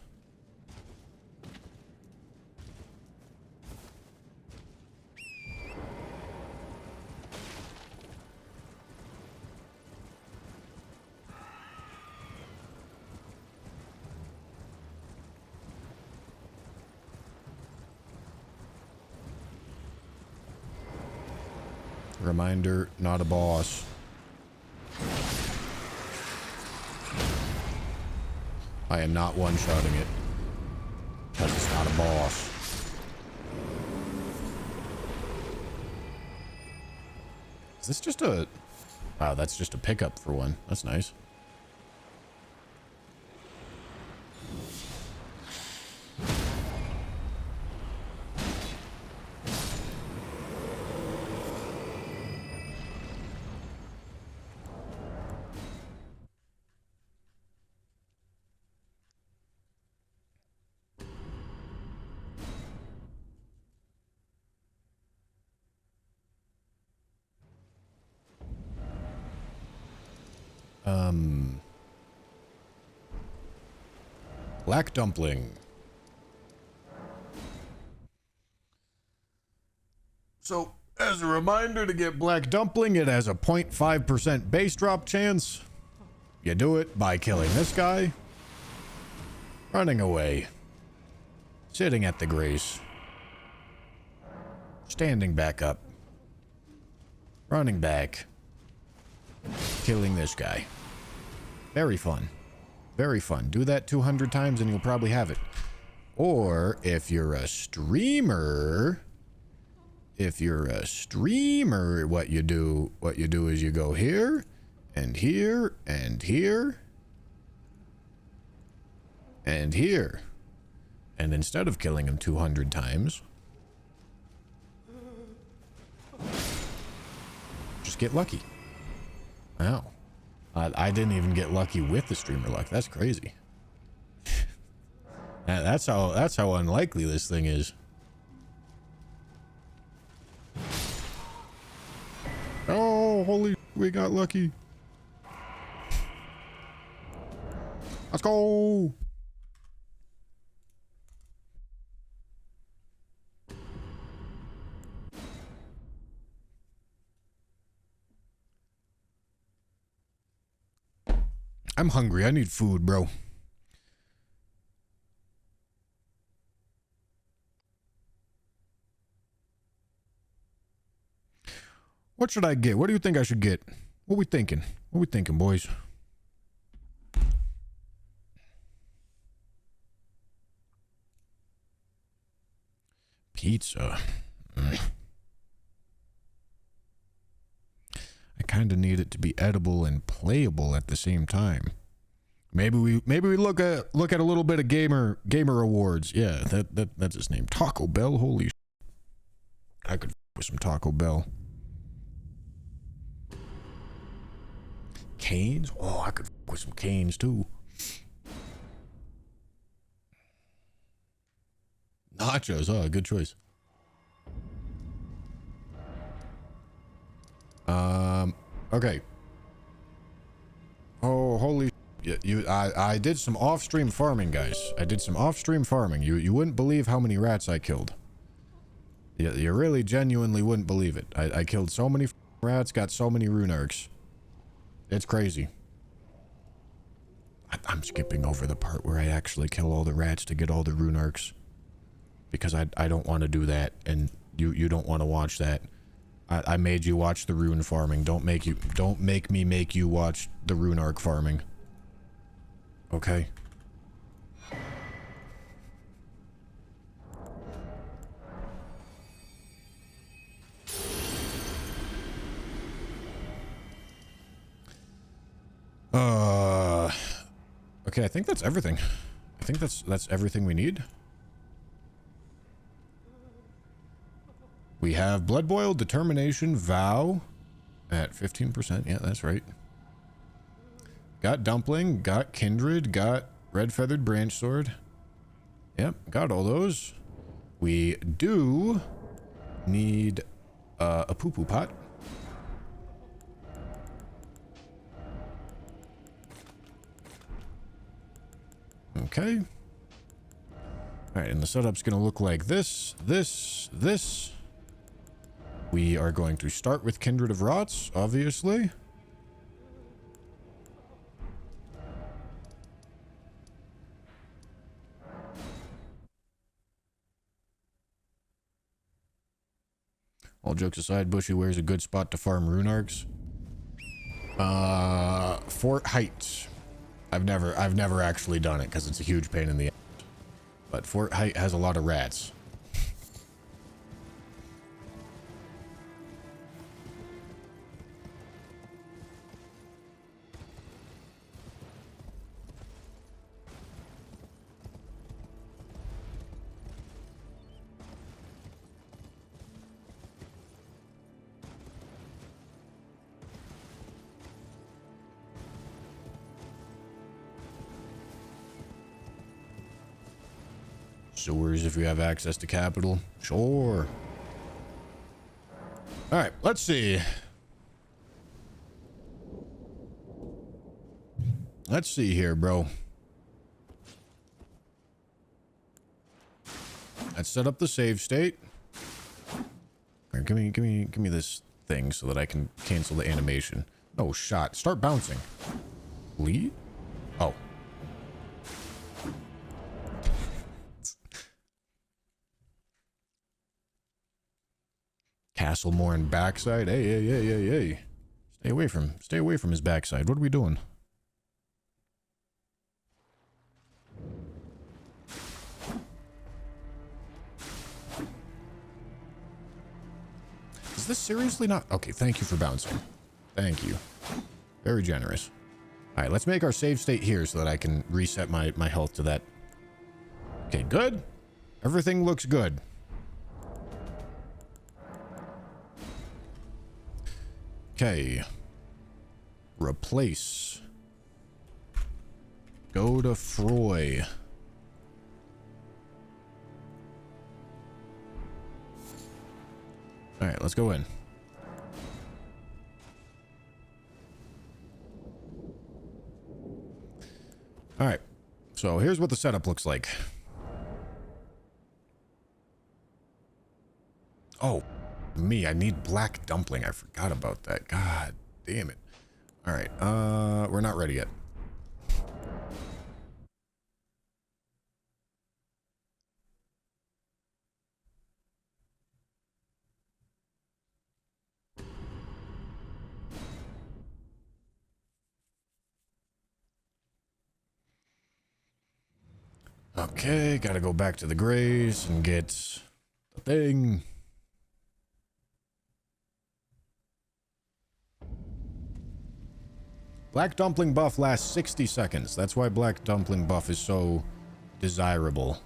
Reminder, not a boss. I am not one-shotting it. Because it's not a boss. Is this just a... Wow, that's just a pickup for one. That's nice. Black Dumpling. So, as a reminder to get Black Dumpling, it has a 0.5% base drop chance. You do it by killing this guy, running away, sitting at the grace, standing back up, running back, killing this guy. Very fun. Very fun. Do that 200 times and you'll probably have it. Or if you're a streamer, what you do is you go here and here and here and here. And instead of killing him 200 times, just get lucky. Wow. I didn't even get lucky with the streamer luck. That's crazy. That's how unlikely this thing is. Oh, holy, we got lucky. Let's go. I'm hungry. I need food, bro. What should I get? What do you think I should get? What we thinking? What we thinking, boys? Pizza. I kind of need it to be edible and playable at the same time. Maybe we look at a little bit of gamer awards. Yeah, that's his name. Taco Bell. Holy I could with some Taco Bell. Canes? Oh, I could with some Canes too. Nachos. Oh, good choice. Okay. Oh, holy I did some off-stream farming, guys. I did some off-stream farming. You wouldn't believe how many rats I killed. You really genuinely wouldn't believe it. I killed so many rats, got so many rune arcs. It's crazy. I'm skipping over the part where I actually kill all the rats to get all the rune arcs. Because I don't want to do that, and you don't want to watch that. I made you watch the rune farming. Don't make me make you watch the rune arc farming. Okay. Okay, I think that's everything. I think that's everything we need. We have Blood Boil, Determination, Vow at 15%. Yeah, that's right. Got Dumpling, got Kindred, got Red Feathered Branch Sword. Yep, got all those. We do need a poo-poo pot. Okay. Alright, and the setup's going to look like this, this. We are going to start with Kindred of Rots, obviously. All jokes aside, Bushy, where's a good spot to farm rune arcs? Fort Heights. I've never actually done it because it's a huge pain in the ass. But Fort Height has a lot of rats. Sewers if you have access to capital. Sure. Alright, let's see. Let's see here, bro. Let's set up the save state. All right, give me this thing so that I can cancel the animation. Oh, shot. Start bouncing. Lead? Oh. Castlemore and backside. Hey. Stay away from his backside. What are we doing? Is this seriously not? Okay, thank you for bouncing. Thank you. Very generous. Alright, let's make our save state here so that I can reset my health to that. Okay, good. Everything looks good. Okay. Replace. Go to Froy. Alright, let's go in. Alright. So here's what the setup looks like. Oh. Me, I need black dumpling. I forgot about that. God damn it. All right, we're not ready yet. Okay, gotta go back to the Grays and get the thing. Black dumpling buff lasts 60 seconds. That's why black dumpling buff is so desirable.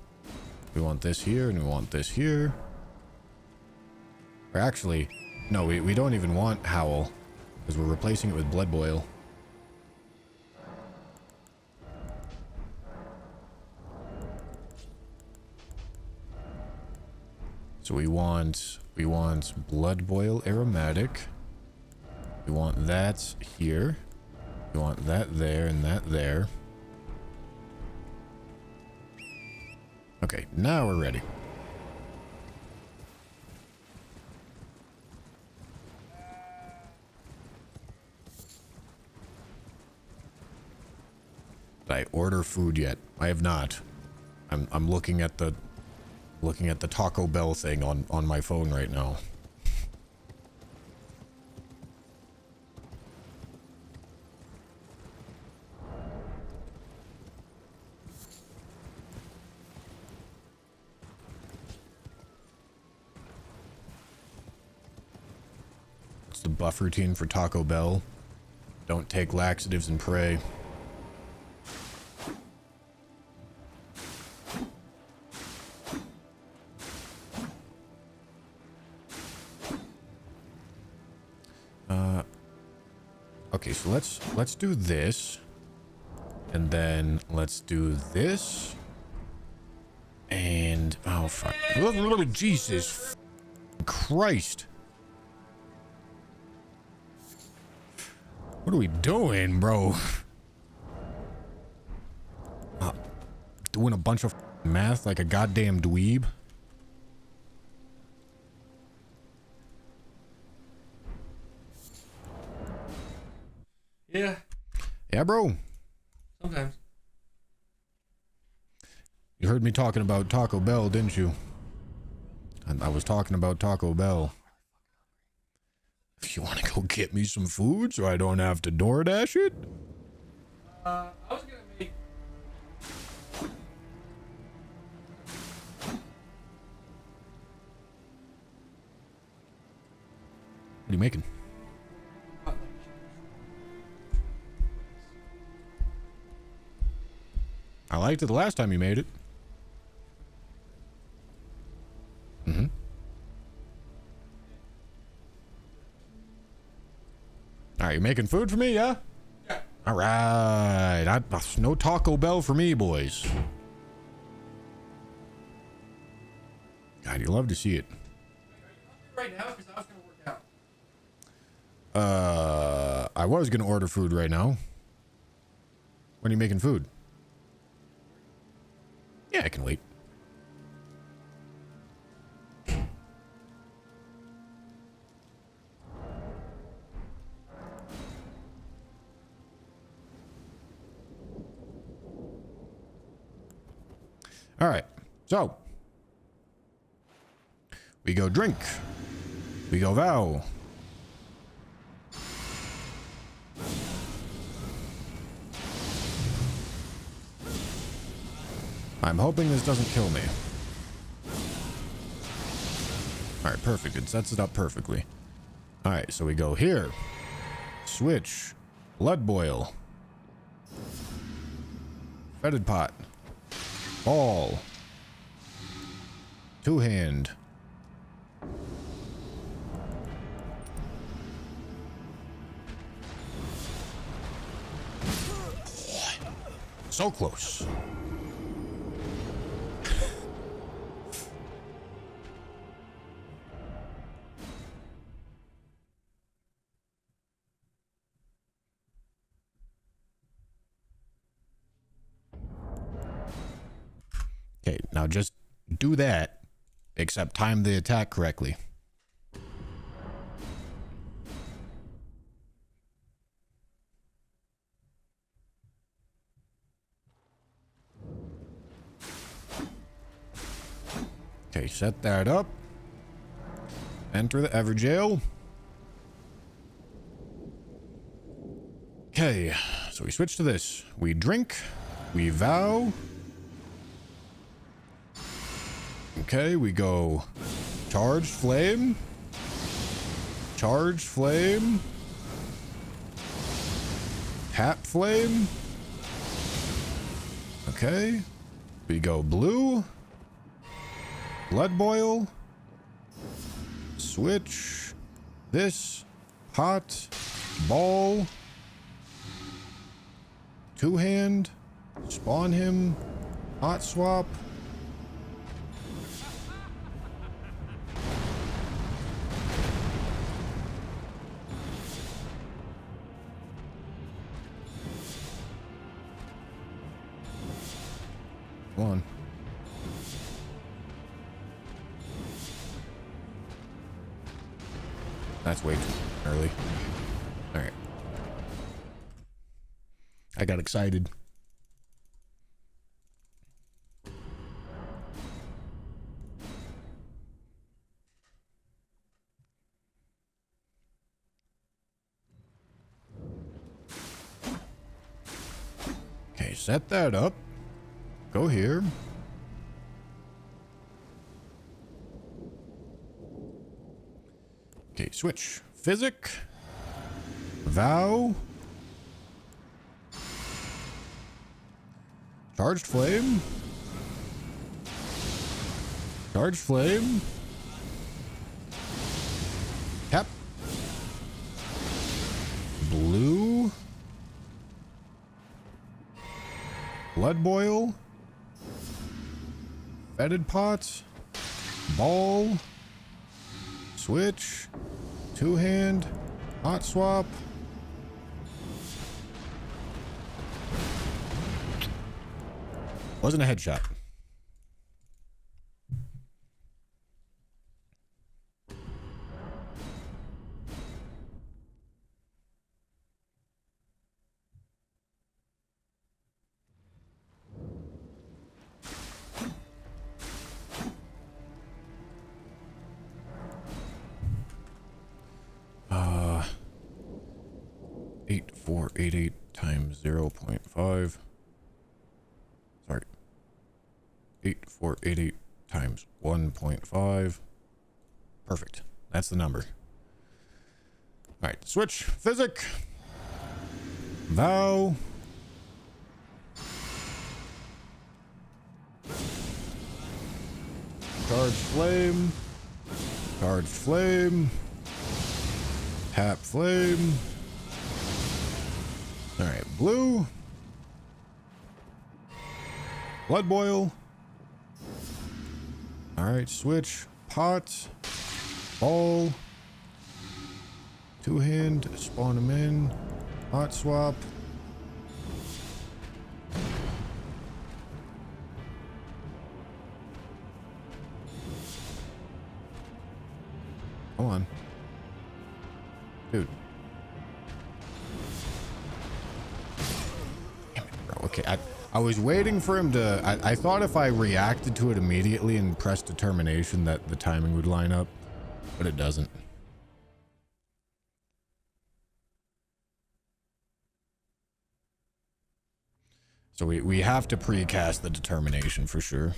We want this here and we want this here. Or actually, no, we don't even want Howl because we're replacing it with Blood Boil. So we want Blood Boil aromatic. We want that here. We want that there and that there. Okay, now we're ready. Did I order food yet? I have not. I'm looking at the Taco Bell thing on my phone right now. buff routine for Taco Bell. Don't take laxatives and pray. Okay, so let's do this. And then let's do this. And oh fuck. Jesus Christ. What are we doing, bro? Doing a bunch of math like a goddamn dweeb. Yeah. Yeah, bro. Sometimes. You heard me talking about Taco Bell, didn't you? And I was talking about Taco Bell. If you want to go get me some food so I don't have to DoorDash it? I was gonna make... What are you making? I liked it the last time you made it. Mm-hmm. Alright, you making food for me, yeah? Yeah. Alright. No Taco Bell for me, boys. God, you love to see it. Right now, because I was gonna work out. I was gonna order food right now. When are you making food? Yeah, I can wait. All right, so we go drink, we go vow. I'm hoping this doesn't kill me. All right, perfect. It sets it up perfectly. All right, so we go here. Switch. Blood boil. Fetid pot. Ball. Two hand. So close. Okay, now just do that, except time the attack correctly. Okay, set that up. Enter the Everjail. Okay, so we switch to this. We drink, we vow. Okay, we go charged flame, tap flame. Okay, we go blue, blood boil, switch, this, hot, ball, two hand, spawn him, hot swap. Come on. That's way too early. All right. I got excited. Okay, set that up. Go here. Okay, switch. Physic. Vow. Charged flame. Charged flame. Tap. Blue. Blood boil. Fetid pot. Ball. Switch. Two-hand. Hot swap. Wasn't a headshot. Uh, 8488 times 0.5. Sorry. 8488 times 1.5. Perfect. That's the number. All right, switch. Physic. Vow. Charged flame. Charged flame. Tap flame. All right, blue. Blood boil. All right, switch. Pot. Ball. Two-hand. Spawn them in. Hot swap. Come on. Dude. Damn it, bro. Okay, I was waiting for him to... I thought if I reacted to it immediately and pressed determination that the timing would line up, but it doesn't. So we have to precast the determination for sure.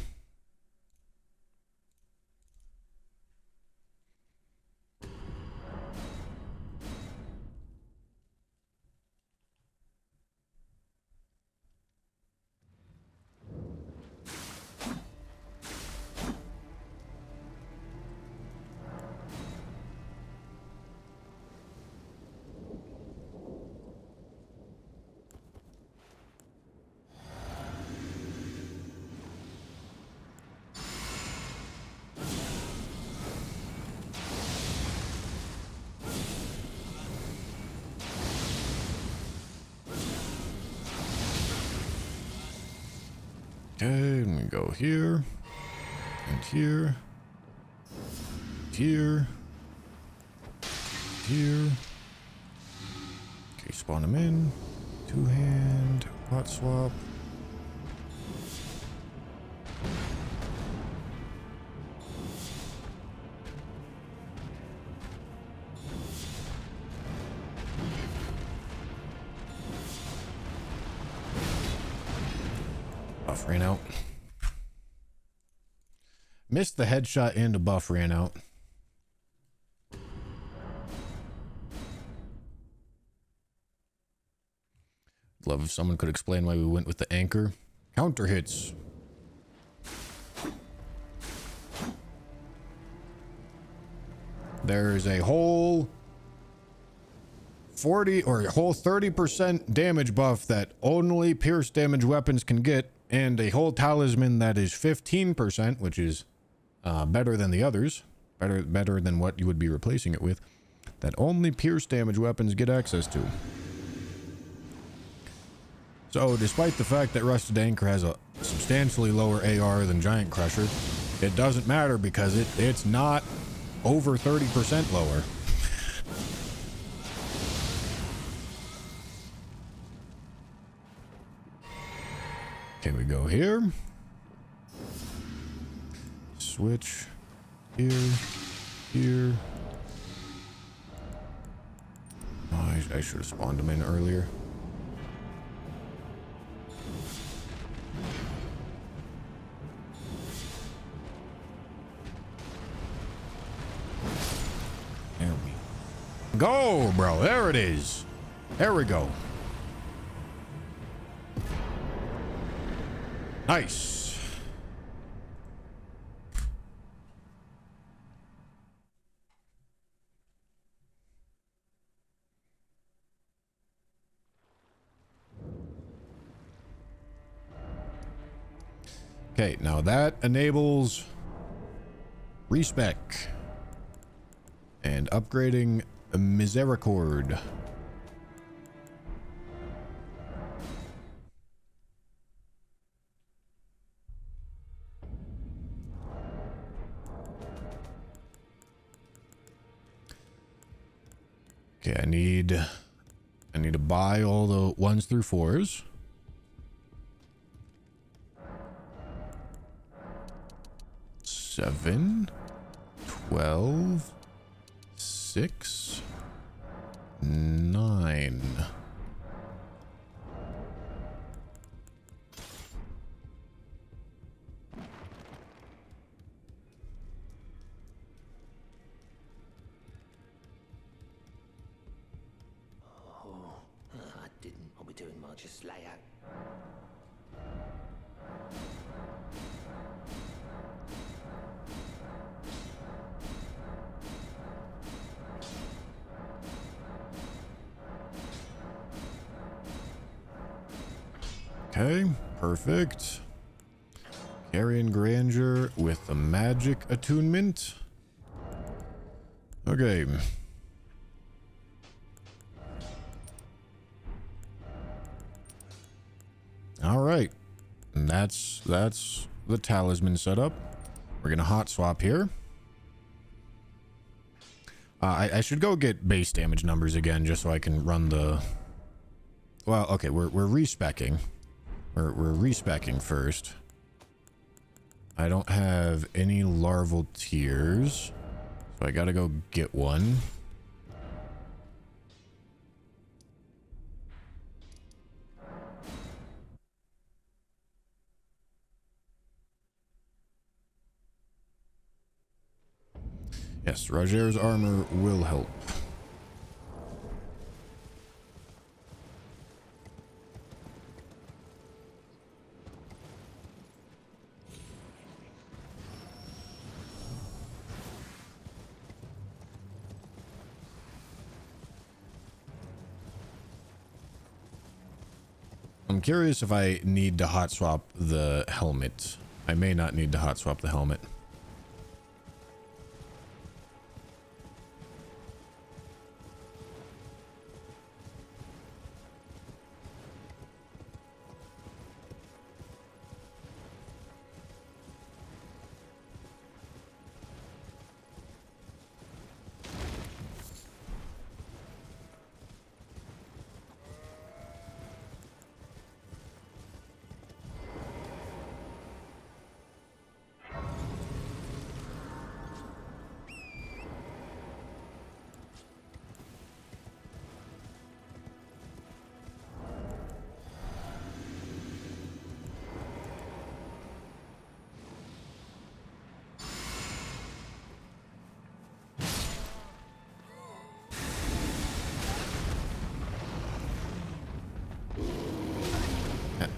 Okay, and we go here, and here, here, here. Okay, spawn them in. Two-hand, hot swap. Buff ran out. Missed the headshot and a buff ran out. Love if someone could explain why we went with the anchor. Counter hits. There's a whole 40 or a whole 30% damage buff that only pierce damage weapons can get, and a whole talisman that is 15%, which is better than the others, better than what you would be replacing it with, that only pierce damage weapons get access to. So despite the fact that Rusted Anchor has a substantially lower AR than Giant Crusher, it doesn't matter because it's not over 30% lower. Okay, we go here. Switch. Here. Here. Oh, I should have spawned them in earlier. There we go, bro. There it is. There we go. Nice. Okay, now that enables respec and upgrading Misericord. Okay, I need to buy all the 1s through 4s. Seven, 12, 6, 9. I didn't. I'll be doing much. Just lay out. Okay, perfect. Carrion Grandeur with the magic attunement. Okay. All right. And that's the talisman setup. We're gonna hot swap here. I should go get base damage numbers again just so I can run the. Well, okay, we're respecking. We're respecking first. I don't have any larval tears, so I gotta go get one. Yes, Roger's armor will help. I'm curious if I need to hot swap the helmet. I may not need to hot swap the helmet.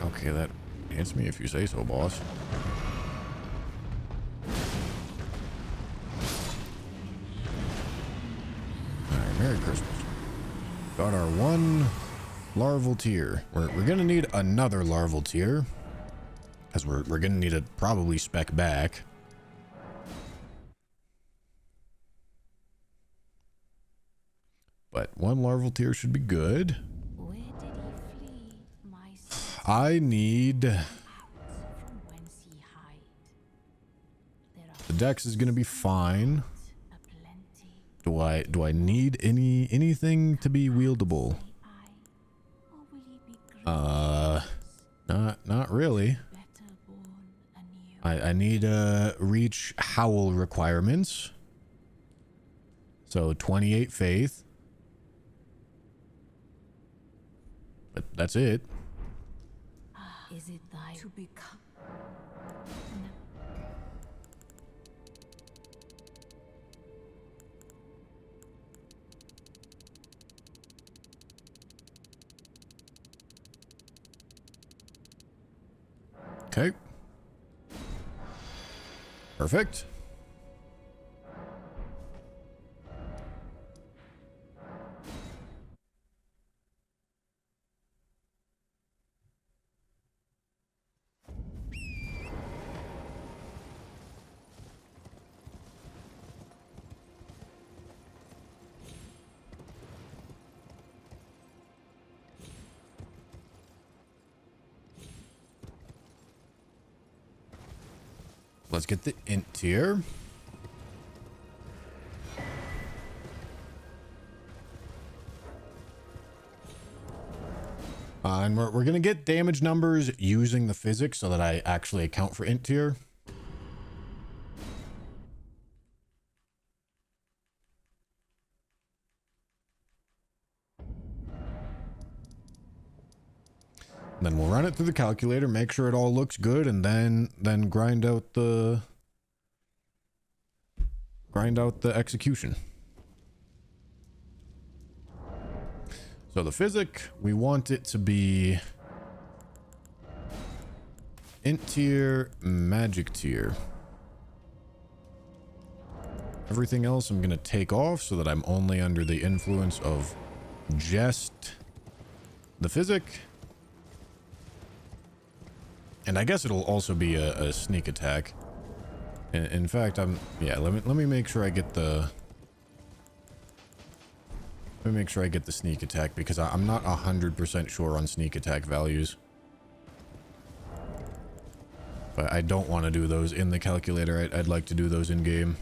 Okay, that hits me if you say so, boss. Alright, Merry Christmas. Got our one larval tier. We're gonna need another larval tier. Because we're gonna need to probably spec back. But one larval tier should be good. Where did he flee, my son? I need... From whence he hide. There are The dex is gonna be fine. aplenty. Do I need anything to be wieldable? Or will he be gracious, Not really. better born anew? I need reach howl requirements. So 28 faith. But that's it. Is it thy to become? Okay. Perfect. Let's get the int tier. And we're going to get damage numbers using the physics so that I actually account for int tier. Then we'll run it through the calculator, make sure it all looks good, and then grind out the execution. So the physic, we want it to be int tier, magic tier. Everything else I'm going to take off so that I'm only under the influence of just the physic. And I guess it'll also be a sneak attack. In fact, yeah, let me make sure I get the... Let me make sure I get the sneak attack because I'm not 100% sure on sneak attack values. But I don't want to do those in the calculator. I'd like to do those in game.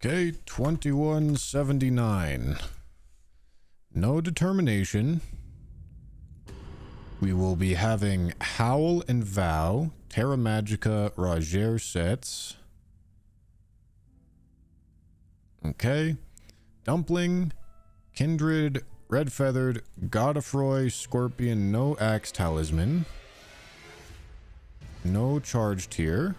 Okay, 2179. No determination. We will be having Howl and Vow, Terra Magica, Roger sets. Okay. Dumpling, Kindred, Red Feathered, Godefroy, Scorpion, no Axe Talisman. No charge tier.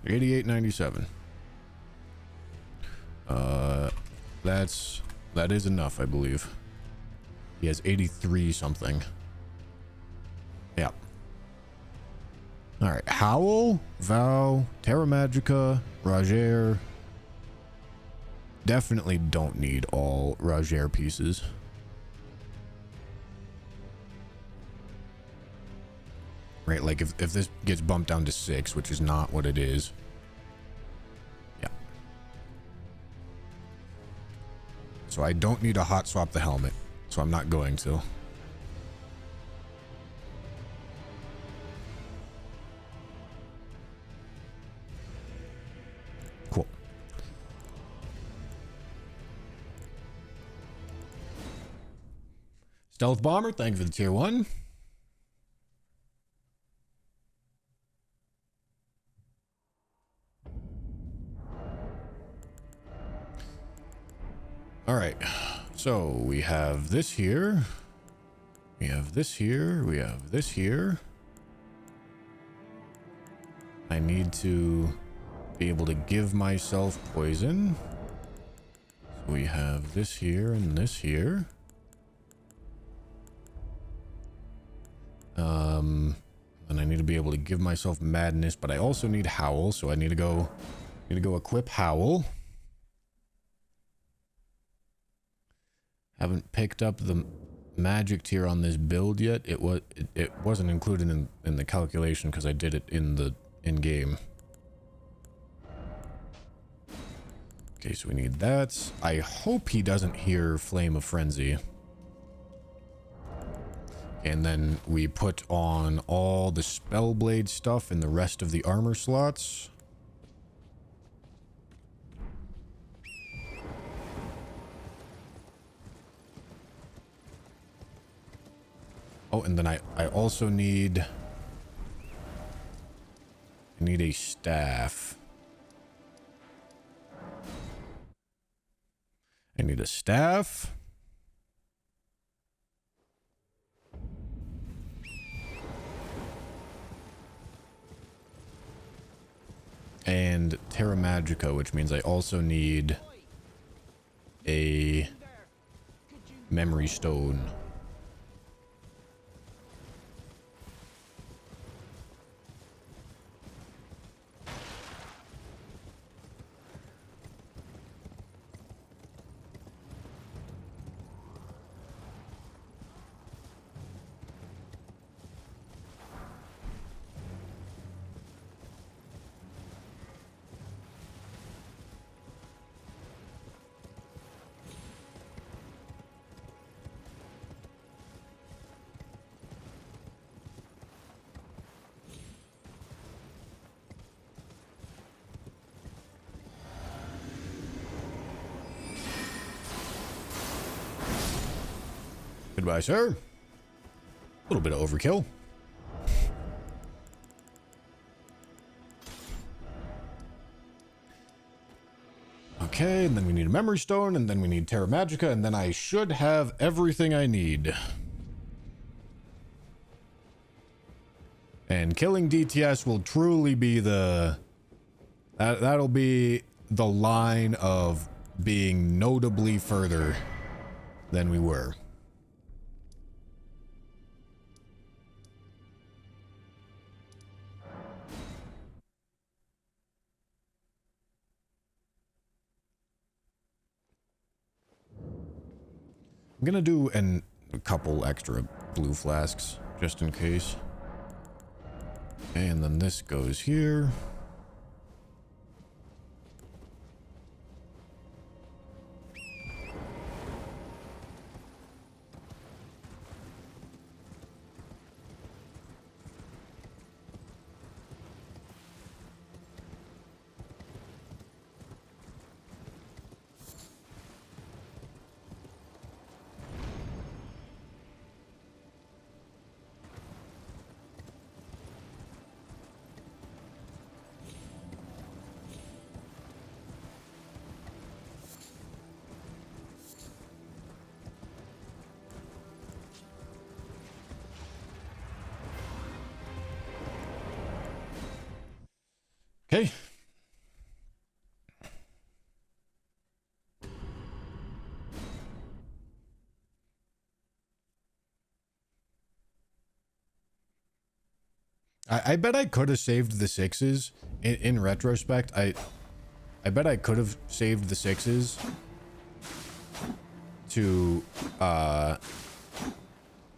$88.97. That is enough, I believe. He has 83 something. Yeah. All right, Howl, Vow, Terra Magica, Roger. Definitely don't need all Roger pieces. Right, like if this gets bumped down to 6, which is not what it is. Yeah. So I don't need to hot swap the helmet, so I'm not going to. Cool. Stealth Bomber, thank you for the tier 1. All right, so we have this here. We have this here. We have this here. I need to be able to give myself poison. So we have this here and this here. And I need to be able to give myself madness, but I also need Howl, so I need to go equip Howl. Haven't picked up the magic tier on this build yet. It wasn't included in the calculation because I did it in the in-game. Okay, so we need that. I hope he doesn't hear Flame of Frenzy. And then we put on all the Spellblade stuff in the rest of the armor slots. Oh, and then I also need... I need a staff. I need a staff. And Terra Magica, which means I also need a memory stone. Goodbye, sir. A little bit of overkill. Okay, and then we need a memory stone, and then we need Terra Magica, and then I should have everything I need. And killing DTS will truly be the... That'll be the line of being notably further than we were. I'm gonna do a couple extra blue flasks just in case. And then this goes here. Okay. I bet I could have saved the sixes in retrospect. I bet I could have saved the sixes to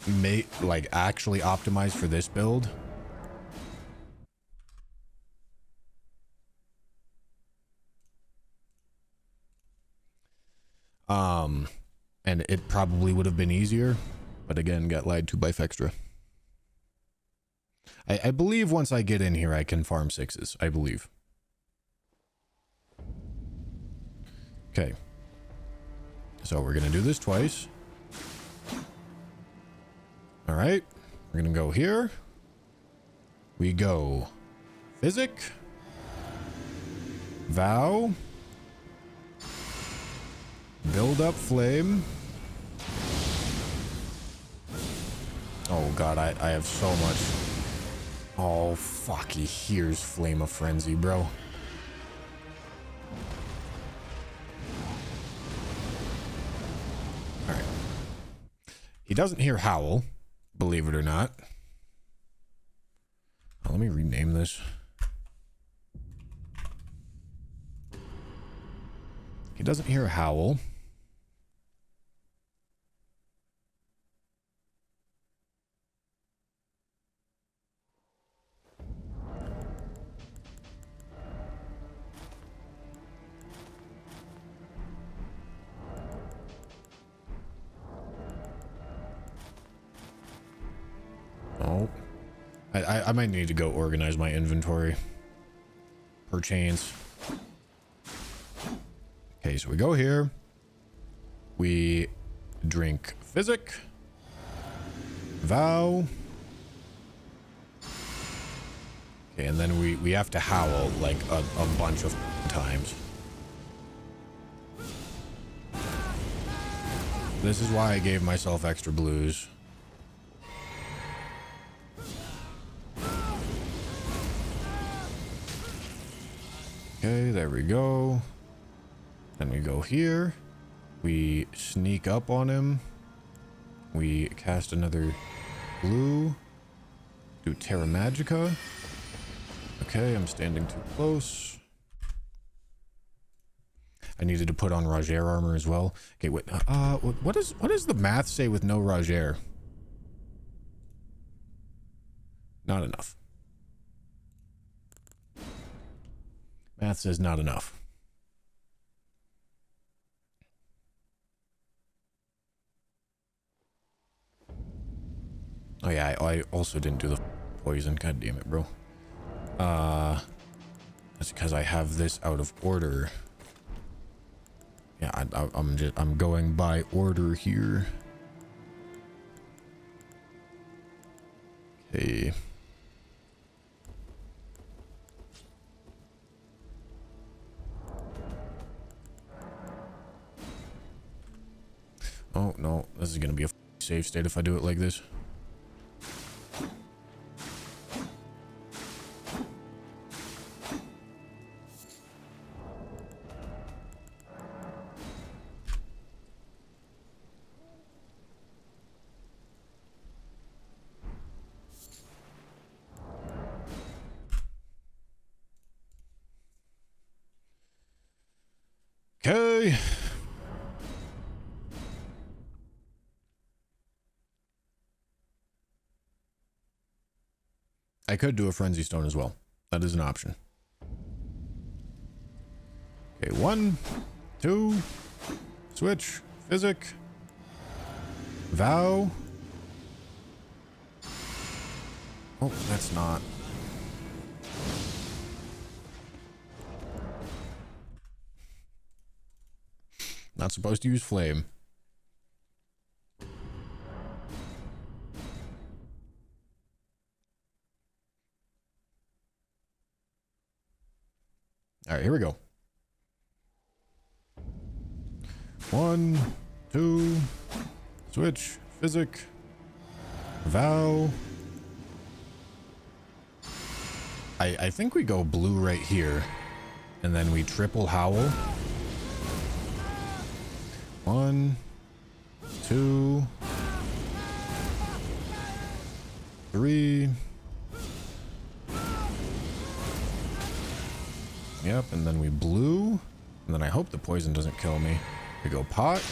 make actually optimize for this build. And it probably would have been easier, but again, got lied to by Fextra. I believe once I get in here, I can farm sixes. I believe. Okay. So we're gonna do this twice. All right. We're gonna go here. We go Physic. Vow. Build up flame. Oh god, I have so much. Oh fuck, he hears Flame of Frenzy, bro. Alright. He doesn't hear Howl, believe it or not. Oh, let me rename this. He doesn't hear Howl. I might need to go organize my inventory. Perchance. Okay, so we go here. We drink physic. Vow. Okay, and then we have to howl like a bunch of times. This is why I gave myself extra blues. Okay, there we go. Then we go here. We sneak up on him. We cast another blue. Do Terra Magica. Okay, I'm standing too close. I needed to put on Roger armor as well. Okay, wait. What does the math say with no Roger? Not enough. Math says not enough. Oh yeah, I also didn't do the poison. God damn it, bro. That's because I have this out of order. Yeah, I'm going by order here. Okay. Oh no, this is gonna be a safe state if I do it like this. Okay. I could do a frenzy stone as well. That is an option. Okay, 1, 2, switch, physic, vow. Oh, that's not. Not supposed to use flame. All right, here we go. 1, 2, switch, physic, vow. I think we go blue right here, and then we triple howl. 1, 2, 3. Yep, and then we blue, and then I hope the poison doesn't kill me. We go pot,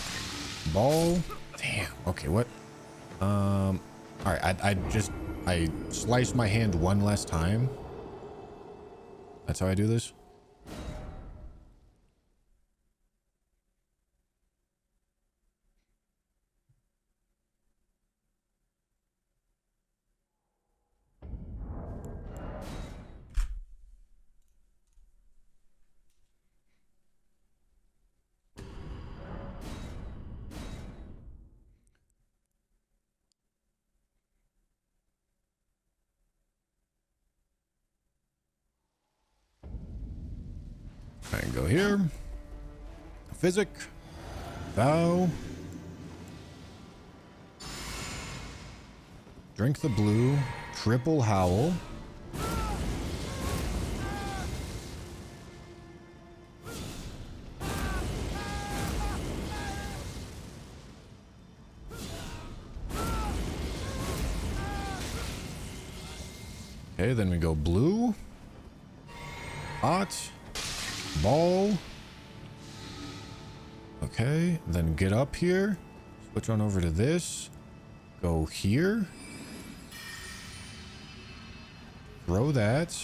ball. Damn. Okay, what? All right, I slice my hand one less time. That's how I do this. I can go here. Physic. Vow. Drink the blue. Triple howl. Okay, then we go blue. Hot. Ball. Okay, then get up here. Switch on over to this. Go here. Throw that.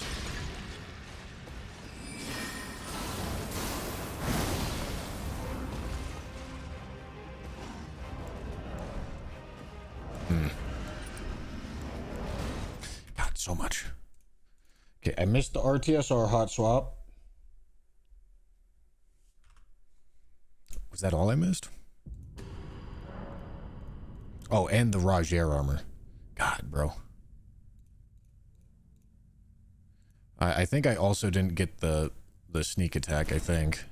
God, so much. Okay, I missed the RTSR hot swap. Was that all I missed? Oh, and the Rajir armor. God, bro. I think I also didn't get the sneak attack, I think.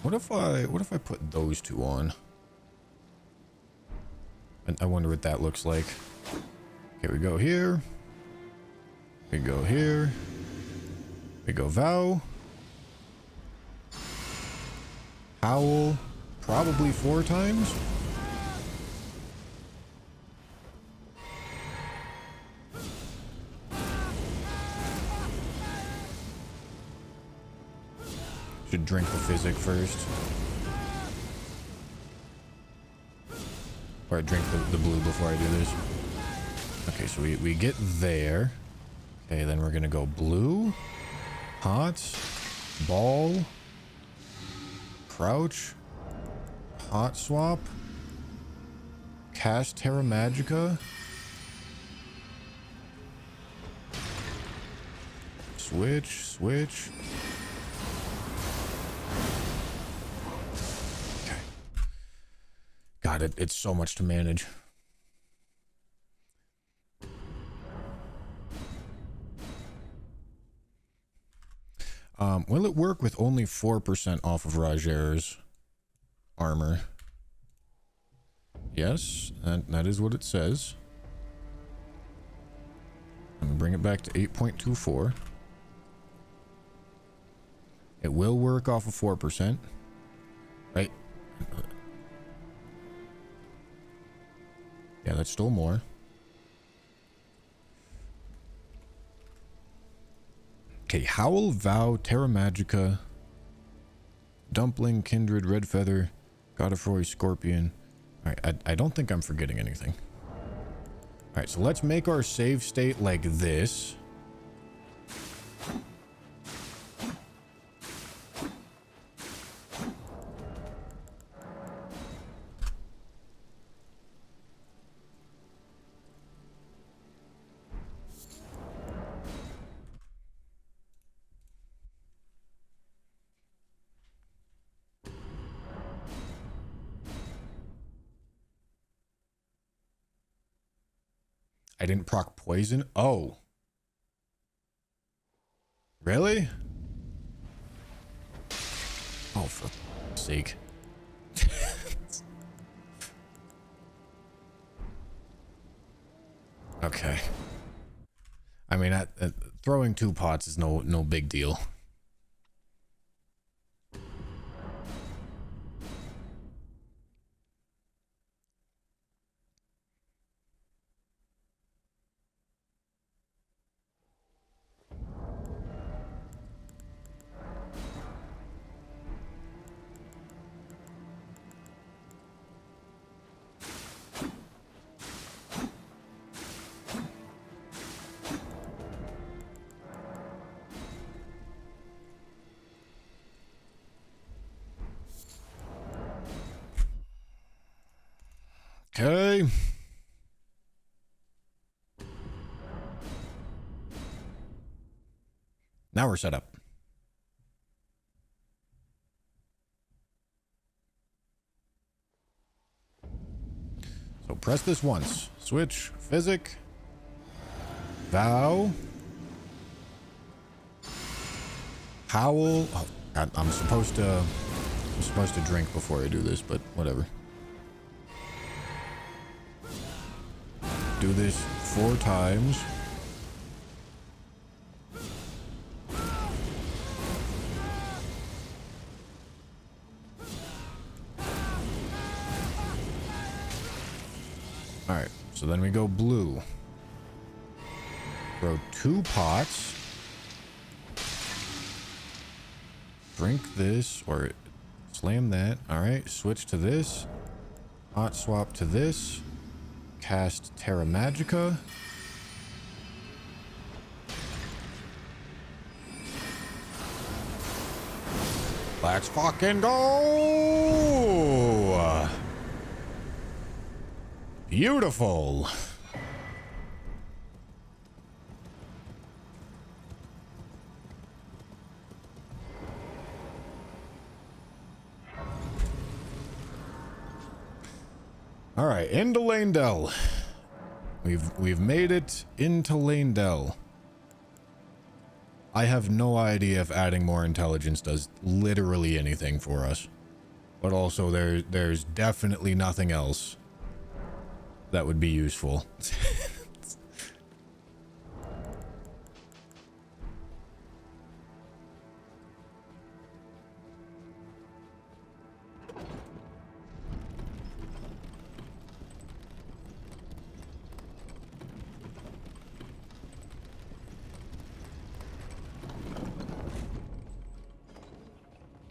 What if I put those two on? I wonder what that looks like. Okay, we go here. We go here. We go Vow. Howl. Probably 4 times. Should drink the physic first. Or I drink the blue before I do this. Okay, so we get there. Okay, then we're gonna go blue. Hot. Ball. Crouch. Hot swap. Cast Terra Magica. Switch. God, it's so much to manage. Will it work with only 4% off of Rajir's armor? Yes, that is what it says. I'm gonna bring it back to 8.24. It will work off of 4%. Right? Yeah, that's still more. Okay, Howl, Vow, Terra Magica, Dumpling, Kindred, Red Feather, Godefroy, Scorpion. Alright, I don't think I'm forgetting anything. Alright, so let's make our save state like this. I didn't proc poison? Oh. Really? Oh, for sake. Okay. I mean, throwing 2 pots is no big deal. Okay. Now we're set up. So press this once. Switch. Physic. Vow. Howl. Oh, I'm supposed to drink before I do this, but whatever. Do this 4 times. Alright, so then we go blue. Throw 2 pots. Drink this, or slam that. Alright, switch to this. Hot swap to this. Cast Terra Magica. Let's fucking go! Beautiful. All right, into Lanedell. We've made it into Lanedell. I have no idea if adding more intelligence does literally anything for us. But also there's definitely nothing else that would be useful.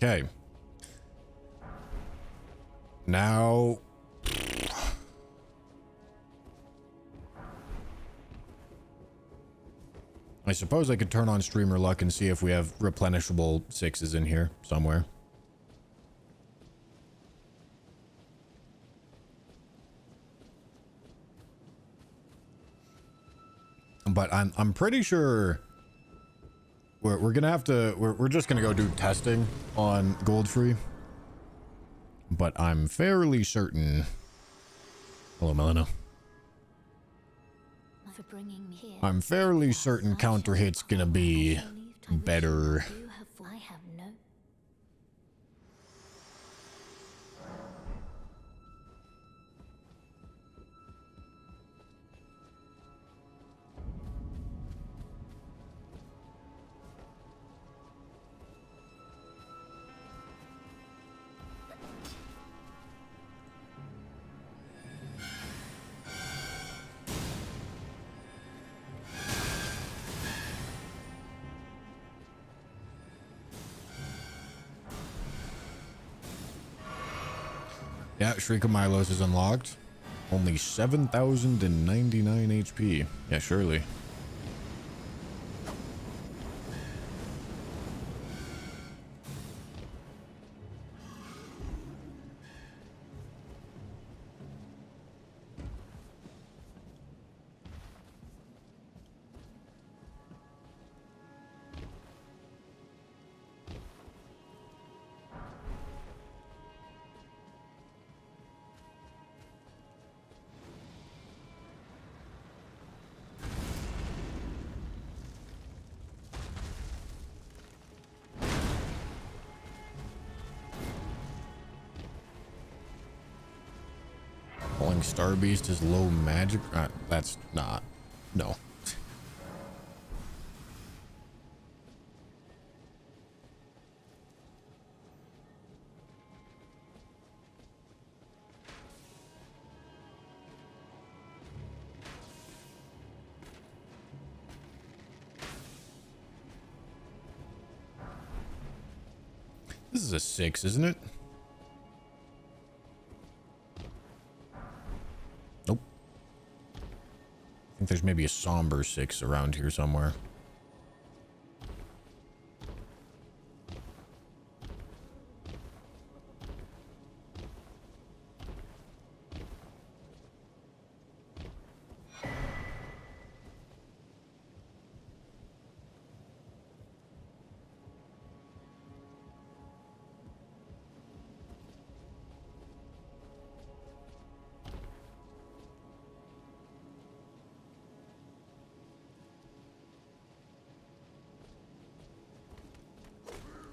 Okay. Now... I suppose I could turn on streamer luck and see if we have replenishable 6s in here somewhere. But I'm pretty sure we're gonna have to we're just gonna go do testing on Goldfree. But I'm fairly certain. Hello, Melina. For bringing me here. I'm fairly certain counter hit's gonna be better. I have no. Yeah, Shriek of Milos is unlocked. Only 7,099 HP. Yeah, surely. Calling Star Beast is low magic. That's not. No. This is a 6, isn't it? Nope. I think there's maybe a somber 6 around here somewhere.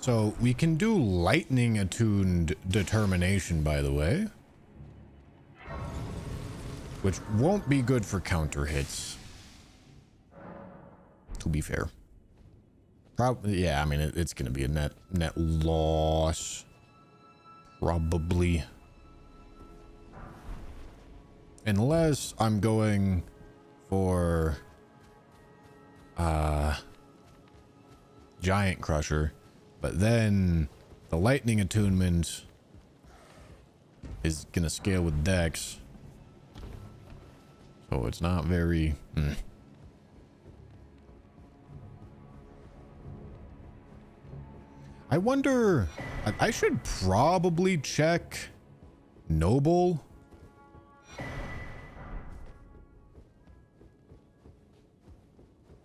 So we can do lightning attuned determination, by the way, which won't be good for counter hits, to be fair. Probably, yeah, I mean, it's going to be a net loss, probably. Unless I'm going for Giant Crusher. But then the lightning attunement is gonna scale with Dex, so it's not very. I wonder I should probably check Noble.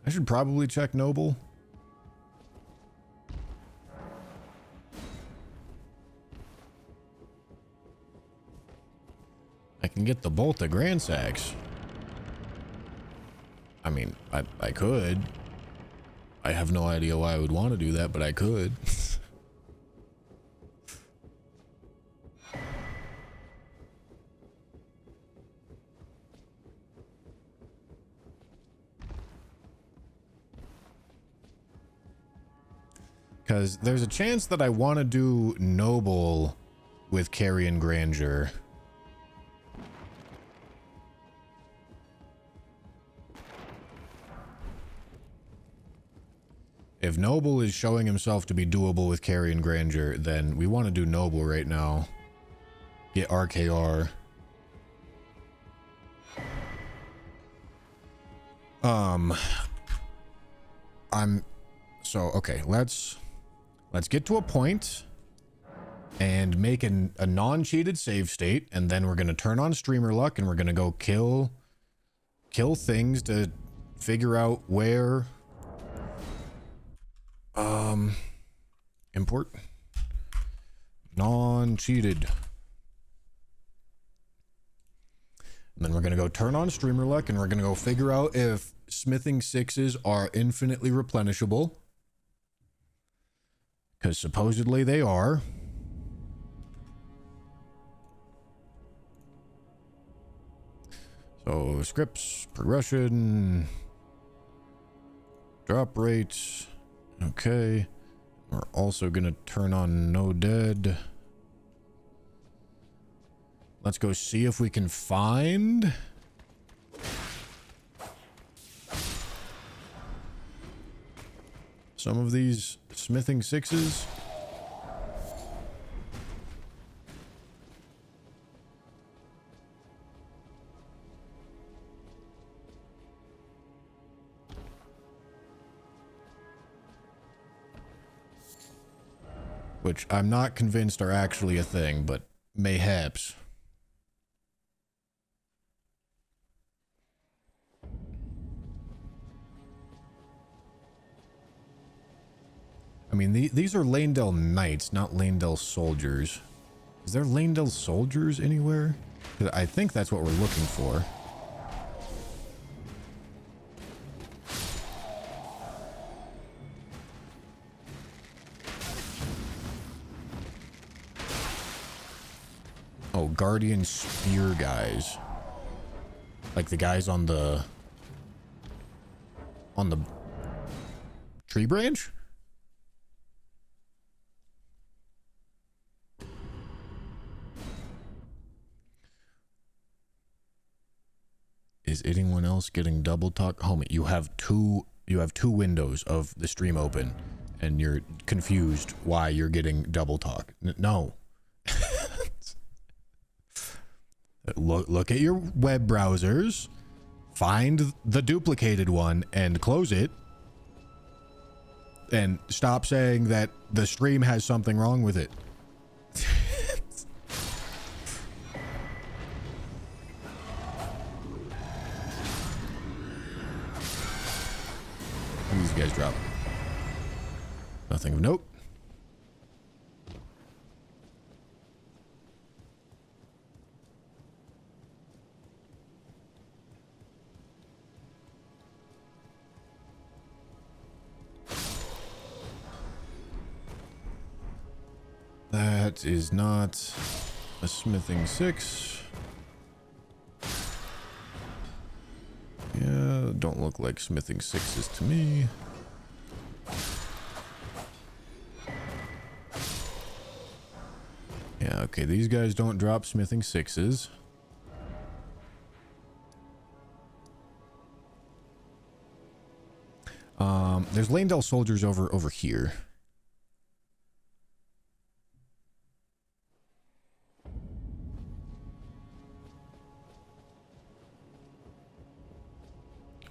I should probably check Noble. I can get the bolt of Grand Sacks. I mean, I could. I have no idea why I would want to do that, but I could. Because there's a chance that I want to do Noble with Carrion Grandeur. If Noble is showing himself to be doable with Carrion Grandeur, then we want to do Noble right now. Get RKR. Okay, let's get to a point and make a non-cheated save state, and then we're gonna turn on streamer luck and we're gonna go kill things to figure out where import non-cheated, and then we're gonna go turn on streamer luck and we're gonna go figure out if smithing sixes are infinitely replenishable, because supposedly they are. So scripts, progression, drop rates. Okay. We're also gonna turn on no dead. Let's go see if we can find some of these smithing sixes. Which I'm not convinced are actually a thing, but mayhaps. I mean, these are Lanedale Knights, not Lanedale Soldiers. Is there Lanedale Soldiers anywhere? 'Cause I think that's what we're looking for. Oh, Guardian Spear guys. Like the guys on the tree branch? Is anyone else getting double talk? Homie, you have two windows of the stream open and you're confused why you're getting double talk. No. Look at your web browsers, find the duplicated one and close it, and stop saying that the stream has something wrong with it. What do these guys drop? Nothing of note. That is not a smithing six. Yeah, don't look like smithing sixes to me. Yeah, okay, these guys don't drop smithing sixes. There's Lanedale Soldiers over here.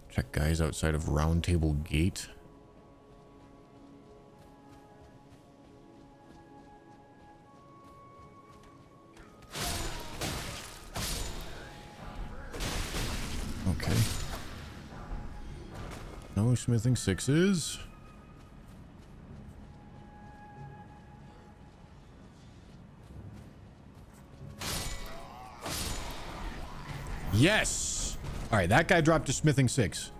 Check guys outside of Round Table Gate. Okay. No smithing 6s. Yes! Alright, that guy dropped a smithing 6.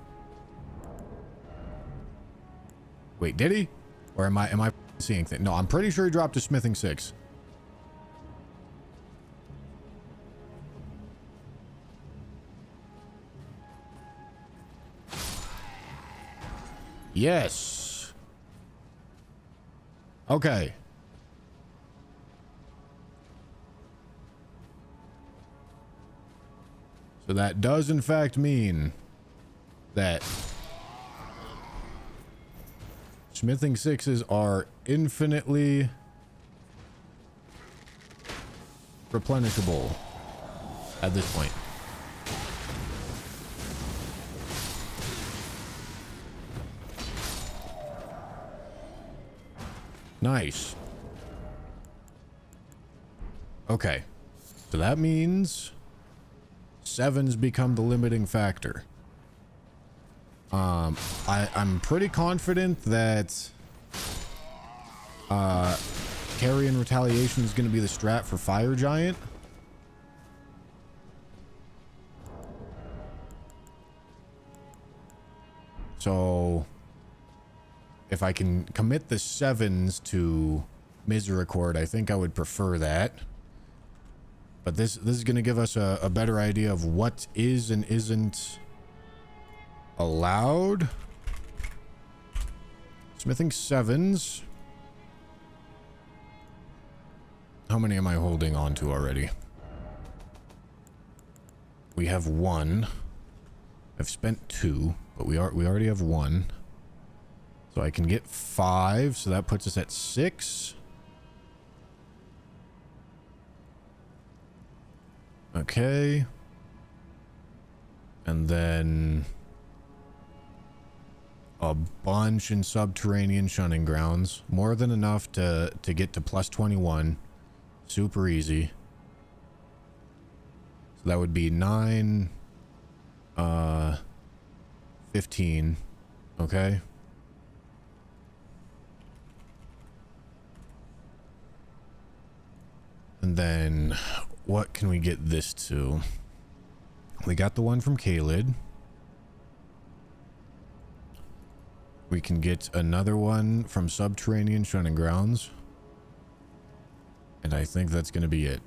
Wait, did he? Or am I seeing things? No, I'm pretty sure he dropped a smithing 6. Yes. Okay. So that does in fact mean that smithing 6s are infinitely replenishable at this point. Nice. Okay. So that means 7s become the limiting factor. I'm pretty confident that carry and retaliation is going to be the strat for Fire Giant. So if I can commit the 7s to Misericord, I think I would prefer that. But this is going to give us a better idea of what is and isn't allowed. Smithing 7s. How many am I holding on to already? We have 1. I've spent 2, but we already have 1. So I can get 5, so that puts us at 6. Okay. And then a bunch in Subterranean Shunning Grounds. More than enough to get to plus 21. Super easy. So that would be 9, 15. Okay. And then what can we get this to? We got the one from Kaled. We can get another one from Subterranean Shunning Grounds. And I think that's going to be it.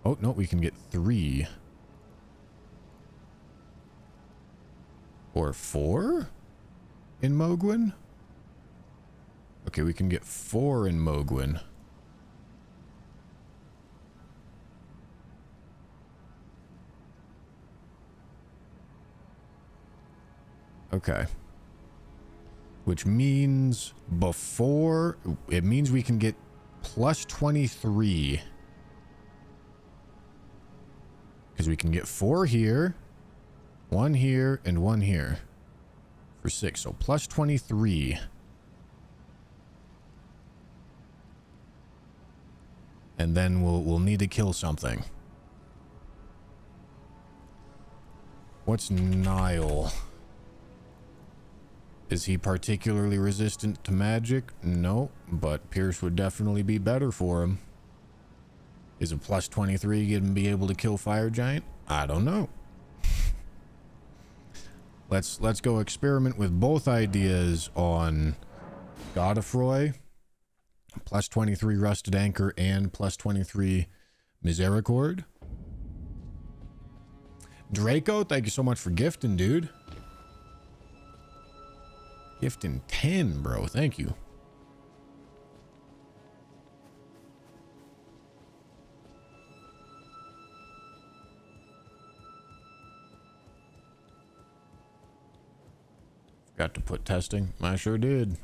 Oh, no, we can get 3. Or 4 in Mogwin? Okay, we can get 4 in Mogwin. Okay. Which means it means we can get plus 23. Because we can get 4 here, 1 here, and 1 here. For 6, so plus 23. And then we'll need to kill something. What's Nile? Is he particularly resistant to magic? No, but Pierce would definitely be better for him. Is a plus 23 gonna be able to kill Fire Giant? I don't know. Let's go experiment with both ideas on Godefroy. Plus 23 Rusted Anchor and plus 23 Misericord. Draco, thank you so much for gifting, dude. Gifting 10, bro. Thank you. Forgot to put testing. I sure did.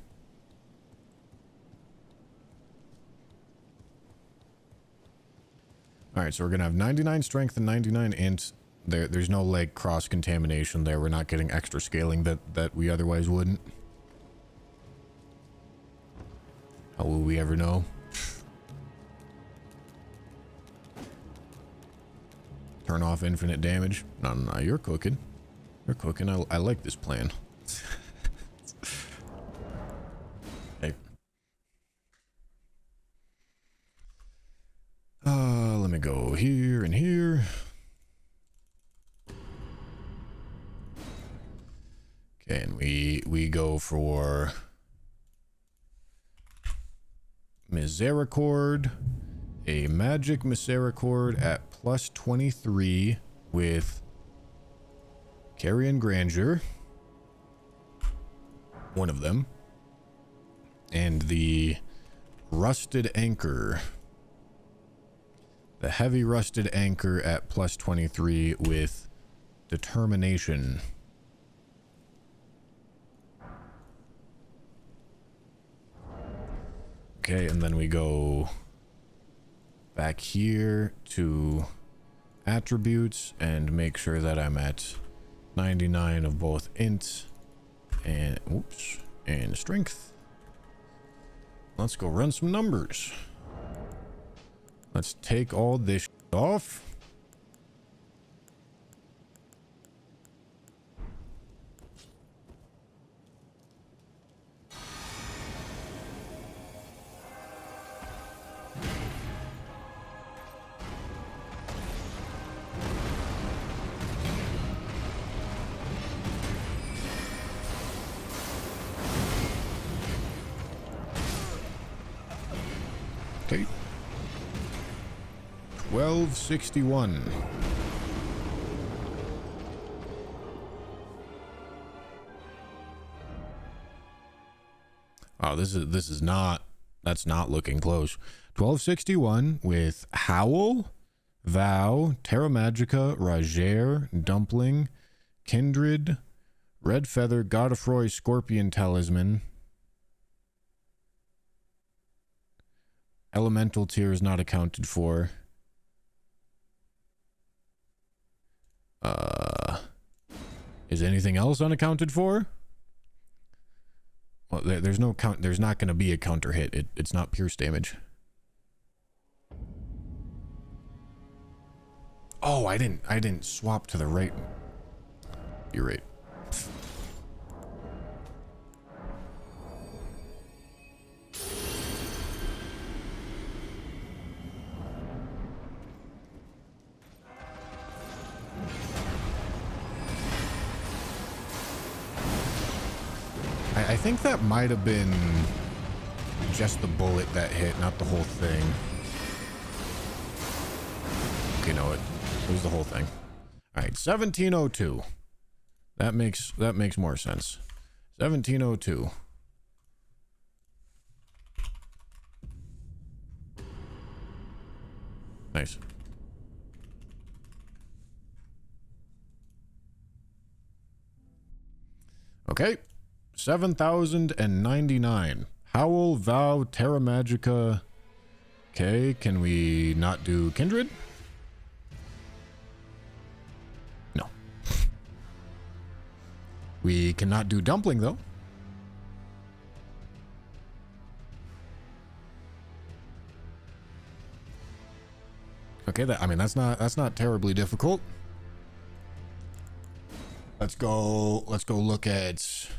Alright, so we're going to have 99 strength and 99 int. There's no like cross contamination there. We're not getting extra scaling that we otherwise wouldn't. How will we ever know? Turn off infinite damage. No, no, no, you're cooking. You're cooking. I like this plan. Hey. Let me go here and here. Okay, and we go for Misericord. A magic Misericord at plus 23 with Carrion Grandeur. One of them. And the Rusted Anchor. The heavy Rusted Anchor at plus 23 with Determination. Okay, and then we go back here to attributes and make sure that I'm at 99 of both int and oops and strength. Let's go run some numbers. Let's take all this off. Okay. 1261. Oh, this is not, that's not looking close. 1261 with Howl, Vow, Terra Magica, Rajer, Dumpling, Kindred, Red Feather, Godefroy, Scorpion Talisman. Elemental tier is not accounted for. Is anything else unaccounted for? Well, there's no count. There's not going to be a counter hit. It's not pierce damage. Oh, I didn't swap to the right. You're right. I think that might have been just the bullet that hit, not the whole thing. Okay, no, it was the whole thing. All right, 1702. That makes more sense. 1702. Nice. Okay. 7,099. Howl, Vow, Terra Magica. Okay, can we not do Kindred? No. We cannot do Dumpling, though. Okay, that's not terribly difficult. Let's go look at...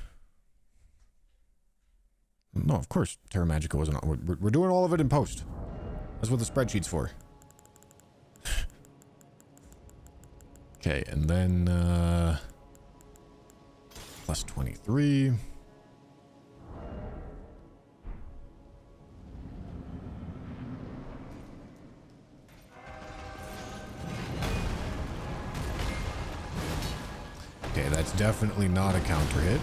No, of course, Terra Magica wasn't on. We're doing all of it in post. That's what the spreadsheet's for. Okay, and then plus 23. Okay, that's definitely not a counter hit.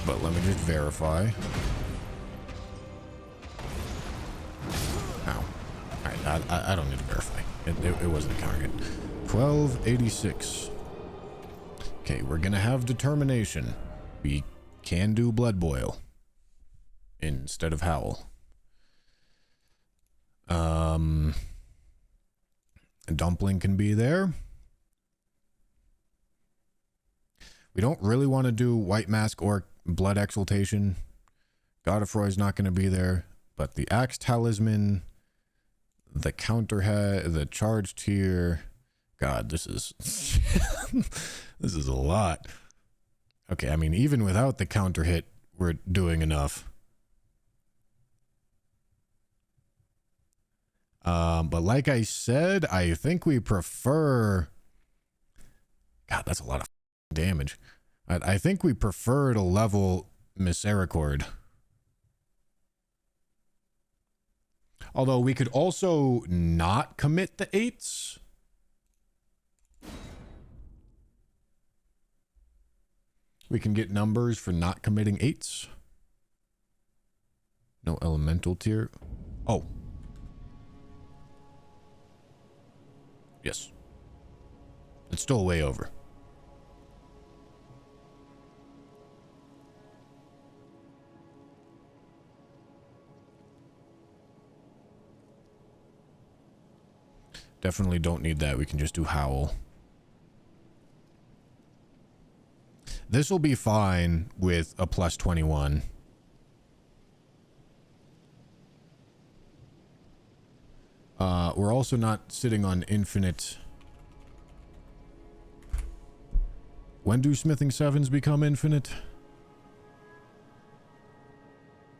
But let me just verify. Ow. Alright, I don't need to verify. It wasn't a counter hit. 1286. Okay, we're gonna have Determination. We can do Blood Boil instead of Howl. Dumpling can be there. We don't really want to do White Mask or Blood Exaltation. Godefroy's not going to be there. But the Axe Talisman, the counter head, the charge tier. God, this is this is a lot. Okay, I mean, even without the counter hit, we're doing enough. But like I said, I think we prefer... God, that's a lot of damage. I think we prefer to level Misericord. Although we could also not commit the 8s. We can get numbers for not committing 8s. No elemental tier. Oh. Yes. It's still way over. Definitely don't need that. We can just do Howl. This will be fine with a plus 21. We're also not sitting on infinite. When do smithing 7s become infinite?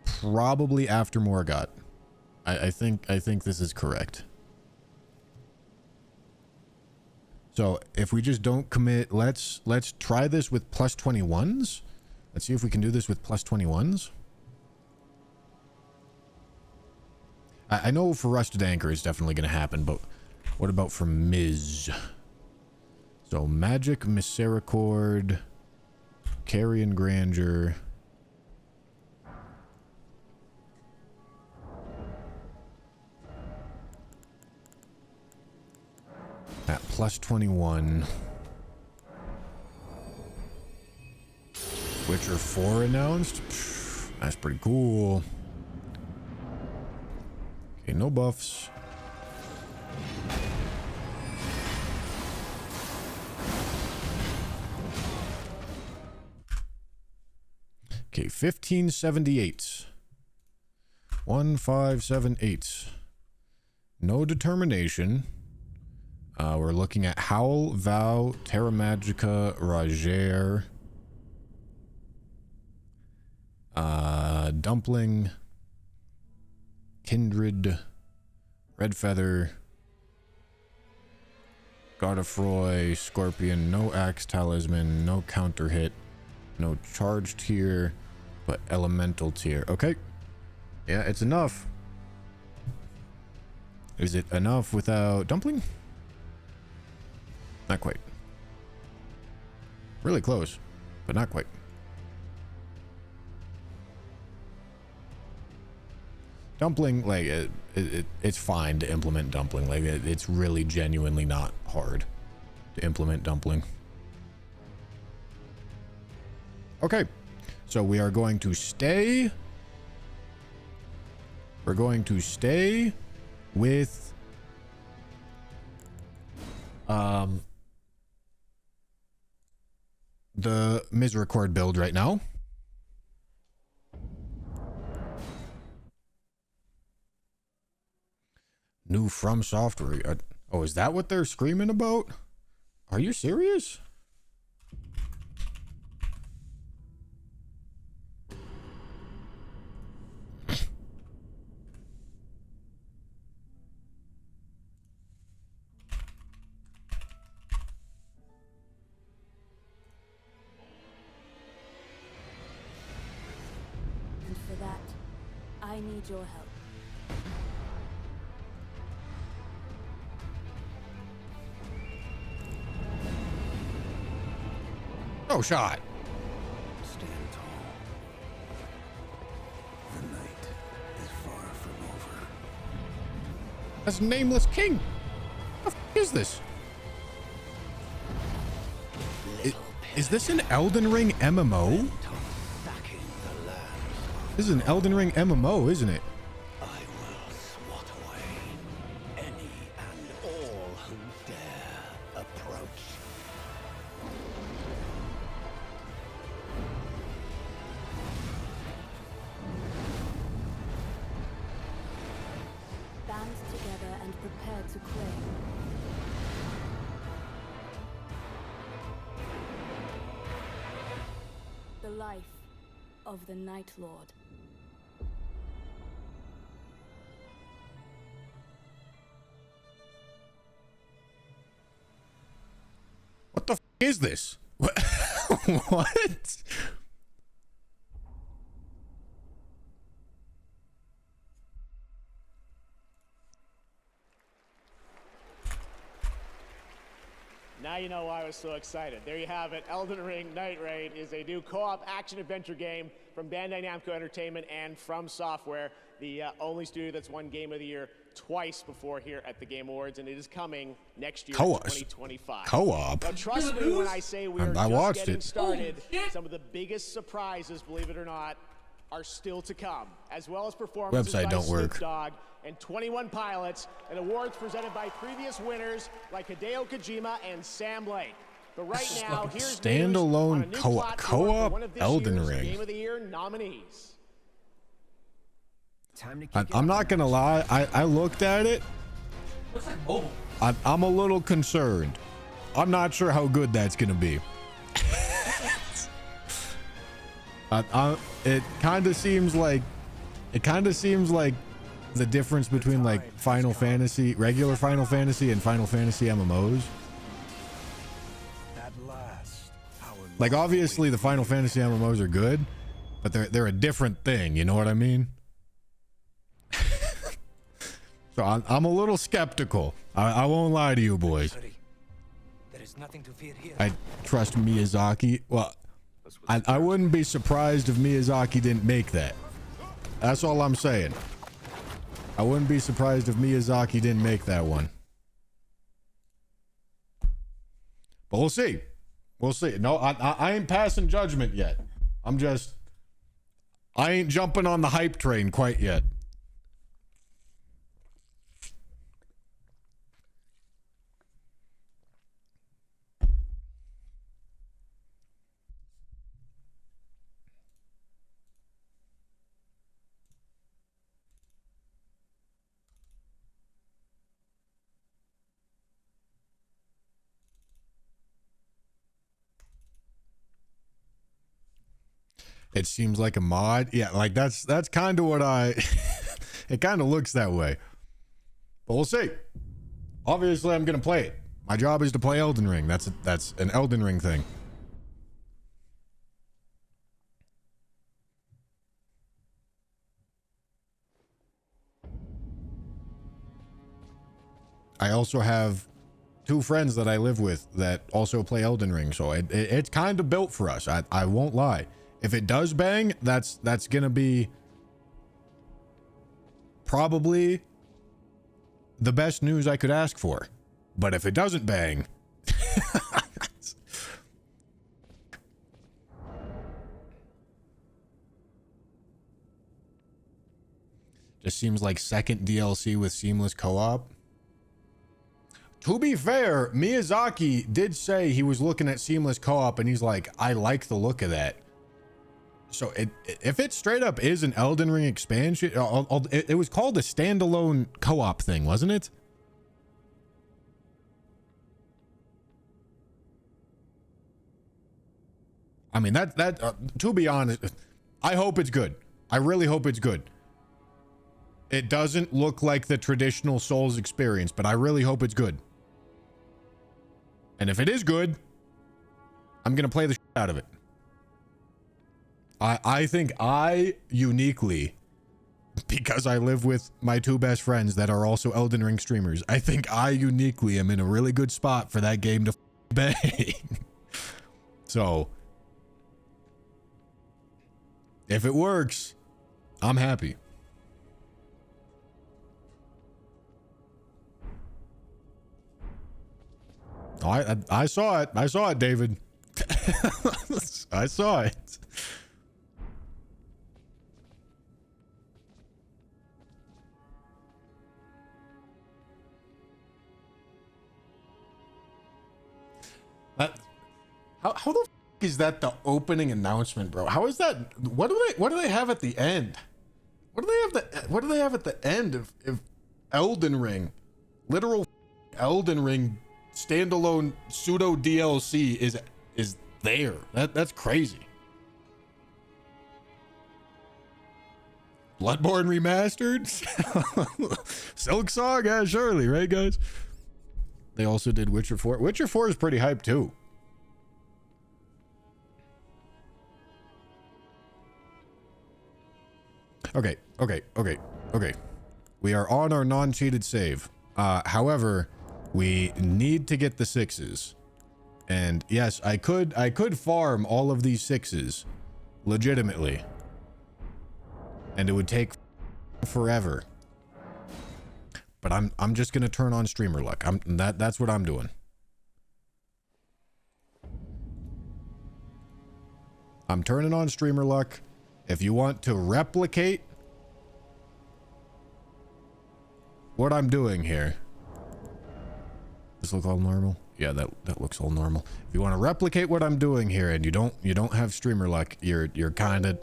Probably after Morgott. I think this is correct. So if we just don't commit, let's try this with plus 21s. Let's see if we can do this with plus 21s. I know for Rusted Anchor it's definitely going to happen, but what about for Miz? So Magic, Misericord, Carrion Grandeur. At plus 21. Witcher 4 announced? Pfft, that's pretty cool. Okay, no buffs. Okay, 1578. 1578. No determination. We're looking at Howl, Vow, Terra Magica, Roger, Dumpling, Kindred, Red Feather, Godefroy, Scorpion, no Axe Talisman, no counter hit, no charge tier, but elemental tier. Okay. Yeah, it's enough. Is it enough without Dumpling? Not quite. Really close, but not quite. Dumpling, like, it's fine to implement Dumpling. Like, it's really genuinely not hard to implement Dumpling. Okay, so we are going to stay. We're going to stay with the Misericord build right now. New From Software. Oh, is that what they're screaming about? Are you serious? And for that, I need your help. No shot. Stand tall. The night is far from over. That's Nameless King. What the f is this? Is this an Elden Ring MMO? This is an Elden Ring MMO, isn't it? I will swat away any and all who dare approach. Band together and dare to claim. The life of the Night Lord. What the f is this? What? What? Now you know why I was so excited. There you have it. Elden Ring Night Raid is a new co-op action-adventure game from Bandai Namco Entertainment and From Software, the only studio that's won Game of the Year twice before here at the Game Awards, and it is coming next year, 2025. Co-op? Now, trust me when I say we are I just watched getting it. started. Some of the biggest surprises, believe it or not, are still to come, as well as performances Website by don't Snoop work. Dogg and 21 pilots, and awards presented by previous winners like Hideo Kojima and Sam Lake. But right now, here's standalone co-op Elden Ring. Game of the Year nominees. I'm not gonna lie. I looked at it. Looks like mobile. I'm a little concerned. I'm not sure how good that's gonna be. It kind of seems like the difference between like Final Fantasy, regular Final Fantasy, and Final Fantasy MMOs. Like obviously the Final Fantasy MMOs are good, but they're a different thing. You know what I mean? So I'm a little skeptical. I won't lie to you boys. There is nothing to fear here. I trust Miyazaki. Well, I wouldn't be surprised if Miyazaki didn't make that. That's all I'm saying. I wouldn't be surprised if Miyazaki didn't make that one. But we'll see. We'll see. No, I ain't passing judgment yet. I ain't jumping on the hype train quite yet. It seems like a mod. Yeah, like that's kind of what it kind of looks that way. But we'll see. Obviously, I'm going to play it. My job is to play Elden Ring. That's an Elden Ring thing. I also have 2 friends that I live with that also play Elden Ring, so it's kind of built for us. I won't lie. If it does bang, that's gonna be probably the best news I could ask for. But if it doesn't bang, just seems like second DLC with seamless co-op. To be fair, Miyazaki did say he was looking at seamless co-op and he's like, I like the look of that. So if it straight up is an Elden Ring expansion, it was called a standalone co-op thing, wasn't it? I mean, to be honest, I hope it's good. I really hope it's good. It doesn't look like the traditional Souls experience, but I really hope it's good. And if it is good, I'm going to play the shit out of it. I think I uniquely, because I live with my 2 best friends that are also Elden Ring streamers, I think I uniquely am in a really good spot for that game to bang. So, if it works, I'm happy. Oh, I saw it. I saw it, David. I saw it. How the f is that the opening announcement, bro? How is that? What do they have at the end? What do they have at the end of Elden Ring? literal Elden Ring standalone pseudo DLC is there. That's crazy. Bloodborne remastered? Silk Song, yeah, surely, right, guys? They also did Witcher 4. Witcher 4 is pretty hyped too. Okay. We are on our non-cheated save. However, we need to get the 6s. And yes, I could farm all of these 6s legitimately. And it would take forever. But I'm just going to turn on streamer luck. That's what I'm doing. I'm turning on streamer luck. If you want to replicate what I'm doing here. Does this look all normal? Yeah, that looks all normal. If you want to replicate what I'm doing here and you don't have streamer luck, you're kind of,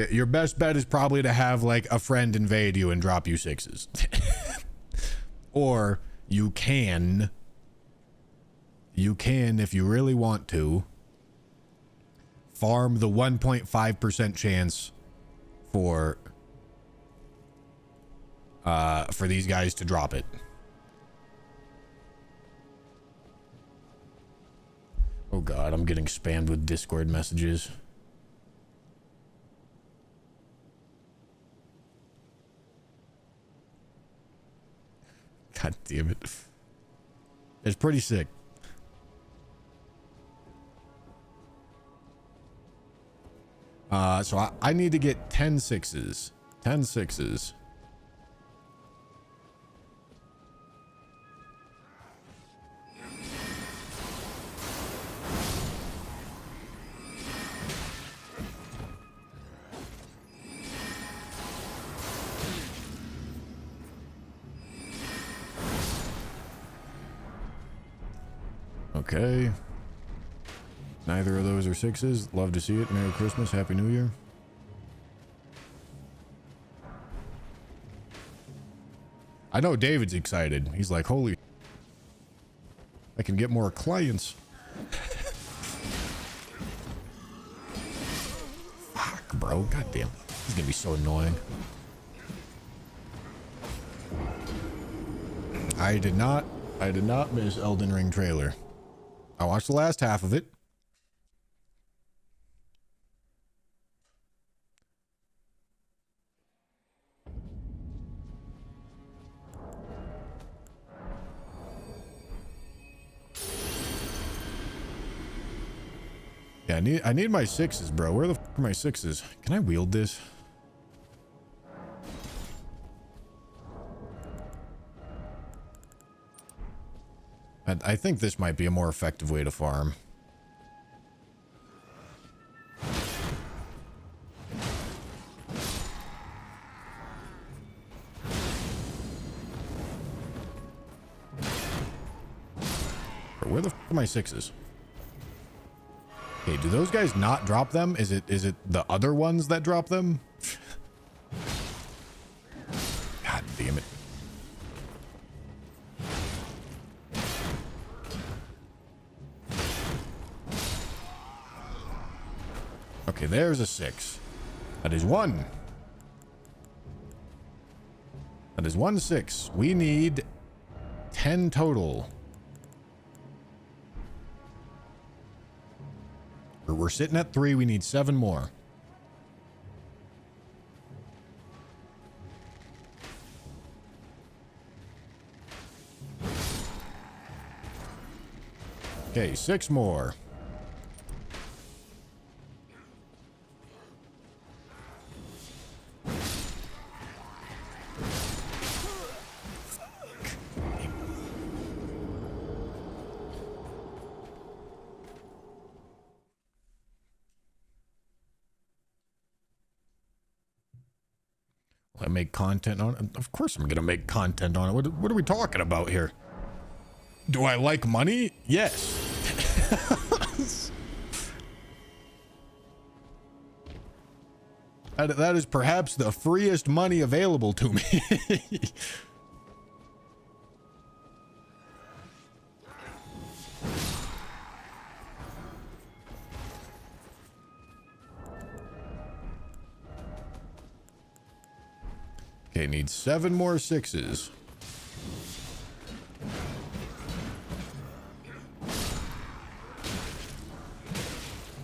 your best bet is probably to have like a friend invade you and drop you 6s. Or you can if you really want to farm the 1.5% chance for these guys to drop it. Oh god, I'm getting spammed with Discord messages. God damn it. It's pretty sick. So I need to get 10 6s. 10 6s. Okay. Neither of those are 6s. Love to see it. Merry Christmas. Happy New Year. I know David's excited. He's like, holy, I can get more clients. Fuck, bro. God damn. This is gonna be so annoying. I did not miss Elden Ring trailer. I watched the last half of it. Yeah, I need my 6s, bro. Where the fuck are my 6s? Can I wield this? I think this might be a more effective way to farm. Where the fuck are my 6s? Okay, do those guys not drop them? Is it the other ones that drop them? God damn it. Okay, there's a 6. That is 1. That is 1 6. We need 10 total. We're sitting at 3. We need 7 more. Okay, 6 more. I make content on it. Of course I'm gonna make content on it. What are we talking about here? Do I like money? Yes. That is perhaps the freest money available to me. Okay, need 7 more 6s.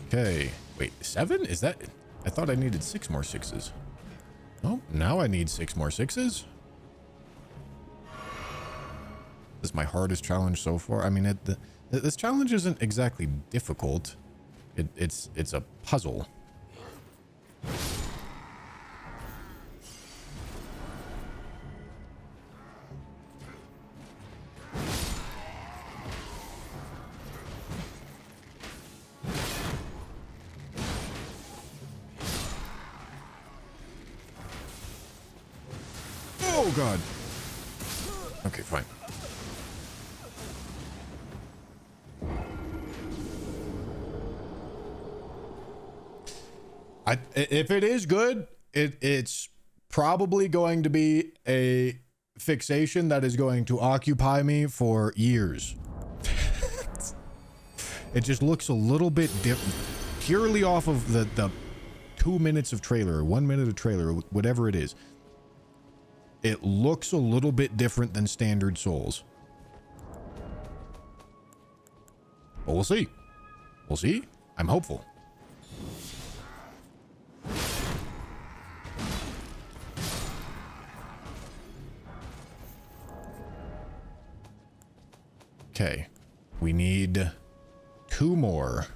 Okay. Wait, 7? Is that... I thought I needed 6 more 6s. Oh, now I need 6 more 6s. This is my hardest challenge so far. I mean, this challenge isn't exactly difficult. It's a puzzle. Oh, God. Okay, fine. If it is good, it's probably going to be a fixation that is going to occupy me for years. It just looks a little bit different, purely off of the 2 minutes of trailer, or 1 minute of trailer, whatever it is. It looks a little bit different than standard Souls. But we'll see. We'll see. I'm hopeful. Okay. We need 2 more.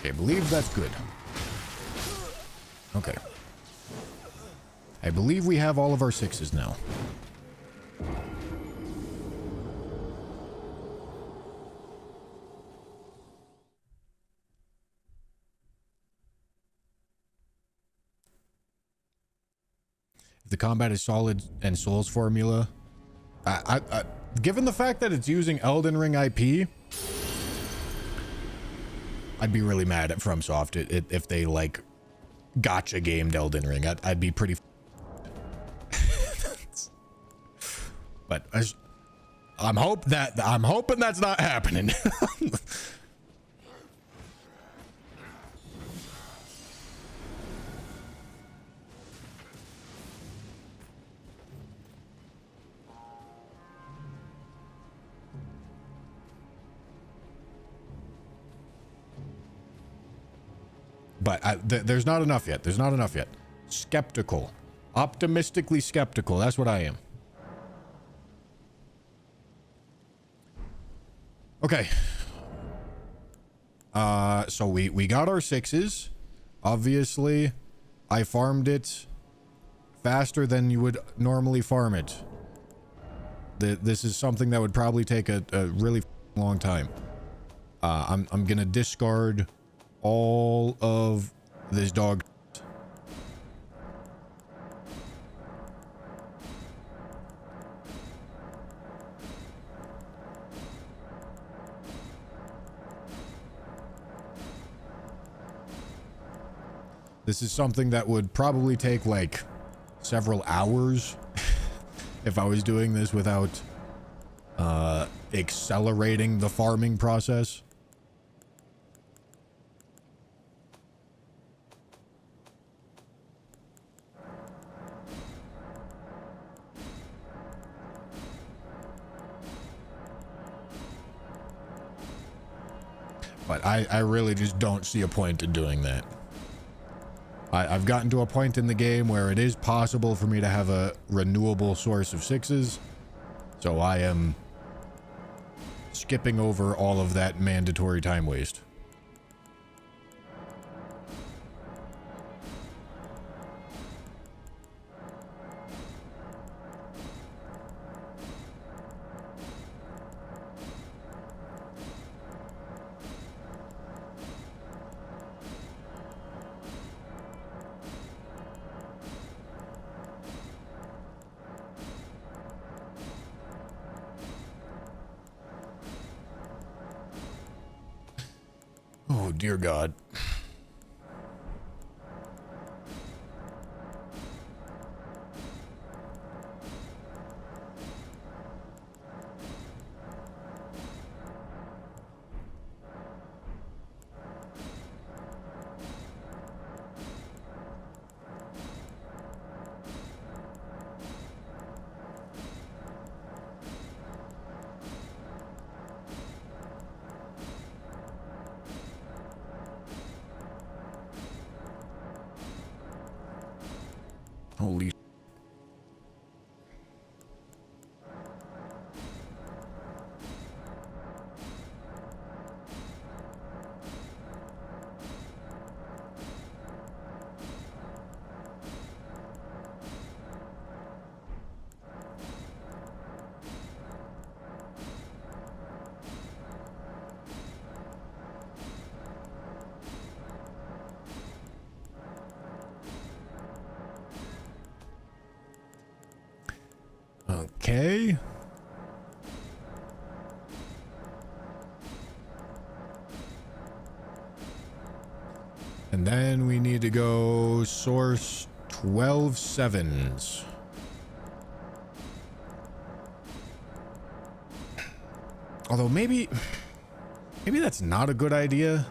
Okay, I believe that's good. Okay. I believe we have all of our 6s now. If the combat is solid and Souls formula, given the fact that it's using Elden Ring IP, I'd be really mad at FromSoft if they like gotcha gamed Elden Ring. I'd be pretty. But I'm hoping that's not happening. But there's not enough yet. There's not enough yet. Skeptical. Optimistically skeptical. That's what I am. Okay. So we got our 6s. Obviously, I farmed it faster than you would normally farm it. This is something that would probably take a really long time. I'm gonna discard all of this dog. This is something that would probably take like several hours if I was doing this without accelerating the farming process. But I really just don't see a point in doing that. I've gotten to a point in the game where it is possible for me to have a renewable source of 6s. So I am skipping over all of that mandatory time waste. Oh, dear God. Holy. Okay. And then we need to go source 12 sevens. Although maybe that's not a good idea.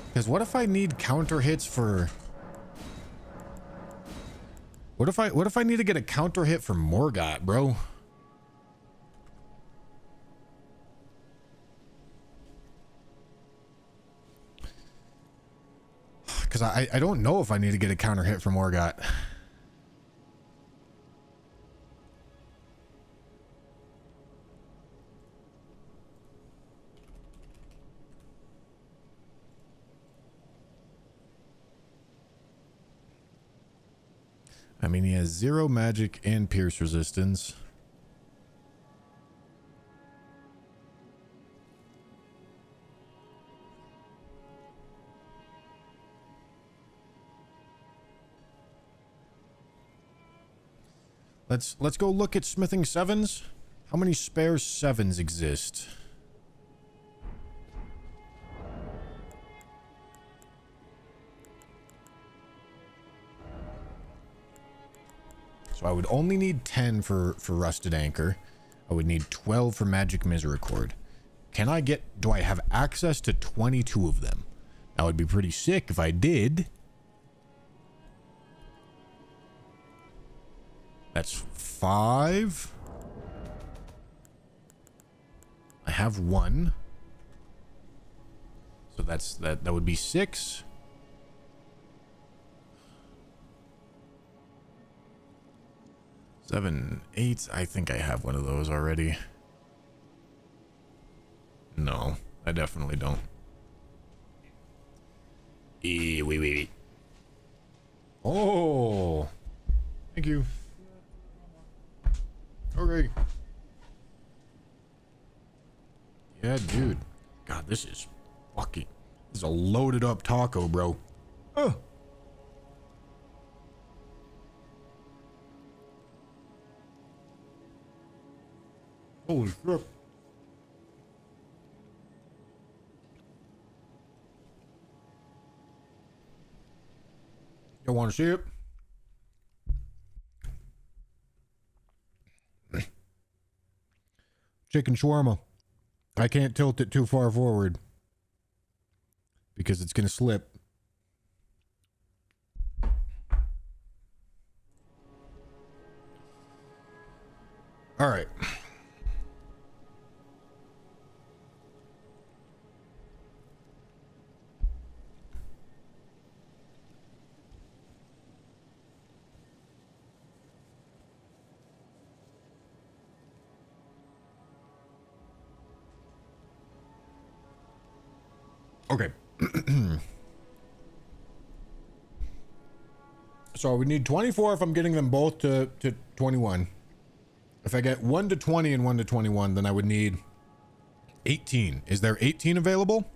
Because what if I need counter hits for... What if I need to get a counter hit for Morgott, bro? Because I don't know if I need to get a counter hit from Morgott. I mean, he has 0 magic and pierce resistance. Let's go look at smithing sevens. How many spare sevens exist? So I would only need 10 for rusted anchor. I would need 12 for magic misericord. Do I have access to 22 of them? That would be pretty sick if I did. That's 5. I have 1. So that would be 6. Seven, 8. I think I have one of those already. No, I definitely don't. Wait. Oh, thank you. Okay. Yeah, dude. God, this is a loaded up taco, bro. Oh. Holy crap. You want to see it? Chicken shawarma. I can't tilt it too far forward because it's going to slip. All right. Okay. So we need 24 if I'm getting them both to 21. If I get 1 to 20 and 1 to 21, then I would need 18. Is there 18 available?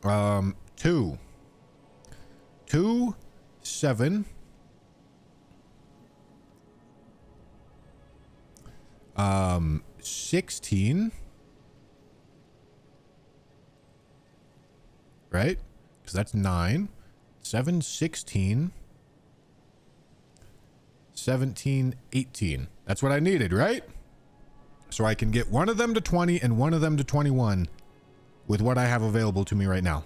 2, 7. 16. right? Because that's 9. 7, 16. 17, 18. That's what I needed, right? So I can get one of them to 20 and one of them to 21 with what I have available to me right now.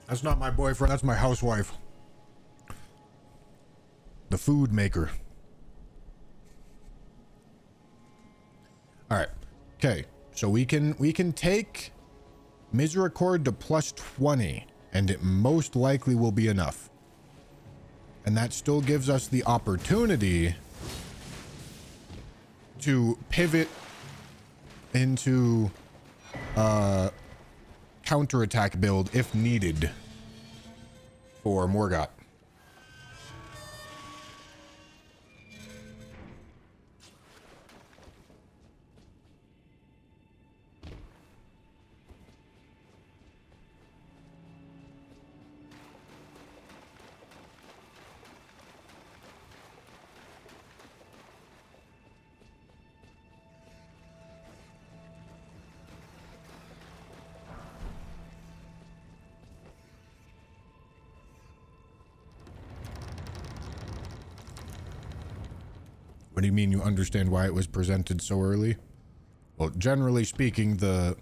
That's not my boyfriend, that's my housewife. The food maker. All right. Okay. So we can take Misericord to plus 20 and it most likely will be enough. And that still gives us the opportunity to pivot into counterattack build if needed for Morgott. What do you mean you understand why it was presented so early? Well, generally speaking, the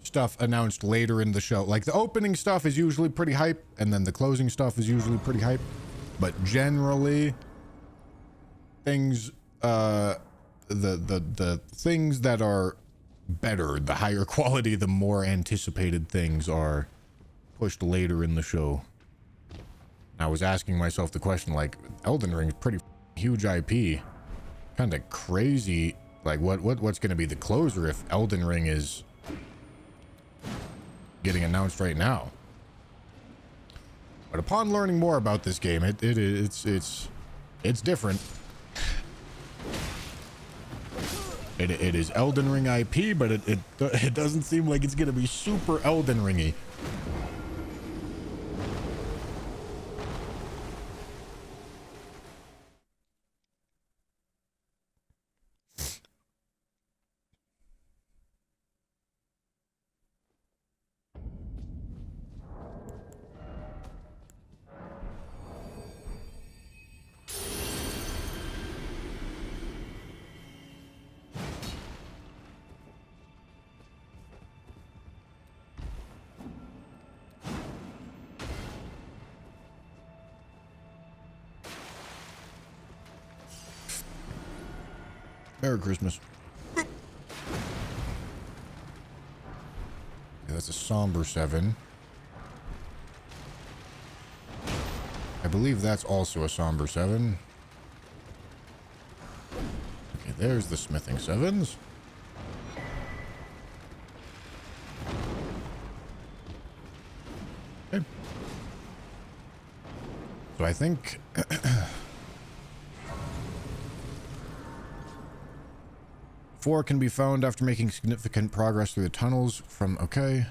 stuff announced later in the show, like the opening stuff is usually pretty hype, and then the closing stuff is usually pretty hype. But generally, things, the things that are better, the higher quality, the more anticipated things are pushed later in the show. I was asking myself the question, like, Elden Ring is pretty huge IP. Kind of crazy, like what's going to be the closer if Elden Ring is getting announced right now. But upon learning more about this game, it's different. It is Elden Ring IP, but it doesn't seem like it's going to be super Elden Ringy. Merry Christmas. Yeah, that's a somber 7. I believe that's also a somber 7. Okay, there's the smithing 7s. Okay. So I think 4 can be found after making significant progress through the tunnels from... Okay.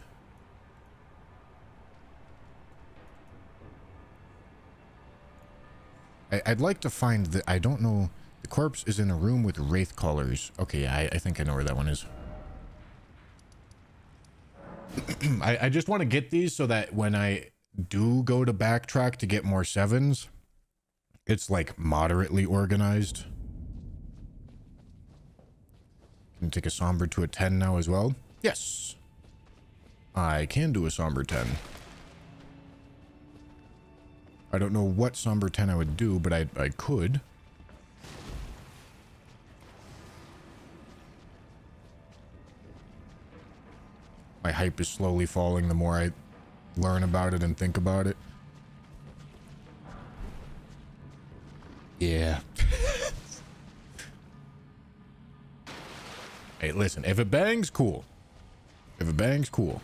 I'd like to find the... I don't know... The corpse is in a room with wraith collars. Okay, yeah, I think I know where that one is. I just want to get these so that when I do go to backtrack to get more 7s, it's like moderately organized. Can take a somber to a 10 now as well? Yes. I can do a somber 10. I don't know what somber 10 I would do, but I could. My hype is slowly falling the more I learn about it and think about it. Yeah. Hey, listen, if it bangs, cool. If it bangs, cool.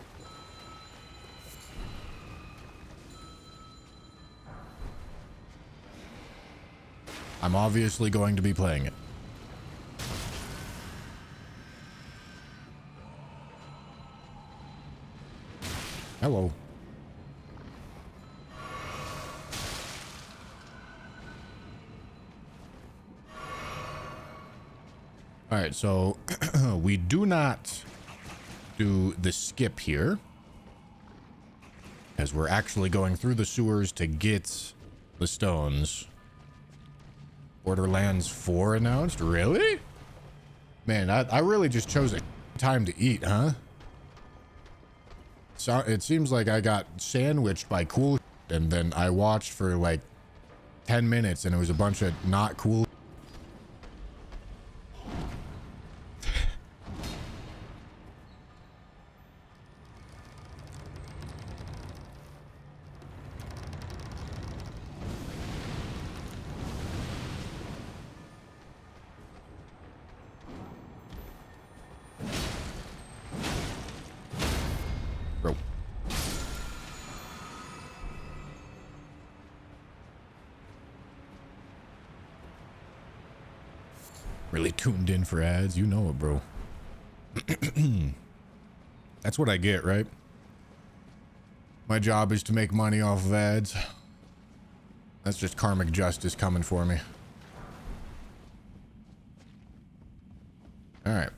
I'm obviously going to be playing it. Hello. All right, so we do not do the skip here, as we're actually going through the sewers to get the stones. Borderlands 4 announced? Really? Man, I really just chose a time to eat, huh? So it seems like I got sandwiched by cool and then I watched for like 10 minutes and it was a bunch of not cool. Bro. Really tuned in for ads, you know it, bro. That's what I get, right? My job is to make money off of ads. That's just karmic justice coming for me. All right.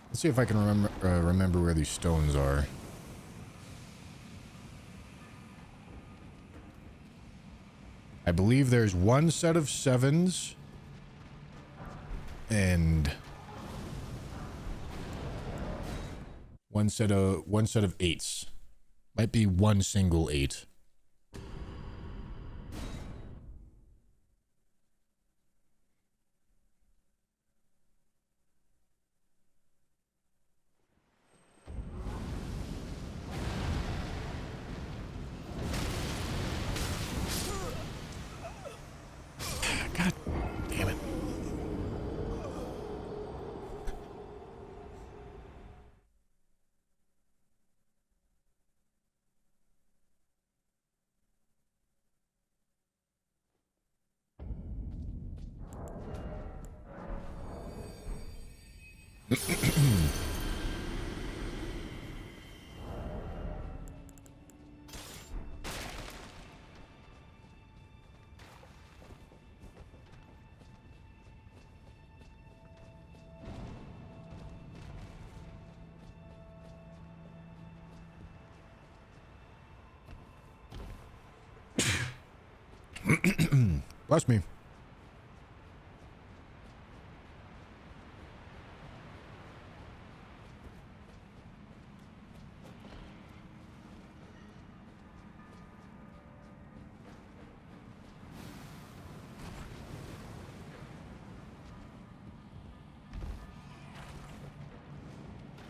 Let's see if I can remember where these stones are. I believe there's one set of 7s and one set of 8s. Might be one single 8. God damn it. Bless me.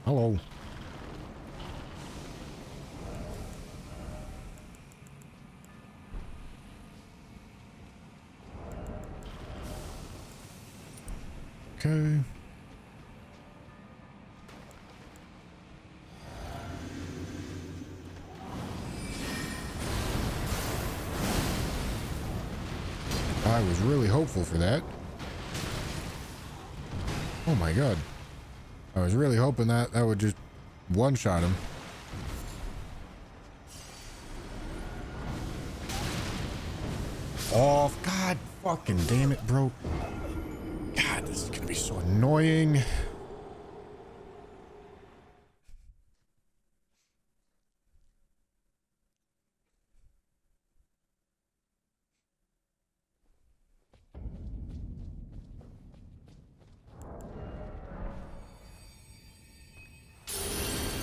Hello. Okay. I was really hopeful for that. Oh my god. I was really hoping that would just one-shot him. Oh, god fucking damn it, bro. God, this is gonna be so annoying.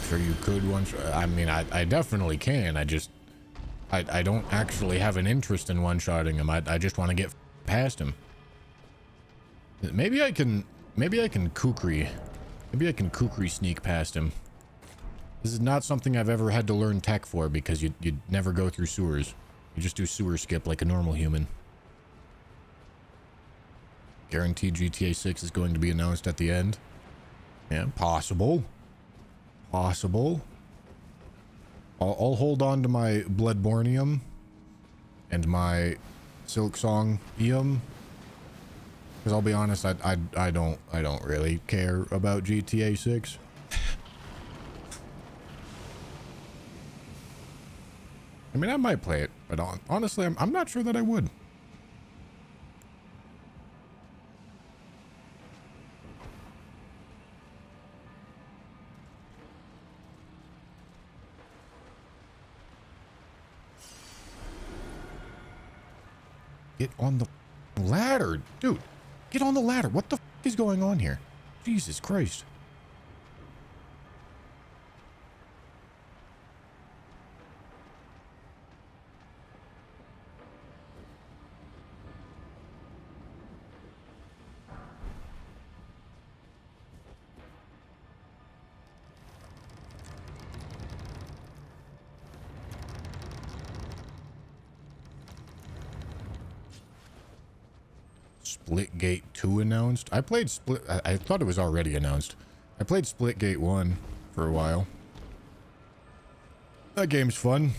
Sure you could one-shot. I mean, I definitely can. I don't actually have an interest in one-shotting him. I just want to get past him. Maybe I can kukri. Maybe I can kukri sneak past him. This is not something I've ever had to learn tech for because you never go through sewers. You just do sewer skip like a normal human. Guaranteed GTA 6 is going to be announced at the end. Yeah, possible. Possible. I'll hold on to my Bloodbornium and my Silk Song Eum. Because I'll be honest, I don't really care about GTA 6. I mean, I might play it, but honestly, I'm not sure that I would. Get on the ladder, dude. Get on the ladder. What the f is going on here? Jesus Christ. Splitgate 2 announced. I played Split. I thought it was already announced. I played Splitgate 1 for a while. That game's fun,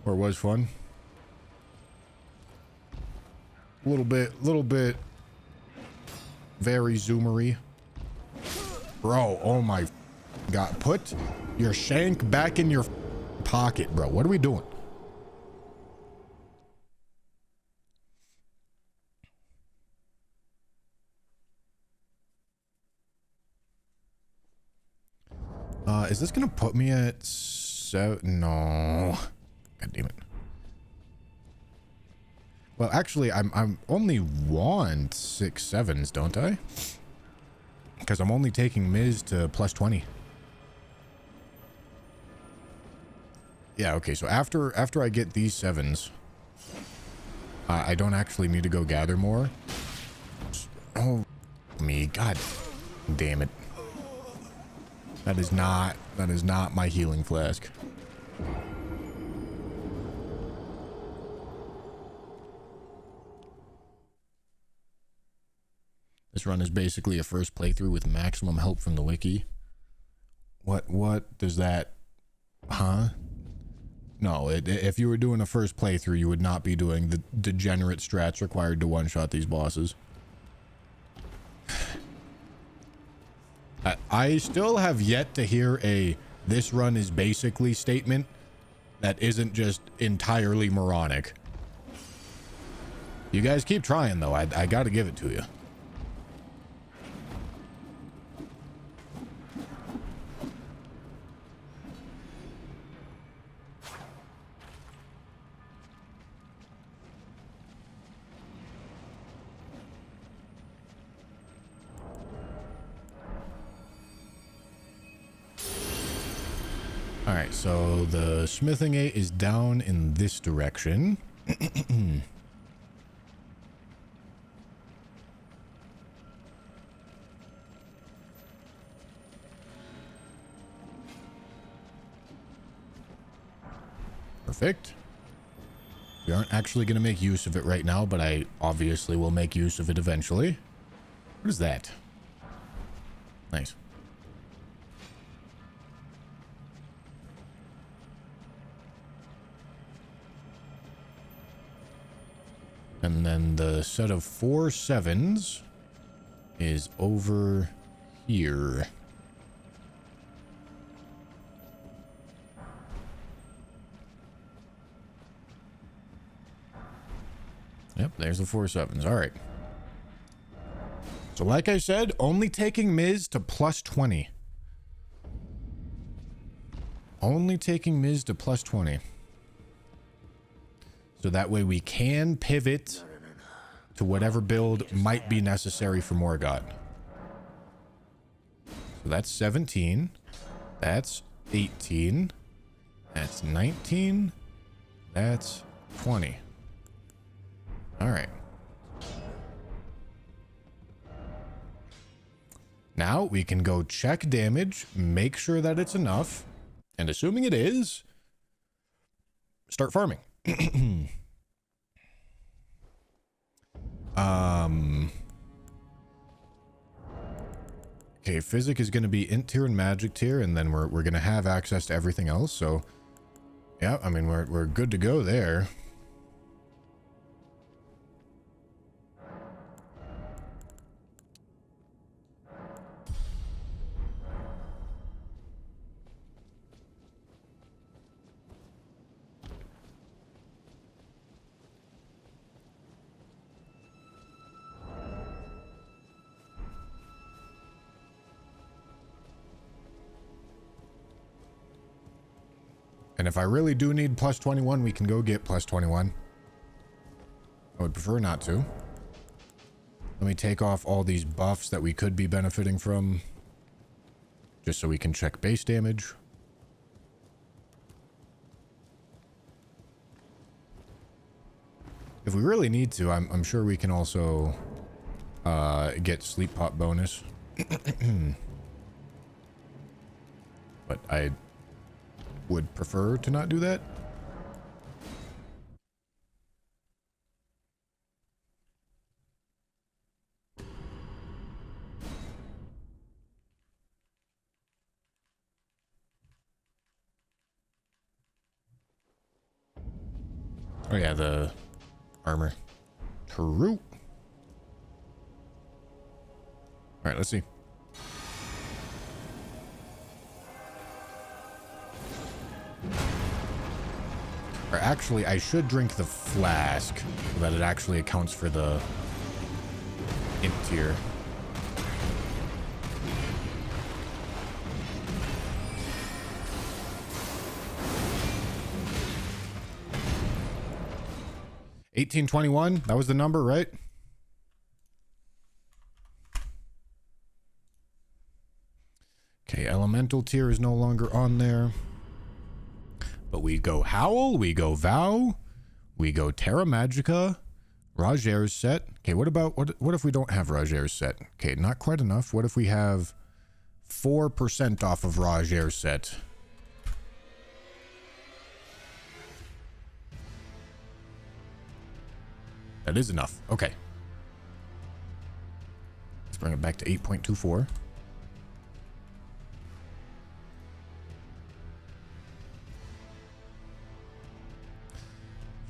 or was fun. Little bit very zoomery. Bro, oh my God. Put your shank back in your pocket, bro. What are we doing? Is this gonna put me at no? God damn it. Well, actually, I'm only want 6 sevens, don't I? Because I'm only taking Miz to plus 20. Yeah. Okay. So after I get these 7s, I don't actually need to go gather more. Oh, me. God damn it. That is not my healing flask. This run is basically a first playthrough with maximum help from the wiki. What does that, huh? No, if you were doing a first playthrough, you would not be doing the degenerate strats required to one-shot these bosses. I still have yet to hear a "this run is basically" statement that isn't just entirely moronic. You guys keep trying, though. I gotta give it to you. Alright, so the smithing 8 is down in this direction. Perfect. We aren't actually going to make use of it right now, but I obviously will make use of it eventually. What is that? Nice. And then the set of 4 7s is over here. Yep, there's the 4 7s. All right. So like I said, only taking Miz to plus 20. Only taking Miz to plus 20. So that way we can pivot to whatever build might be necessary for Morgott. So that's 17. That's 18. That's 19. That's 20. All right. Now we can go check damage, make sure that it's enough, and assuming it is, start farming. Okay, Physic is going to be int tier and magic tier, and then we're going to have access to everything else. So, yeah, I mean we're good to go there. And if I really do need plus 21, we can go get plus 21. I would prefer not to. Let me take off all these buffs that we could be benefiting from. Just so we can check base damage. If we really need to, I'm sure we can also get sleep pop bonus. But I would prefer to not do that. Oh yeah, the armor. True. Alright, let's see. Or actually, I should drink the flask so that it actually accounts for the int tier. $18.21, that was the number, right? Okay, elemental tier is no longer on there. But we go Howl, we go Vow, we go Terra Magica, Rajer's set. Okay, what if we don't have Rajer's set? Okay, not quite enough. What if we have 4% off of Rajer's set? That is enough. Okay. Let's bring it back to 8.24.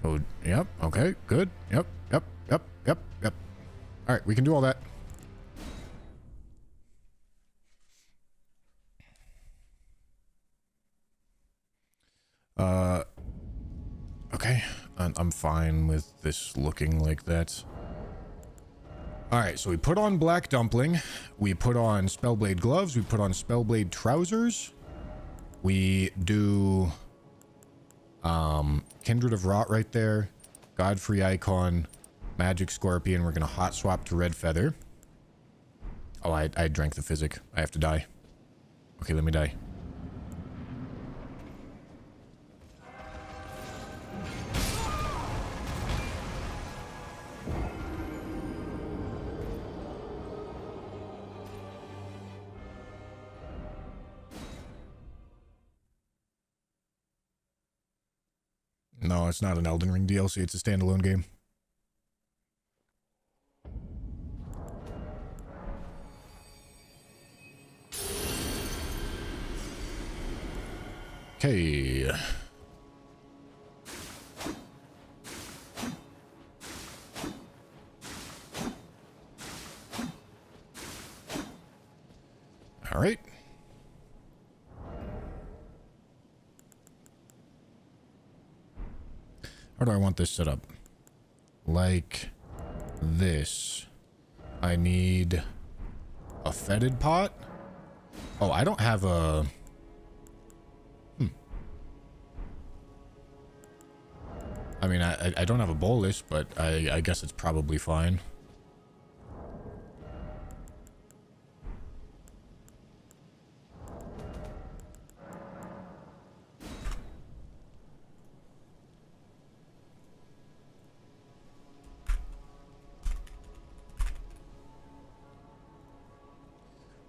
So, yep. Okay, good. Yep. All right, we can do all that. Okay. I'm fine with this looking like that. All right, so we put on Black Dumpling. We put on Spellblade gloves. We put on Spellblade trousers. We do Kindred of Rot right there. Godfrey icon. Magic Scorpion. We're going to hot swap to Red Feather. Oh, I drank the physic. I have to die. Okay, let me die. No, it's not an Elden Ring DLC. It's a standalone game. Okay. All right. How do I want this set up? Like this. I need a fetid pot. Oh, I don't have a... I mean, I don't have a bolus, but I guess it's probably fine.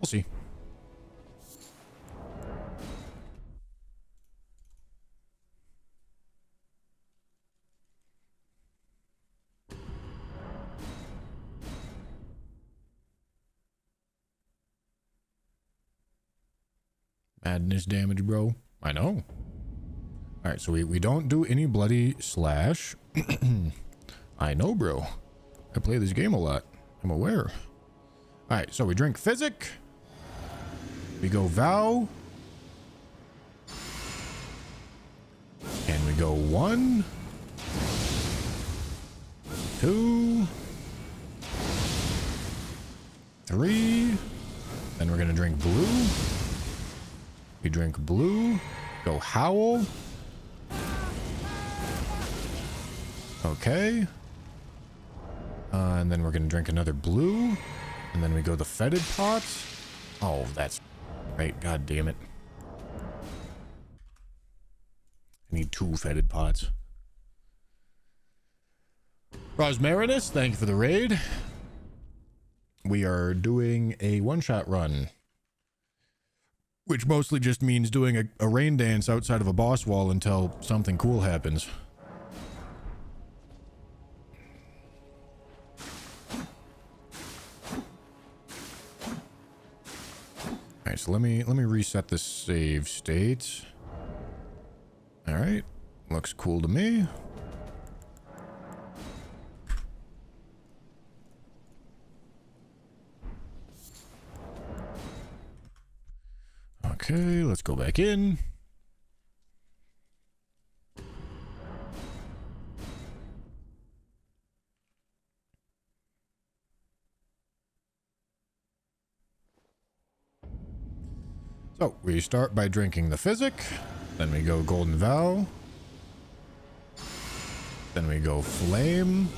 We'll see. Madness damage, bro. I know. Alright, so we don't do any bloody slash. I know, bro. I play this game a lot. I'm aware. Alright, so we drink Physic. We go Vow. And we go 1, 2, 3. Then we're gonna drink Blue. We drink Blue. Go Howl. Okay. And then we're gonna drink another blue. And then we go the fetid pot. Oh, that's right. God damn it. I need 2 fetid pots. Rosmarinus, thank you for the raid. We are doing a one-shot run, which mostly just means doing a rain dance outside of a boss wall until something cool happens. All right, so let me reset the save state. All right, looks cool to me. Okay, let's go back in. So we start by drinking the Physic, then we go Golden Vow, then we go Flame,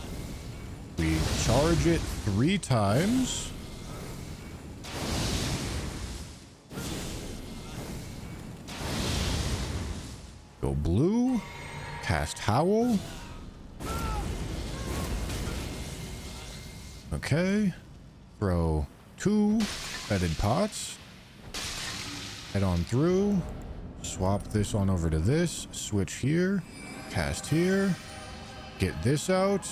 we charge it 3 times, go blue, cast Howl, okay, throw 2 fetid pots, head on through, swap this on over to this, switch here, cast here, get this out.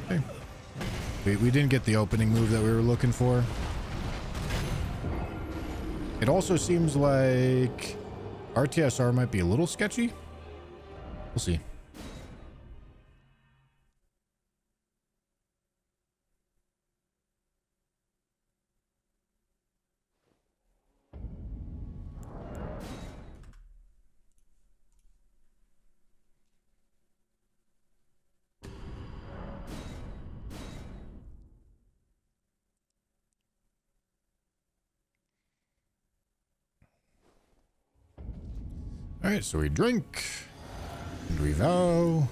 Okay. We didn't get the opening move that we were looking for. It also seems like RTSR might be a little sketchy. We'll see. All right, so we drink and we vow.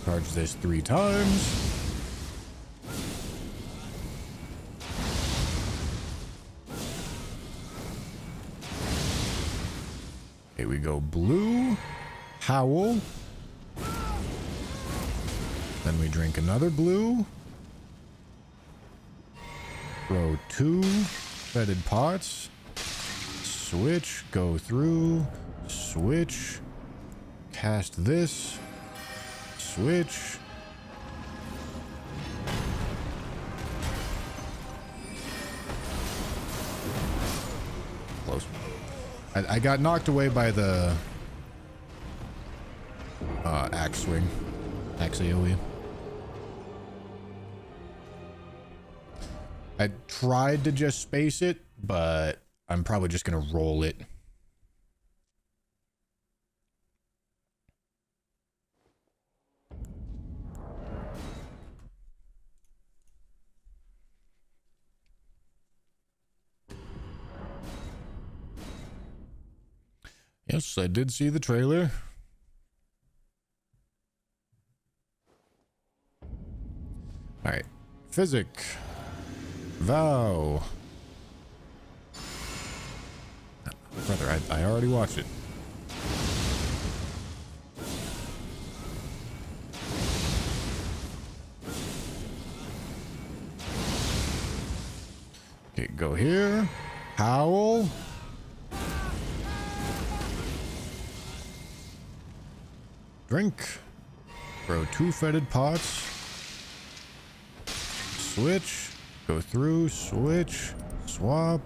Charge this 3 times. Okay, we go blue, howl. Then we drink another blue. Throw 2 fetid pots. Switch, go through, switch, cast this, switch. Close. I got knocked away by the axe swing, axe AoE. I tried to just space it, but I'm probably just going to roll it. Yes, I did see the trailer. All right. Physic. Vow. Brother, I already watched it. Okay, go here. Howl. Drink. Throw 2 fetid pots. Switch. Go through. Switch. Swap.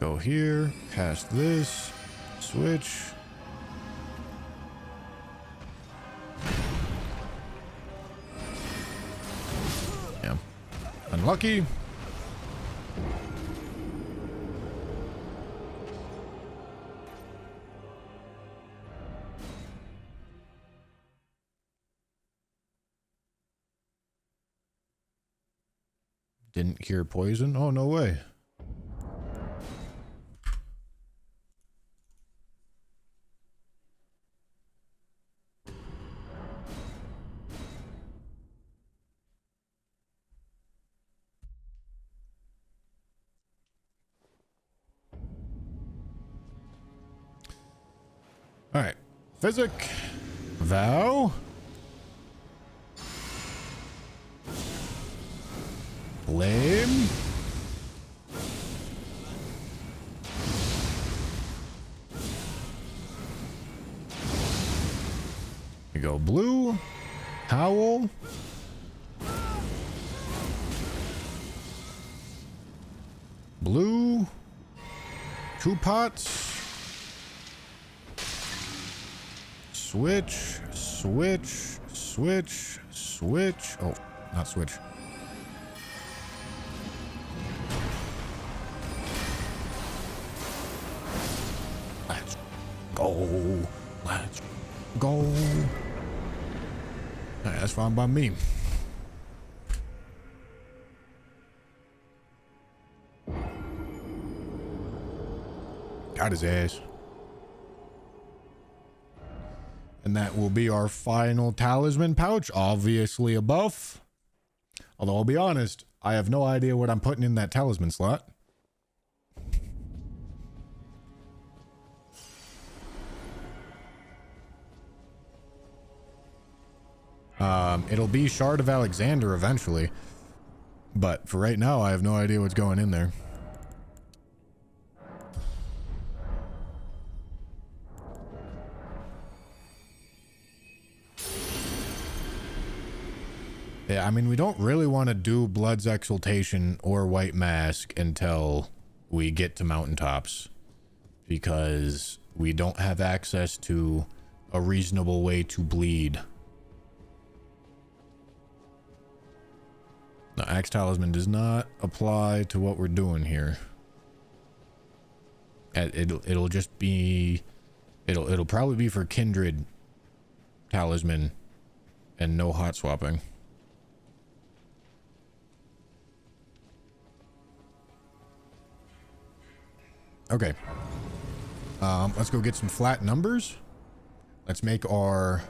Go here. Cast this. Switch. Yeah. Unlucky. Didn't cure poison? Oh, no way. All right. Physic. Vow. Blame. We go blue. Howl. Blue. Two pots. Switch, switch, switch, switch. Oh, not switch. Let's go. Let's go. All right, that's fine by me. Got his ass. And that will be our final talisman pouch, obviously a buff. Although I'll be honest, I have no idea what I'm putting in that talisman slot. It'll be Shard of Alexander eventually. But for right now, I have no idea what's going in there. Yeah, I mean, we don't really want to do Blood's Exaltation or White Mask until we get to mountaintops, because we don't have access to a reasonable way to bleed. The Axe Talisman does not apply to what we're doing here. It'll just be, it'll probably be for Kindred Talisman and no hot swapping. Okay. Let's go get some flat numbers. Let's make our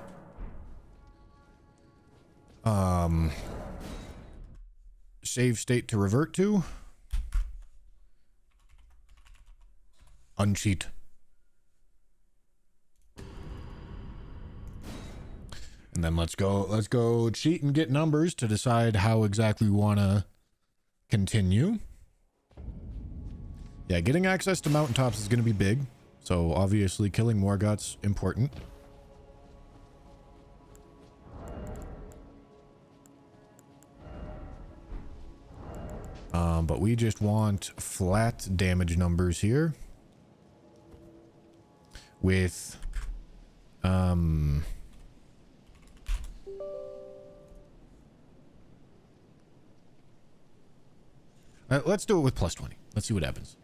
save state to revert to. Uncheat. And then let's go cheat and get numbers to decide how exactly we want to continue. Yeah, getting access to mountaintops is going to be big. So obviously killing Morgoth's important. But we just want flat damage numbers here. With let's do it with plus 20. Let's see what happens.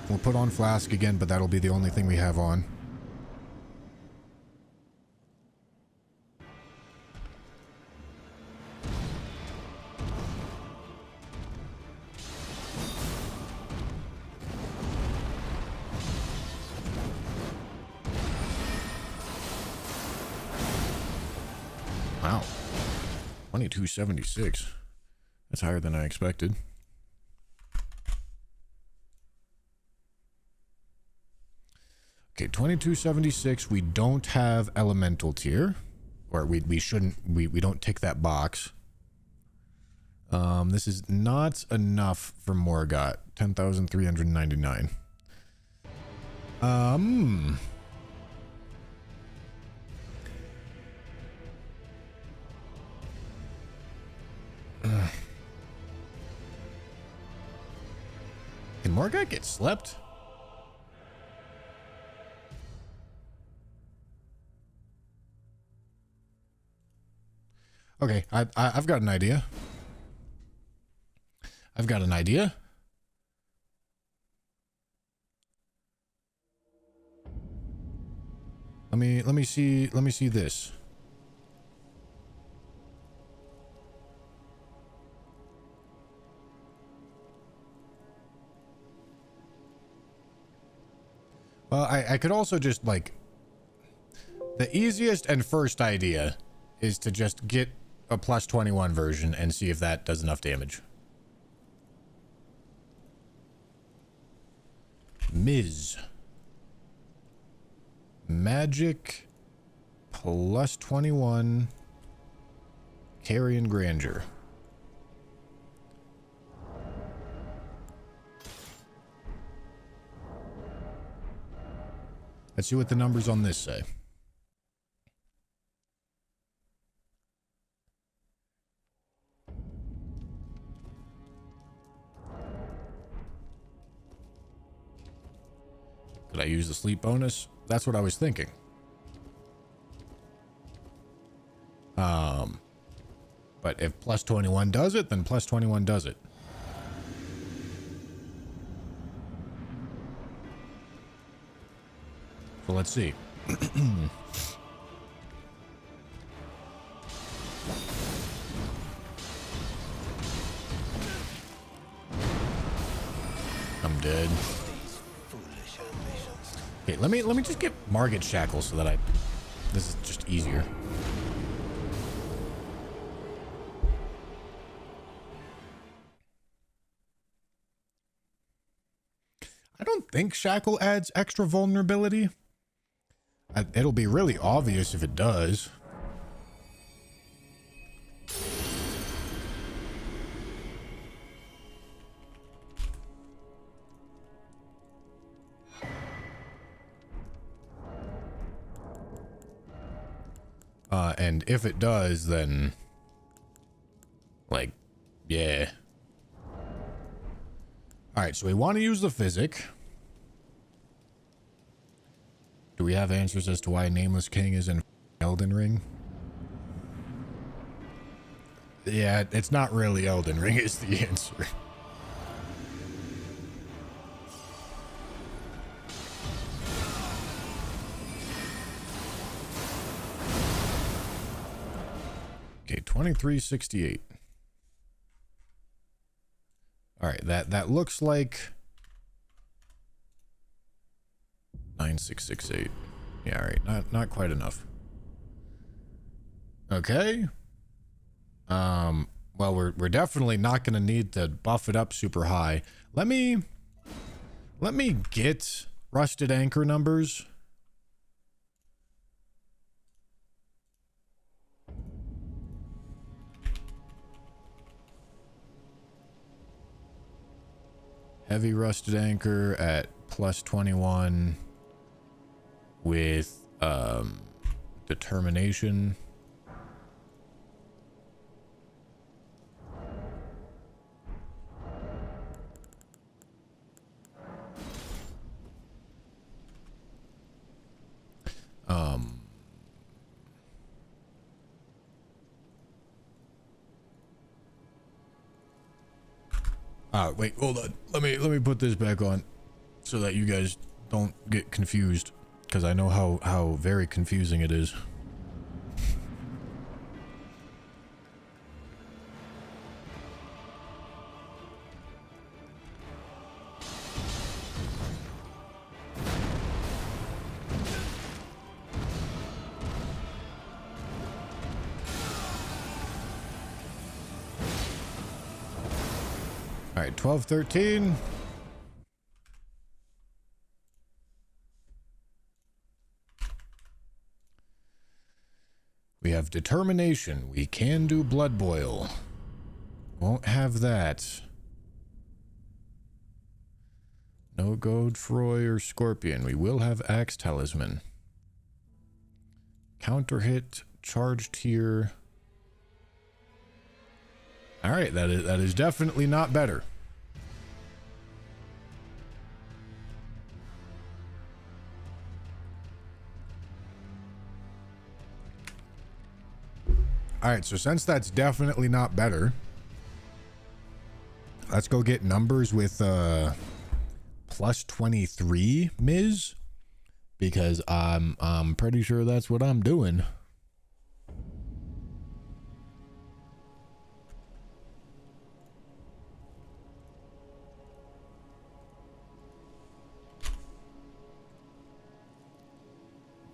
We'll put on Flask again, but that'll be the only thing we have on. Wow. 2276. That's higher than I expected. Okay, 2276. We don't have elemental tier, or we shouldn't. We don't tick that box. This is not enough for Morgoth. 10,399. Can Morgoth get slept? Okay, I've got an idea. I've got an idea. Let me see this. Well, I could also just, like, the easiest and first idea is to just get a plus 21 version and see if that does enough damage. Ms. Magic plus 21 Carrion Grandeur. Let's see what the numbers on this say. Could I use the sleep bonus? That's what I was thinking. But if plus 21 does it, then plus 21 does it. So let's see. I'm dead. Okay, let me just get Margit Shackles so that this is just easier. I don't think Shackle adds extra vulnerability. It'll be really obvious if it does. And if it does, then, like, yeah. Alright, so we want to use the physic. Do we have answers as to why Nameless King is in Elden Ring? Yeah, it's not really Elden Ring is the answer. Okay, 2368. All right, that looks like 9668. Yeah, all right, not quite enough. Okay. Well, we're definitely not going to need to buff it up super high. Let me get Rusted Anchor numbers. Heavy Rusted Anchor at plus 21 with Determination. Wait, hold on. Let me put this back on so that you guys don't get confused, because I know how very confusing it is. All right, 1213. We have Determination. We can do Blood Boil. Won't have that. No Godefroy or Scorpion. We will have Axe Talisman. Counter hit, charged here. All right, that is definitely not better. All right, so since that's definitely not better, let's go get numbers with plus 23 Ms. because I'm pretty sure that's what I'm doing.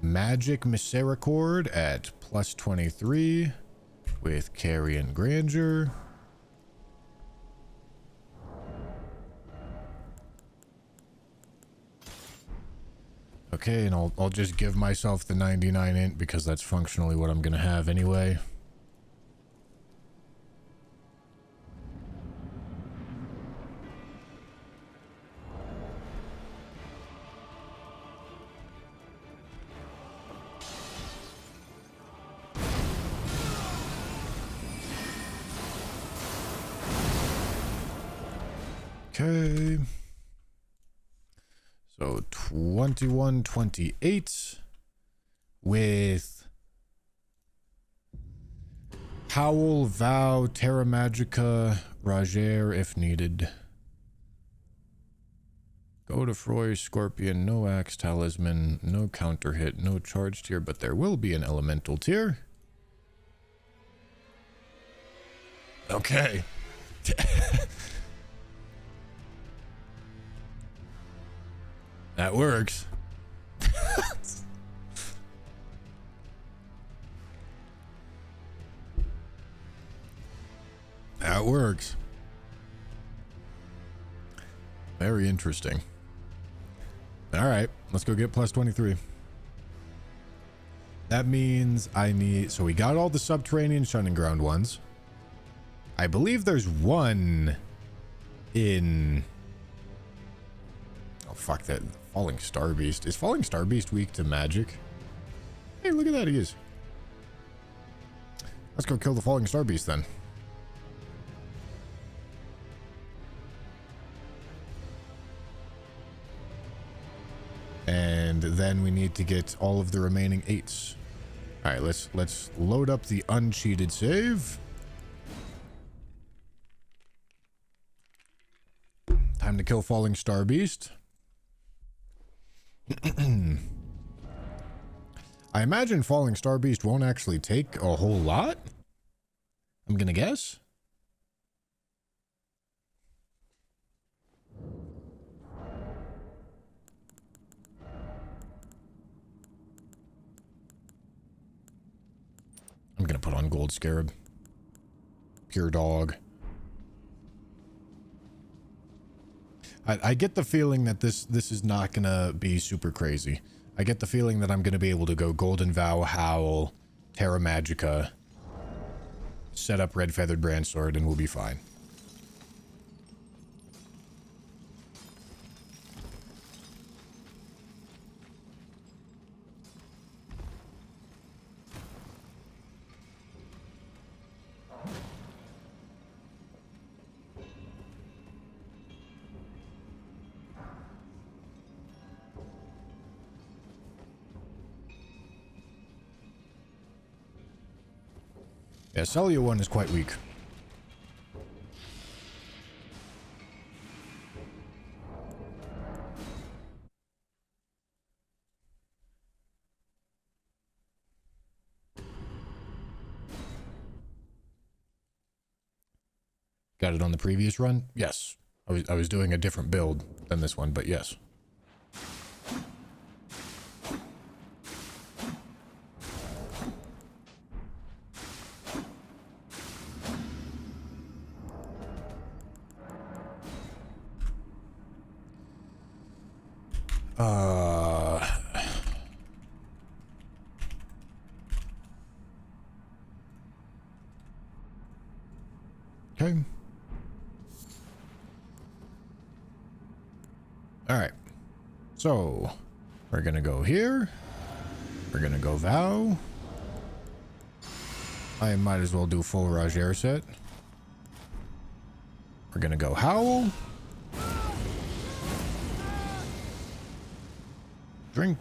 Magic Misericord at plus 23 with Carrion Grandeur. Okay, and I'll just give myself the 99 int because that's functionally what I'm gonna have anyway. Okay. So 2128 with Howl, Vow, Terra Magica, Roger if needed. Go to Froy, Scorpion, no Axe Talisman, no counter hit, no charge tier, but there will be an elemental tier. Okay. That works. That works. Very interesting. All right, let's go get plus 23. That means I need... So we got all the subterranean Shining Ground ones. I believe there's one in... Oh, fuck that. Falling Star Beast. Is Falling Star Beast weak to magic? Hey, look at that, he is. Let's go kill the Falling Star Beast then. And then we need to get all of the remaining 8s. All right, let's load up the uncheated save. Time to kill Falling Star Beast. I imagine Falling Star Beast won't actually take a whole lot. I'm gonna guess. I'm gonna put on Gold Scarab. Pure dog. I get the feeling that this is not gonna be super crazy. I get the feeling that I'm gonna be able to go Golden Vow, Howl, Terra Magica, set up Red Feathered Brandsword, and we'll be fine. Yeah, Celia 1 is quite weak. Got it on the previous run? Yes. I was doing a different build than this one, but yes. Okay. All right. So, we're going to go here. We're going to go Vow. I might as well do full Roger set. We're going to go Howl. Drink.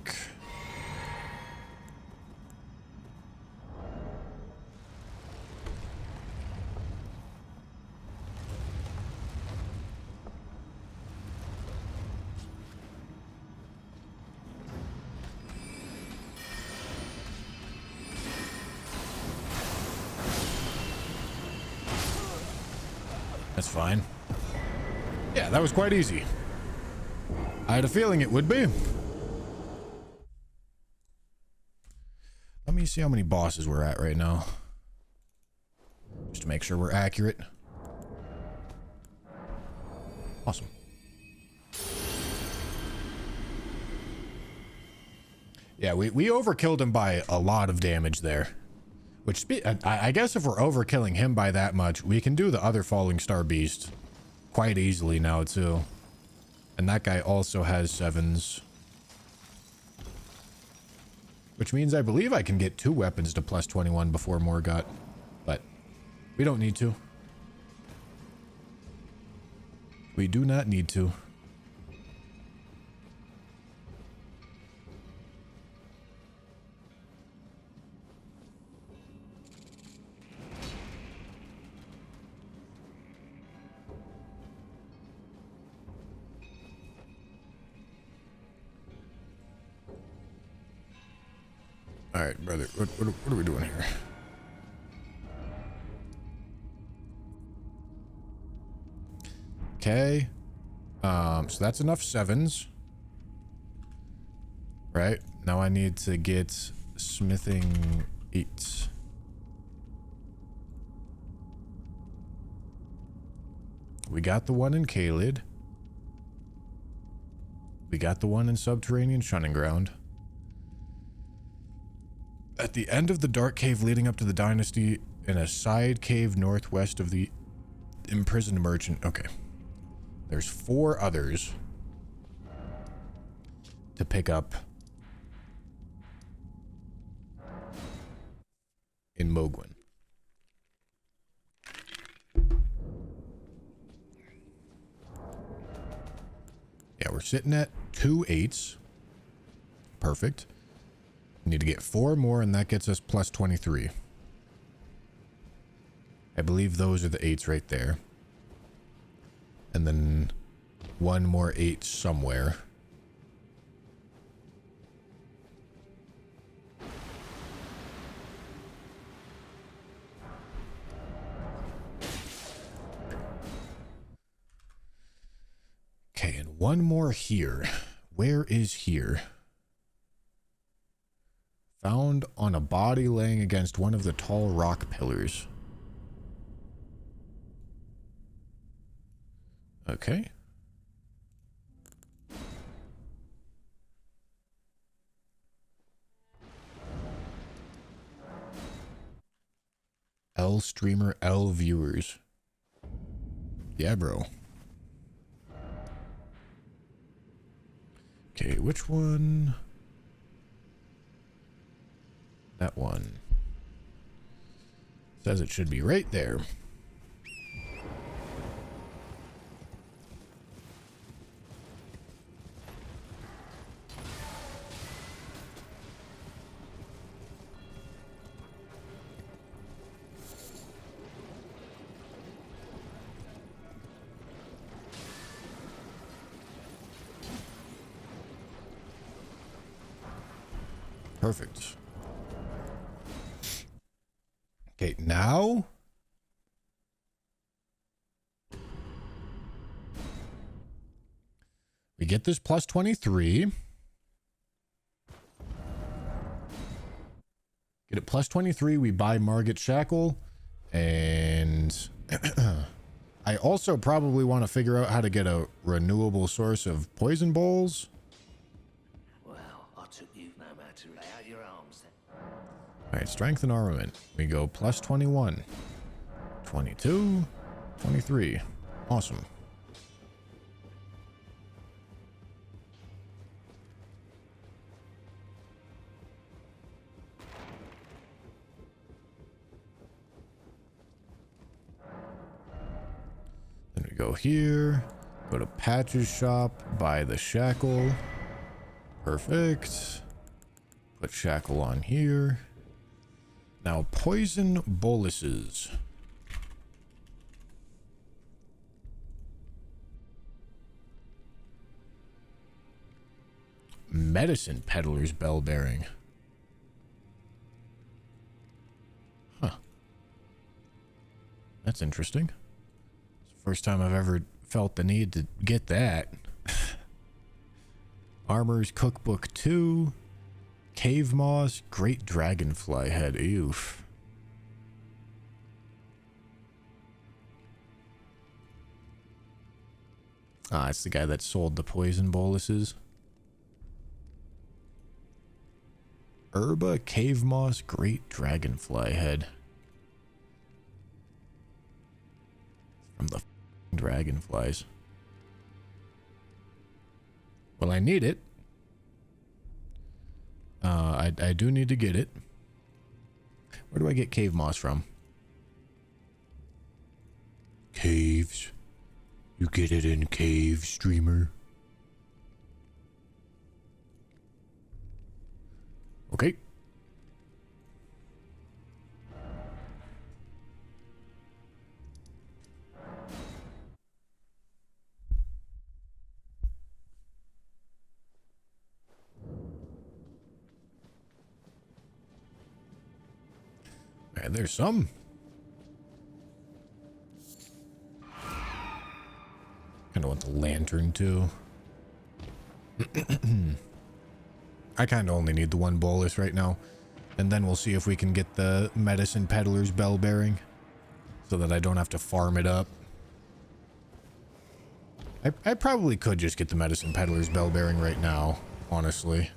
That's fine. Yeah, that was quite easy. I had a feeling it would be. Let me see how many bosses we're at right now. Just to make sure we're accurate. Awesome. Yeah, we overkilled him by a lot of damage there. Which, I guess if we're overkilling him by that much, we can do the other Falling Star Beast quite easily now, too. And that guy also has 7s. Which means I believe I can get 2 weapons to plus 21 before Morgott. But we don't need to. We do not need to. All right, brother. What are we doing here? Okay. So that's enough 7s. Right. Now I need to get smithing 8s. We got the one in Kaled. We got the one in Subterranean Shunning Ground. At the end of the dark cave leading up to the dynasty, in a side cave northwest of the imprisoned merchant. Okay. There's 4 others to pick up in Mogwin. Yeah, we're sitting at 2 8s. Perfect. We need to get 4 more, and that gets us plus 23. I believe those are the 8s right there. And then 1 more 8 somewhere. Okay, and 1 more here. Where is here? Found on a body laying against one of the tall rock pillars. Okay. L streamer, L viewers. Yeah, bro. Okay, which one? That one. Says it should be right there. Perfect. Okay, now we get this plus 23. Get it plus 23. We buy Margit Shackle. And I also probably want to figure out how to get a renewable source of poison bowls. Well, I took you no matter. Lay out your arms then. All right, strength and armament. We go plus 21, 22, 23. Awesome. Then we go here, go to Patch's shop, buy the shackle. Perfect. Put shackle on here. Now, poison boluses. Medicine peddler's bell bearing. Huh. That's interesting. First time I've ever felt the need to get that. Armor's Cookbook 2. Cave Moss. Great Dragonfly Head. Oof. Ah, it's the guy that sold the poison boluses. Herba, Cave Moss, Great Dragonfly Head. From the dragonflies. Well, I need it. I do need to get it. Where do I get cave moss from? Caves. You get it in caves, streamer. Okay. And there's some. Kind of want the lantern too. I kind of only need the one bolus right now. And then we'll see if we can get the medicine peddler's bell bearing. So that I don't have to farm it up. I probably could just get the medicine peddler's bell bearing right now. Honestly.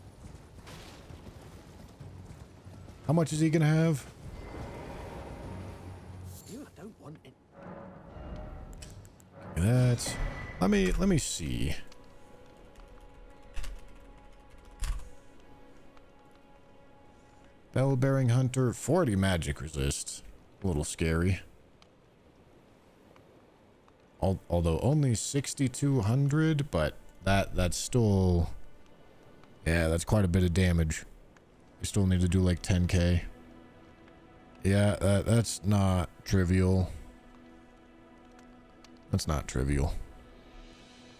How much is he gonna have? That's let me see. Bell bearing hunter 40 magic resist. A little scary. Although only 6,200, but that's still, yeah, that's quite a bit of damage. We still need to do like 10k. Yeah, that's not trivial. That's not trivial.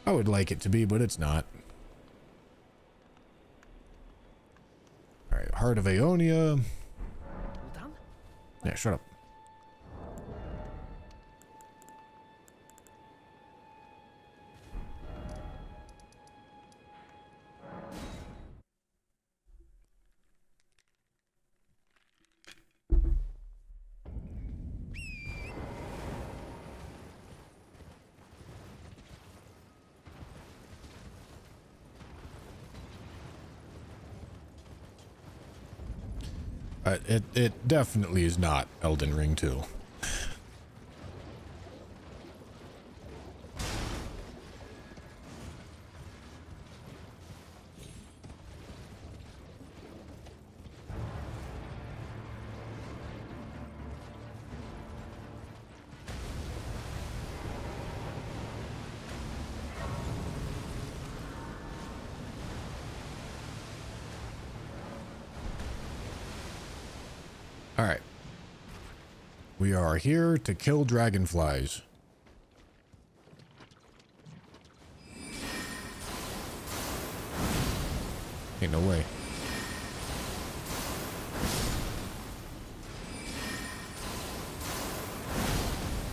I would like it to be, but it's not. Alright, Heart of Aeonia. Yeah, shut up. It definitely is not Elden Ring 2. Alright. We are here to kill dragonflies. Ain't no way.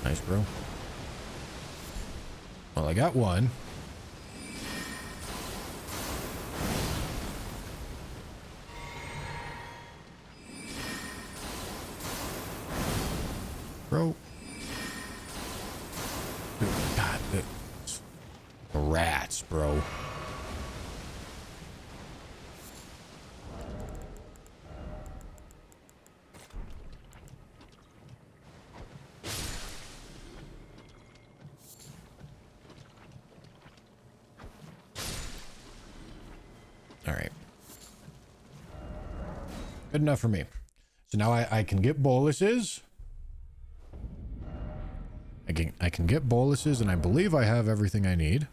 Nice, bro. Well, I got one. Bro. Dude, God, the rats, bro. All right. Good enough for me. So now I can get boluses. I can get boluses, and I believe I have everything I need.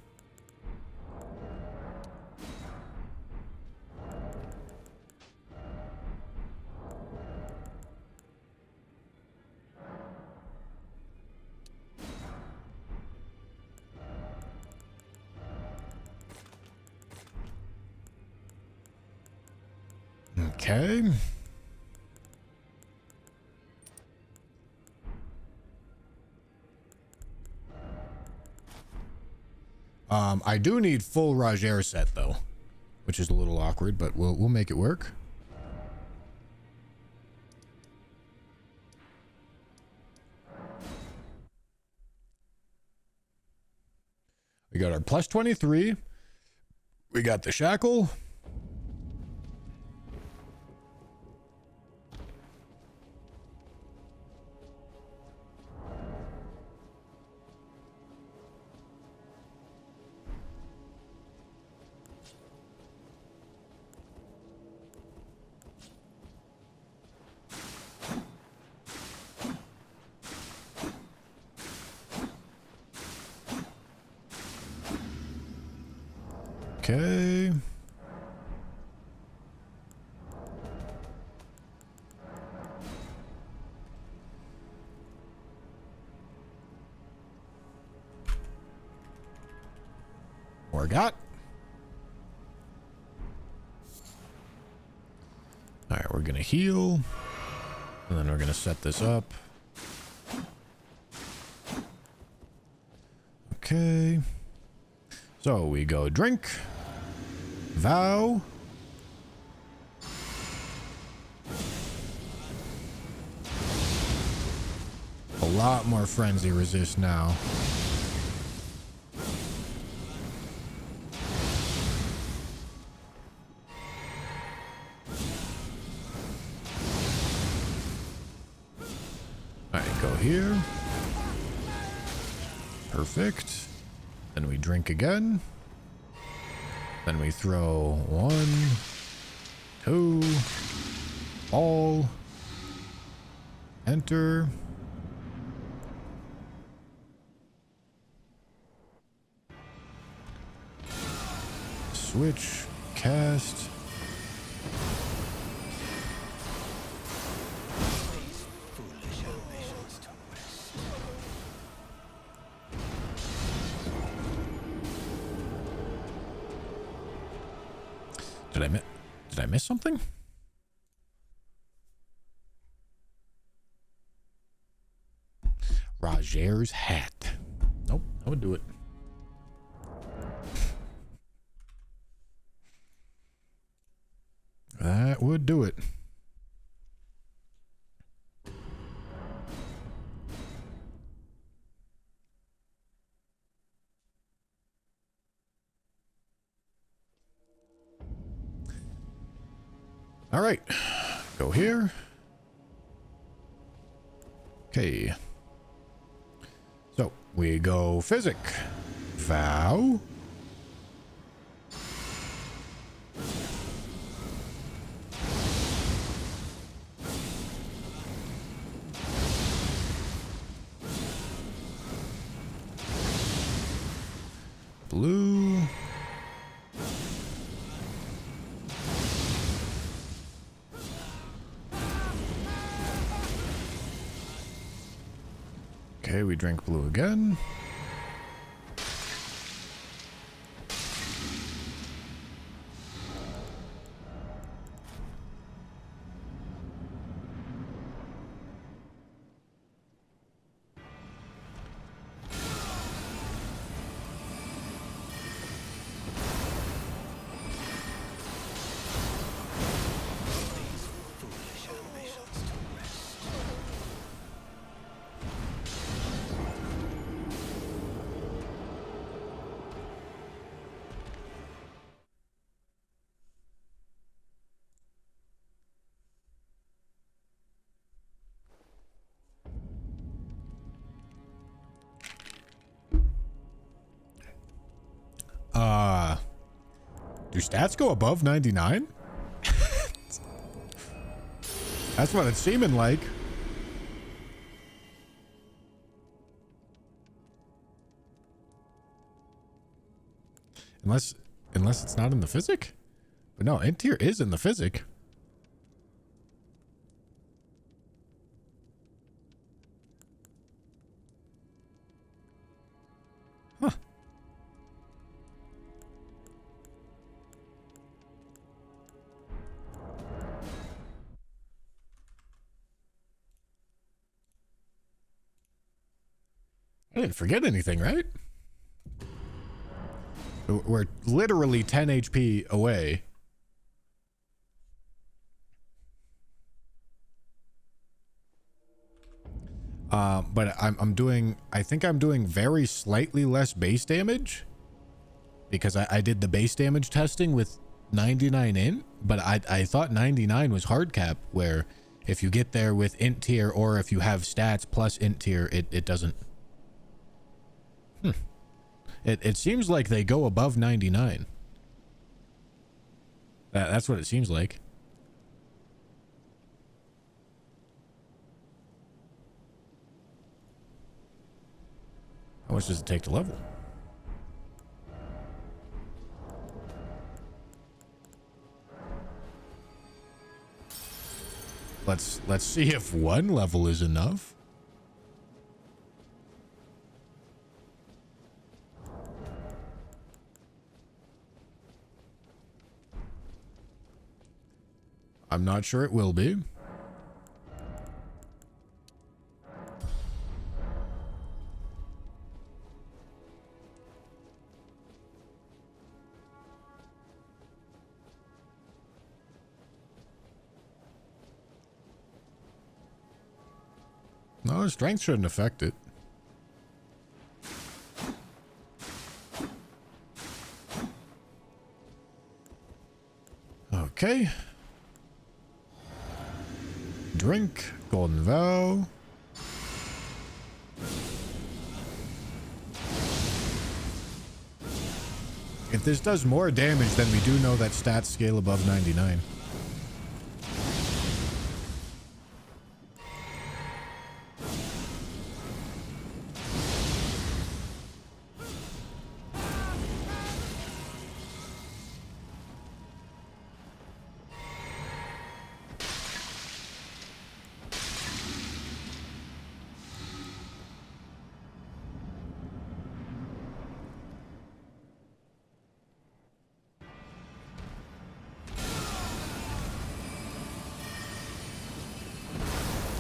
Okay. I do need full Roger set though, which is a little awkward, but we'll make it work. We got our plus 23. We got the shackle. Okay. Got. All right, we're gonna heal, and then we're gonna set this up. Okay. So we go drink, vow, a lot more frenzy resist now. Here. Perfect. Then we drink again. Then we throw 1, 2, all, enter. Switch, cast. Did I miss something? Roger's hat. Nope, that would do it. That would do it. All right, go here. Okay. So we go physic, vow. Blue. Okay, we drink blue again. Do stats go above 99? That's what it's seeming like. Unless it's not in the physic? But no, Intier is in the physic. Huh. I didn't forget anything, right? We're literally 10 HP away. But I think I'm doing very slightly less base damage because I did the base damage testing with 99 int, but I thought 99 was hard cap, where if you get there with int tier or if you have stats plus int tier, it doesn't. It seems like they go above 99. That's what it seems like. How much does it take to level? Let's see if one level is enough. I'm not sure it will be. No, strength shouldn't affect it. Okay. Drink, golden vow. If this does more damage, then we do know that stats scale above 99.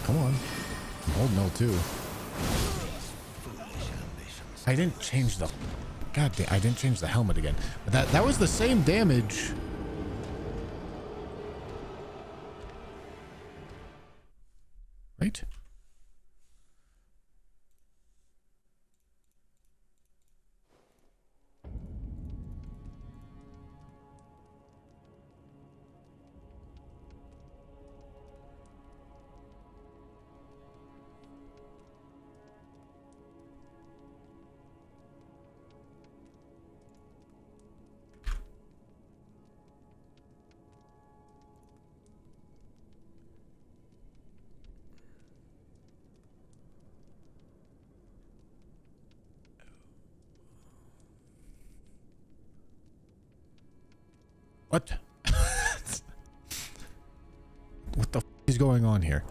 Come on. I'm holding L2. I didn't change the... God damn, I didn't change the helmet again. But that was the same damage. Right? What? What the f is going on here?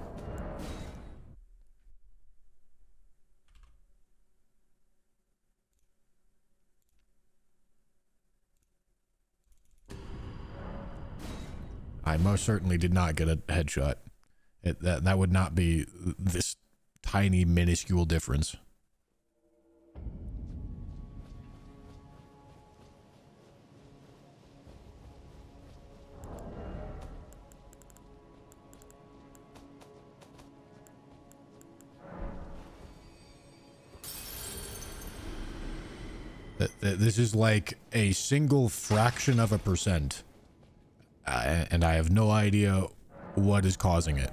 I most certainly did not get a headshot. That would not be this tiny, minuscule difference. This is like a single fraction of a percent. And I have no idea what is causing it.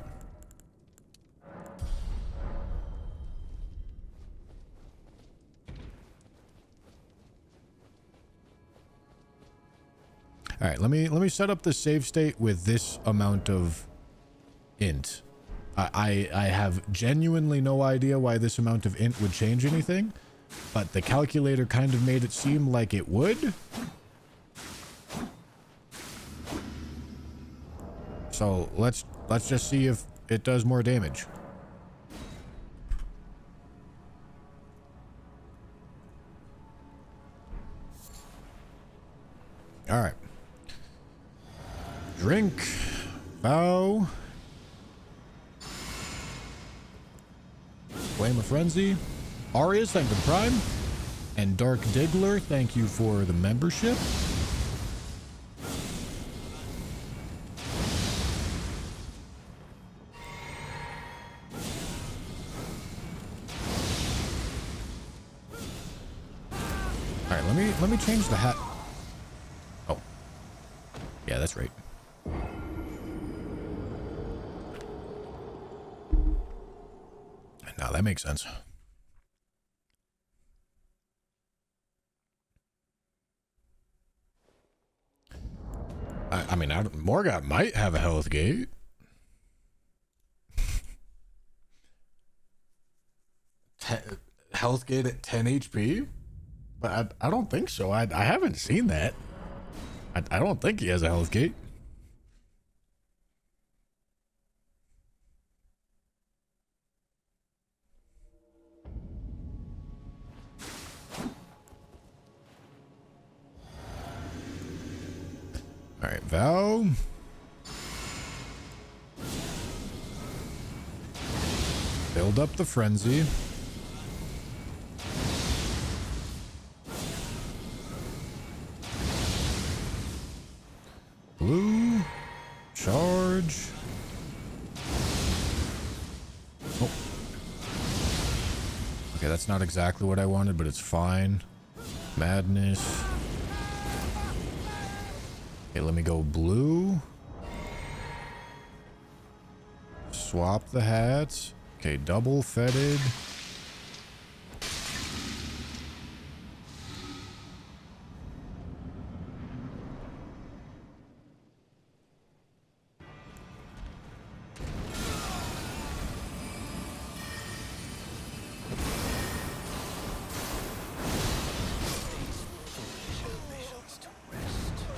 All right, let me set up the save state with this amount of int. I have genuinely no idea why this amount of int would change anything, but the calculator kind of made it seem like it would. So let's just see if it does more damage. All right. Drink. Vow. Flame of Frenzy. Arius, thank you, Prime. And Dark Diggler, thank you for the membership. All right, let me change the hat. Oh, yeah, that's right. Now that makes sense. I mean, Morgoth might have a health gate. Health gate at 10 HP? But I don't think so. I haven't seen that. I don't think he has a health gate. All right, Val. Build up the frenzy. Blue. Charge. Oh. Okay, that's not exactly what I wanted, but it's fine. Madness. Okay, let me go blue. Swap the hats. Okay, double fetid.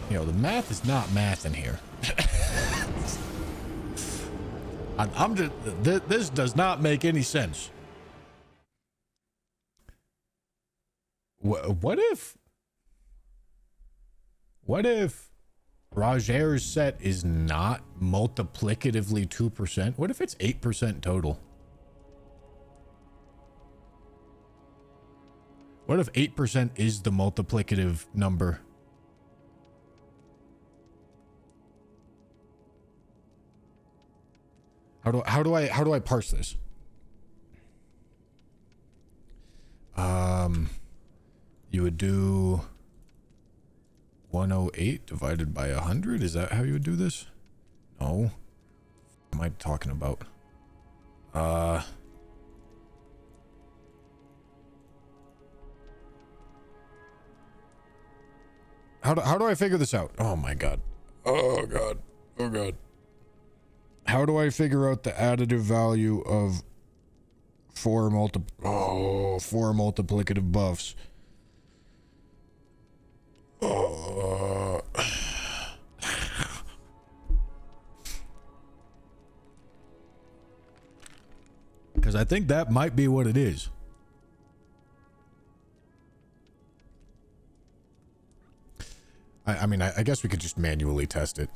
You know, the math is not math in here. I'm just, this does not make any sense. What if Roger's set is not multiplicatively 2%? What if it's 8% total? What if 8% is the multiplicative number? How do I parse this? You would do 108 divided by 100. Is that how you would do this? No. What am I talking about? How do I figure this out? Oh my god. Oh god. Oh god. How do I figure out the additive value of four multiplicative buffs? Because I think that might be what it is. I mean, I guess we could just manually test it.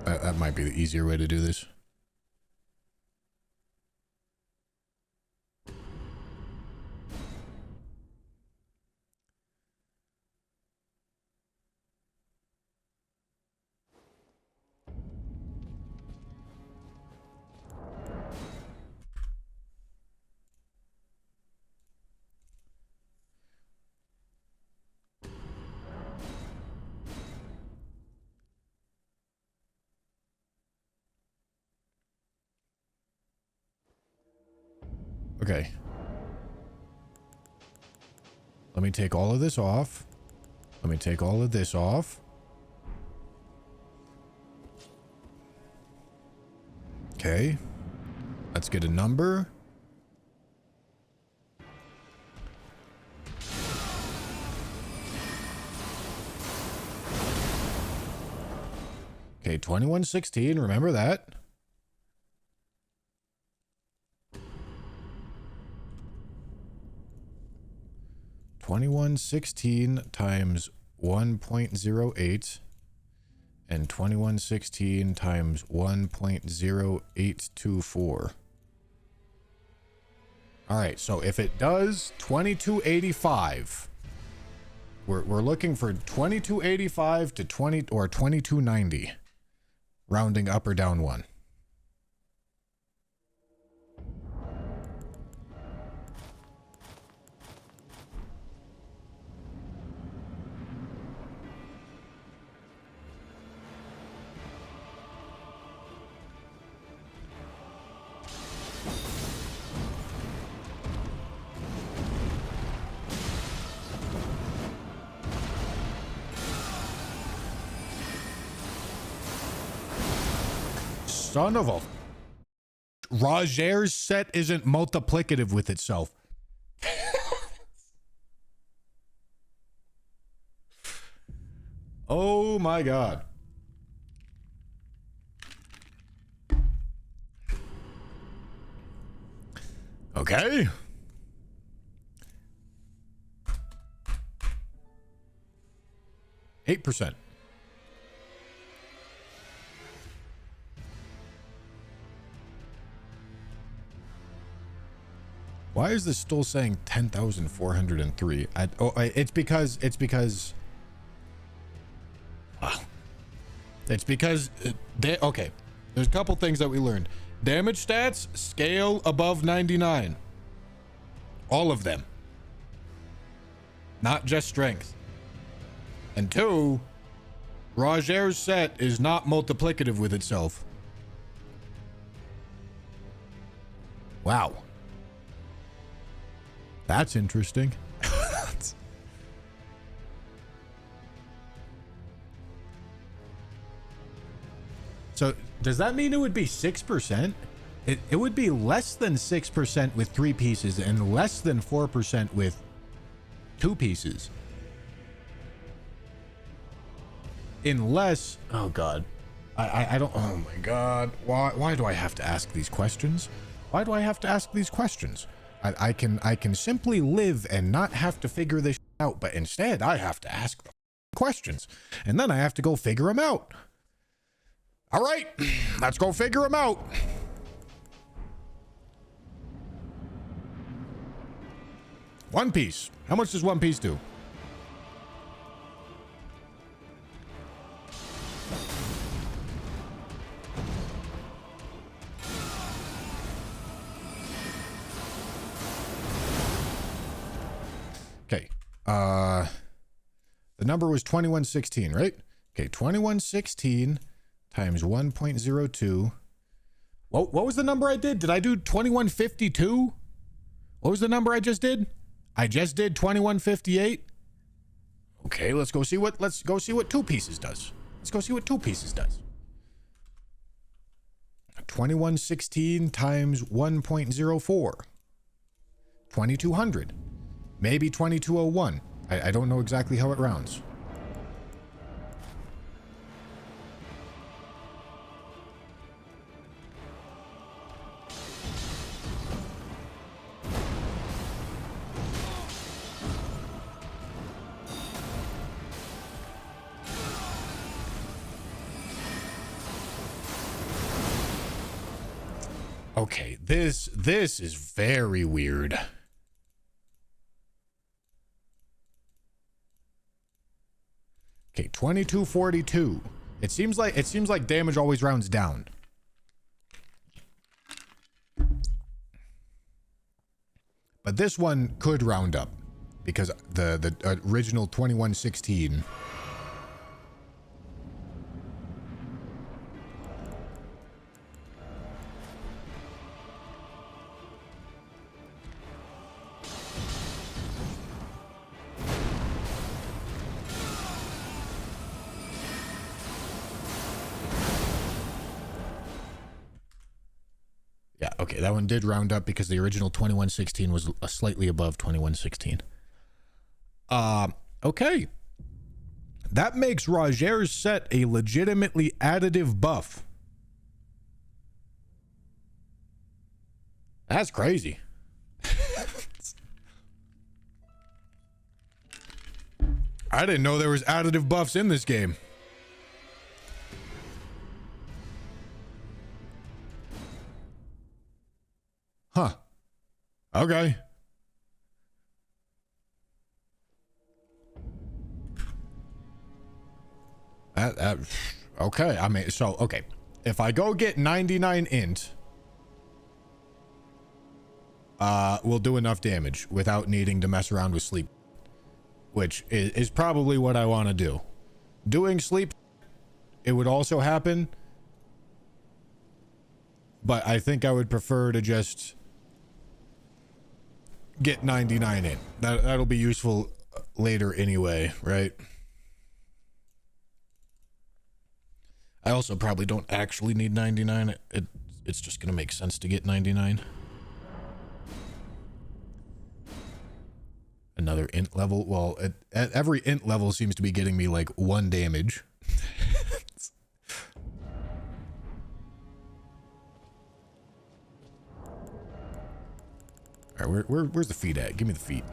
That might be the easier way to do this. Okay. Let me take all of this off. Let me take all of this off. Okay. Let's get a number. Okay, 2116, remember that. $21.16 times 1.08 and $21.16 times 1.0824. All right, so if it does 2285, We're looking for 2285 to 20 or 2290, rounding up or down one. Son of a... Roger's set isn't multiplicative with itself. Oh my god. Okay. %. Why is this still saying 10,403? It's because okay. There's a couple things that we learned. Damage stats scale above 99. All of them. Not just strength. And 2, Roger's set is not multiplicative with itself. Wow. That's interesting. So does that mean it would be 6%? It would be less than 6% with 3 pieces and less than 4% with 2 pieces. Unless, oh god, I don't, oh my god, why do I have to ask these questions? Why do I have to ask these questions? I can simply live and not have to figure this out, but instead I have to ask the questions, and then I have to go figure them out. All right, let's go figure them out. One Piece. How much does One Piece do? Okay. The number was 2116, right? Okay, 2116 times 1.02. What was the number I did? Did I do 2152? What was the number I just did? I just did 2158. Okay, let's go see what 2 pieces does. Let's go see what 2 pieces does. 2116 times 1.04. 2200. Maybe 2201. I don't know exactly how it rounds. Okay, this is very weird. Okay, 2242. It seems like damage always rounds down. But this one could round up because the original 2116. Yeah, okay, that one did round up because the original 2116 was slightly above 2116. Okay. That makes Roger's set a legitimately additive buff. That's crazy. I didn't know there was additive buffs in this game. Huh. Okay. Okay, I mean, so, okay. If I go get 99 int, we'll do enough damage without needing to mess around with sleep. Which is probably what I want to do. Doing sleep, it would also happen. But I think I would prefer to just get 99 in. That'll be useful later anyway, right? I also probably don't actually need 99. It's just going to make sense to get 99. Another int level. Well, at every int level seems to be getting me like 1 damage. All right, where's the feet at? Give me the feet.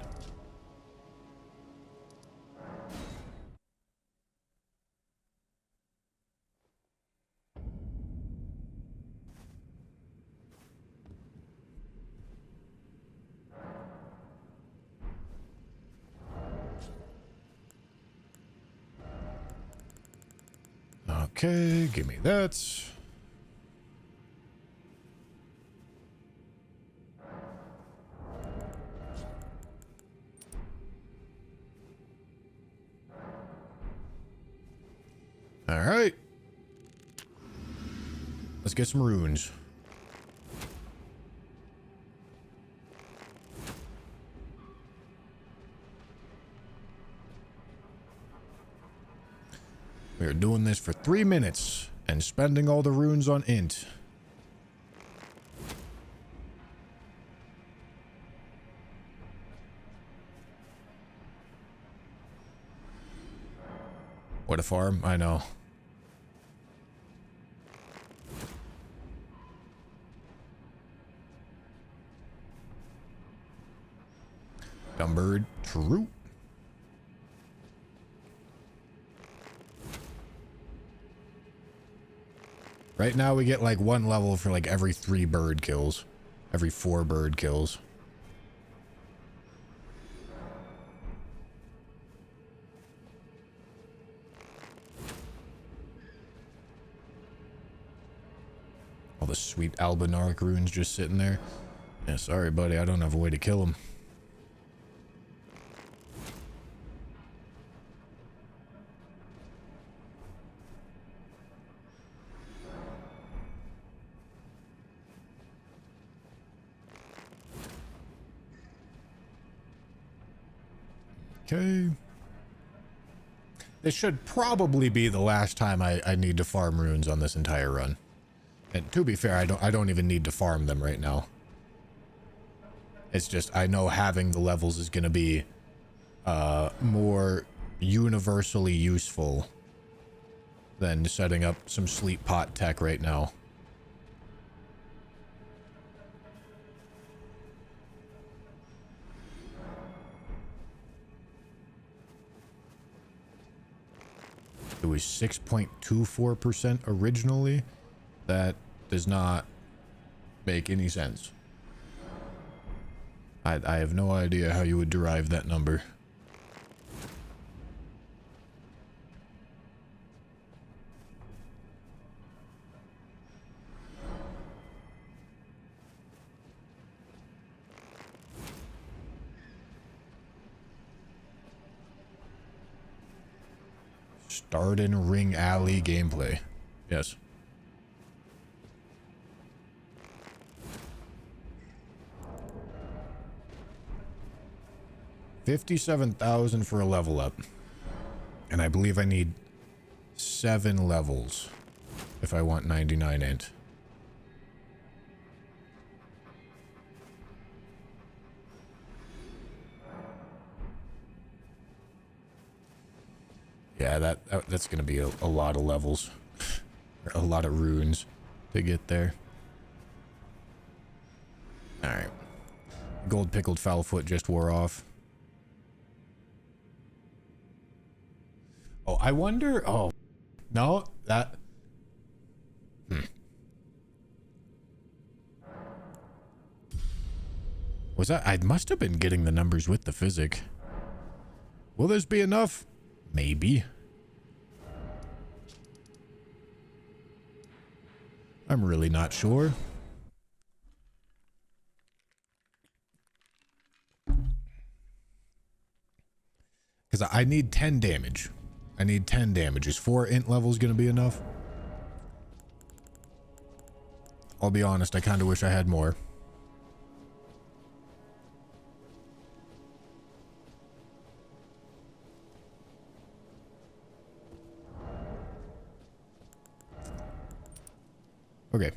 Okay, give me that. All right. Let's get some runes. We are doing this for 3 minutes and spending all the runes on int. What a farm, I know. Dumb bird, true. Right now we get like 1 level for like every 3 bird kills. Every 4 bird kills. All the sweet Albinaric runes just sitting there. Yeah, sorry buddy, I don't have a way to kill them. Okay. This should probably be the last time I need to farm runes on this entire run. And to be fair, I don't even need to farm them right now. It's just I know having the levels is going to be more universally useful than setting up some sleep pot tech right now. It was 6.24% originally. That does not make any sense. I have no idea how you would derive that number. Starden Ring Alley gameplay. Yes. $57,000 for a level up. And I believe I need 7 levels if I want 99 int. Yeah, that's going to be a lot of levels. A lot of runes to get there. Alright. Gold Pickled Foulfoot just wore off. Oh, I wonder... Oh. No, that... Was that... I must have been getting the numbers with the physic. Will this be enough? Maybe. I'm really not sure. Because I need 10 damage. I need 10 damage. Is 4 int levels going to be enough? I'll be honest, I kind of wish I had more. Okay.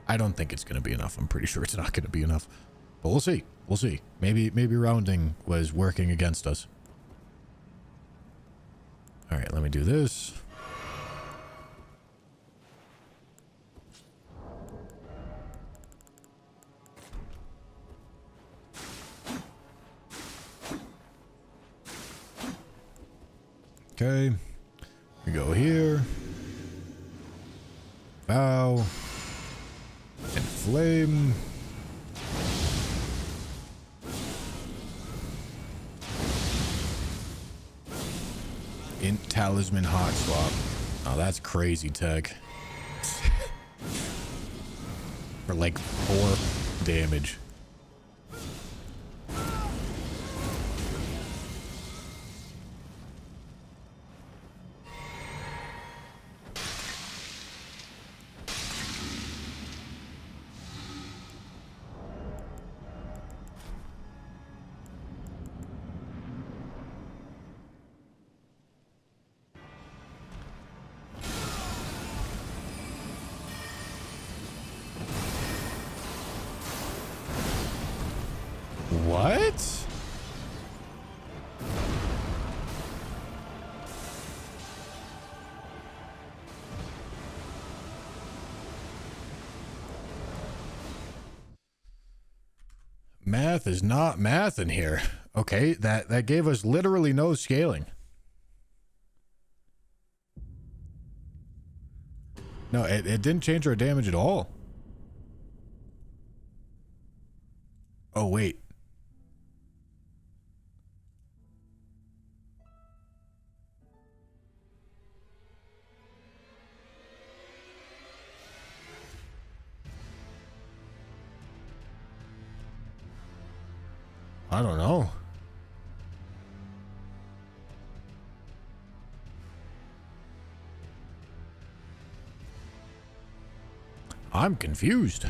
I don't think it's going to be enough. I'm pretty sure it's not going to be enough. But we'll see. We'll see. Maybe rounding was working against us. All right, let me do this. Okay. We go here. Bow. And flame. Int talisman hot swap. Oh, that's crazy tech. For like 4 damage. What? Math is not math in here. Okay, that gave us literally no scaling. No, it didn't change our damage at all. Oh, wait. I don't know. I'm confused.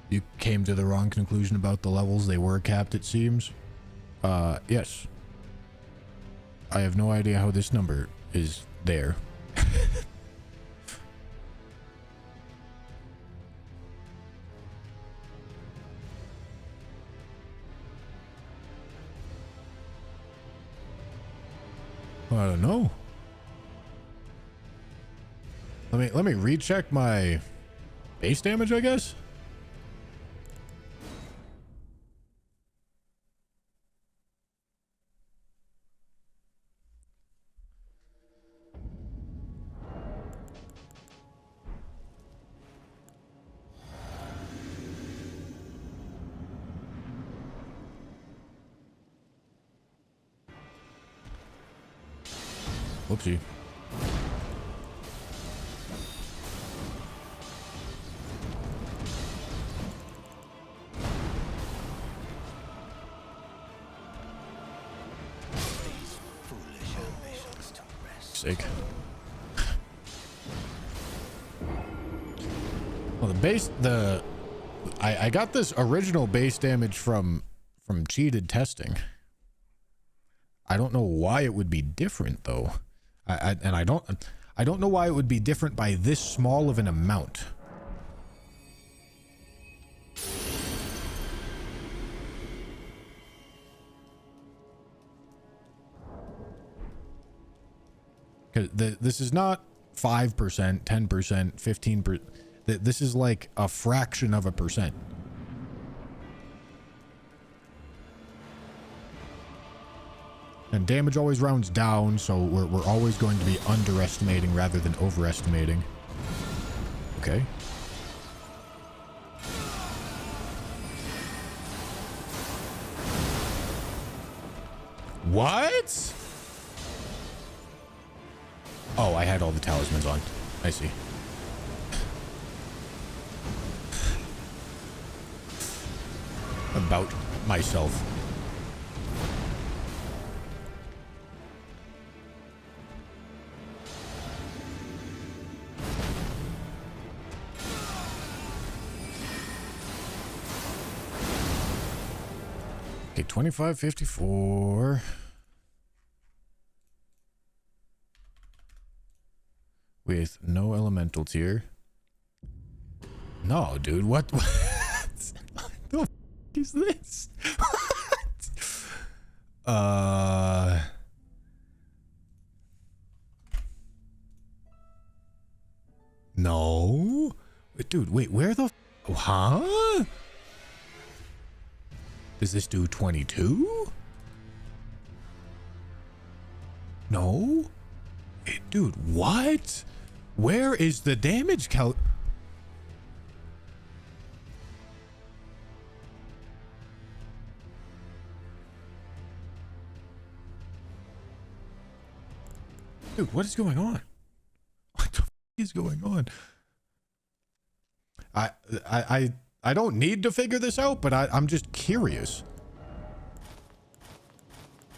You came to the wrong conclusion about the levels. They were capped, it seems. Yes. I have no idea how this number is there. I don't know. Let me recheck my base damage, I guess. Whoopsie. Sake. Well, I got this original base damage from cheated testing. I don't know why it would be different though. I don't know why it would be different by this small of an amount. Because this is not 5%, 10%, 15%. This is like a fraction of a percent. And damage always rounds down, so we're always going to be underestimating rather than overestimating. Okay. What? Oh, I had all the talismans on. I see. About myself. Okay, 2554. With no elemental tier. No, dude, what? What the f is this? What? No. Dude, wait, where the huh? Does this do 22? No. Dude, what? Where is the damage Dude, what is going on? What the f is going on? I don't need to figure this out, but I'm just curious.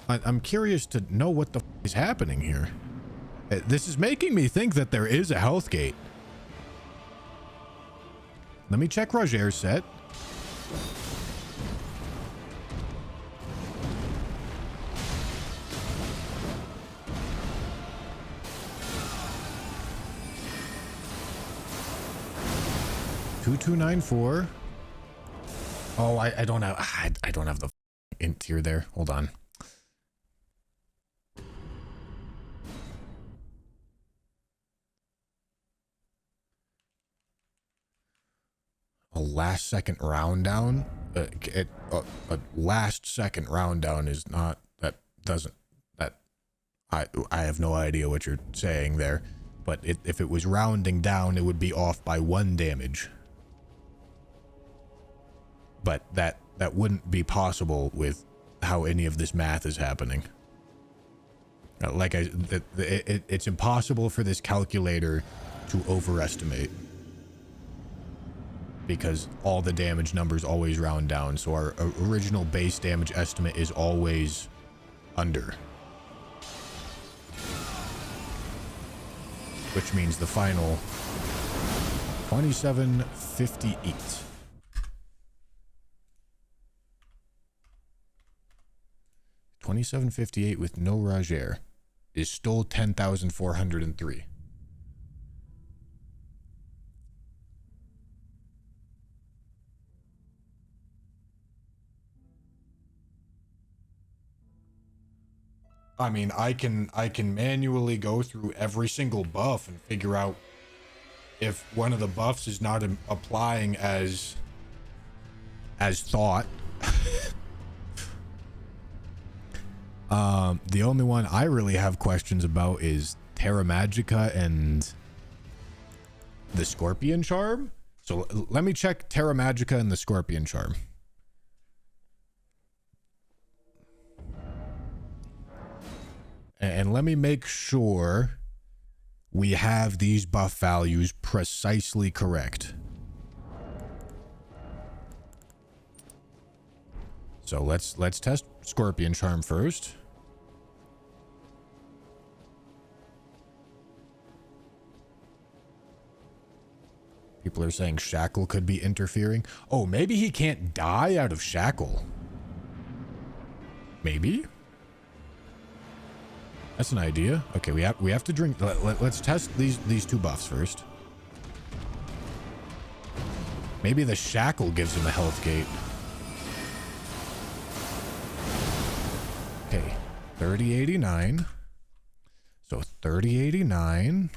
I'm curious to know what the f is happening here. This is making me think that there is a health gate. Let me check Roger's set. $2294. Oh, I don't have I don't have the int tier there. Hold on. A last second round down. A last second round down is not I have no idea what you're saying there, but if it was rounding down, it would be off by 1 damage. But that wouldn't be possible with how any of this math is happening. Like it's impossible for this calculator to overestimate, because all the damage numbers always round down. So our original base damage estimate is always under. Which means the final 2758. 2758 with no Roger is still 10,403. I mean, I can manually go through every single buff and figure out if one of the buffs is not applying as thought. The only one I really have questions about is Terra Magica and the Scorpion Charm. So let me check Terra Magica and the Scorpion Charm. And let me make sure we have these buff values precisely correct. So let's test Scorpion Charm first. People are saying Shackle could be interfering. Oh, maybe he can't die out of Shackle. Maybe. That's an idea. Okay, we have to drink. Let's test these 2 buffs first. Maybe the Shackle gives him a health gate. Okay, 3089. So 3089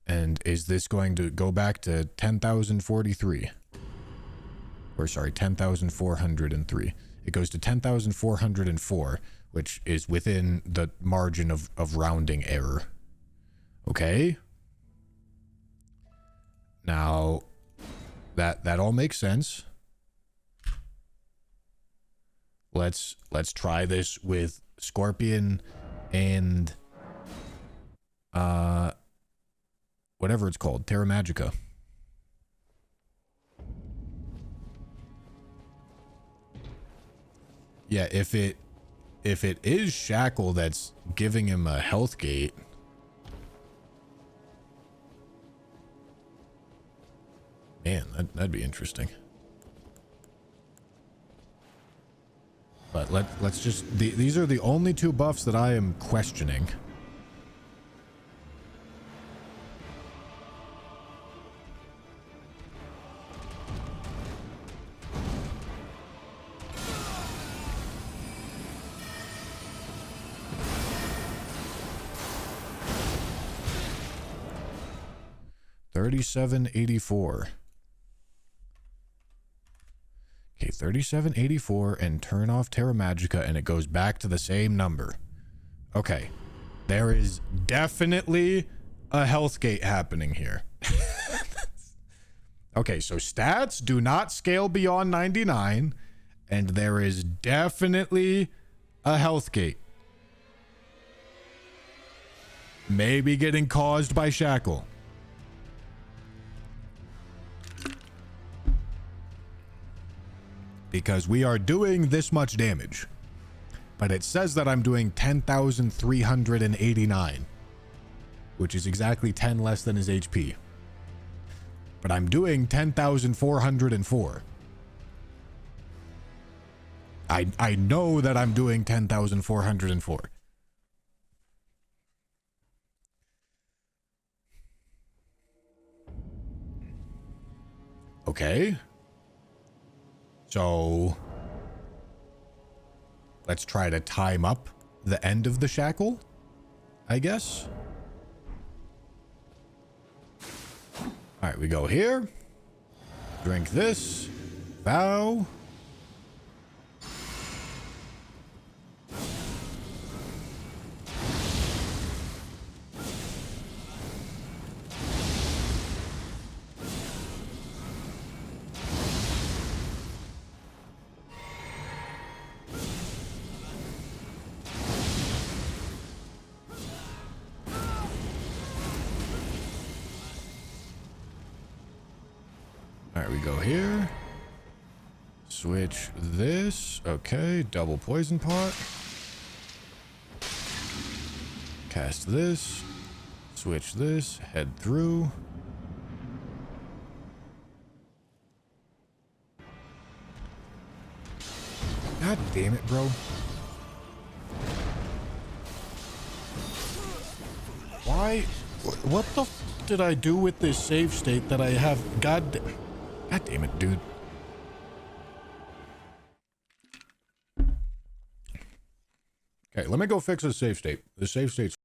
And is this going to go back to 10,043? Or sorry, 10,403. It goes to 10,404, which is within the margin of rounding error. Okay. Now, that all makes sense. Let's try this with Scorpion and whatever it's called, Terra Magica. Yeah, if it is Shackle that's giving him a health gate, man, that'd be interesting. But let's just these are the only two buffs that I am questioning. $37.84. Okay, $37.84 and turn off Terra Magica and it goes back to the same number. Okay. There is definitely a health gate happening here. Okay, so stats do not scale beyond 99 and there is definitely a health gate. Maybe getting caused by Shackle. Because we are doing this much damage. But it says that I'm doing 10,389. Which is exactly 10 less than his HP. But I'm doing 10,404. I know that I'm doing 10,404. Okay. So let's try to time up the end of the shackle, I guess. All right, we go here. Drink this. Vow. Alright, we go here. Switch this. Okay, double poison pot. Cast this. Switch this. Head through. God damn it, bro. Why? What the f did I do with this save state that I have? God damn it, dude. Okay, let me go fix the save state. The save state's...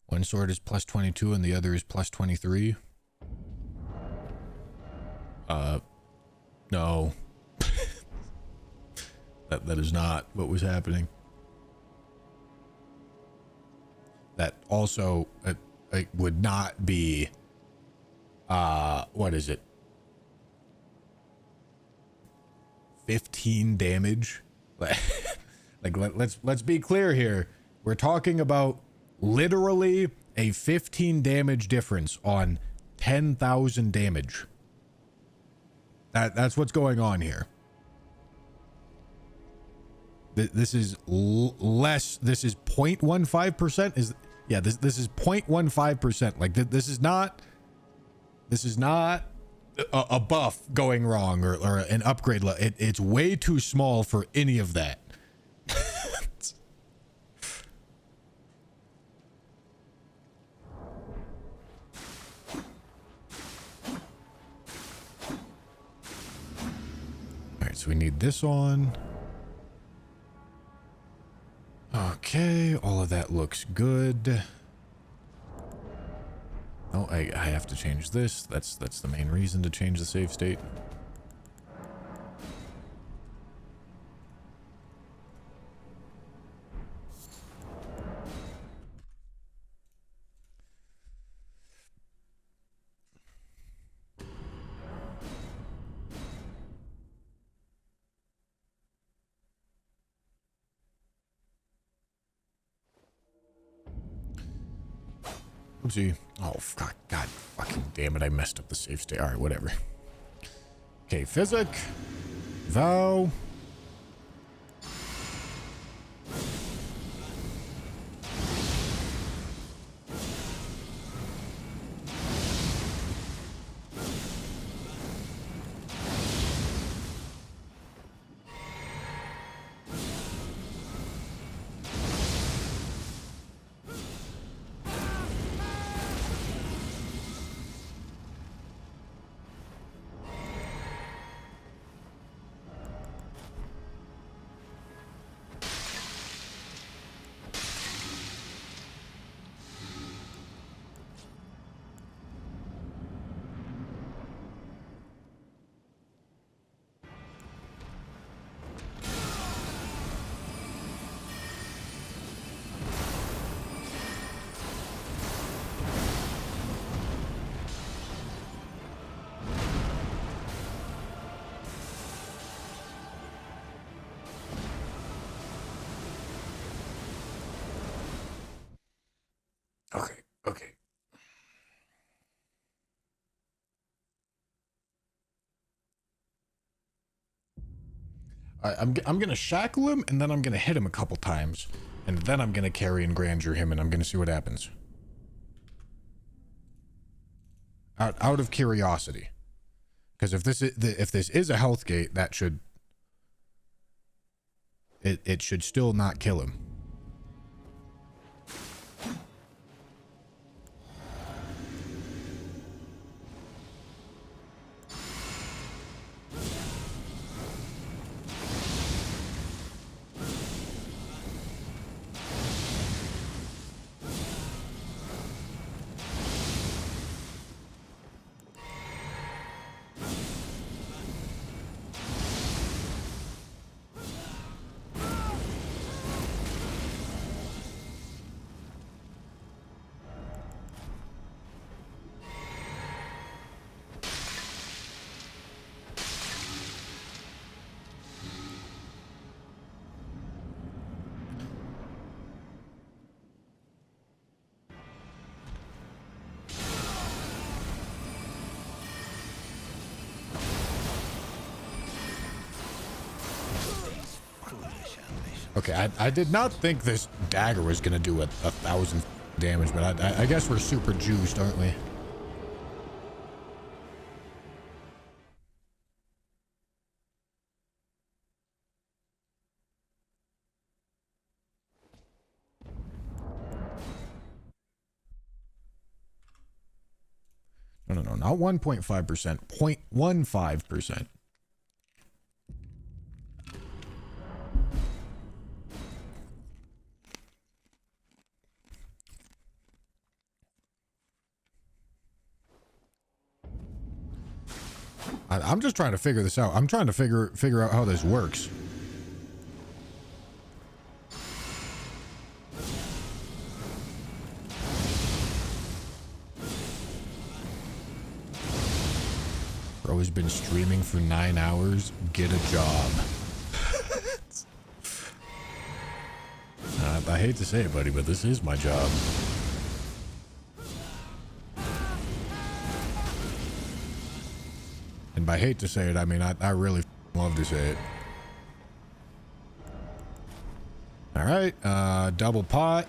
One sword is plus 22 and the other is plus 23. No. That is not what was happening. That also it would not be what is it? 15 damage? Like let's be clear here. We're talking about literally a 15 damage difference on 10,000 damage. That's what's going on here. This is less. This is 0.15%. Is yeah. This is 0.15%. Like this is not. This is not a buff going wrong or an upgrade. It's way too small for any of that. so we need this on. Okay, all of that looks good. Oh, I have to change this. That's the main reason to change the save state. Oopsie. Oh, fuck. God fucking damn it. I messed up the save state. All right, whatever. Okay, physic. Vow. Okay, okay. I'm gonna shackle him, and then I'm gonna hit him a couple times, and then I'm gonna carry and grandeur him, and I'm gonna see what happens. Out of curiosity, because if this is a health gate, that should it should still not kill him. Okay, I did not think this dagger was gonna do 1,000 damage, but I guess we're super juiced, aren't we? No, not 1.5%, 0.15%. I'm just trying to figure this out. I'm trying to figure out how this works. Bro has been streaming for 9 hours. Get a job. I hate to say it, buddy, but this is my job. And by hate to say it, I mean, I really love to say it. All right, double pot.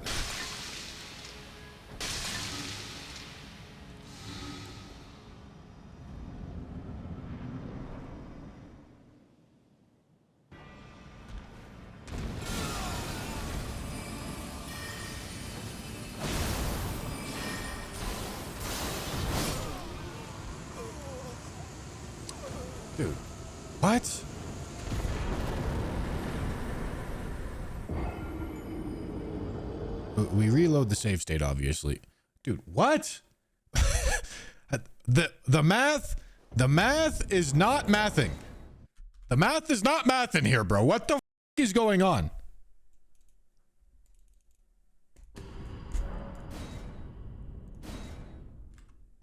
Dude, what? We reload the save state, obviously. Dude, what? the math is not mathing. The math is not mathing here, bro. What the is going on?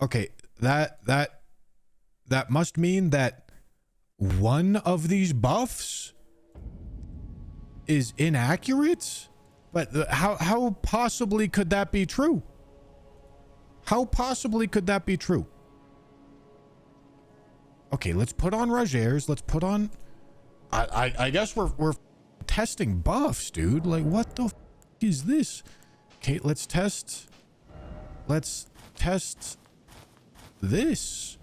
Okay, that must mean that one of these buffs is inaccurate? But how possibly could that be true? How possibly could that be true? Okay, let's put on Rogers. Let's put on... I guess we're testing buffs, dude. Like, what the is this? Okay, let's test this,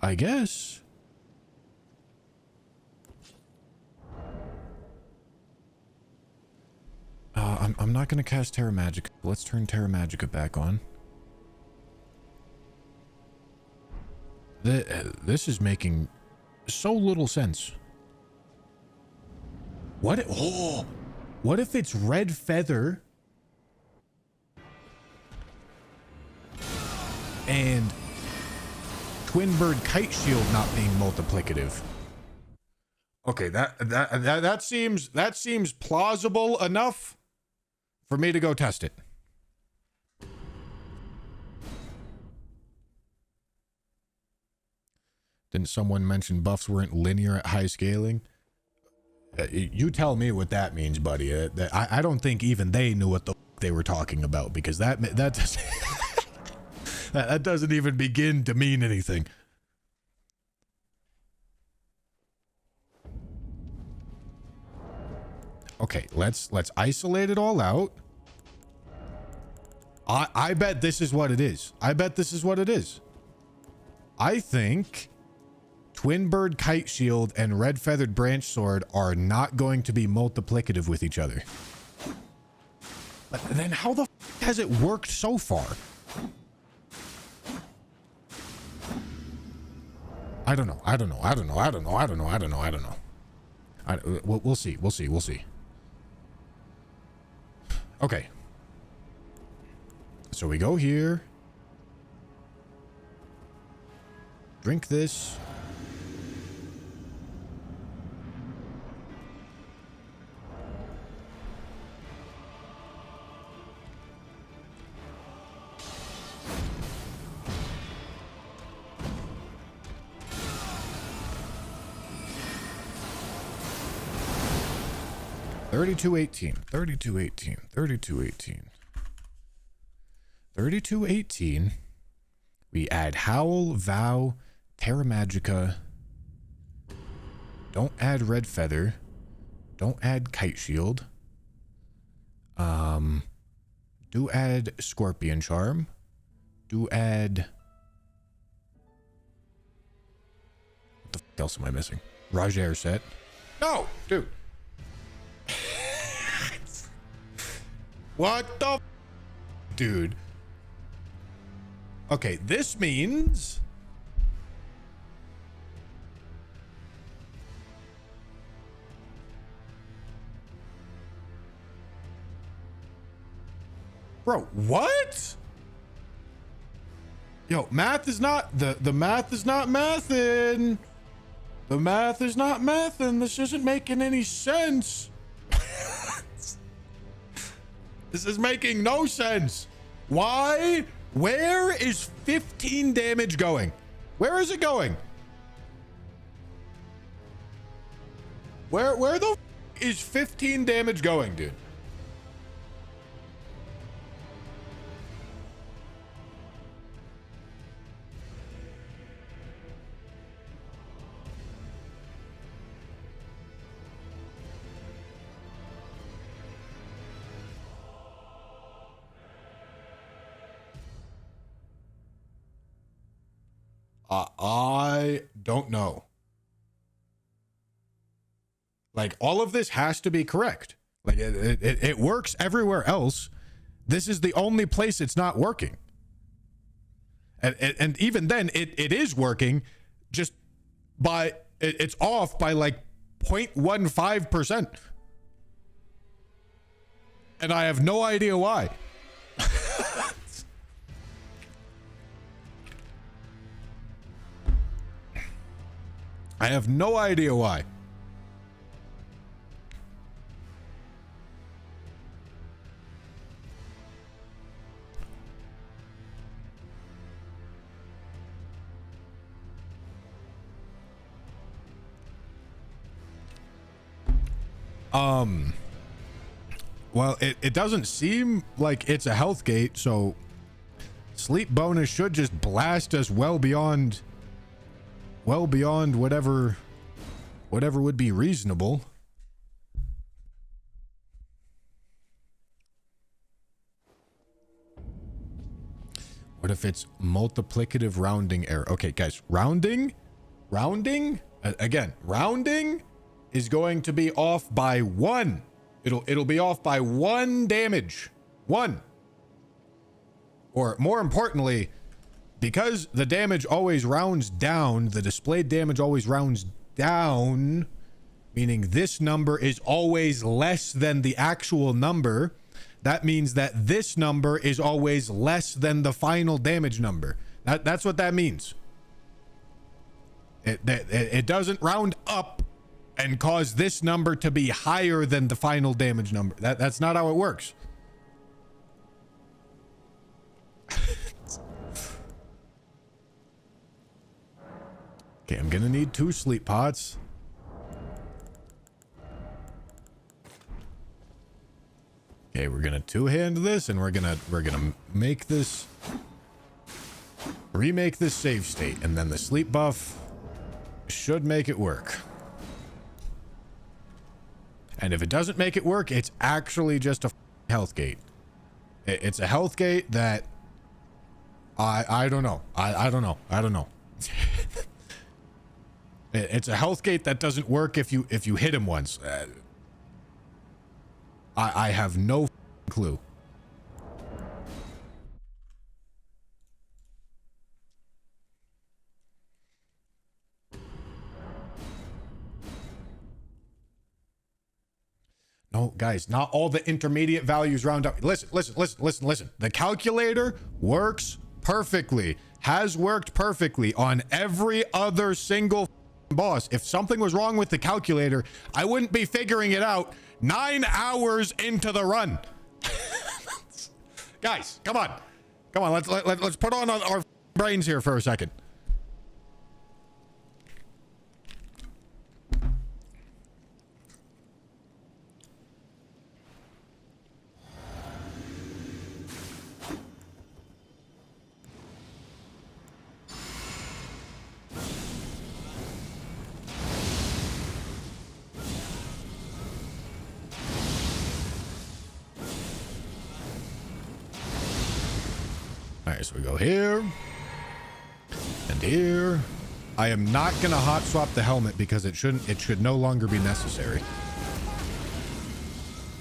I guess. I'm not going to cast Terra Magica. Let's turn Terra Magica back on. This is making so little sense. What if it's Red Feather and Twin Bird Kite Shield not being multiplicative? Okay, that seems plausible enough for me to go test it. Didn't someone mention buffs weren't linear at high scaling? You tell me what that means, buddy. I don't think even they knew what the they were talking about, because that doesn't that doesn't even begin to mean anything. Okay, let's isolate it all out. I bet this is what it is. I bet this is what it is. I think Twin Bird Kite Shield and Red Feathered Branch Sword are not going to be multiplicative with each other. But then how the f has it worked so far? I don't know. We'll see. Okay. So we go here. Drink this. $32.18. We add Howl, Vow, Terra Magica. Don't add Red Feather. Don't add Kite Shield. Do add Scorpion Charm. Do add... What the f else am I missing? Roger set. No, dude. What the f, dude? Okay, this means... Bro, what? Yo, math is not... The math is not mathin'. The math is not mathin'. This isn't making any sense. This is making no sense. Why? Where is 15 damage going? Where is it going? Where the f is 15 damage going, dude? I don't know. Like, all of this has to be correct. Like, it works everywhere else. This is the only place it's not working. And even then, it is working, just by, it's off by like 0.15%. And I have no idea why. I have no idea why. Well, it doesn't seem like it's a health gate, so sleep bonus should just blast us well beyond whatever would be reasonable. What if it's multiplicative rounding error? Okay, guys, rounding again, rounding is going to be off by 1. It'll be off by 1 damage. 1. Or more importantly, because the damage always rounds down, the displayed damage always rounds down, meaning this number is always less than the actual number. That means that this number is always less than the final damage number. That's what that means. It doesn't round up and cause this number to be higher than the final damage number. That's not how it works. Okay, I'm gonna need 2 sleep pots. Okay, we're gonna 2-hand this, and we're gonna make this, remake this save state, and then the sleep buff should make it work. And if it doesn't make it work, it's actually just a health gate. It's a health gate that I don't know. I don't know. It's a health gate that doesn't work if you hit him once. I have no clue. No, guys, not all the intermediate values round up. Listen. The calculator works perfectly, has worked perfectly on every other single boss. If something was wrong with the calculator, I wouldn't be figuring it out 9 hours into the run. Guys, come on. Let's put on our brains here for a second. All right, so we go here and here. I am not gonna hot swap the helmet because it should no longer be necessary.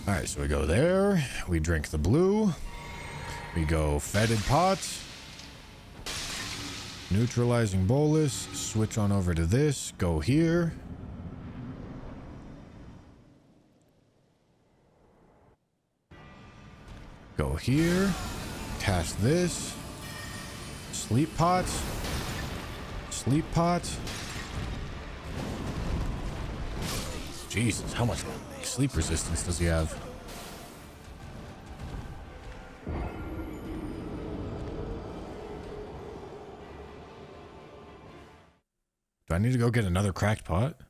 All right, so we go there. We drink the blue. We go fetid pot. Neutralizing bolus. Switch on over to this. Go here. Go here. Cast this. Sleep pot. Sleep pot. Jesus, how much sleep resistance does he have? Do I need to go get another cracked pot?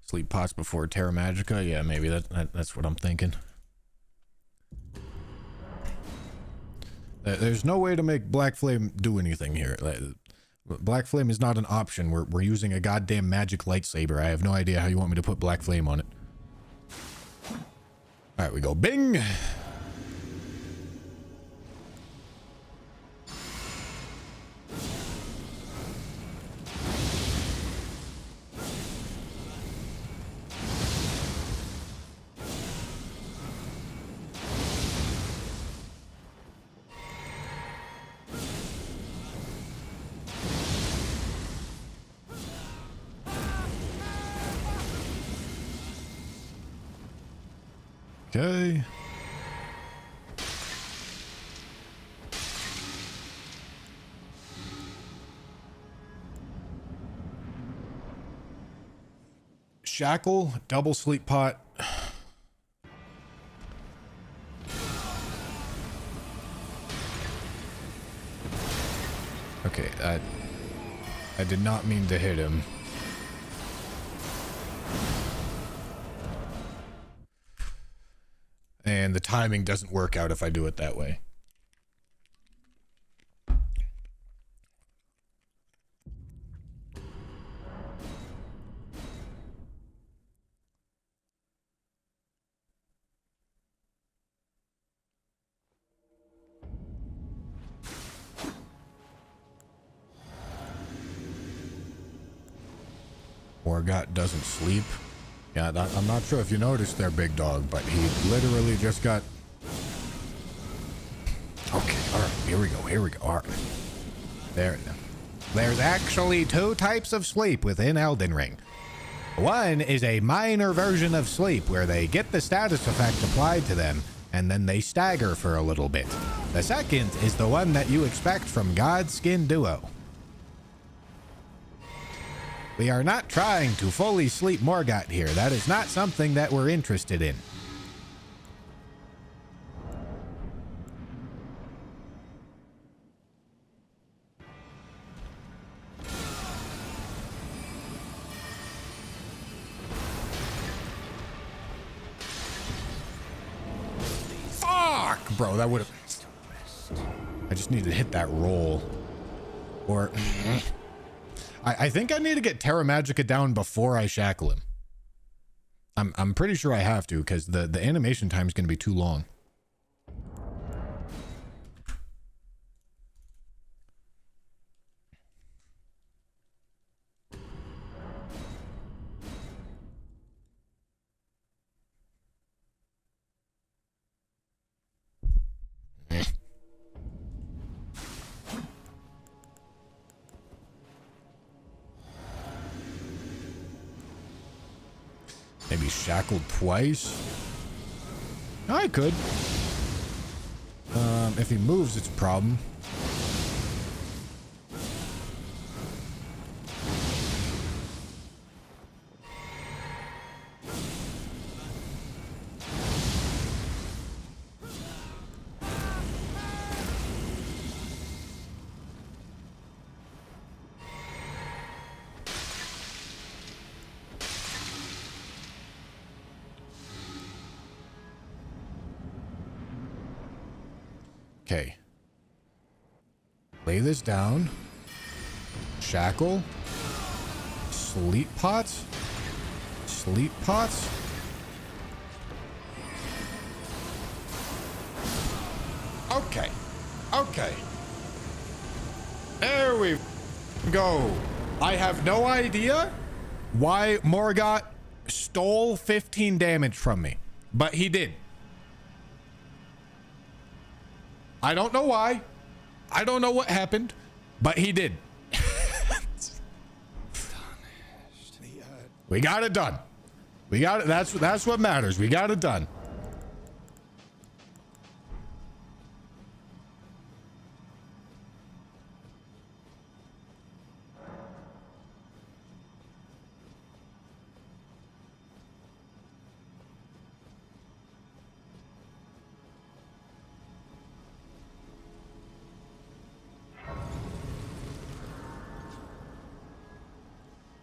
Sleep pots before Terra Magica? Yeah, maybe that's what I'm thinking. There's no way to make Black Flame do anything here. Black Flame is not an option. We're using a goddamn magic lightsaber. I have no idea how you want me to put Black Flame on it. All right, we go bing. Okay. Shackle, double sleep pot. Okay, I did not mean to hit him. And the timing doesn't work out if I do it that way. Morgott doesn't sleep. Yeah, I'm not sure if you noticed there, big dog, but he literally just got... Okay, alright, here we go, alright. There's actually two types of sleep within Elden Ring. One is a minor version of sleep where they get the status effect applied to them, and then they stagger for a little bit. The second is the one that you expect from Godskin Duo. We are not trying to fully sleep Morgott here. That is not something that we're interested in. Fuck! Bro, that would have... I just need to hit that roll. Or... I think I need to get Terra Magica down before I shackle him. I'm pretty sure I have to, because the animation time is going to be too long. Maybe shackled twice? I could. If he moves, it's a problem. Okay. Lay this down. Shackle. Sleep pots. Sleep pots. Okay. Okay. There we go. I have no idea why Morgott stole 15 damage from me, but he did. I don't know why. I don't know what happened, but he did. We got it done. We got it. That's what matters. We got it done.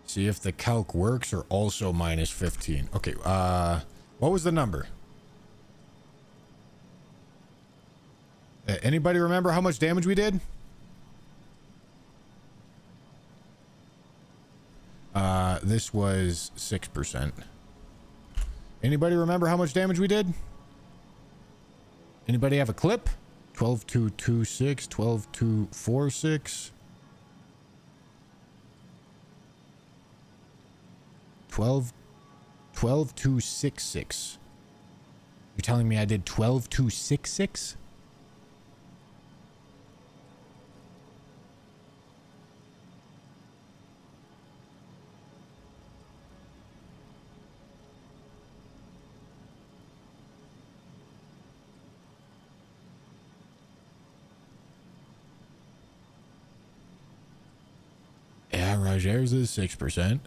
See if the calc works or also minus 15. Okay, what was the number? Anybody remember how much damage we did? This was 6%. Anybody remember how much damage we did? Anybody have a clip? 12,226, 12,246. 12,266. You're telling me I did 12,266? Yeah, Roger's is 6%.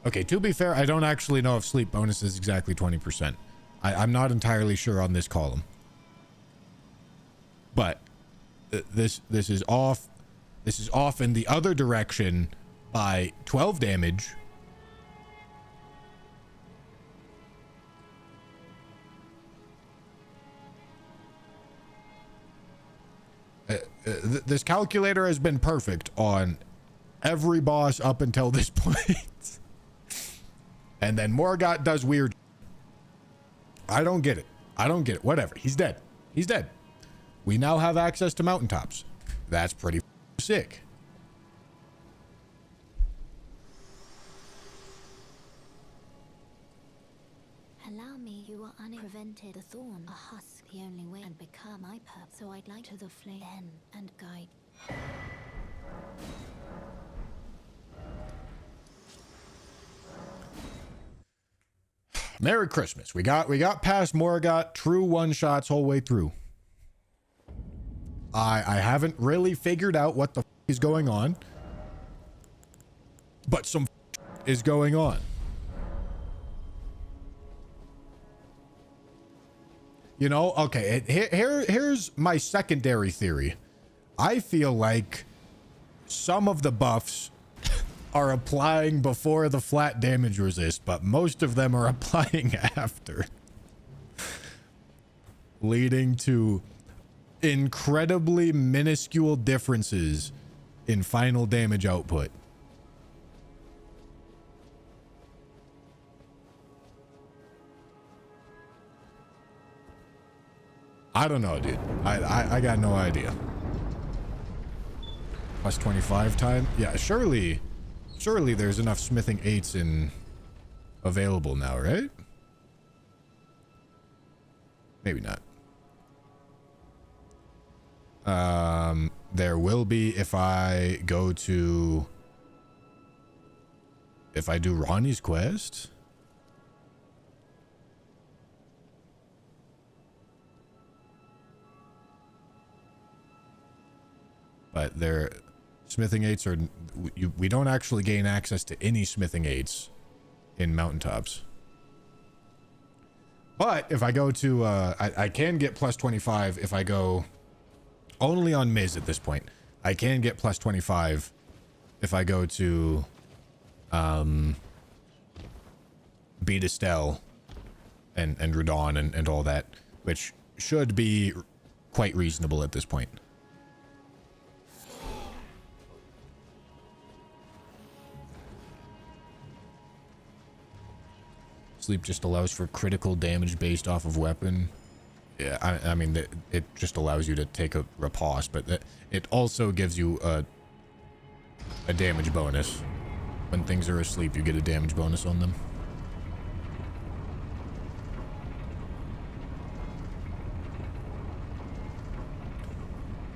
Okay, to be fair, I don't actually know if sleep bonus is exactly 20%. I'm not entirely sure on this column. But this is off. This is off in the other direction by 12 damage. This calculator has been perfect on every boss up until this point. And then Morgott does weird. I don't get it. I don't get it. Whatever. He's dead. He's dead. We now have access to mountaintops. That's pretty sick. Allow me, you are unprevented. The thorn, a husk, the only way, and become my purpose. So I'd like to the flame and guide. Merry Christmas. We got past Morgott, true one-shots whole way through. I haven't really figured out what the is going on, but some is going on. You know, okay, here's my secondary theory. I feel like some of the buffs are applying before the flat damage resist, but most of them are applying after. Leading to incredibly minuscule differences in final damage output. I don't know, dude. I got no idea. Plus 25 time? Yeah, surely there's enough smithing 8s in available now, right? Maybe not. There will be if I do Ronnie's quest. But their smithing 8s are, we don't actually gain access to any smithing 8s in mountaintops. But if I go to, I can get plus 25 if I go only on Miz at this point. I can get plus 25 if I go to, beat Estelle and Radon and all that, which should be quite reasonable at this point. Sleep just allows for critical damage based off of weapon. Yeah, I mean, it just allows you to take a riposte, but it also gives you a damage bonus. When things are asleep, you get a damage bonus on them.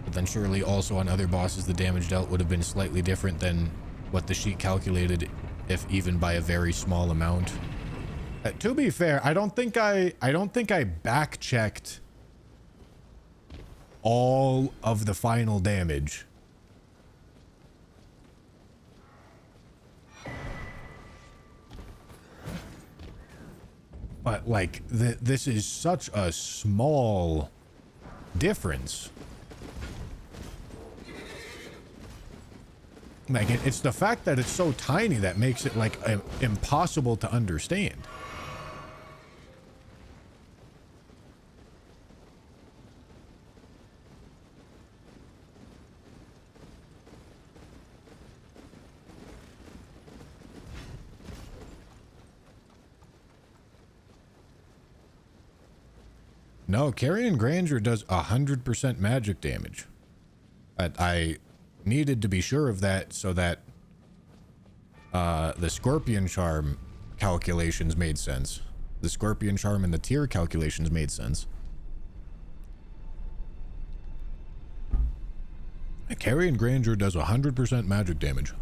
But then surely also on other bosses, the damage dealt would have been slightly different than what the sheet calculated, if even by a very small amount. To be fair, I don't think I back-checked all of the final damage. But like this is such a small difference. Like it's the fact that it's so tiny that makes it like impossible to understand. No, Carrion Grandeur does 100% magic damage. But I needed to be sure of that so that the Scorpion Charm calculations made sense. The Scorpion Charm and the tier calculations made sense. Carrion Grandeur does 100% magic damage.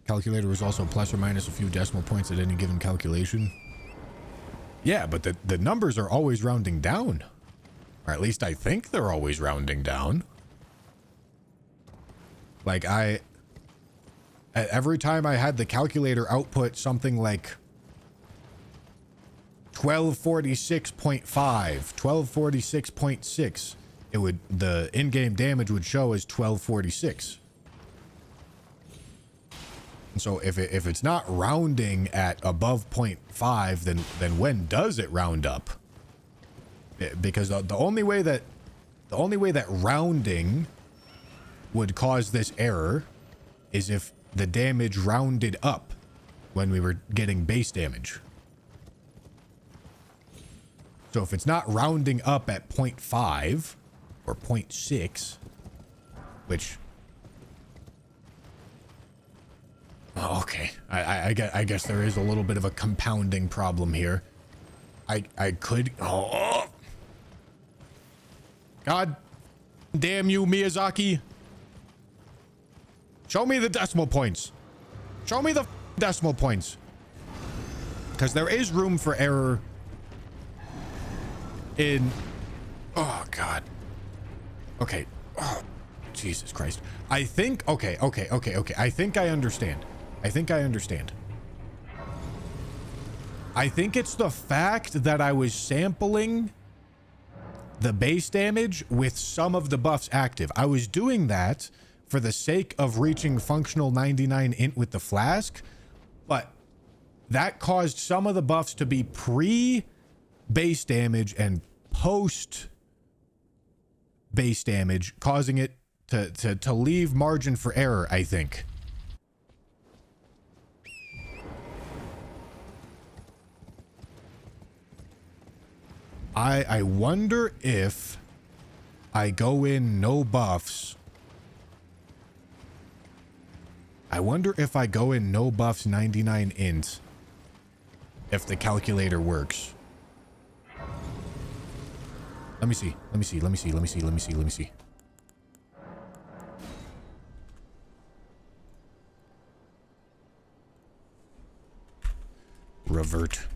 Calculator is also plus or minus a few decimal points at any given calculation. Yeah, but the numbers are always rounding down. Or at least I think they're always rounding down. Like every time I had the calculator output something like 1246.5, 1246.6, the in-game damage would show as 1246. And so if it's not rounding at above 0.5, then when does it round up? Because the only way that rounding would cause this error is if the damage rounded up when we were getting base damage. So if it's not rounding up at 0.5 or 0.6, which... Oh, okay. I guess there is a little bit of a compounding problem here. I could... Oh! God damn you, Miyazaki. Show me the decimal points. Show me the decimal points. Because there is room for error in... Oh, God. Okay. Oh, Jesus Christ. I think... Okay. I think I understand. I think it's the fact that I was sampling the base damage with some of the buffs active. I was doing that for the sake of reaching functional 99 int with the flask, but that caused some of the buffs to be pre-base damage and post-base damage, causing it to leave margin for error, I think. I wonder if I go in no buffs. I wonder if I go in no buffs 99 int, if the calculator works. Let me see. Revert.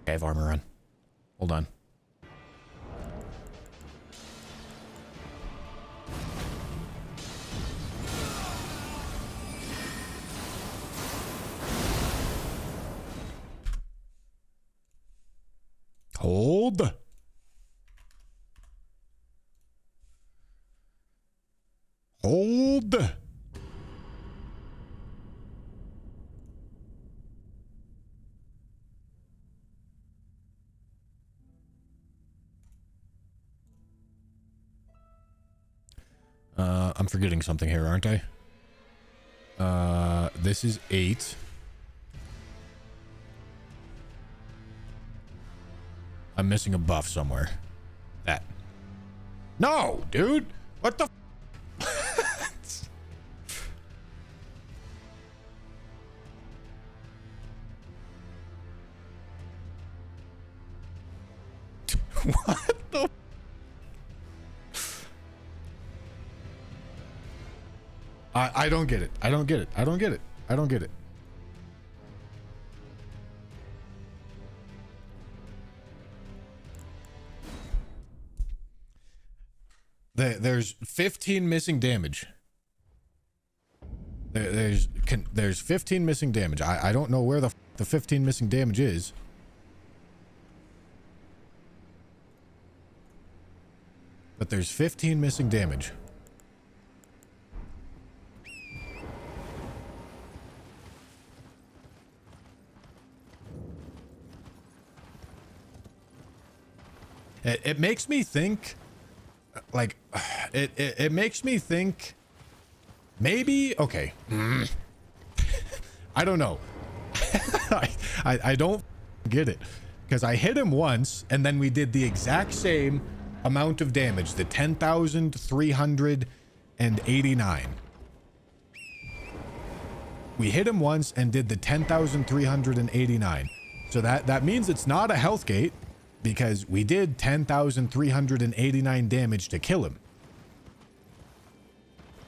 I have armor on. Hold on. Hold. Hold. I'm forgetting something here, aren't I? This is 8. I'm missing a buff somewhere. That. No, dude! What the What the I don't get it. I don't get it. There's 15 missing damage. There's 15 missing damage. I don't know where the 15 missing damage is. But there's 15 missing damage. It makes me think, like, it makes me think maybe, okay. I don't know. I don't get it. Because I hit him once, and then we did the exact same amount of damage, the 10,389. We hit him once and did the 10,389. So that means it's not a health gate, because we did 10,389 damage to kill him.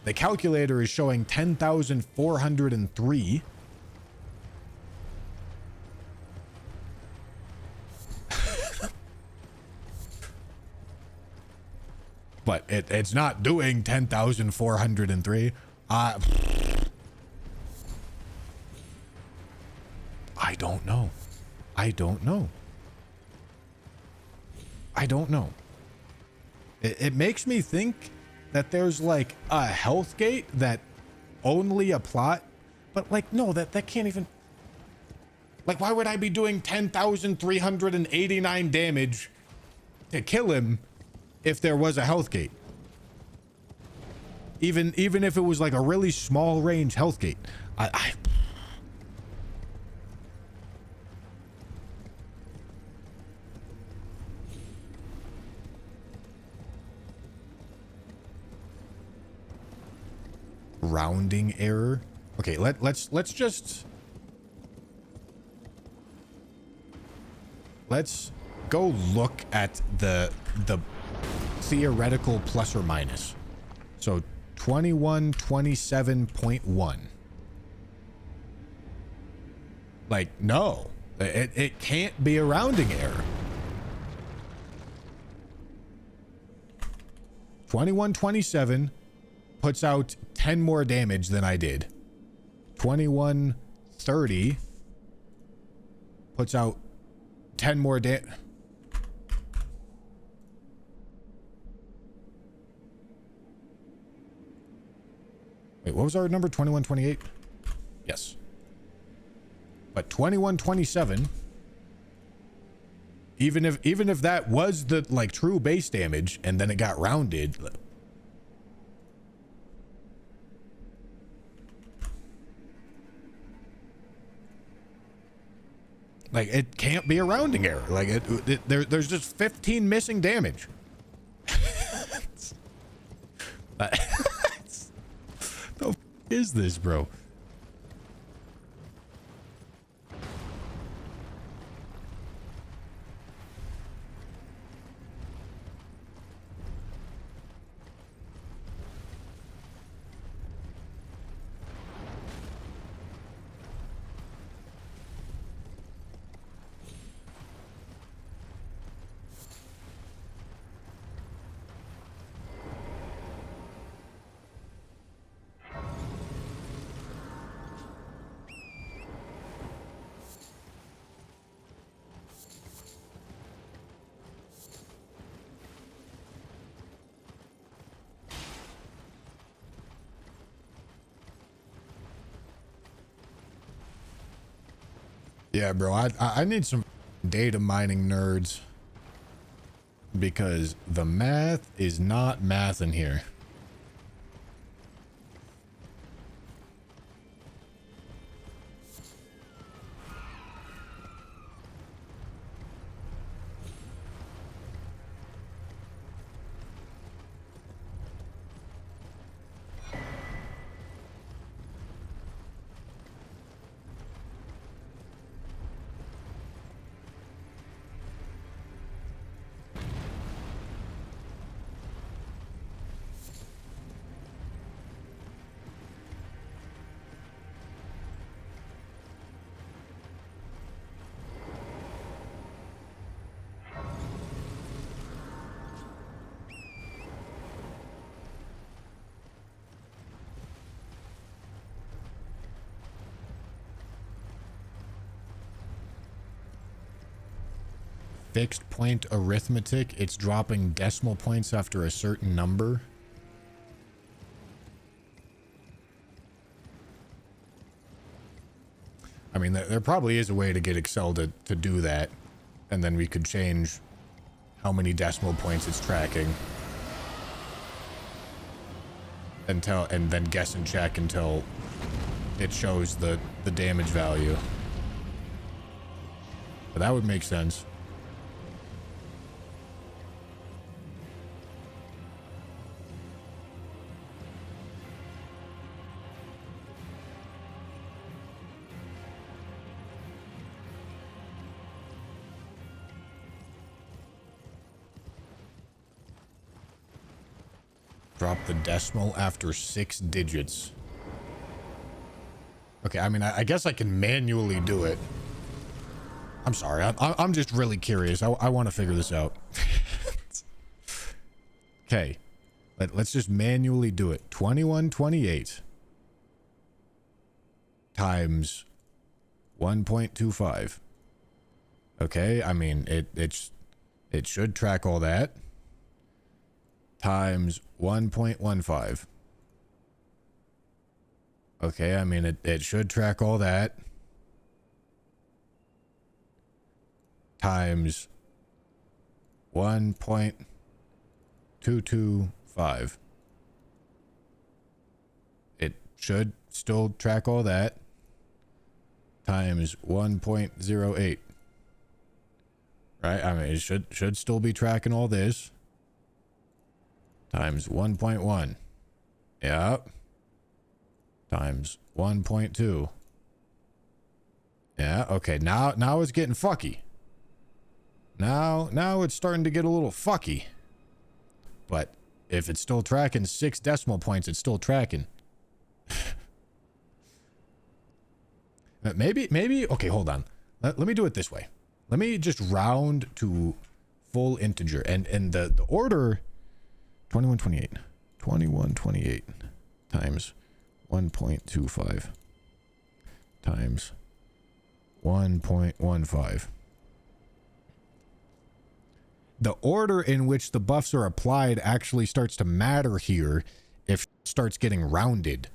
The calculator is showing 10,403. But it's not doing 10,403. I don't know. I don't know. I don't know. It makes me think that there's like a health gate that only a plot, but like, no, that can't even, like, why would I be doing 10,389 damage to kill him if there was a health gate? Even if it was like a really small range health gate. Rounding error. Okay, let's go look at the theoretical plus or minus. So 2127.1. Like, no, it can't be a rounding error. 2127 puts out 10 more damage than I did. 2130 puts out 10 more damage. Wait, what was our number? 2128? Yes. But 2127, even if that was the like true base damage and then it got rounded, like, it can't be a rounding error. Like, there's just 15 missing damage. The f is this, bro? Yeah, bro, I need some data mining nerds, because the math is not math in here. Fixed point arithmetic, it's dropping decimal points after a certain number. I mean, there probably is a way to get Excel to do that, and then we could change how many decimal points it's tracking until, and then guess and check until it shows the damage value. But that would make sense. Drop the decimal after 6 digits. Okay, I mean, I guess I can manually do it. I'm sorry. I'm just really curious. I want to figure this out. Okay. Let's just manually do it. 2128 times 1.25. Okay, I mean, it should track all that. Times 1.15. Okay, I mean, it should track all that. Times 1.225. It should still track all that. Times 1.08. Right? I mean, it should still be tracking all this. Times 1.1. Yep. Times 1.2. Yeah, okay. Now it's getting fucky. Now it's starting to get a little fucky. But if it's still tracking 6 decimal points, it's still tracking. Maybe okay, hold on. Let me do it this way. Let me just round to full integer. And the order 2128 times 1.25 times 1.15. The order in which the buffs are applied actually starts to matter here if it starts getting rounded.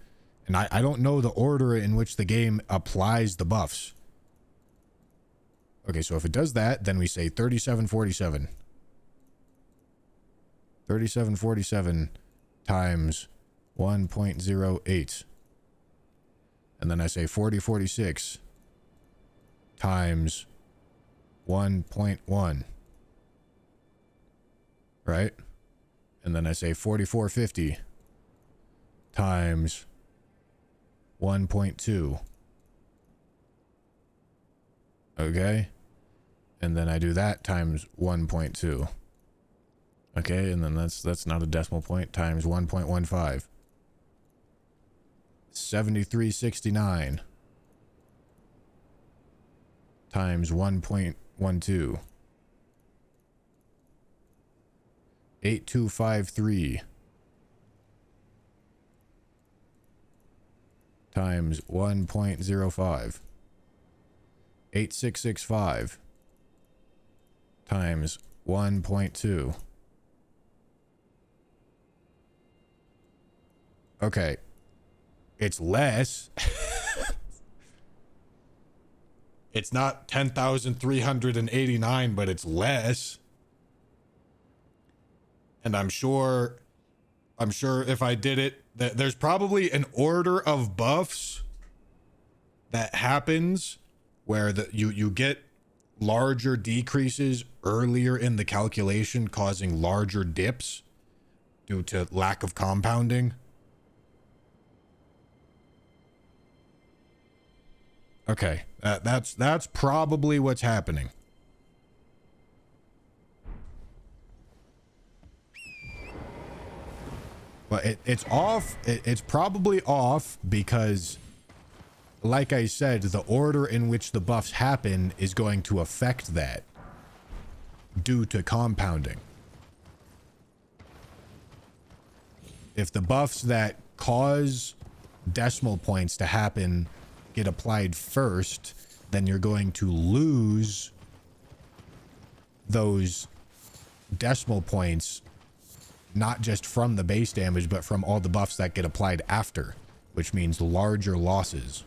And I don't know the order in which the game applies the buffs. Okay, so if it does that, then we say 3747. 3747 times 1.08. And then I say 4046 times 1.1. Right? And then I say 4450 times 1.2. Okay? And then I do that times 1.2. Okay, and then that's not a decimal point, times 1.15. 7369 times 1.12. 8253 times 1.05. 8665 times 1.2. Okay. It's less. It's not 10,389, but it's less. And I'm sure if I did it, there's probably an order of buffs that happens where you get larger decreases earlier in the calculation, causing larger dips due to lack of compounding. Okay, that's probably what's happening. But it's off. It's probably off because, like I said, the order in which the buffs happen is going to affect that due to compounding. If the buffs that cause decimal points to happen get applied first, then you're going to lose those decimal points, not just from the base damage, but from all the buffs that get applied after, which means larger losses.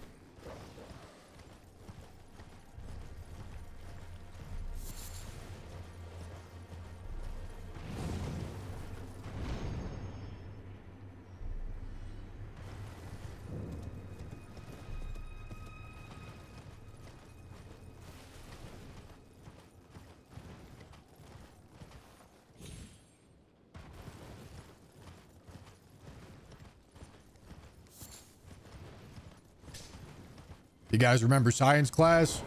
You guys remember science class?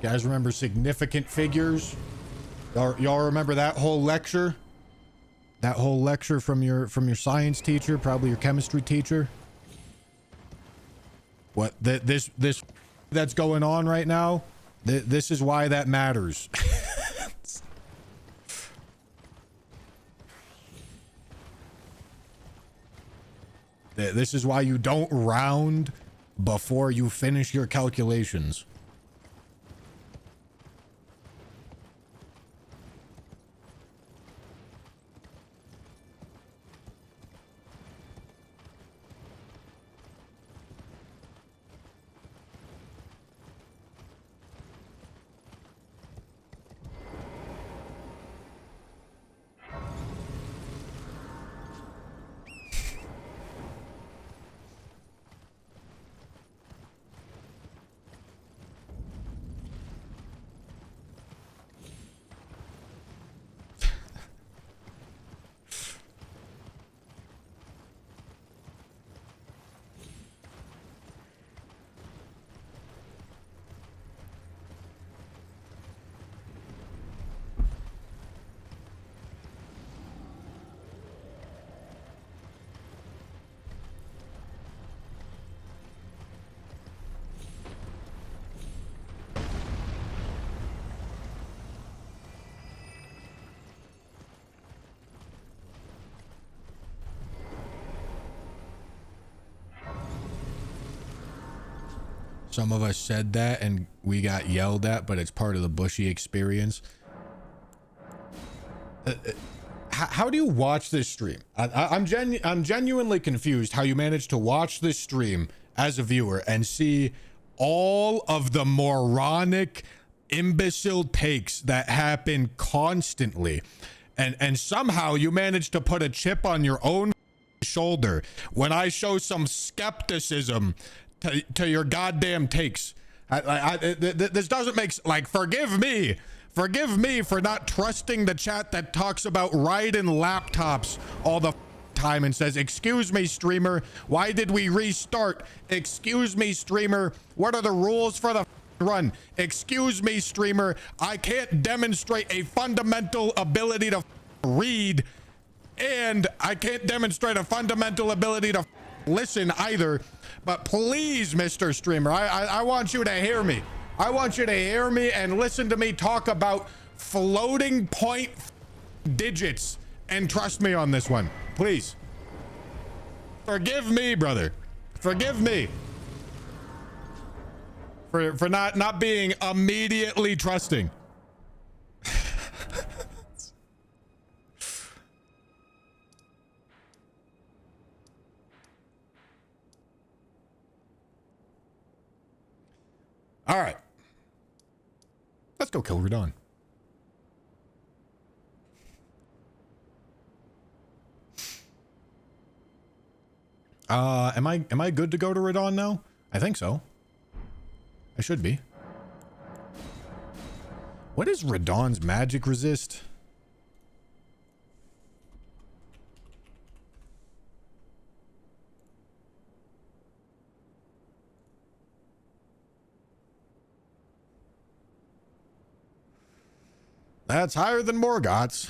You guys remember significant figures? Y'all remember that whole lecture? That whole lecture from your science teacher, probably your chemistry teacher? What this that's going on right now? This is why that matters. This is why you don't round before you finish your calculations. Some of us said that and we got yelled at, but it's part of the Bushy experience. How do you watch this stream? I'm genuinely confused how you manage to watch this stream as a viewer and see all of the moronic, imbecile takes that happen constantly. And somehow you manage to put a chip on your own shoulder when I show some skepticism to your goddamn takes. This doesn't make like, forgive me for not trusting the chat that talks about riding laptops all the time and says, excuse me, streamer, why did we restart? Excuse me, streamer, what are the rules for the run? Excuse me, streamer, I can't demonstrate a fundamental ability to read, and I can't demonstrate a fundamental ability to listen either. But please, Mr. Streamer, I want you to hear me. I want you to hear me and listen to me talk about floating point digits and trust me on this one. Please. Forgive me, brother. Forgive me. For not being immediately trusting. All right. Let's go kill Radon. Am I good to go to Radon now? I think so. I should be. What is Radon's magic resist? That's higher than Morgoth's.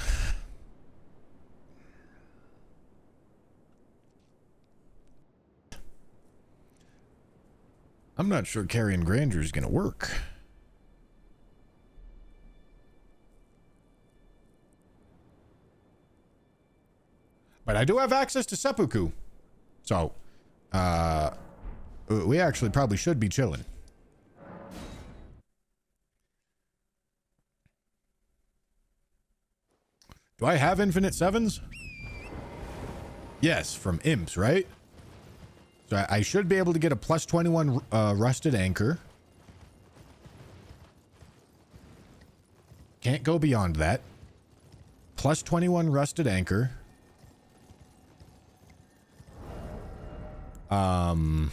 I'm not sure carrying Grandeur is going to work. But I do have access to seppuku. So, we actually probably should be chilling. Do I have infinite sevens? Yes, from imps, right? So I should be able to get a plus 21 rusted anchor. Can't go beyond that. Plus 21 rusted anchor. And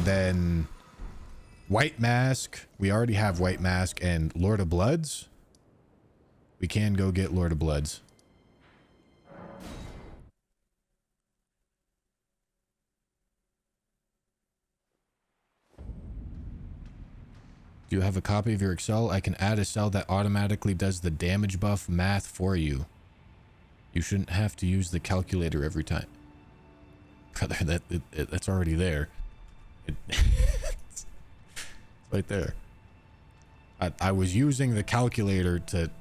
then White Mask. We already have White Mask and Lord of Bloods. We can go get Lord of Bloods. Do you have a copy of your Excel? I can add a cell that automatically does the damage buff math for you. You shouldn't have to use the calculator every time. Brother, that's already there. It's right there. I was using the calculator to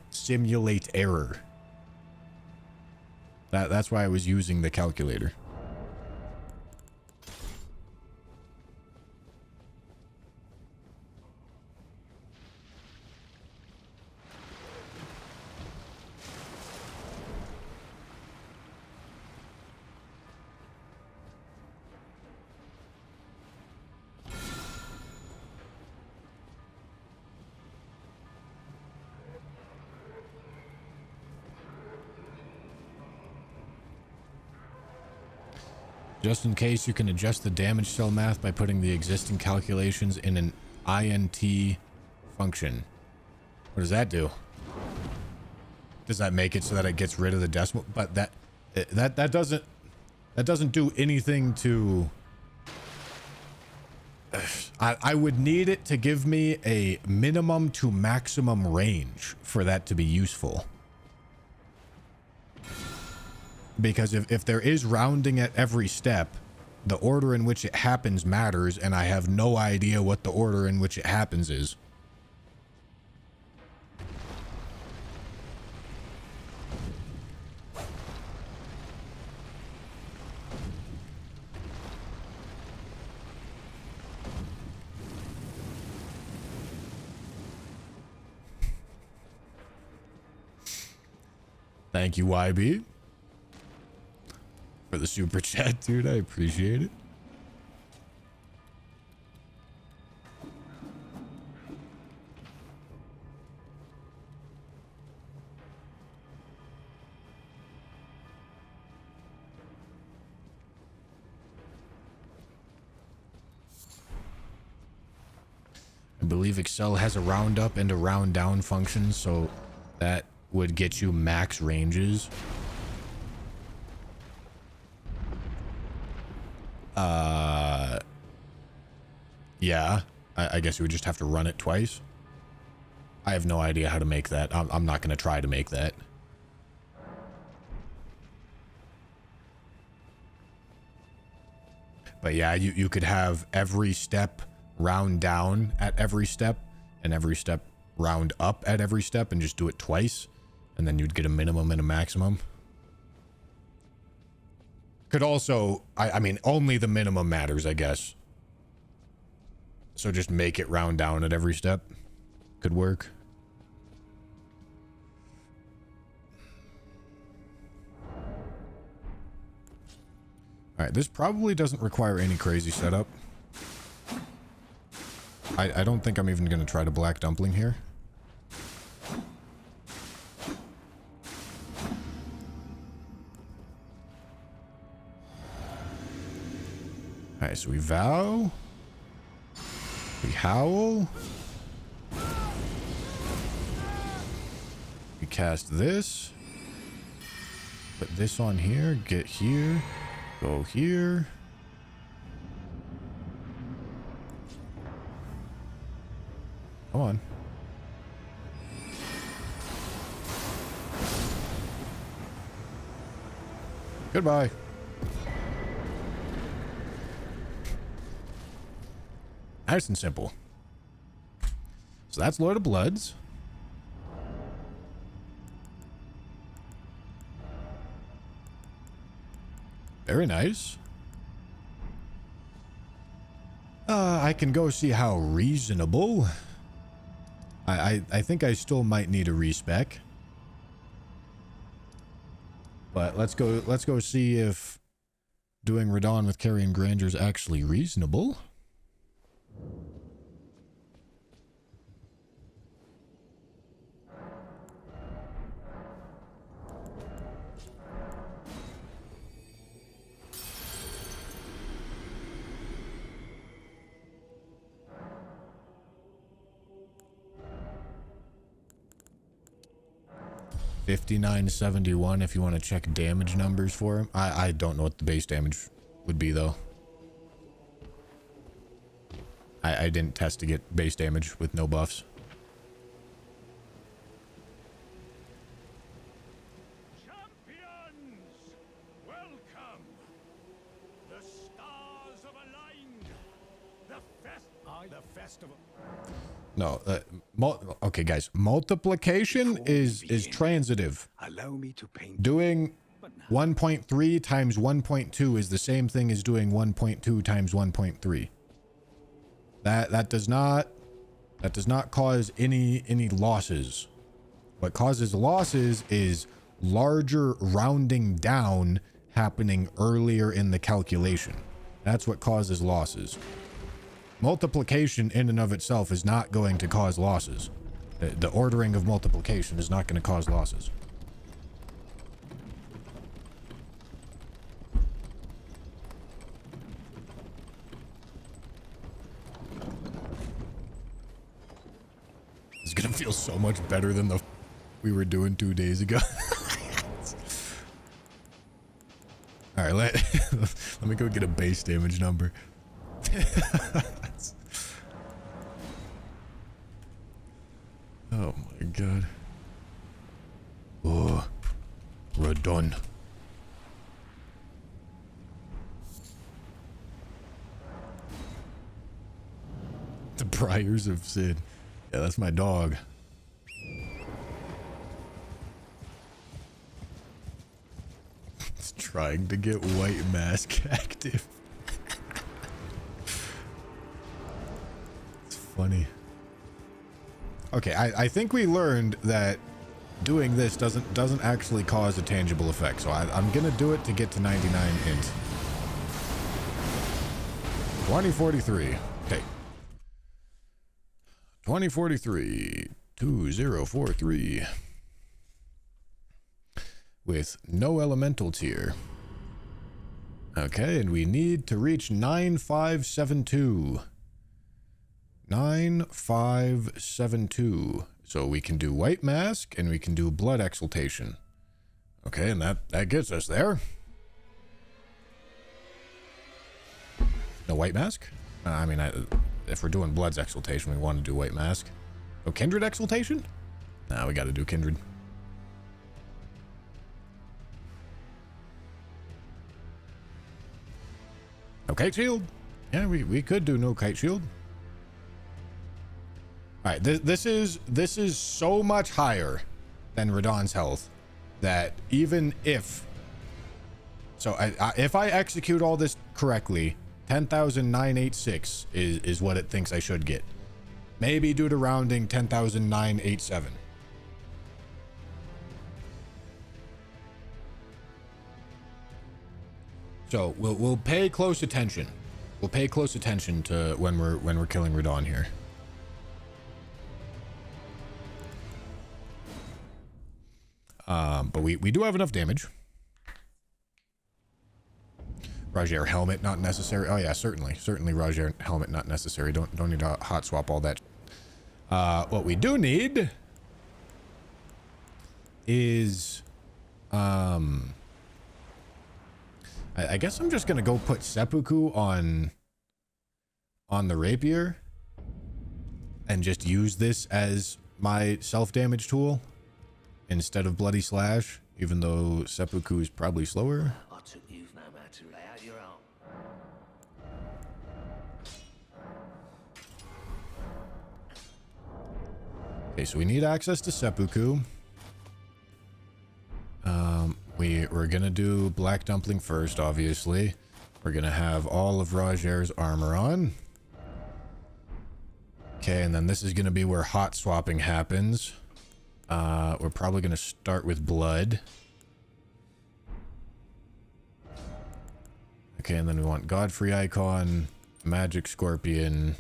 simulate error. That's why I was using the calculator. Just in case, you can adjust the damage cell math by putting the existing calculations in an INT function. What does that do? Does that make it so that it gets rid of the decimal? But that doesn't do anything to... I would need it to give me a minimum to maximum range for that to be useful. Because if there is rounding at every step, the order in which it happens matters, and I have no idea what the order in which it happens is. Thank you, YB. For the super chat, dude. I appreciate it. I believe Excel has a round up and a round down function, so that would get you max ranges. Yeah, I guess you would just have to run it twice. I have no idea how to make that. I'm not going to try to make that. But yeah, you could have every step round down at every step and every step round up at every step and just do it twice. And then you'd get a minimum and a maximum. Could also, I mean, only the minimum matters, I guess. So just make it round down at every step. Could work. All right, this probably doesn't require any crazy setup. I don't think I'm even going to try to black dumpling here. All right, so we vow. We howl. We cast this. Put this on here. Get here. Go here. Come on. Goodbye. Nice and simple. So that's Lord of Bloods. Very nice. I can go see how reasonable. I think I still might need a respec. But let's go see if doing Radon with Carrion Granger is actually reasonable. $59.71 if you want to check damage numbers for him. I don't know what the base damage would be though. I didn't test to get base damage with no buffs. Champions, welcome. The stars have aligned. The festival. No, okay, guys. Multiplication is transitive. Allow me to paint. Doing 1.3 times 1.2 is the same thing as doing 1.2 times 1.3. That does not cause any losses. What causes losses is larger rounding down happening earlier in the calculation. That's what causes losses. Multiplication in and of itself is not going to cause losses. The ordering of multiplication is not going to cause losses. It's gonna feel so much better than the we were doing 2 days ago. All right, let me go get a base damage number. Oh my god. Oh, we're done. The Briars of Sid. Yeah, that's my dog. It's trying to get White Mask active. It's funny. Okay, I think we learned that doing this doesn't actually cause a tangible effect, so I'm gonna do it to get to 99 int. 2043. Okay. 2043 2043 with no elemental tier. Okay, and we need to reach 9572. 9572. So we can do White Mask and we can do Blood Exaltation. Okay, and that gets us there. No White Mask? I mean, if we're doing Blood's Exaltation, we want to do White Mask. Oh, Kindred Exaltation? Nah, we got to do Kindred. No Kite Shield? Yeah, we could do no Kite Shield. All right, this is so much higher than Radahn's health that even if... So if I execute all this correctly, 10,986 is what it thinks I should get. Maybe due to rounding, 10,987. So we'll pay close attention. We'll pay close attention to when we're killing Radahn here. But we do have enough damage. Rajir helmet not necessary. Oh yeah, certainly Rajir helmet not necessary. Don't need to hot swap all that. What we do need is I guess I'm just gonna go put seppuku on the rapier and just use this as my self-damage tool instead of Bloody Slash, even though seppuku is probably slower. I took you've no matter. Lay out your arm. Okay, so we need access to seppuku. We're gonna do Black Dumpling first, obviously. We're gonna have all of Rajir's armor on. Okay, and then this is gonna be where hot swapping happens. We're probably gonna start with blood. Okay, and then we want Godfrey icon, Magic Scorpion,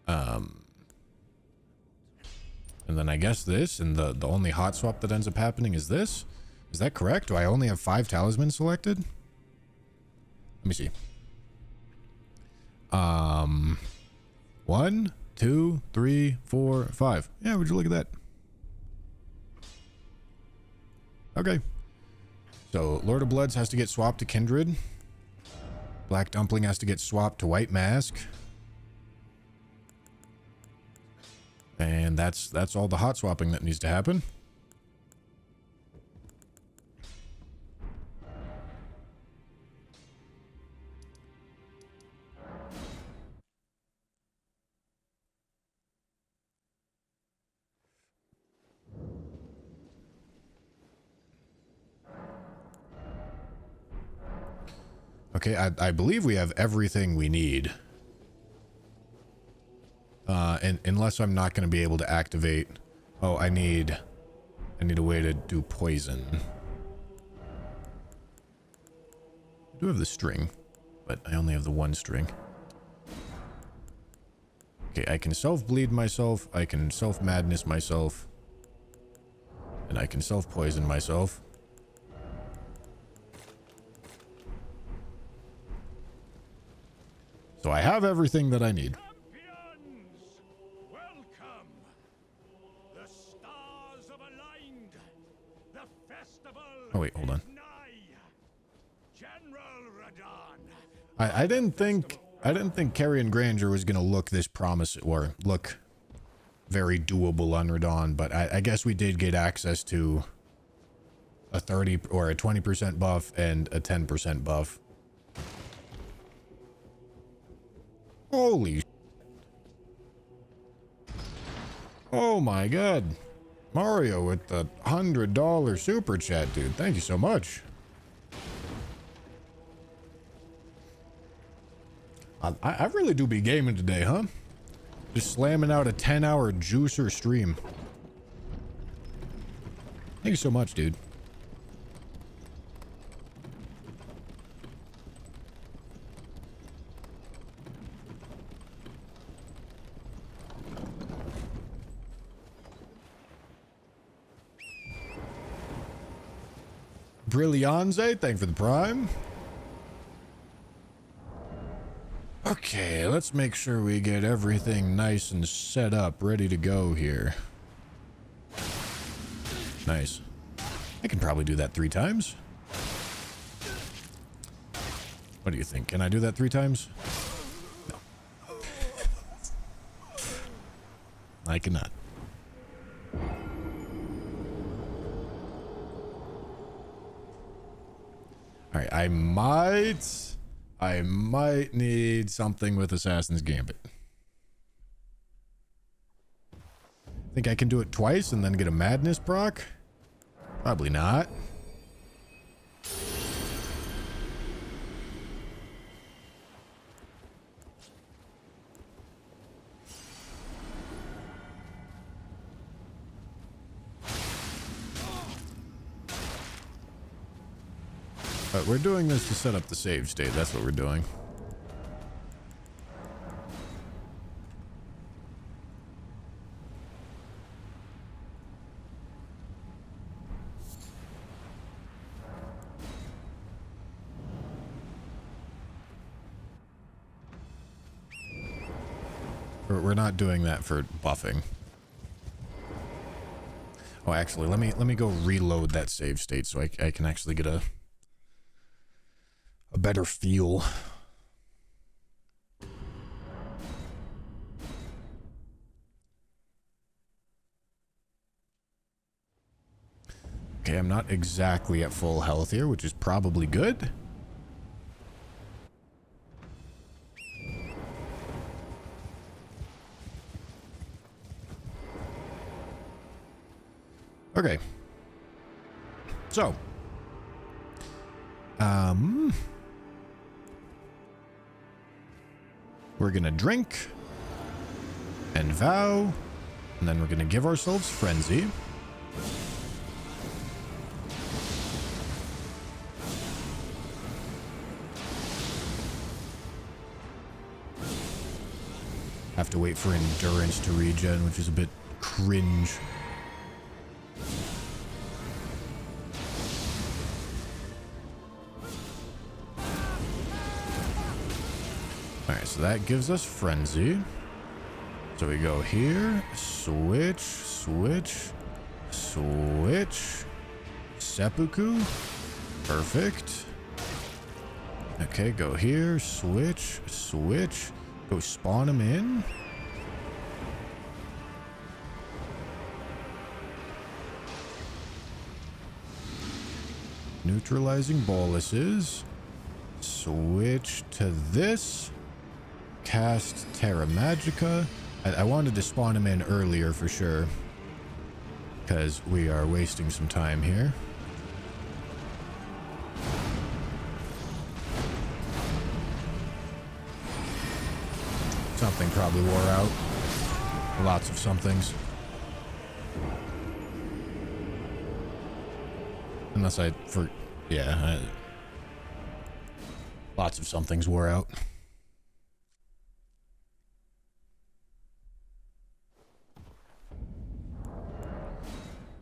and then I guess this, and the only hot swap that ends up happening is this. Is that correct? Do I only have 5 talismans selected? Let me see. 1, 2, 3, 4, 5. Yeah, would you look at that? Okay. So Lord of Bloods has to get swapped to Kindred. Black Dumpling has to get swapped to White Mask. And that's all the hot swapping that needs to happen. Okay, I believe we have everything we need. And unless I'm not going to be able to activate... Oh, I need a way to do poison. I do have the string, but I only have the one string. Okay, I can self-bleed myself, I can self-madness myself, and I can self-poison myself. So I have everything that I need. Welcome. The stars have aligned. The festival. Oh wait, hold on. General Radon. I didn't think Carrion Granger was gonna look this promising or look very doable on Radon, but I guess we did get access to a 30 or a 20% buff and a 10% buff. Holy oh my god. Mario with the $100 super chat, dude. Thank you so much. I really do be gaming today, huh? Just slamming out a 10-hour juicer stream. Thank you so much, dude. Brillianze, thank you for the prime. Okay, let's make sure we get everything nice and set up, ready to go here. Nice. I can probably do that 3 times. What do you think? Can I do that 3 times? No. I cannot. Alright, I might need something with Assassin's Gambit. Think I can do it twice and then get a madness proc? Probably not. But we're doing this to set up the save state. That's what we're doing. We're not doing that for buffing. Oh, actually, let me go reload that save state so I can actually get a better feel. Okay, I'm not exactly at full health here, which is probably good. Okay. So. We're gonna drink and vow, and then we're gonna give ourselves frenzy. Have to wait for endurance to regen, which is a bit cringe. Alright, so that gives us frenzy. So we go here, switch, switch, switch, seppuku, perfect. Okay, go here, switch, switch, go spawn him in. Neutralizing boluses. Switch to this. Cast Terra Magica. I wanted to spawn him in earlier for sure, because we are wasting some time here. Something probably wore out. Lots of somethings. Unless lots of somethings wore out.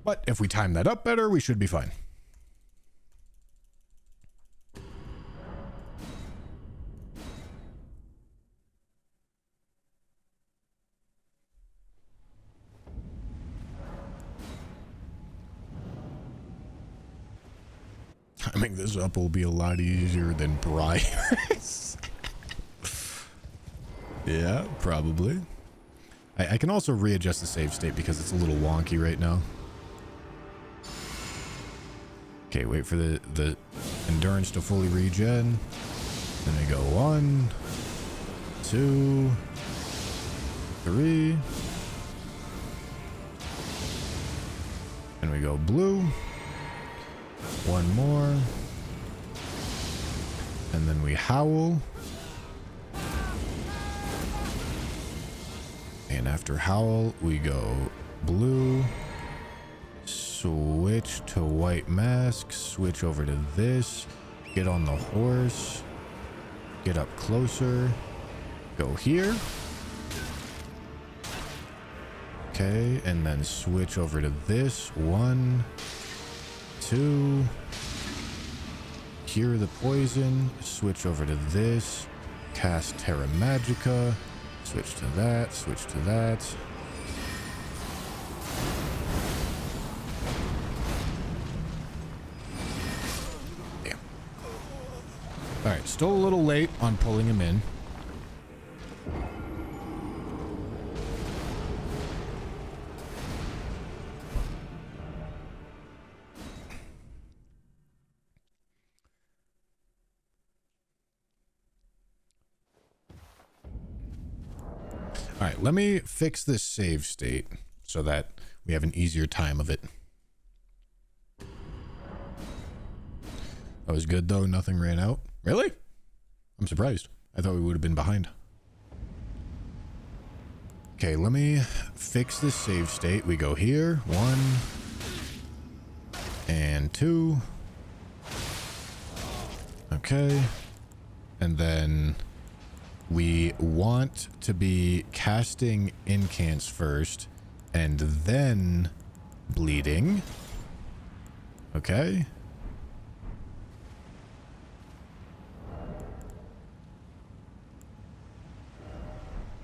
But if we time that up better, we should be fine. Timing this up will be a lot easier than Briar's. Yeah, probably. I can also readjust the save state because it's a little wonky right now. Okay, wait for the endurance to fully regen. Then we go 1, 2, 3. And we go blue. One more. And then we howl. And after howl, we go blue. Switch to white mask. Switch over to this. Get on the horse. Get up closer. Go here. Okay, and then switch over to this. 1, 2. Cure the poison. Switch over to this. Cast Terra Magica. Switch to that. Switch to that. Damn. Alright, still a little late on pulling him in. All right, let me fix this save state so that we have an easier time of it. That was good though, nothing ran out. Really? I'm surprised. I thought we would have been behind. Okay, let me fix this save state. We go here, 1 and 2. Okay, and then we want to be casting incants first and then bleeding. Okay.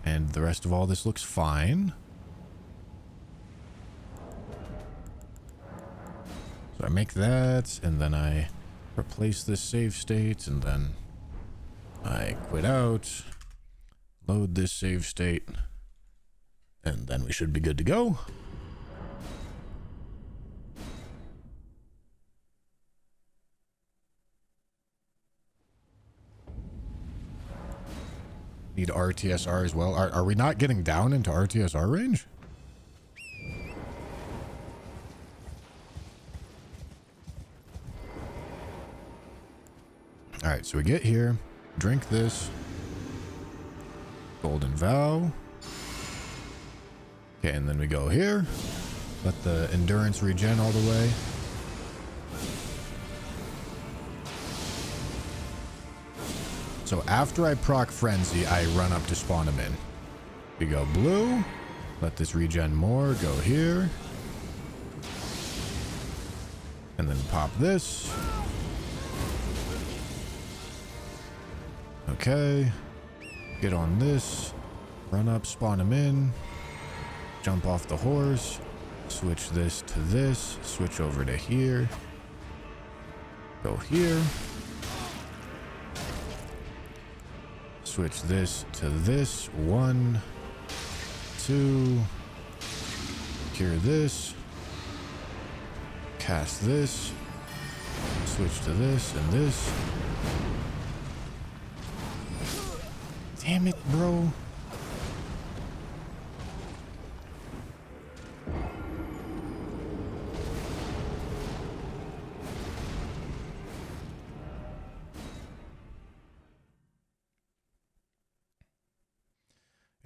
And the rest of all this looks fine. So I make that, and then I replace this save state, and then I quit out, load this save state, and then we should be good to go. Need RTSR as well. Are we not getting down into RTSR range? All right, so we get here, drink this. Golden Vow. Okay, and then we go here. Let the endurance regen all the way. So after I proc Frenzy, I run up to spawn him in. We go blue. Let this regen more. Go here. And then pop this. Okay. Get on this. Run up, spawn him in. Jump off the horse. Switch this to this. Switch over to here. Go here. Switch this to this. 1, 2. Cure this. Cast this. switch to this and this. Damn it, bro.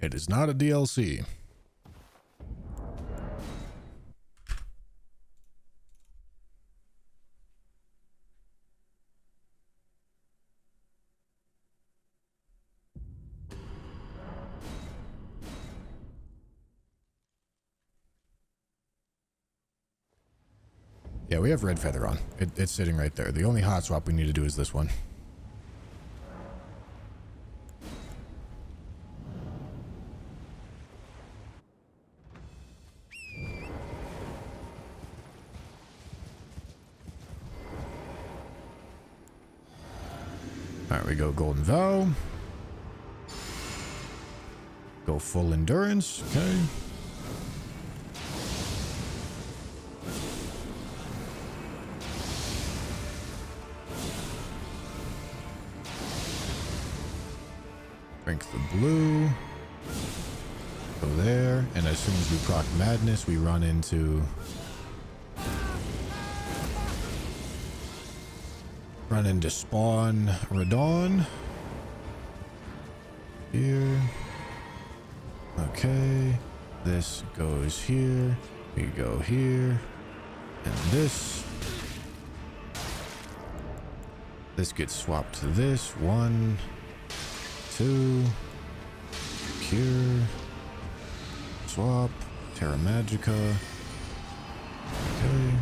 It is not a DLC. Yeah, we have Red Feather on. It's sitting right there. The only hot swap we need to do is this one. Alright, we go Golden Vow. Go full endurance. Okay. Drink the blue. Go there. And as soon as we proc Madness, we run into... Spawn Radon. Here. Okay. This goes here. We go here. And this. This gets swapped to this. 1, 2. Cure. Swap. Terra Magica. Okay.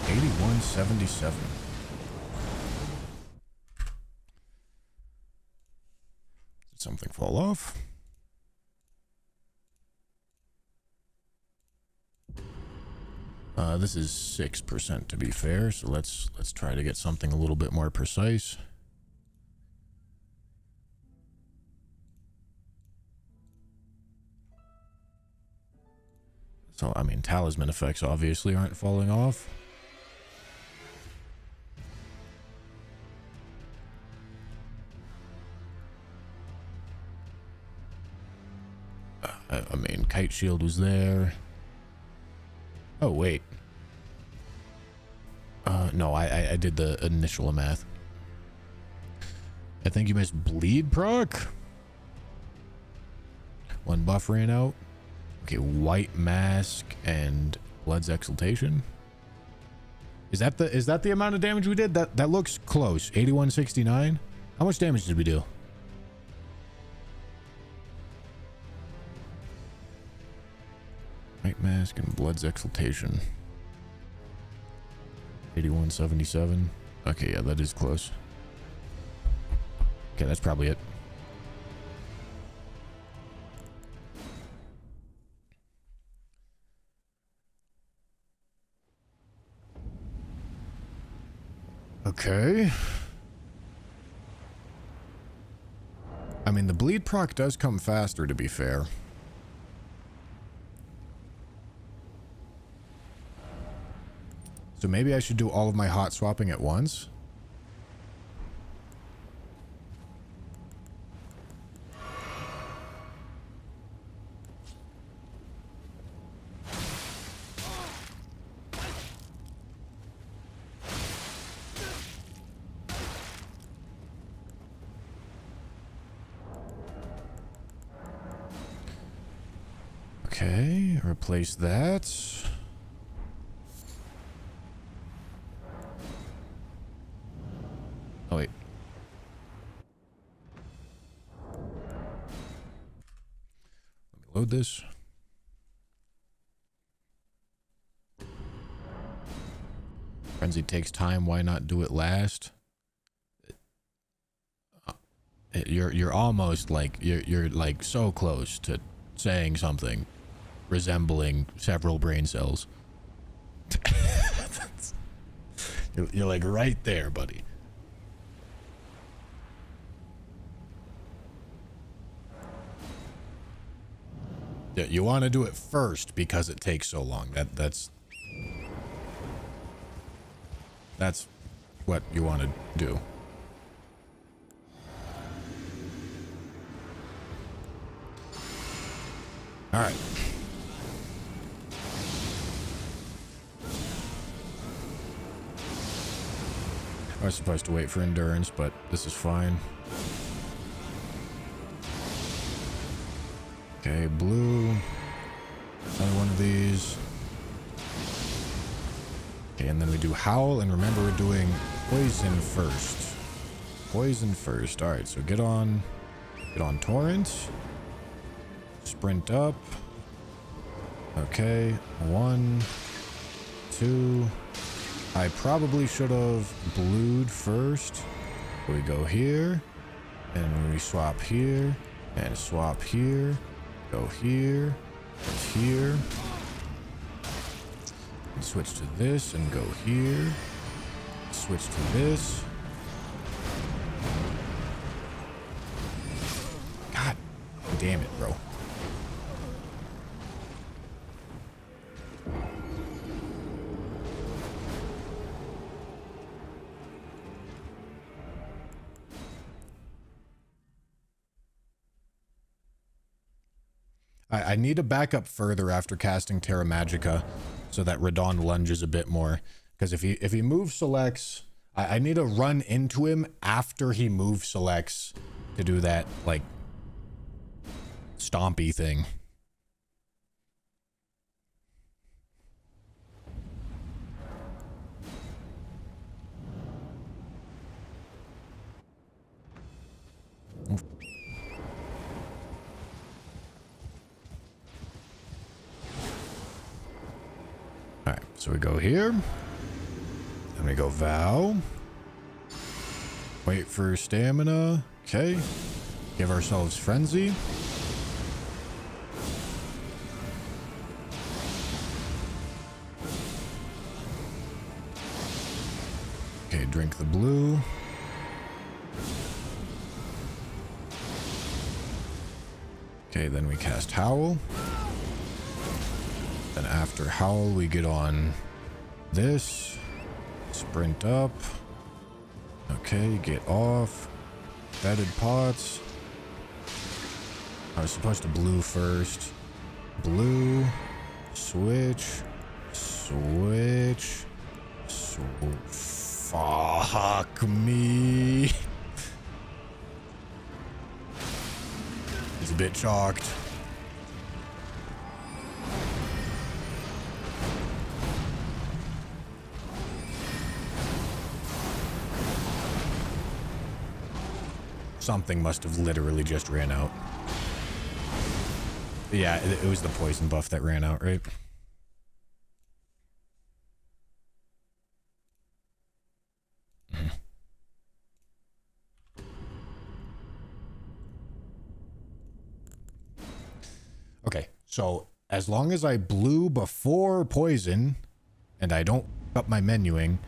$81.77. Did something fall off? This is 6% to be fair, so let's try to get something a little bit more precise. So, I mean, talisman effects obviously aren't falling off. I mean, Kite Shield was there. Oh, wait. No, I did the initial math. I think you missed Bleed proc. 1 buff ran out. Okay, White Mask and Blood's Exaltation. Is that the amount of damage we did? That looks close. 8169. How much damage did we do? White Mask and Blood's Exaltation. 8177. Okay, yeah, that is close. Okay, that's probably it. Okay. I mean, the bleed proc does come faster, to be fair. So maybe I should do all of my hot swapping at once. Okay, replace that. Oh, wait. Let me load this. Frenzy takes time. Why not do it last? You're almost like you're like so close to saying something resembling several brain cells. You're like right there, buddy. Yeah, you want to do it first because it takes so long. That's what you want to do. All right. I was supposed to wait for endurance, but this is fine. Okay, blue. Another one of these. Okay, and then we do howl, and remember we're doing poison first. Poison first. All right, so get on torrent. Sprint up. Okay, 1, 2. I probably should have blued first. We go here, and we swap here, and swap here. Go here, and here. And switch to this, and go here. Switch to this. God damn it, bro. I need to back up further after casting Terra Magica so that Radon lunges a bit more. Because if he move selects, I need to run into him after he move selects to do that, like, stompy thing. Alright, so we go here. Then we go Vow. Wait for stamina. Okay. Give ourselves Frenzy. Okay, drink the blue. Okay, then we cast Howl. Then after Howl, we get on this. Sprint up. Okay, get off. Bedded pots. I was supposed to blue first. Blue. Switch. Switch. Fuck me. He's a bit shocked. Something must have literally just ran out. Yeah, it was the poison buff that ran out, right? Okay, so as long as I blew before poison and I don't up my menuing,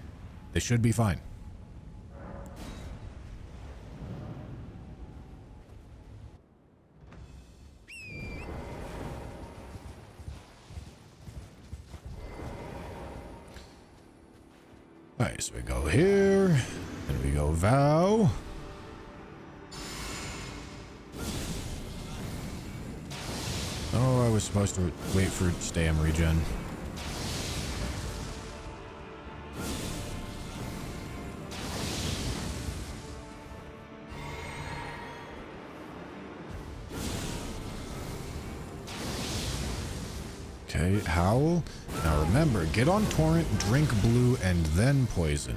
they should be fine. Alright, so we go here, and we go Vow. Oh, I was supposed to wait for stam regen. Okay, Howl. Now remember, get on Torrent, drink blue, and then poison.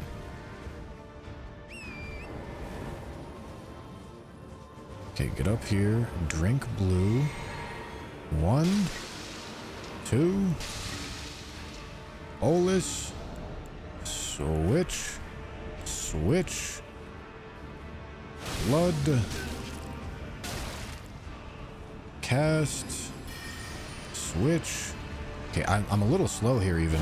Okay, get up here, drink blue. 1, 2. Bolus. Switch. Switch. Blood. Cast. Switch. Okay, I'm a little slow here even.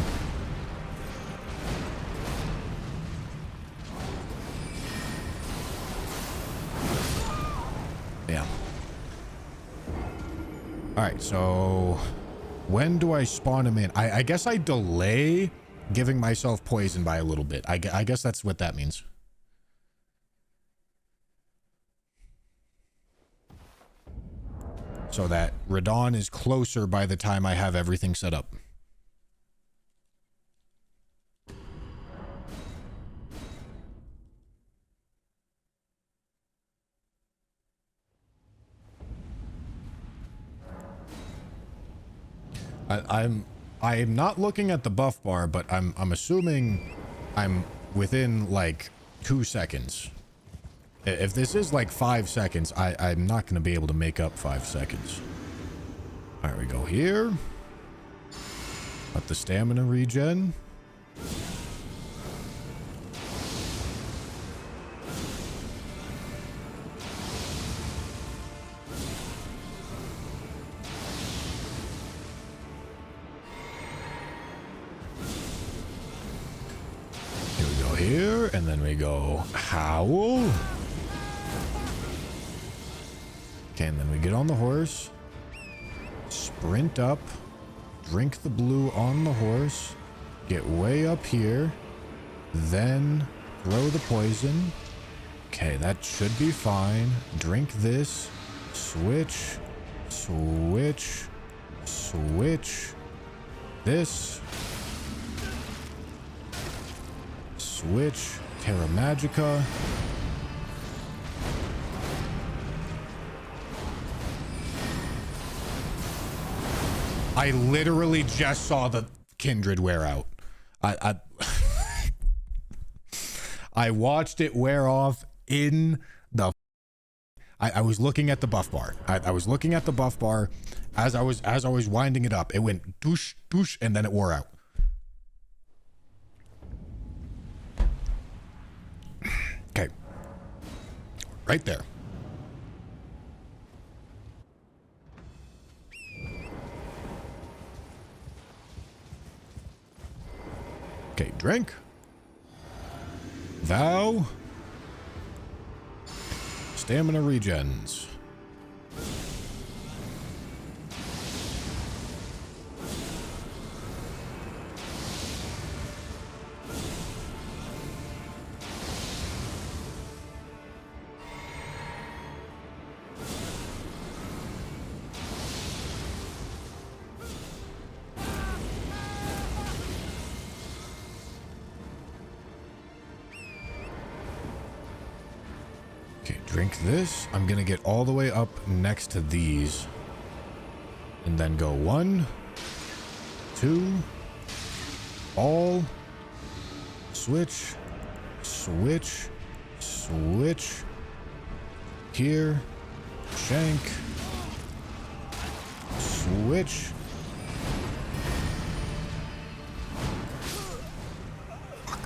Yeah. All right, so when do I spawn him in? I guess I delay giving myself poison by a little bit. I guess that's what that means. So that Radon is closer by the time I have everything set up. I'm not looking at the buff bar, but I'm assuming I'm within like 2 seconds. If this is like 5 seconds, I'm not going to be able to make up 5 seconds. All right, we go here. Let the stamina regen. Here we go here, and then we go howl. Okay, and then we get on the horse, sprint up, drink the blue on the horse, get way up here, then throw the poison. Okay, that should be fine. Drink this, switch, switch, switch, this, switch, Terra Magica. I literally just saw the Kindred wear out. I watched it wear off in the... I was looking at the buff bar. I was looking at the buff bar as I was winding it up. It went doosh, doosh, and then it wore out. Okay. Right there. Okay, drink. Vow. Stamina regens. Drink this. I'm gonna get all the way up next to these. And then go 1, 2, all, switch, switch, switch, here, shank, switch. Fuck.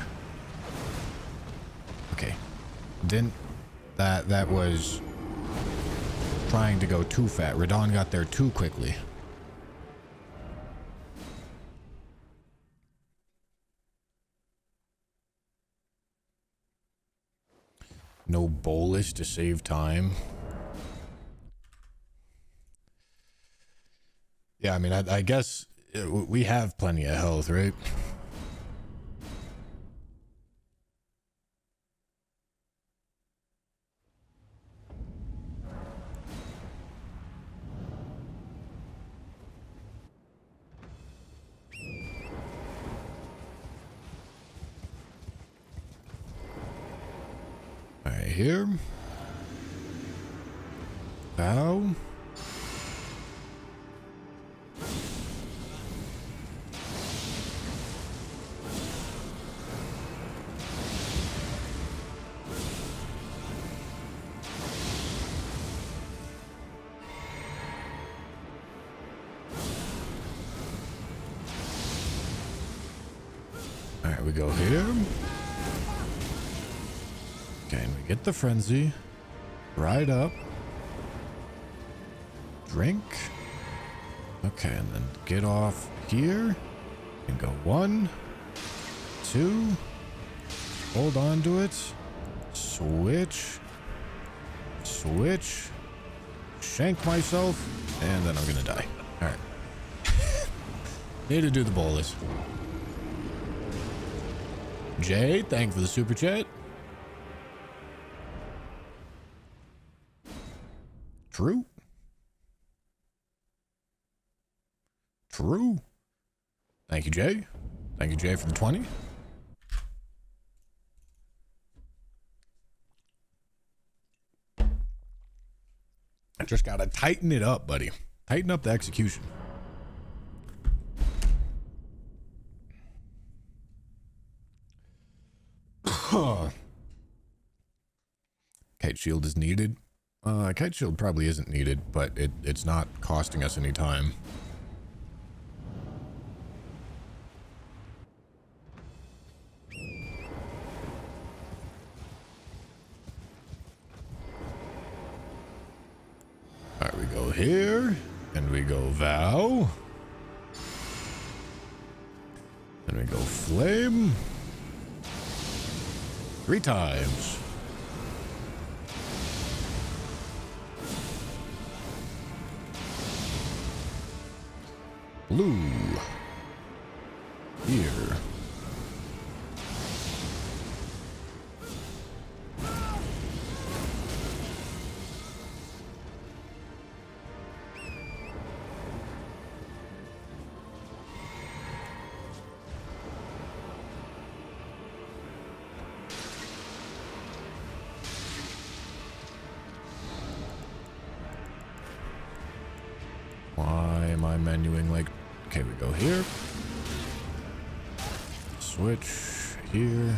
Okay. Didn't... That was trying to go too fat. Radon got there too quickly. No bolus to save time. Yeah, I mean, I guess we have plenty of health, right? Here. Bow. All right, we go here. Okay, and we get the frenzy. Ride up. Drink. Okay, and then get off here. And go 1, 2. Hold on to it. Switch. Switch. shank myself, and then I'm gonna die. All right. Need to do the bolus. Jay, thank you for the super chat. True. True. Thank you, Jay. Thank you, Jay, for the 20. I just gotta tighten it up, buddy. Tighten up the execution. Kite shield is needed. Kite shield probably isn't needed, but it's not costing us any time. Alright, we go here, and we go Vow. And we go Flame. 3 times. Blue. Here. Why am I menuing like... Okay, we go here. Switch here.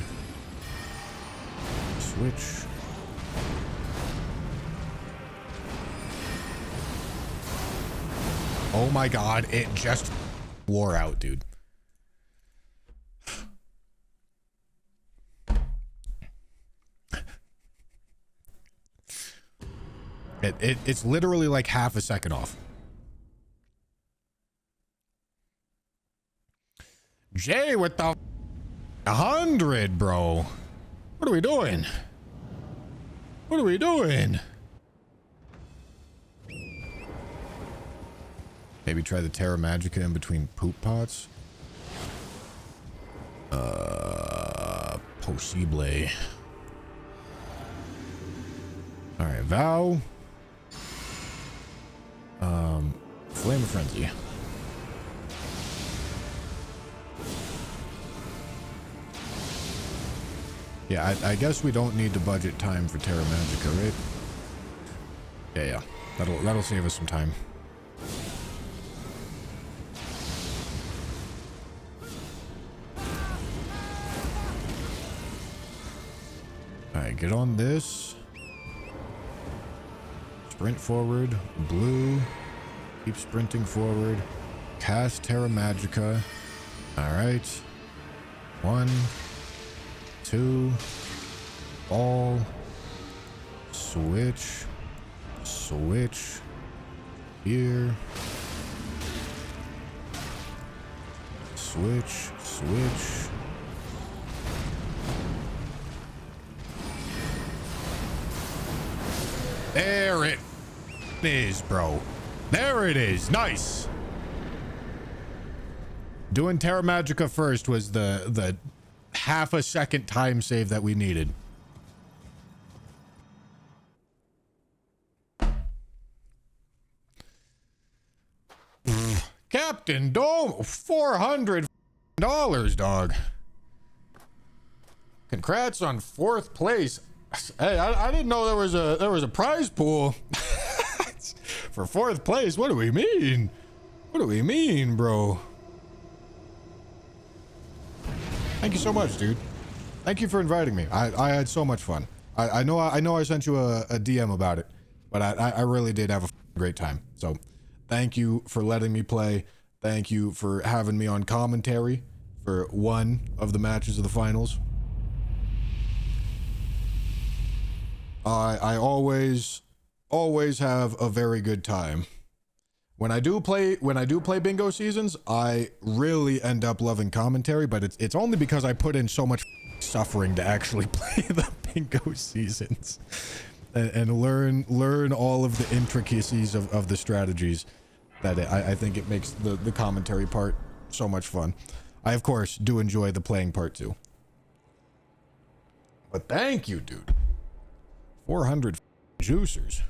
Switch. Oh my god, it just wore out, dude. It's literally like half a second off. Jay with the 100, bro. What are we doing? What are we doing? Maybe try the Terra Magica in between poop pots. Possible. Alright, Vow. Flame of Frenzy. Yeah, I guess we don't need to budget time for Terra Magica, right? Yeah. That'll save us some time. Alright, get on this. Sprint forward. Blue. Keep sprinting forward. Cast Terra Magica. Alright. 1, 2. Ball. Switch. Switch. Here. Switch. Switch. There it is, bro. There it is. Nice. Doing Terra Magica first was the half a second time save that we needed. Captain Dome, $400, dog. Congrats on 4th place. Hey, I didn't know there was a prize pool for 4th place. What do we mean? What do we mean, bro? Thank you so much, dude. Thank you for inviting me. I had so much fun. I know I sent you a DM about it, but I really did have a great time. So thank you for letting me play. Thank you for having me on commentary for one of the matches of the finals. I always have a very good time. When I do play bingo seasons, I really end up loving commentary, but it's only because I put in so much suffering to actually play the bingo seasons. and learn all of the intricacies of the strategies. That I think it makes the commentary part so much fun. I of course do enjoy the playing part too. But thank you, dude. 400 juicers.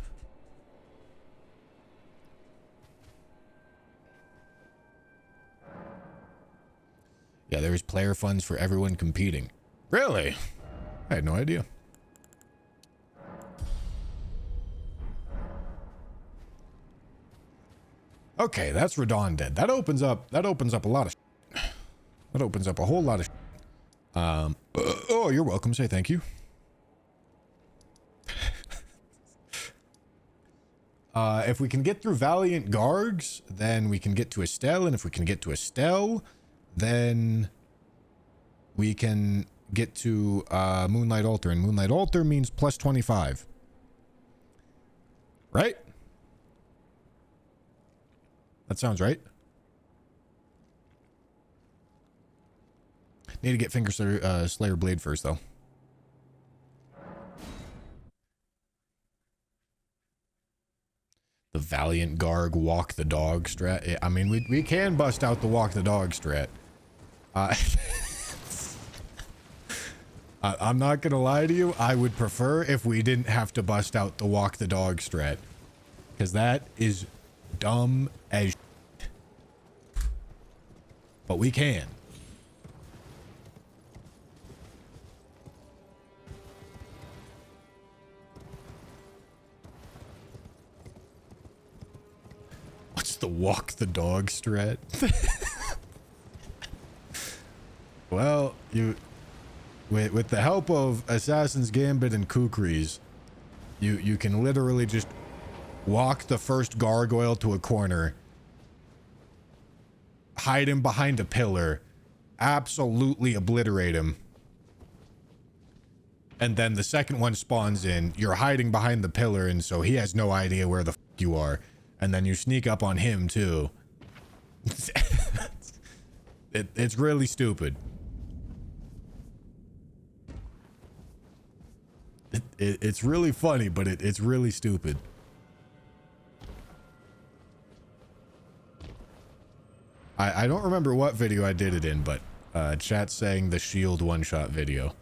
Yeah, there's player funds for everyone competing. Really? I had no idea. Okay, that's redundant. That opens up a lot of shit. That opens up a whole lot of shit. Oh, you're welcome. Say thank you. If we can get through Valiant Gargs, then we can get to Estelle, and if we can get to Estelle, then we can get to Moonlight Altar, and Moonlight Altar means plus 25. Right? That sounds right. Need to get Finger Slayer Blade first, though. The Valiant Garg walk the dog strat. I mean, we can bust out the walk the dog strat. I'm not gonna lie to you. I would prefer if we didn't have to bust out the walk the dog strat, because that is dumb as shit. But we can. What's the walk the dog strat? Well, with the help of Assassin's Gambit and Kukris, you can literally just walk the first gargoyle to a corner, hide him behind a pillar, absolutely obliterate him, and then the second one spawns in. You're hiding behind the pillar, and so he has no idea where the f you are, and then you sneak up on him too. It's really stupid. It's really funny, but it's really stupid. I don't remember what video I did it in, but chat's saying the shield one-shot video.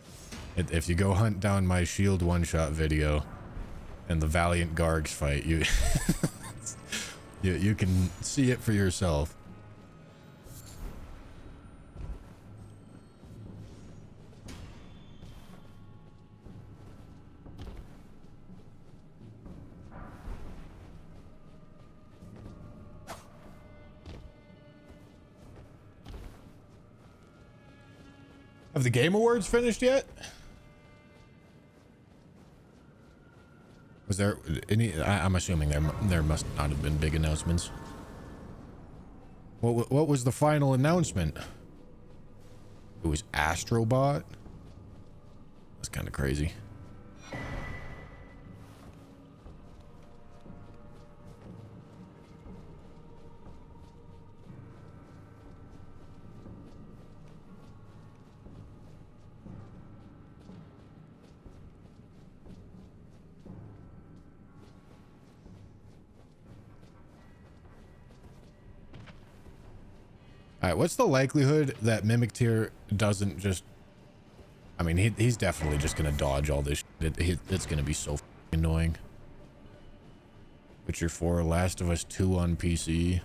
If you go hunt down my shield one-shot video and the Valiant Gargs fight, you you can see it for yourself. Have the Game Awards finished yet? Was there any? I'm assuming there must not have been big announcements. What was the final announcement? It was Astrobot. That's kind of crazy. All right, what's the likelihood that Mimic Tier doesn't just... I mean, he's definitely just going to dodge all this shit. It's going to be so annoying. Witcher 4, Last of Us 2 on PC.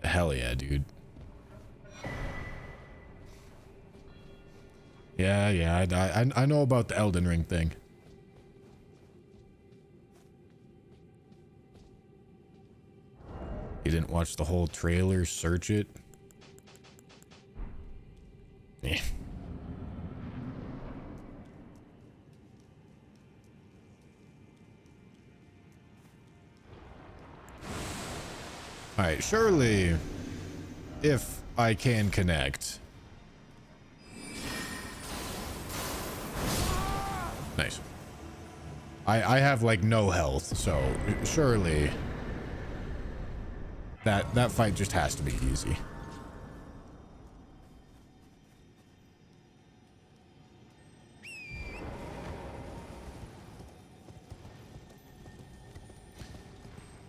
Hell yeah, dude. Yeah, I know about the Elden Ring thing. You didn't watch the whole trailer? Search it. Yeah. Alright, surely, if I can connect. Nice. I have like no health, so surely that fight just has to be easy.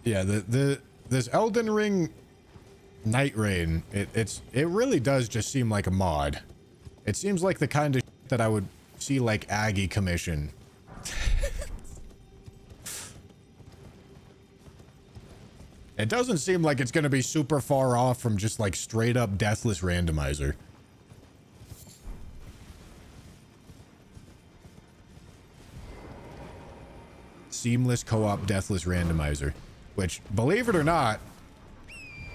Yeah, this Elden Ring Night Rain, it really does just seem like a mod. It seems like the kind of shit that I would see like Aggie commission. It doesn't seem like it's going to be super far off from just like straight up deathless randomizer. Seamless co-op deathless randomizer, which, believe it or not,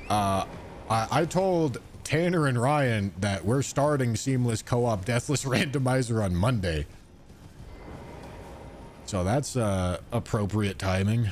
I told Tanner and Ryan that we're starting seamless co-op deathless randomizer on Monday. So that's appropriate timing.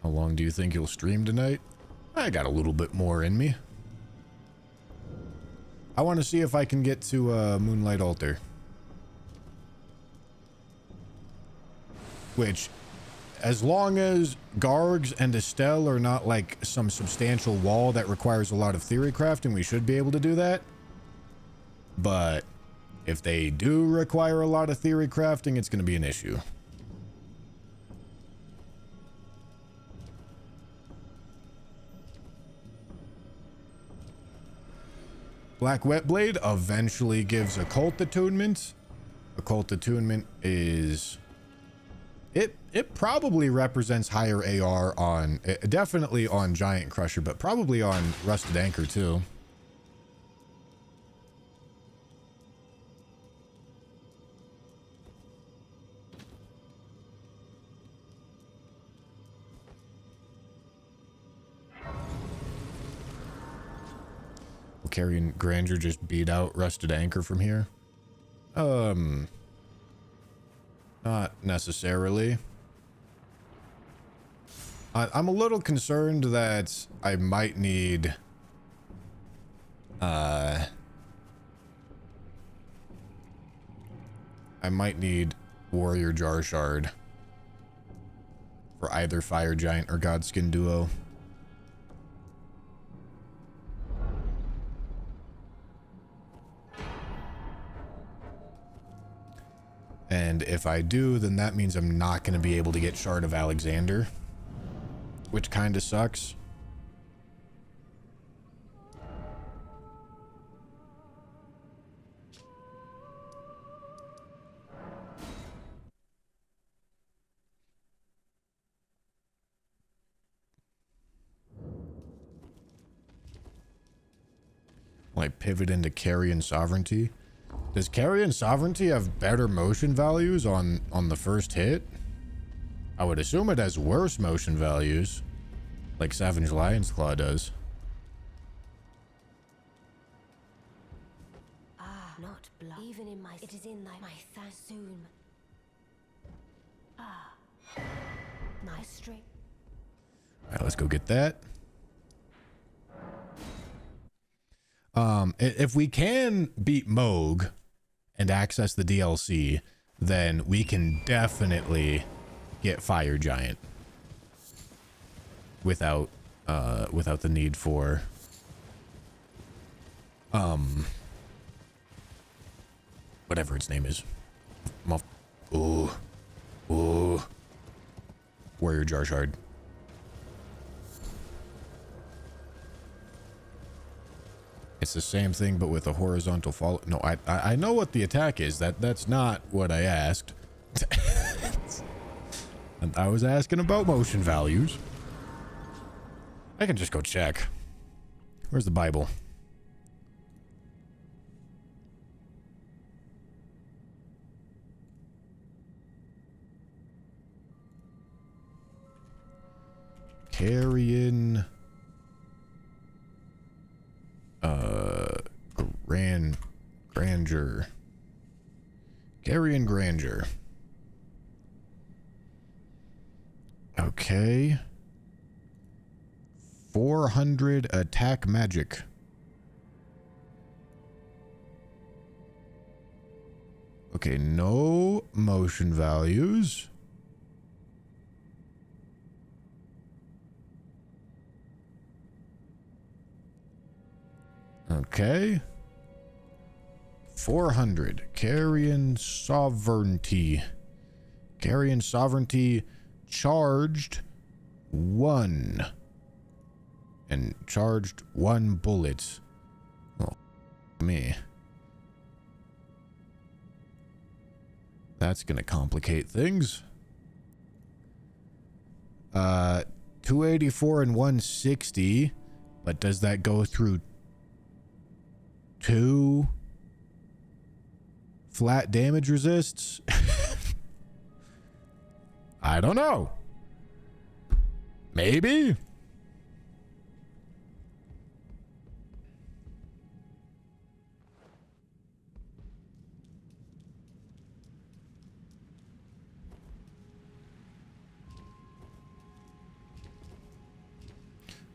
How long do you think you'll stream tonight? I got a little bit more in me. I want to see if I can get to Moonlight Altar. Which, as long as Gargs and Estelle are not like some substantial wall that requires a lot of theory crafting, we should be able to do that. But if they do require a lot of theory crafting, it's going to be an issue. Black Wetblade eventually gives Occult Attunement. Occult Attunement is... It probably represents higher AR on... definitely on Giant Crusher, but probably on Rusted Anchor too. Will Carrion Grandeur just beat out Rusted Anchor from here? Not necessarily. I'm a little concerned that I might need... I might need Warrior Jar Shard for either Fire Giant or Godskin Duo. And if I do, then that means I'm not going to be able to get Shard of Alexander, which kind of sucks. Like pivot into Carrion Sovereignty. Does Carrion Sovereignty have better motion values on the first hit? I would assume it has worse motion values, like Savage Lion's Claw does. Ah, not blood. Even in my... It is in my soon. Ah, my string. Alright, let's go get that. If we can beat Moog and access the DLC, then we can definitely get Fire Giant without the need for whatever its name is. Ooh. Warrior Jar Shard. It's the same thing, but with a horizontal follow. No, I know what the attack is. That's not what I asked. I was asking about motion values. I can just go check. Where's the Bible? Carrion. Grandeur. Carrion Grandeur. Okay. 400 attack magic. Okay, no motion values. Okay. 400. Carrion Sovereignty. Carrion Sovereignty charged 1. And charged 1 bullet. Oh, me. That's gonna complicate things. 284 and 160. But does that go through 2 flat damage resists? I don't know. Maybe.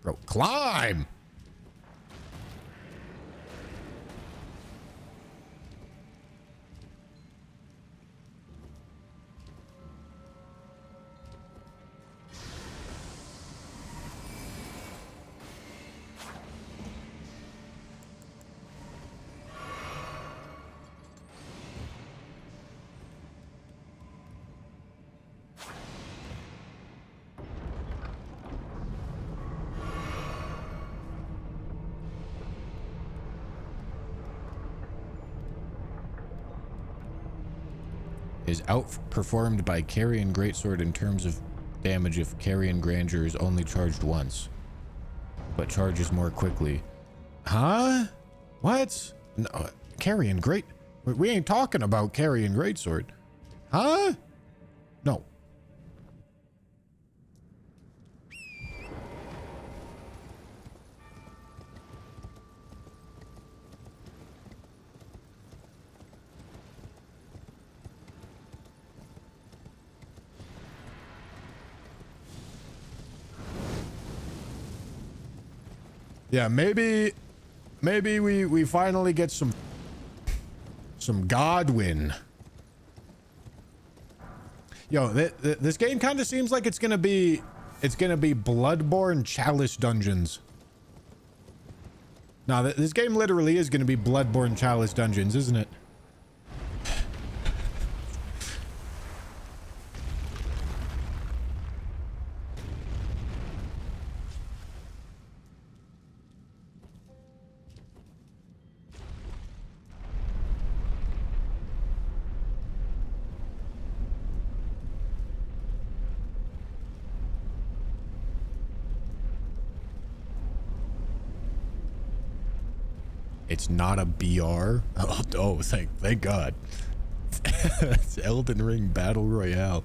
Bro, climb. Is outperformed by Carrion Greatsword in terms of damage if Carrion Grandeur is only charged once, but charges more quickly. Huh? What? No, Carrion Great... We ain't talking about Carrion Greatsword. Huh? No. Yeah, maybe we finally get some Godwin. Yo, this game kind of seems like it's gonna be Bloodborne Chalice Dungeons. No, this game literally is gonna be Bloodborne Chalice Dungeons, isn't it? It's not a BR. Oh, thank God. It's Elden Ring Battle Royale.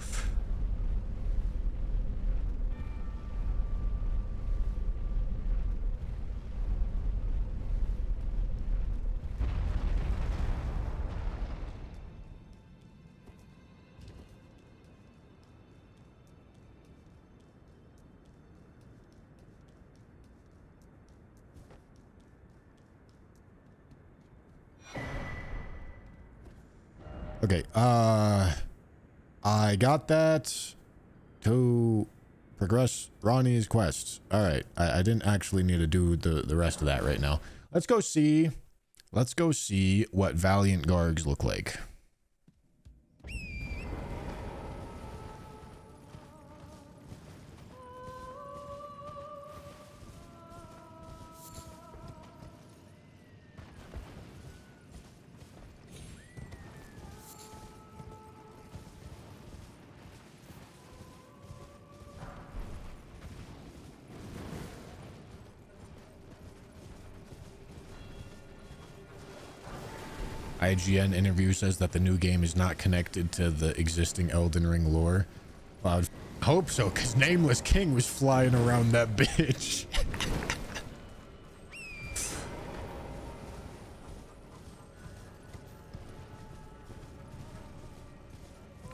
Okay, I got that to progress Ronnie's quests. All right, I didn't actually need to do the rest of that right now. Let's go see what Valiant Gargs look like. IGN interview says that the new game is not connected to the existing Elden Ring lore. Well, I hope so, because Nameless King was flying around that bitch.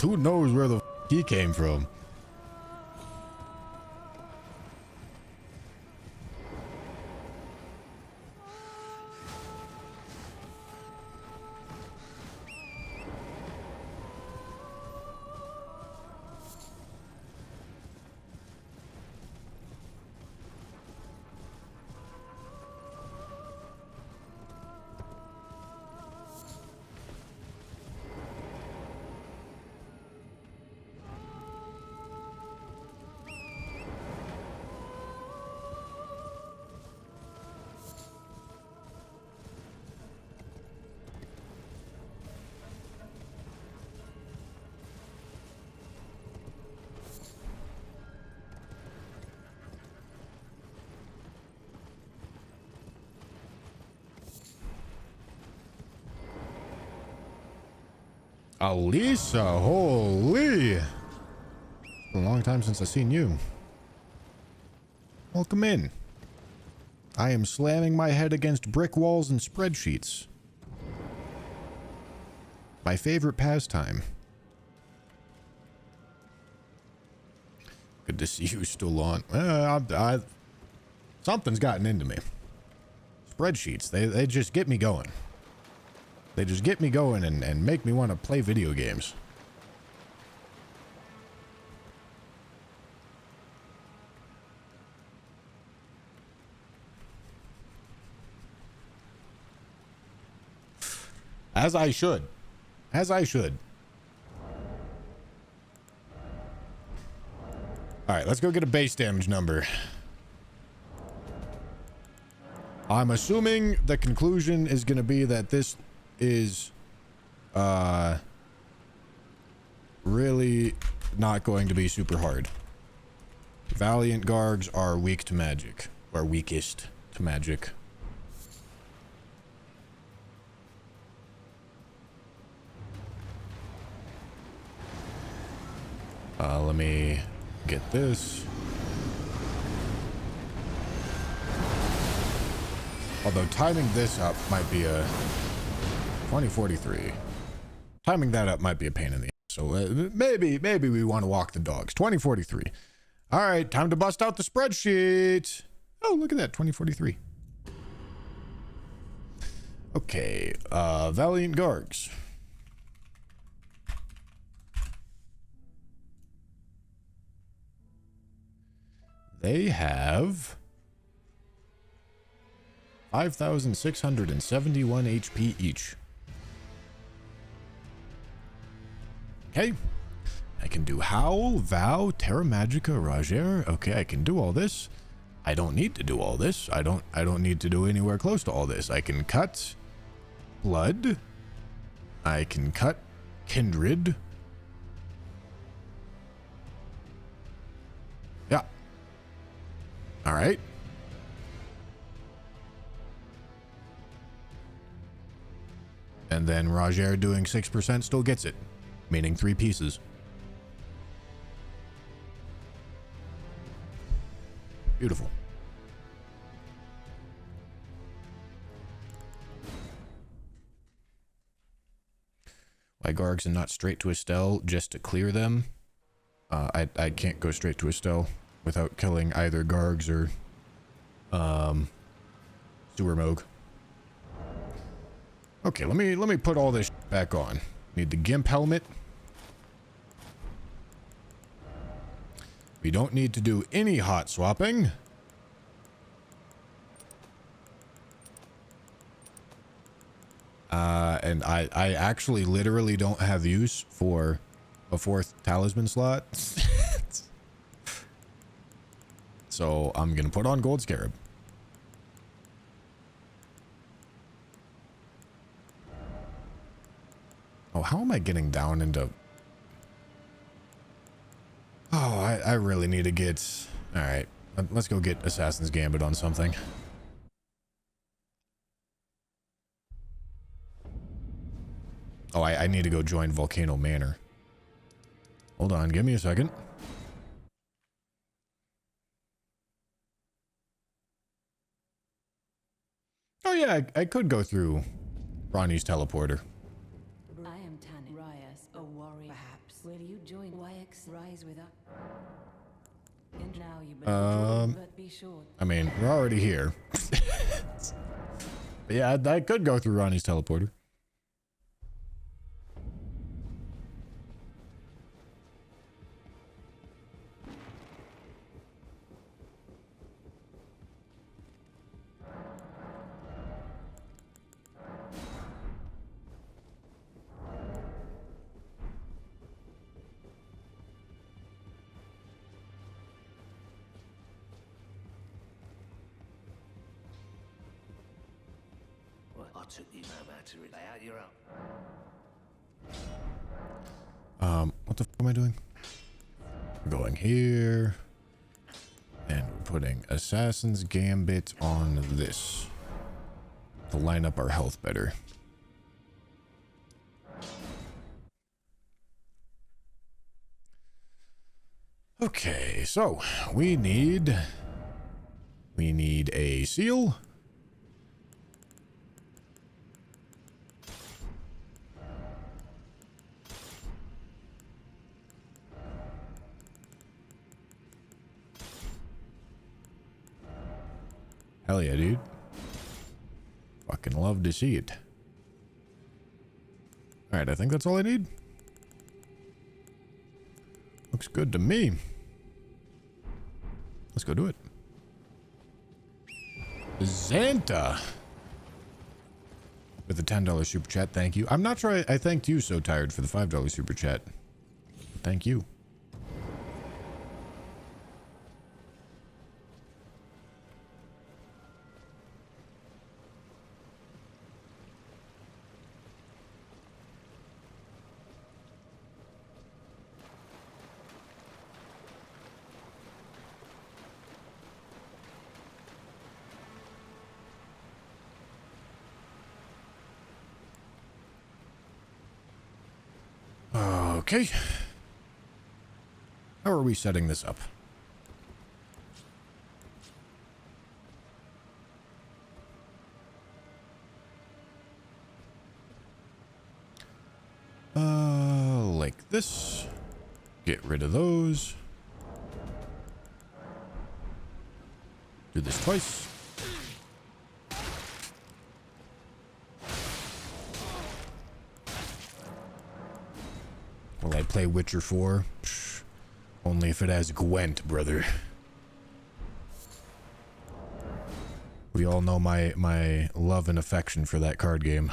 Who knows where the he came from? Alisa, holy. It's been a long time since I've seen you. Welcome in. I am slamming my head against brick walls and spreadsheets. My favorite pastime. Good to see you still on. Something's gotten into me. Spreadsheets, they just get me going. They just get me going and make me want to play video games. As I should. As I should. Alright, let's go get a base damage number. I'm assuming the conclusion is going to be that this is really not going to be super hard. Valiant Gargs are weak to magic, or weakest to magic. Let me get this. Although timing this up might be a 2043. Timing that up might be a pain in the ass. So maybe we want to walk the dogs. 2043. All right, time to bust out the spreadsheet. Oh, look at that, 2043. Okay, Valiant Gargs. They have 5,671 HP each. Okay. I can do Howl, Vow, Terra Magica, Roger. Okay, I can do all this. I don't need to do all this. I don't need to do anywhere close to all this. I can cut Blood. I can cut Kindred. Yeah. All right. And then Roger doing 6% still gets it, meaning 3 pieces. Beautiful. Why Gargs and not straight to Estelle just to clear them? I can't go straight to Estelle without killing either Gargs or Sewer Moog. Okay, let me put all this back on. Need the Gimp helmet. We don't need to do any hot swapping. And I actually literally don't have use for a 4th talisman slot. So I'm gonna put on Gold Scarab. Oh, how am I getting down into... Oh, I really need to get... Alright, let's go get Assassin's Gambit on something. Oh, I need to go join Volcano Manor. Hold on, give me a second. Oh yeah, I could go through Ronnie's teleporter. I am Tannin Rias, a warrior. Perhaps. Will I mean, we're already here. But yeah, I could go through Ronnie's teleporter. I took you no matter lay out your own. What the f am I doing? We're going here. And we're putting Assassin's Gambit on this. To line up our health better. Okay, so we need a seal. Hell yeah, dude. Fucking love to see it. Alright, I think that's all I need. Looks good to me. Let's go do it. Xanta. With a $10 super chat, thank you. I'm not sure I thanked you, So Tired, for the $5 super chat. Thank you. Okay. How are we setting this up? Like this. Get rid of those. Do this twice. Will I play Witcher 4? Psh, only if it has Gwent, brother. We all know my love and affection for that card game.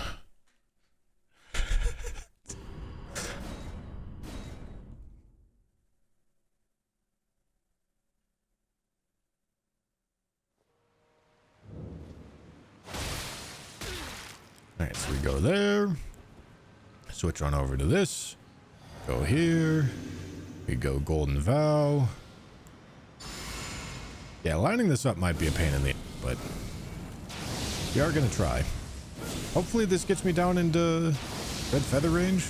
Alright, so we go there. Switch on over to this. Go here. We go Golden Vow. Yeah, lining this up might be a pain in the... but we are going to try. Hopefully this gets me down into Red Feather range.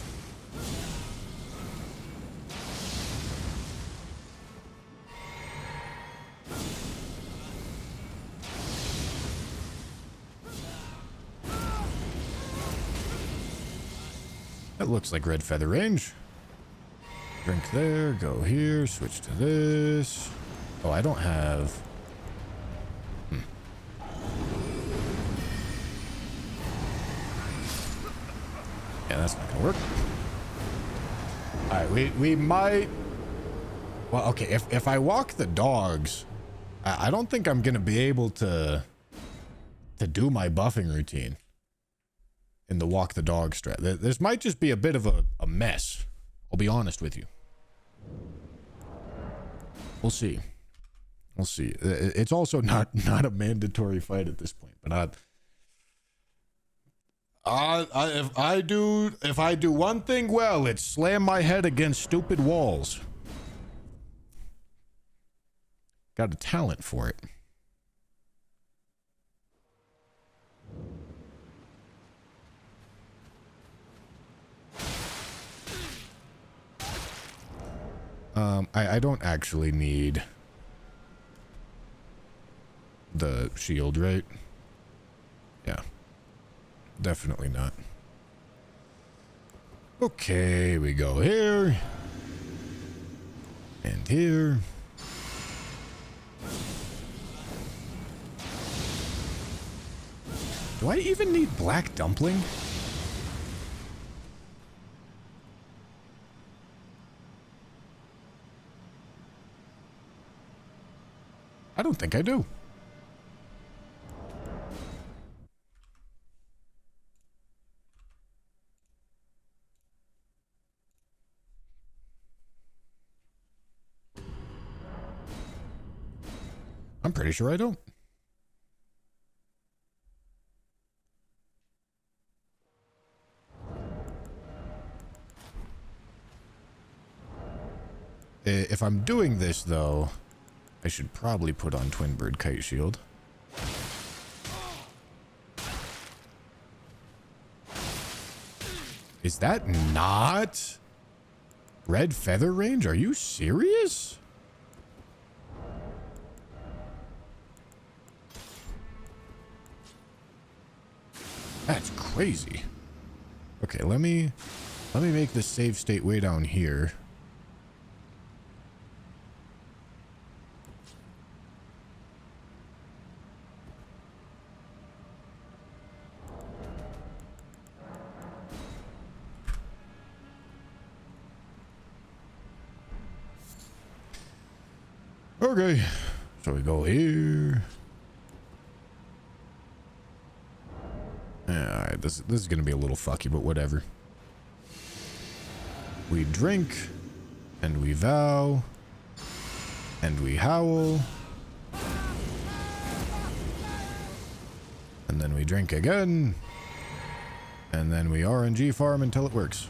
That looks like Red Feather range. Drink there, go here, switch to this. Oh, I don't have... Yeah, that's not gonna work. Alright, we might... Well, okay, if I walk the dogs, I don't think I'm gonna be able to do my buffing routine in the walk the dog strat. This might just be a bit of a mess. I'll be honest with you. We'll see. We'll see. It's also not a mandatory fight at this point, but if I do one thing well, it's slam my head against stupid walls. Got a talent for it. I don't actually need the shield, right? Yeah. Definitely not. Okay, we go here. And here. Do I even need black dumpling? I don't think I do. I'm pretty sure I don't. If I'm doing this, though, I should probably put on Twin Bird Kite Shield. Is that not Red Feather Range? Are you serious? That's crazy. Okay, let me make the save state way down here. Okay, so we go here. Yeah, all right, this is gonna be a little fucky, but whatever. We drink, and we vow, and we howl, and then we drink again, and then we RNG farm until it works.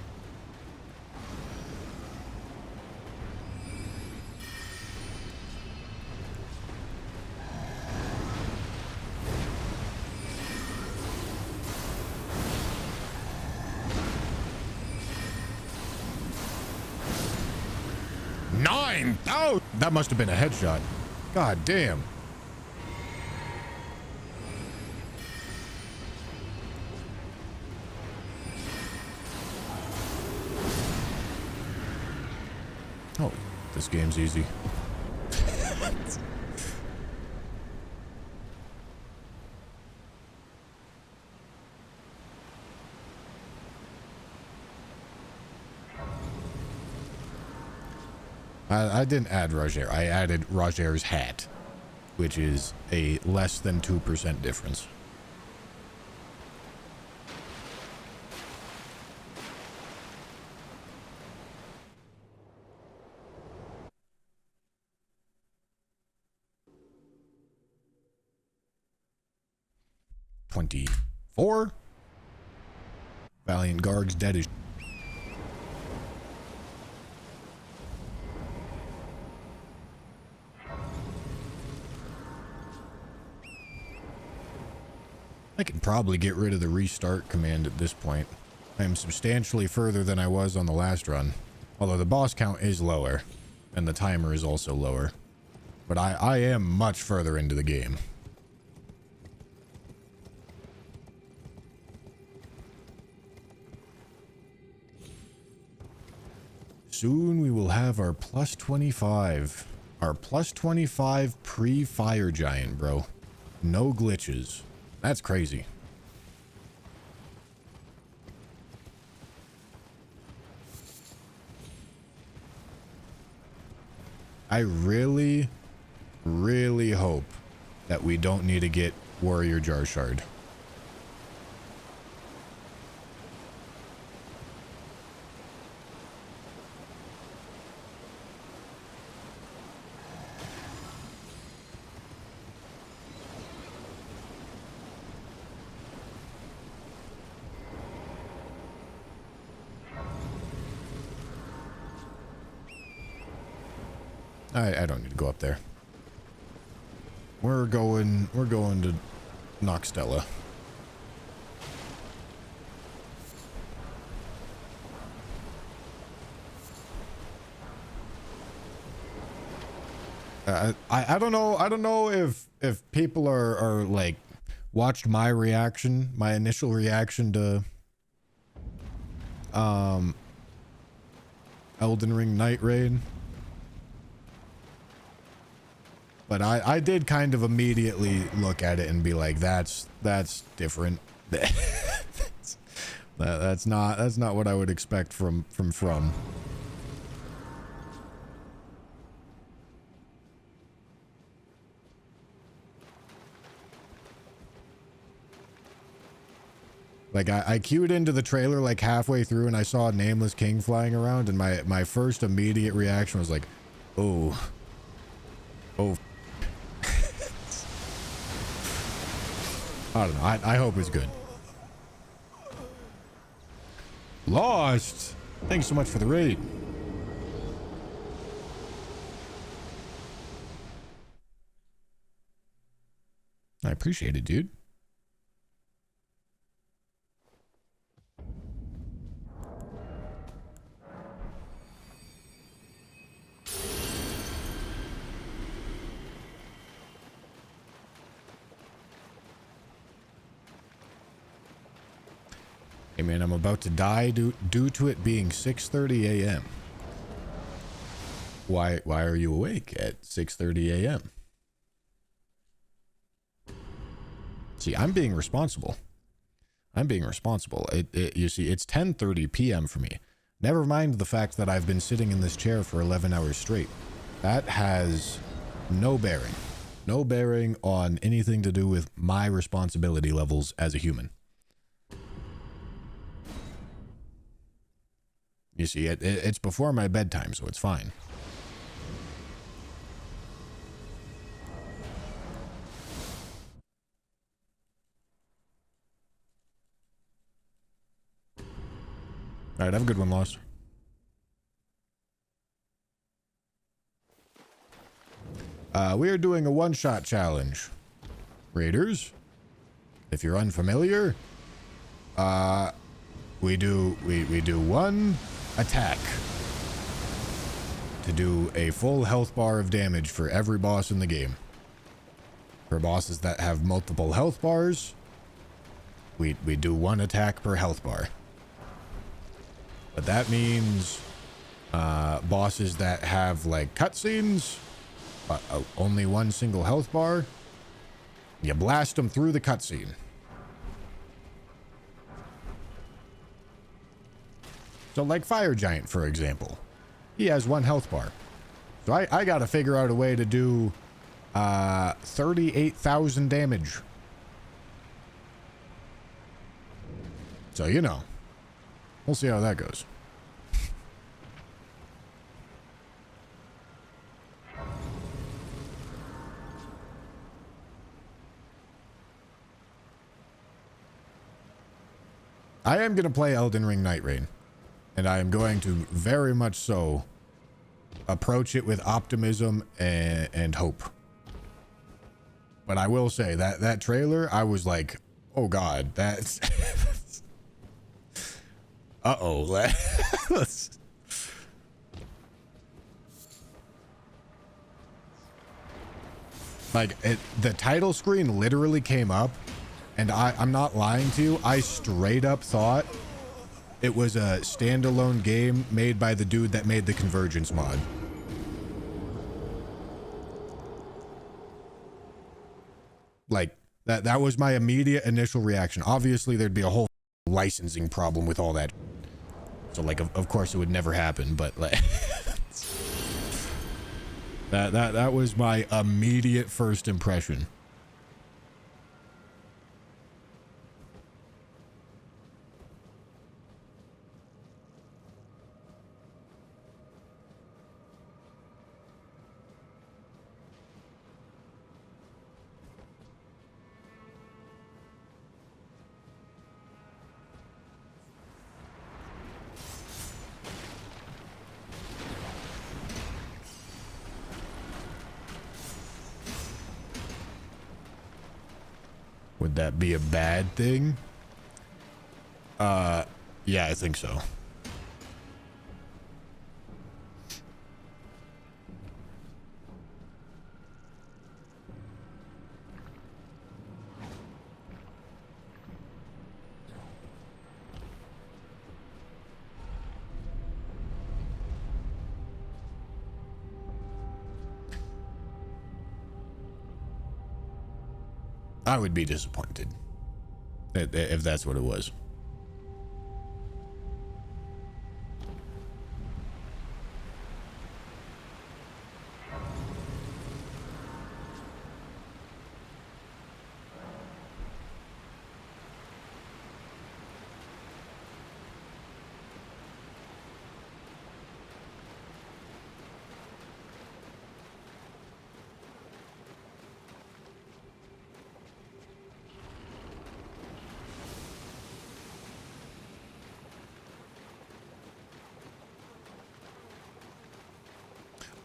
Oh, that must have been a headshot. God damn. Oh, this game's easy. I didn't add Roger. I added Roger's hat, which is a less than 2% difference. $24. Valiant Garg's dead as I can probably get rid of the restart command at this point. I am substantially further than I was on the last run. Although the boss count is lower, and the timer is also lower. But I am much further into the game. Soon we will have our plus 25. Our plus 25 pre-fire giant, bro. No glitches. That's crazy. I really, really hope that we don't need to get Warrior Jar Shard. I don't need to go up there. We're going to Noxtella. I don't know if people are like watched my reaction, my initial reaction to Elden Ring Night Raid. But I did kind of immediately look at it and be like, that's different. That's not what I would expect from. Like I queued into the trailer like halfway through and I saw a nameless king flying around and my first immediate reaction was like, oh. I don't know. I hope it's good. Lost. Thanks so much for the raid. I appreciate it, dude. Hey man, I'm about to die due to it being 6:30 a.m. Why are you awake at 6:30 a.m.? See, I'm being responsible. You see, it's 10:30 p.m. for me. Never mind the fact that I've been sitting in this chair for 11 hours straight. That has no bearing on anything to do with my responsibility levels as a human. You see, it's before my bedtime, so it's fine. All right, have a good one, Lost. We are doing a one-shot challenge. Raiders, if you're unfamiliar, we do one attack to do a full health bar of damage for every boss in the game. For bosses that have multiple health bars, we do one attack per health bar. But that means bosses that have like cutscenes, only one single health bar, you blast them through the cutscene. So like Fire Giant, for example, he has one health bar. So I got to figure out a way to do 38,000 damage. So, you know, we'll see how that goes. I am going to play Elden Ring Night Rain. And I am going to very much so approach it with optimism and hope. But I will say that trailer, I was like, oh God, that's... Uh-oh. Like, the title screen literally came up, and I'm not lying to you, I straight up thought it was a standalone game made by the dude that made the Convergence mod. Like, that was my immediate initial reaction. Obviously, there'd be a whole licensing problem with all that. So, like, of course it would never happen, but, like... that was my immediate first impression. Would that be a bad thing? Yeah, I think so. I would be disappointed if that's what it was.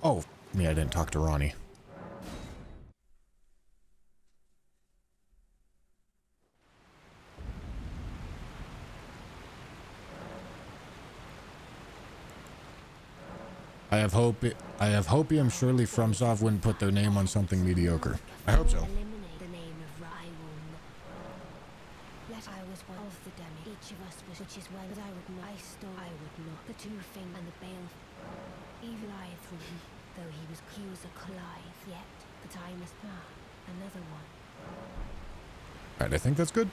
Oh, me, I didn't talk to Ronnie. I have hopium surely FromSoft wouldn't put their name on something mediocre. I hope so. Eliminate the name of I will not. I was one of the demi. Each of us was, which is when I would not. I stole. I would not. The two thing and the bale. Even I through him, though he was a Clive. Yet the time is another one. All right, I think that's good.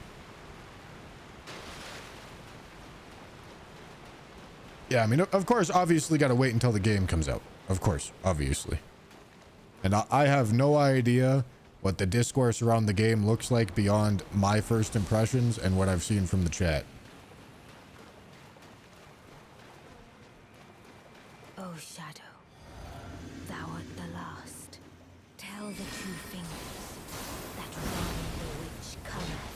Yeah, I mean, of course, obviously got to wait until the game comes out. Of course, obviously. And I have no idea what the discourse around the game looks like beyond my first impressions and what I've seen from the chat. Oh, Shadow, thou art the last. Tell the two fingers that Ron the witch cometh,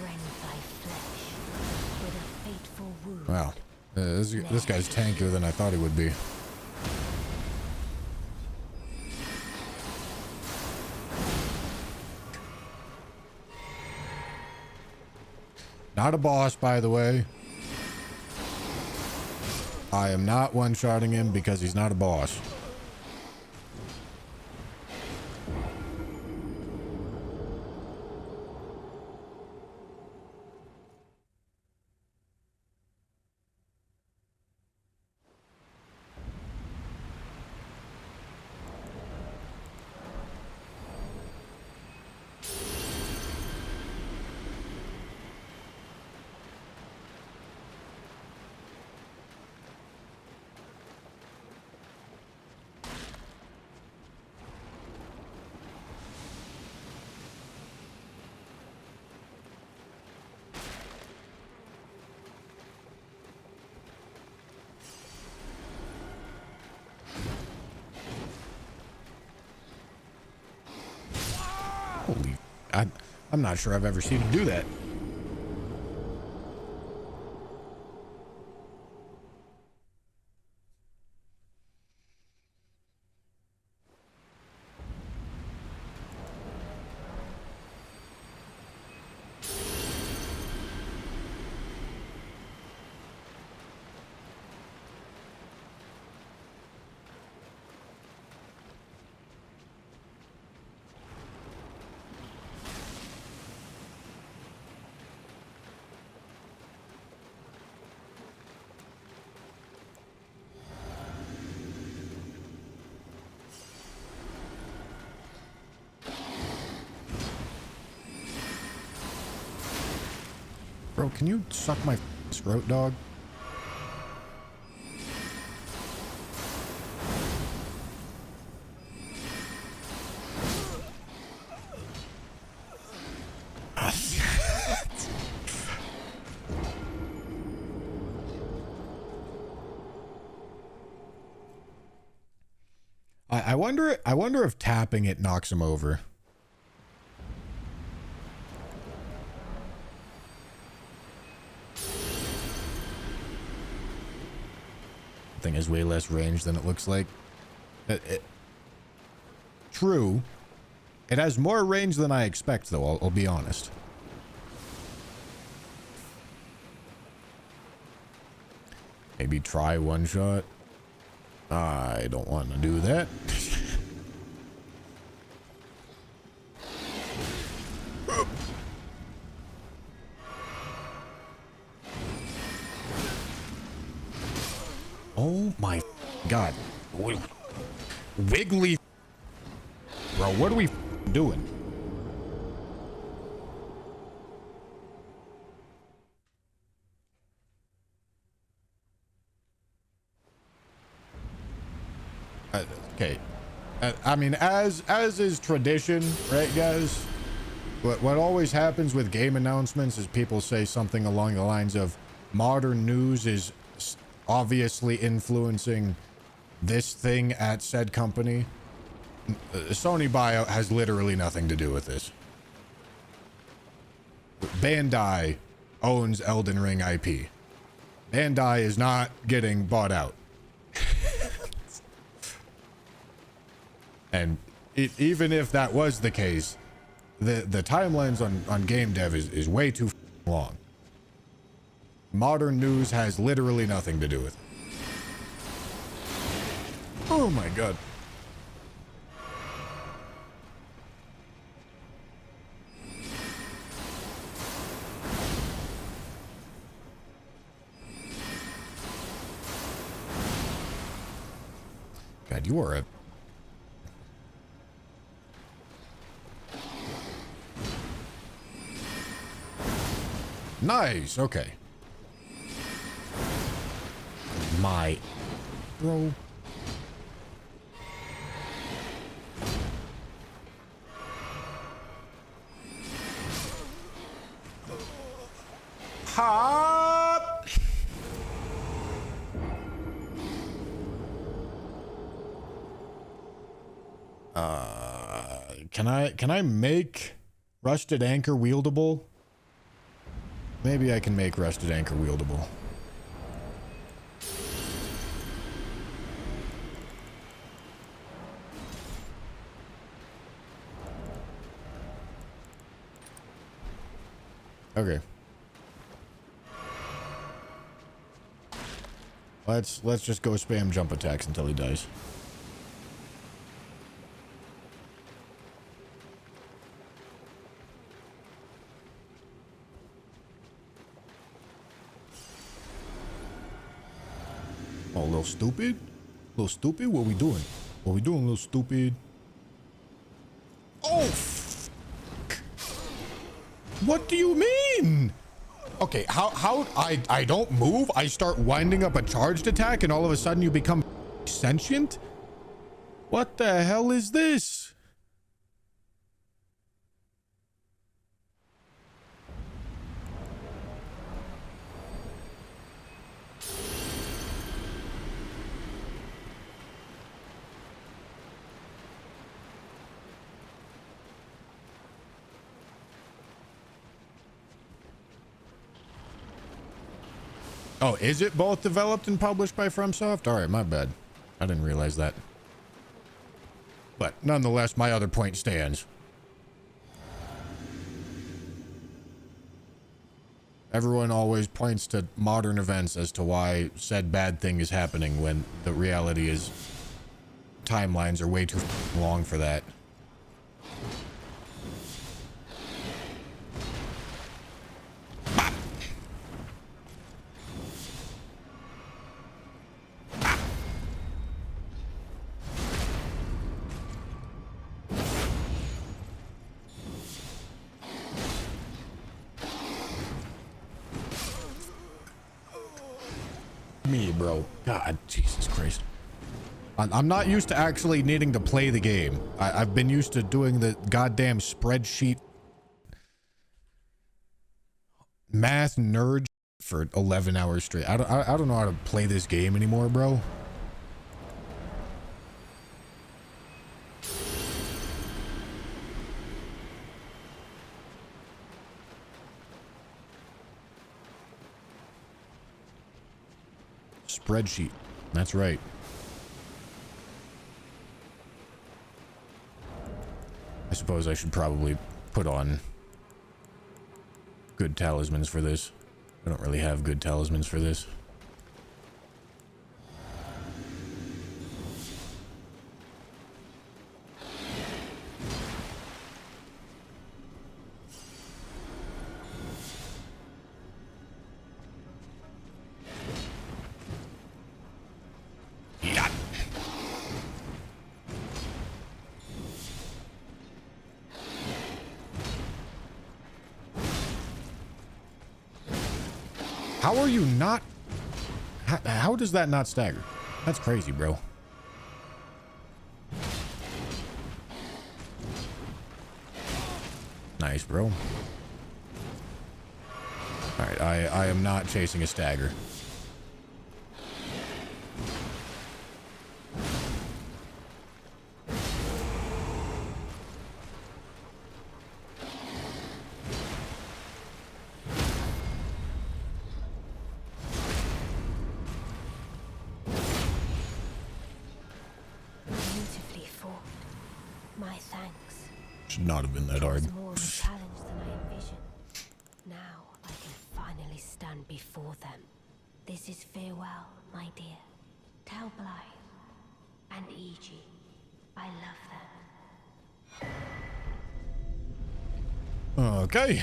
rend thy flesh with a fateful wound. Wow. This guy's tankier than I thought he would be. Not a boss, by the way. I am not one-shotting him because he's not a boss. Holy, I'm not sure I've ever seen him do that. Bro, can you suck my throat, dog? I wonder if tapping it knocks him over. Thing has way less range than it looks like. True. It has more range than I expect, though, I'll be honest. Maybe try one shot. I don't want to do that. Oh my god. Wiggly. Bro, what are we doing? Okay. I mean, as is tradition, right, guys? What always happens with game announcements is people say something along the lines of modern news is obviously influencing this thing at said company. Sony buyout has literally nothing to do with this. Bandai owns Elden Ring IP. Bandai is not getting bought out. And even if that was the case, the timelines on game dev is way too long. Modern news has literally nothing to do with it. Oh my god. God, you are a... Nice, okay. My... Bro... Hop! Can I make Rusted Anchor wieldable? Maybe I can make Rusted Anchor wieldable. Okay. Let's just go spam jump attacks until he dies. Oh, a little stupid? A little stupid? What we doing? What we doing, little stupid? Oh, fuck. What do you mean? Okay, how I don't move, I start winding up a charged attack and all of a sudden you become sentient? What the hell is this? Oh, is it both developed and published by FromSoft? All right, my bad. I didn't realize that. But nonetheless, my other point stands. Everyone always points to modern events as to why said bad thing is happening when the reality is timelines are way too long for that. Me, bro. God, Jesus Christ. I'm not used to actually needing to play the game. I've been used to doing the goddamn spreadsheet math nerd for 11 hours straight. I don't know how to play this game anymore, bro. Spreadsheet. That's right. I suppose I should probably put on good talismans for this. I don't really have good talismans for this. How are you not? How does that not stagger? That's crazy, bro. Nice, bro. Alright, I am not chasing a stagger. Beautifully fought. My thanks. Should not have been that hard. It was more of a challenge than I envisioned. Now I can finally stand before them. This is farewell, my dear. Tell Blythe and E.G. I love them. Okay.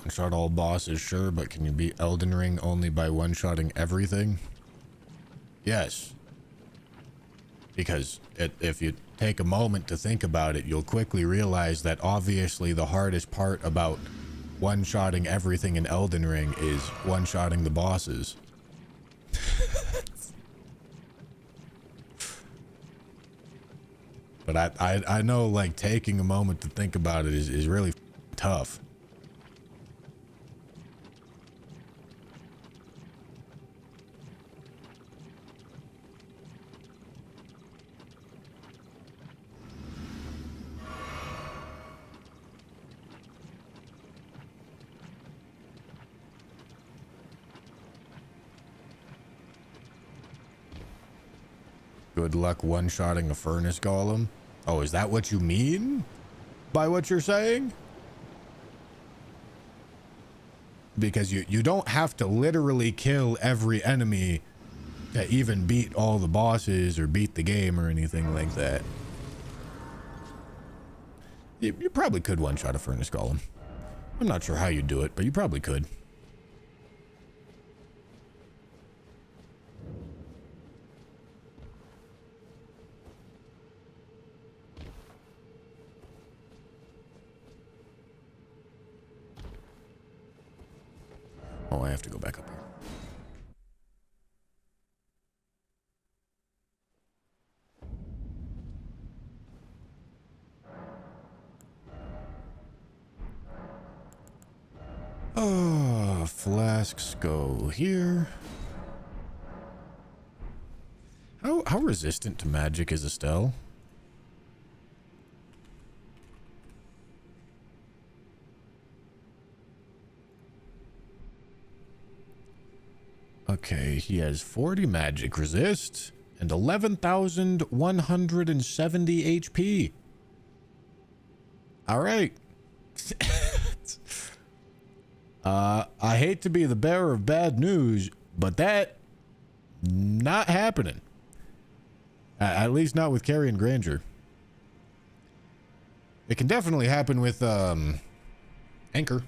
One-shot all bosses, sure, but can you beat Elden Ring only by one-shotting everything? Yes. Because if you take a moment to think about it, you'll quickly realize that obviously the hardest part about one-shotting everything in Elden Ring is one-shotting the bosses. But I know, like, taking a moment to think about it is really tough. Good luck one-shotting a furnace golem. Oh, is that what you mean by what you're saying? Because you don't have to literally kill every enemy to even beat all the bosses or beat the game or anything like that. You probably could one-shot a furnace golem. I'm not sure how you do it, but you probably could. Oh, I have to go back up here. Oh, flasks go here. How resistant to magic is Estelle? Okay, he has 40 magic resist and 11,170 HP. All right. I hate to be the bearer of bad news, but that not happening. At least not with Carrion Grandeur. It can definitely happen with Anchor.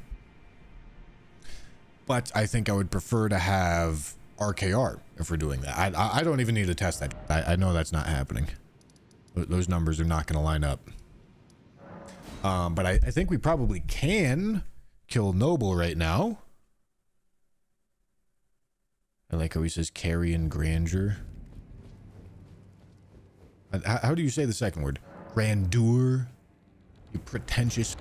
But I think I would prefer to have RKR if we're doing that. I don't even need to test that. I know that's not happening. Those numbers are not going to line up. But I think we probably can kill Noble right now. I like how he says Carrion Grandeur. How do you say the second word? Grandeur? You pretentious...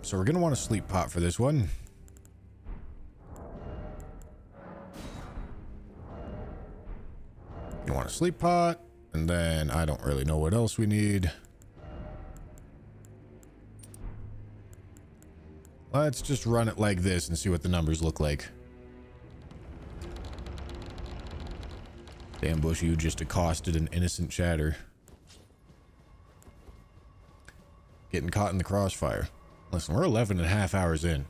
So we're gonna want a sleep pot for this one. You want a sleep pot, and then I don't really know what else we need. Let's just run it like this and see what the numbers look like. Damn, Bush, you just accosted an innocent chatter. Getting caught in the crossfire. Listen, we're 11.5 hours in.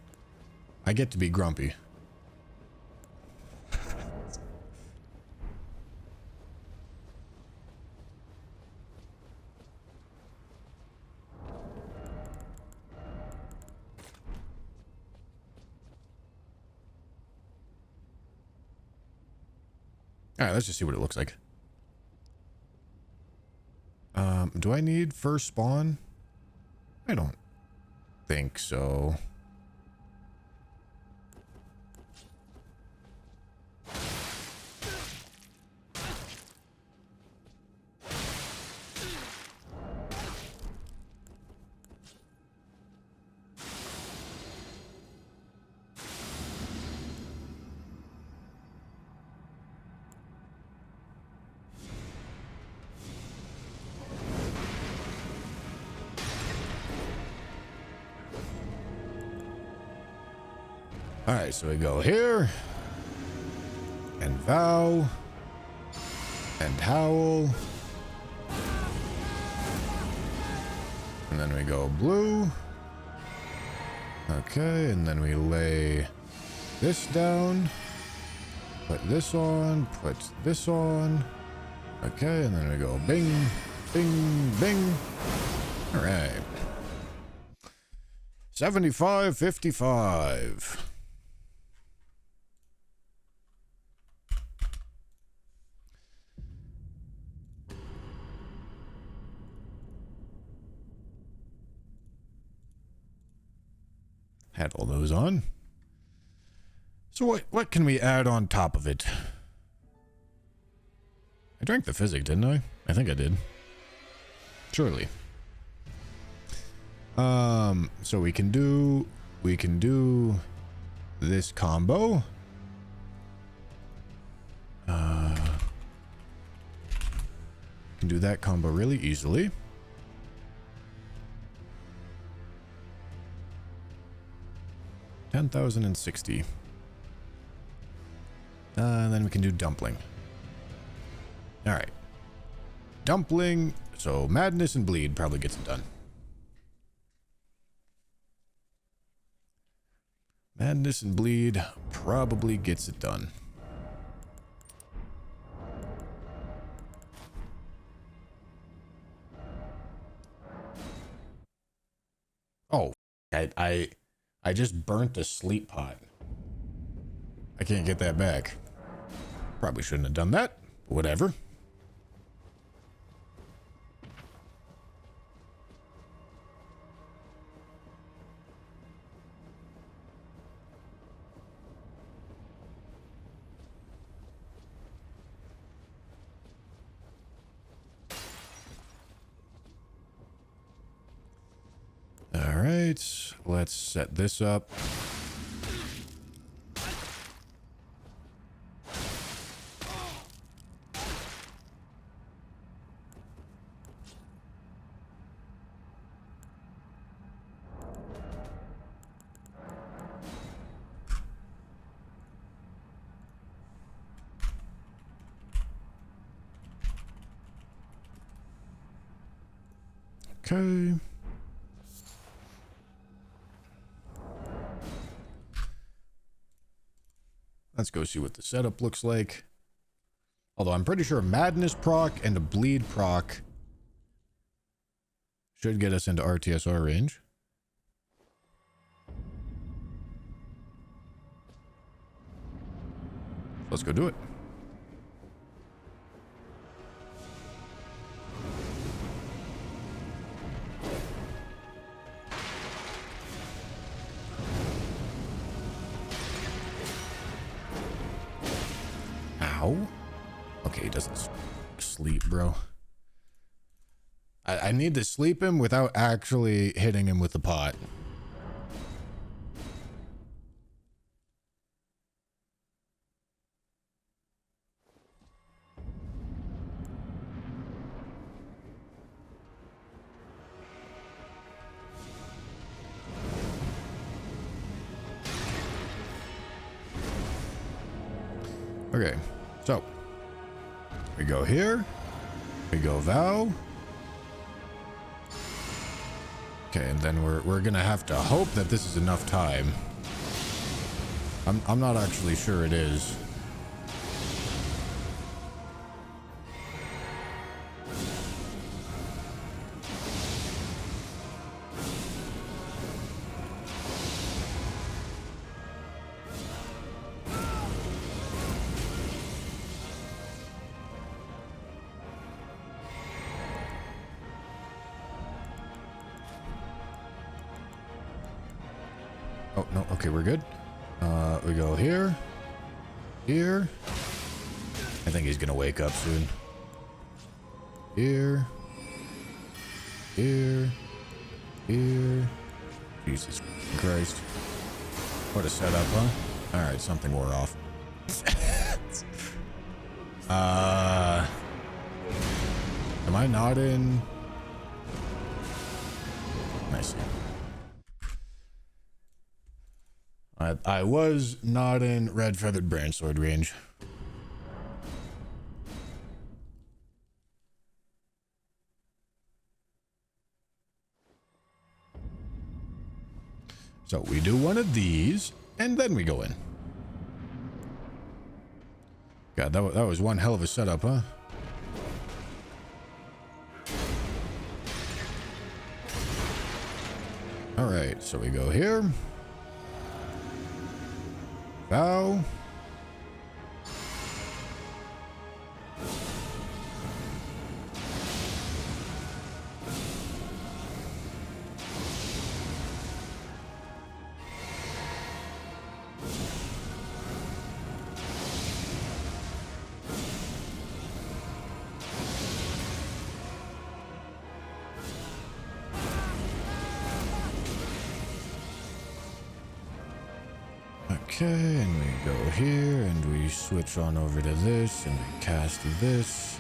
I get to be grumpy. Alright, let's just see what it looks like. Do I need first spawn? I don't think so. Alright, so we go here, and vow, and howl, and then we go blue. Okay, and then we lay this down, put this on, put this on. Okay, and then we go bing, bing, bing. Alright. 75-55. Had all those on. So what can we add on top of it? I drank the physic, didn't I? I think I did. Surely. So we can do this combo. Can do that combo really easily. $10,060. And then we can do dumpling. All right. Dumpling. So madness and bleed probably gets it done. Madness and bleed probably gets it done. Oh, I just burnt the sleep pot. I can't get that back. Probably shouldn't have done that. Whatever. All right, let's set this up. Okay. Let's go see what the setup looks like. Although I'm pretty sure a madness proc and a bleed proc should get us into RTSR range. Let's go do it. Okay, he doesn't sleep, bro. I need to sleep him without actually hitting him with the pot. Okay, so we go here. We go vow. Okay, and then we're gonna have to hope that this is enough time. I'm not actually sure it is. Oh, no. Okay, we're good. We go here. Here. I think he's gonna wake up soon. Here. Here. Here. Jesus Christ. What a setup, huh? Alright, something wore off. Am I not in? I see. I was not in red feathered brandsword range. So we do one of these, and then we go in. God, that was one hell of a setup, huh? All right, so we go here. Bow. Okay, and we go here, and we switch on over to this, and we cast this,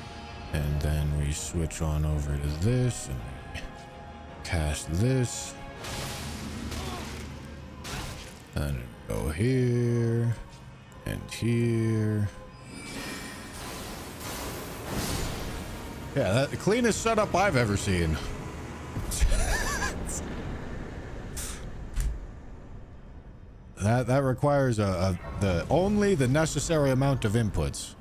and then we switch on over to this, and we cast this, and we go here, and here. Yeah, that's the cleanest setup I've ever seen. That requires only the necessary amount of inputs.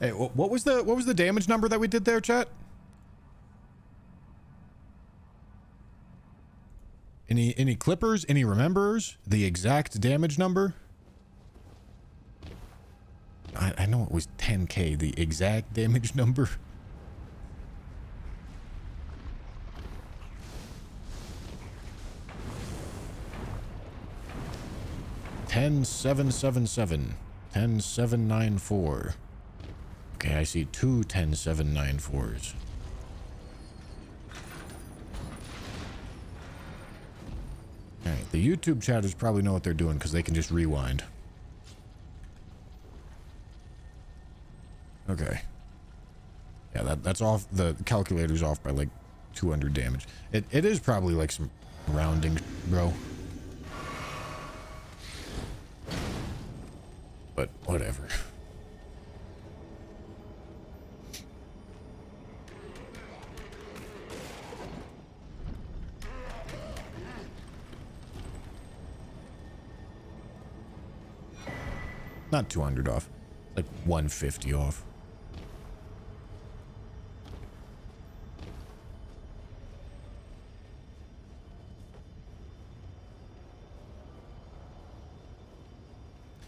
Hey, what was the damage number that we did there, chat? Any clippers? Any rememberers? The exact damage number? I know it was 10k. The exact damage number. $10,777. $10,794. Okay, I see two 10,794s. Alright, the YouTube chatters probably know what they're doing because they can just rewind. Okay. Yeah, that's off. The calculator's off by like 200 damage. It is probably like some rounding, bro. But whatever. Not 200 off. Like 150 off.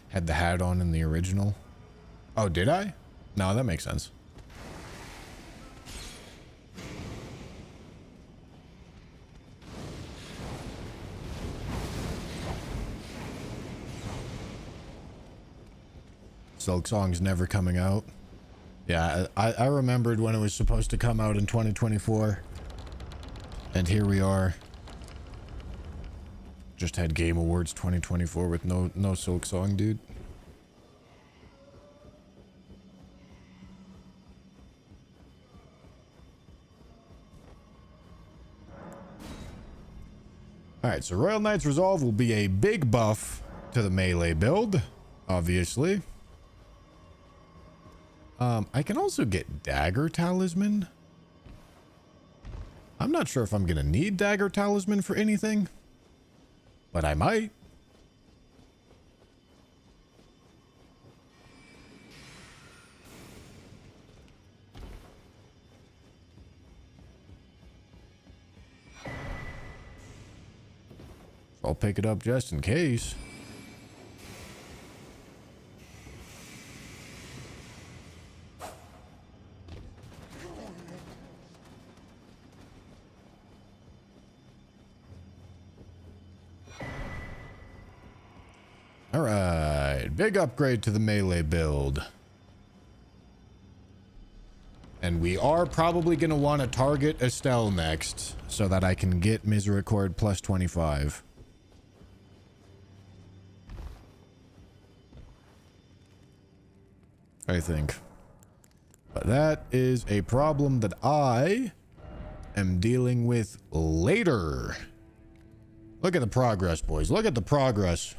Had the hat on in the original. Oh, did I? No, that makes sense. Silk Song's never coming out. Yeah, I remembered when it was supposed to come out in 2024. And here we are. Just had Game Awards 2024 with no Silk Song, dude. right, so Royal Knight's Resolve will be a big buff to the melee build, obviously. I can also get Dagger Talisman. I'm not sure if I'm going to need Dagger Talisman for anything, but I might. I'll pick it up just in case. All right, big upgrade to the melee build. And we are probably going to want to target Estelle next so that I can get Misericord plus 25. I think. But that is a problem that I am dealing with later. Look at the progress, boys. Look at the progress.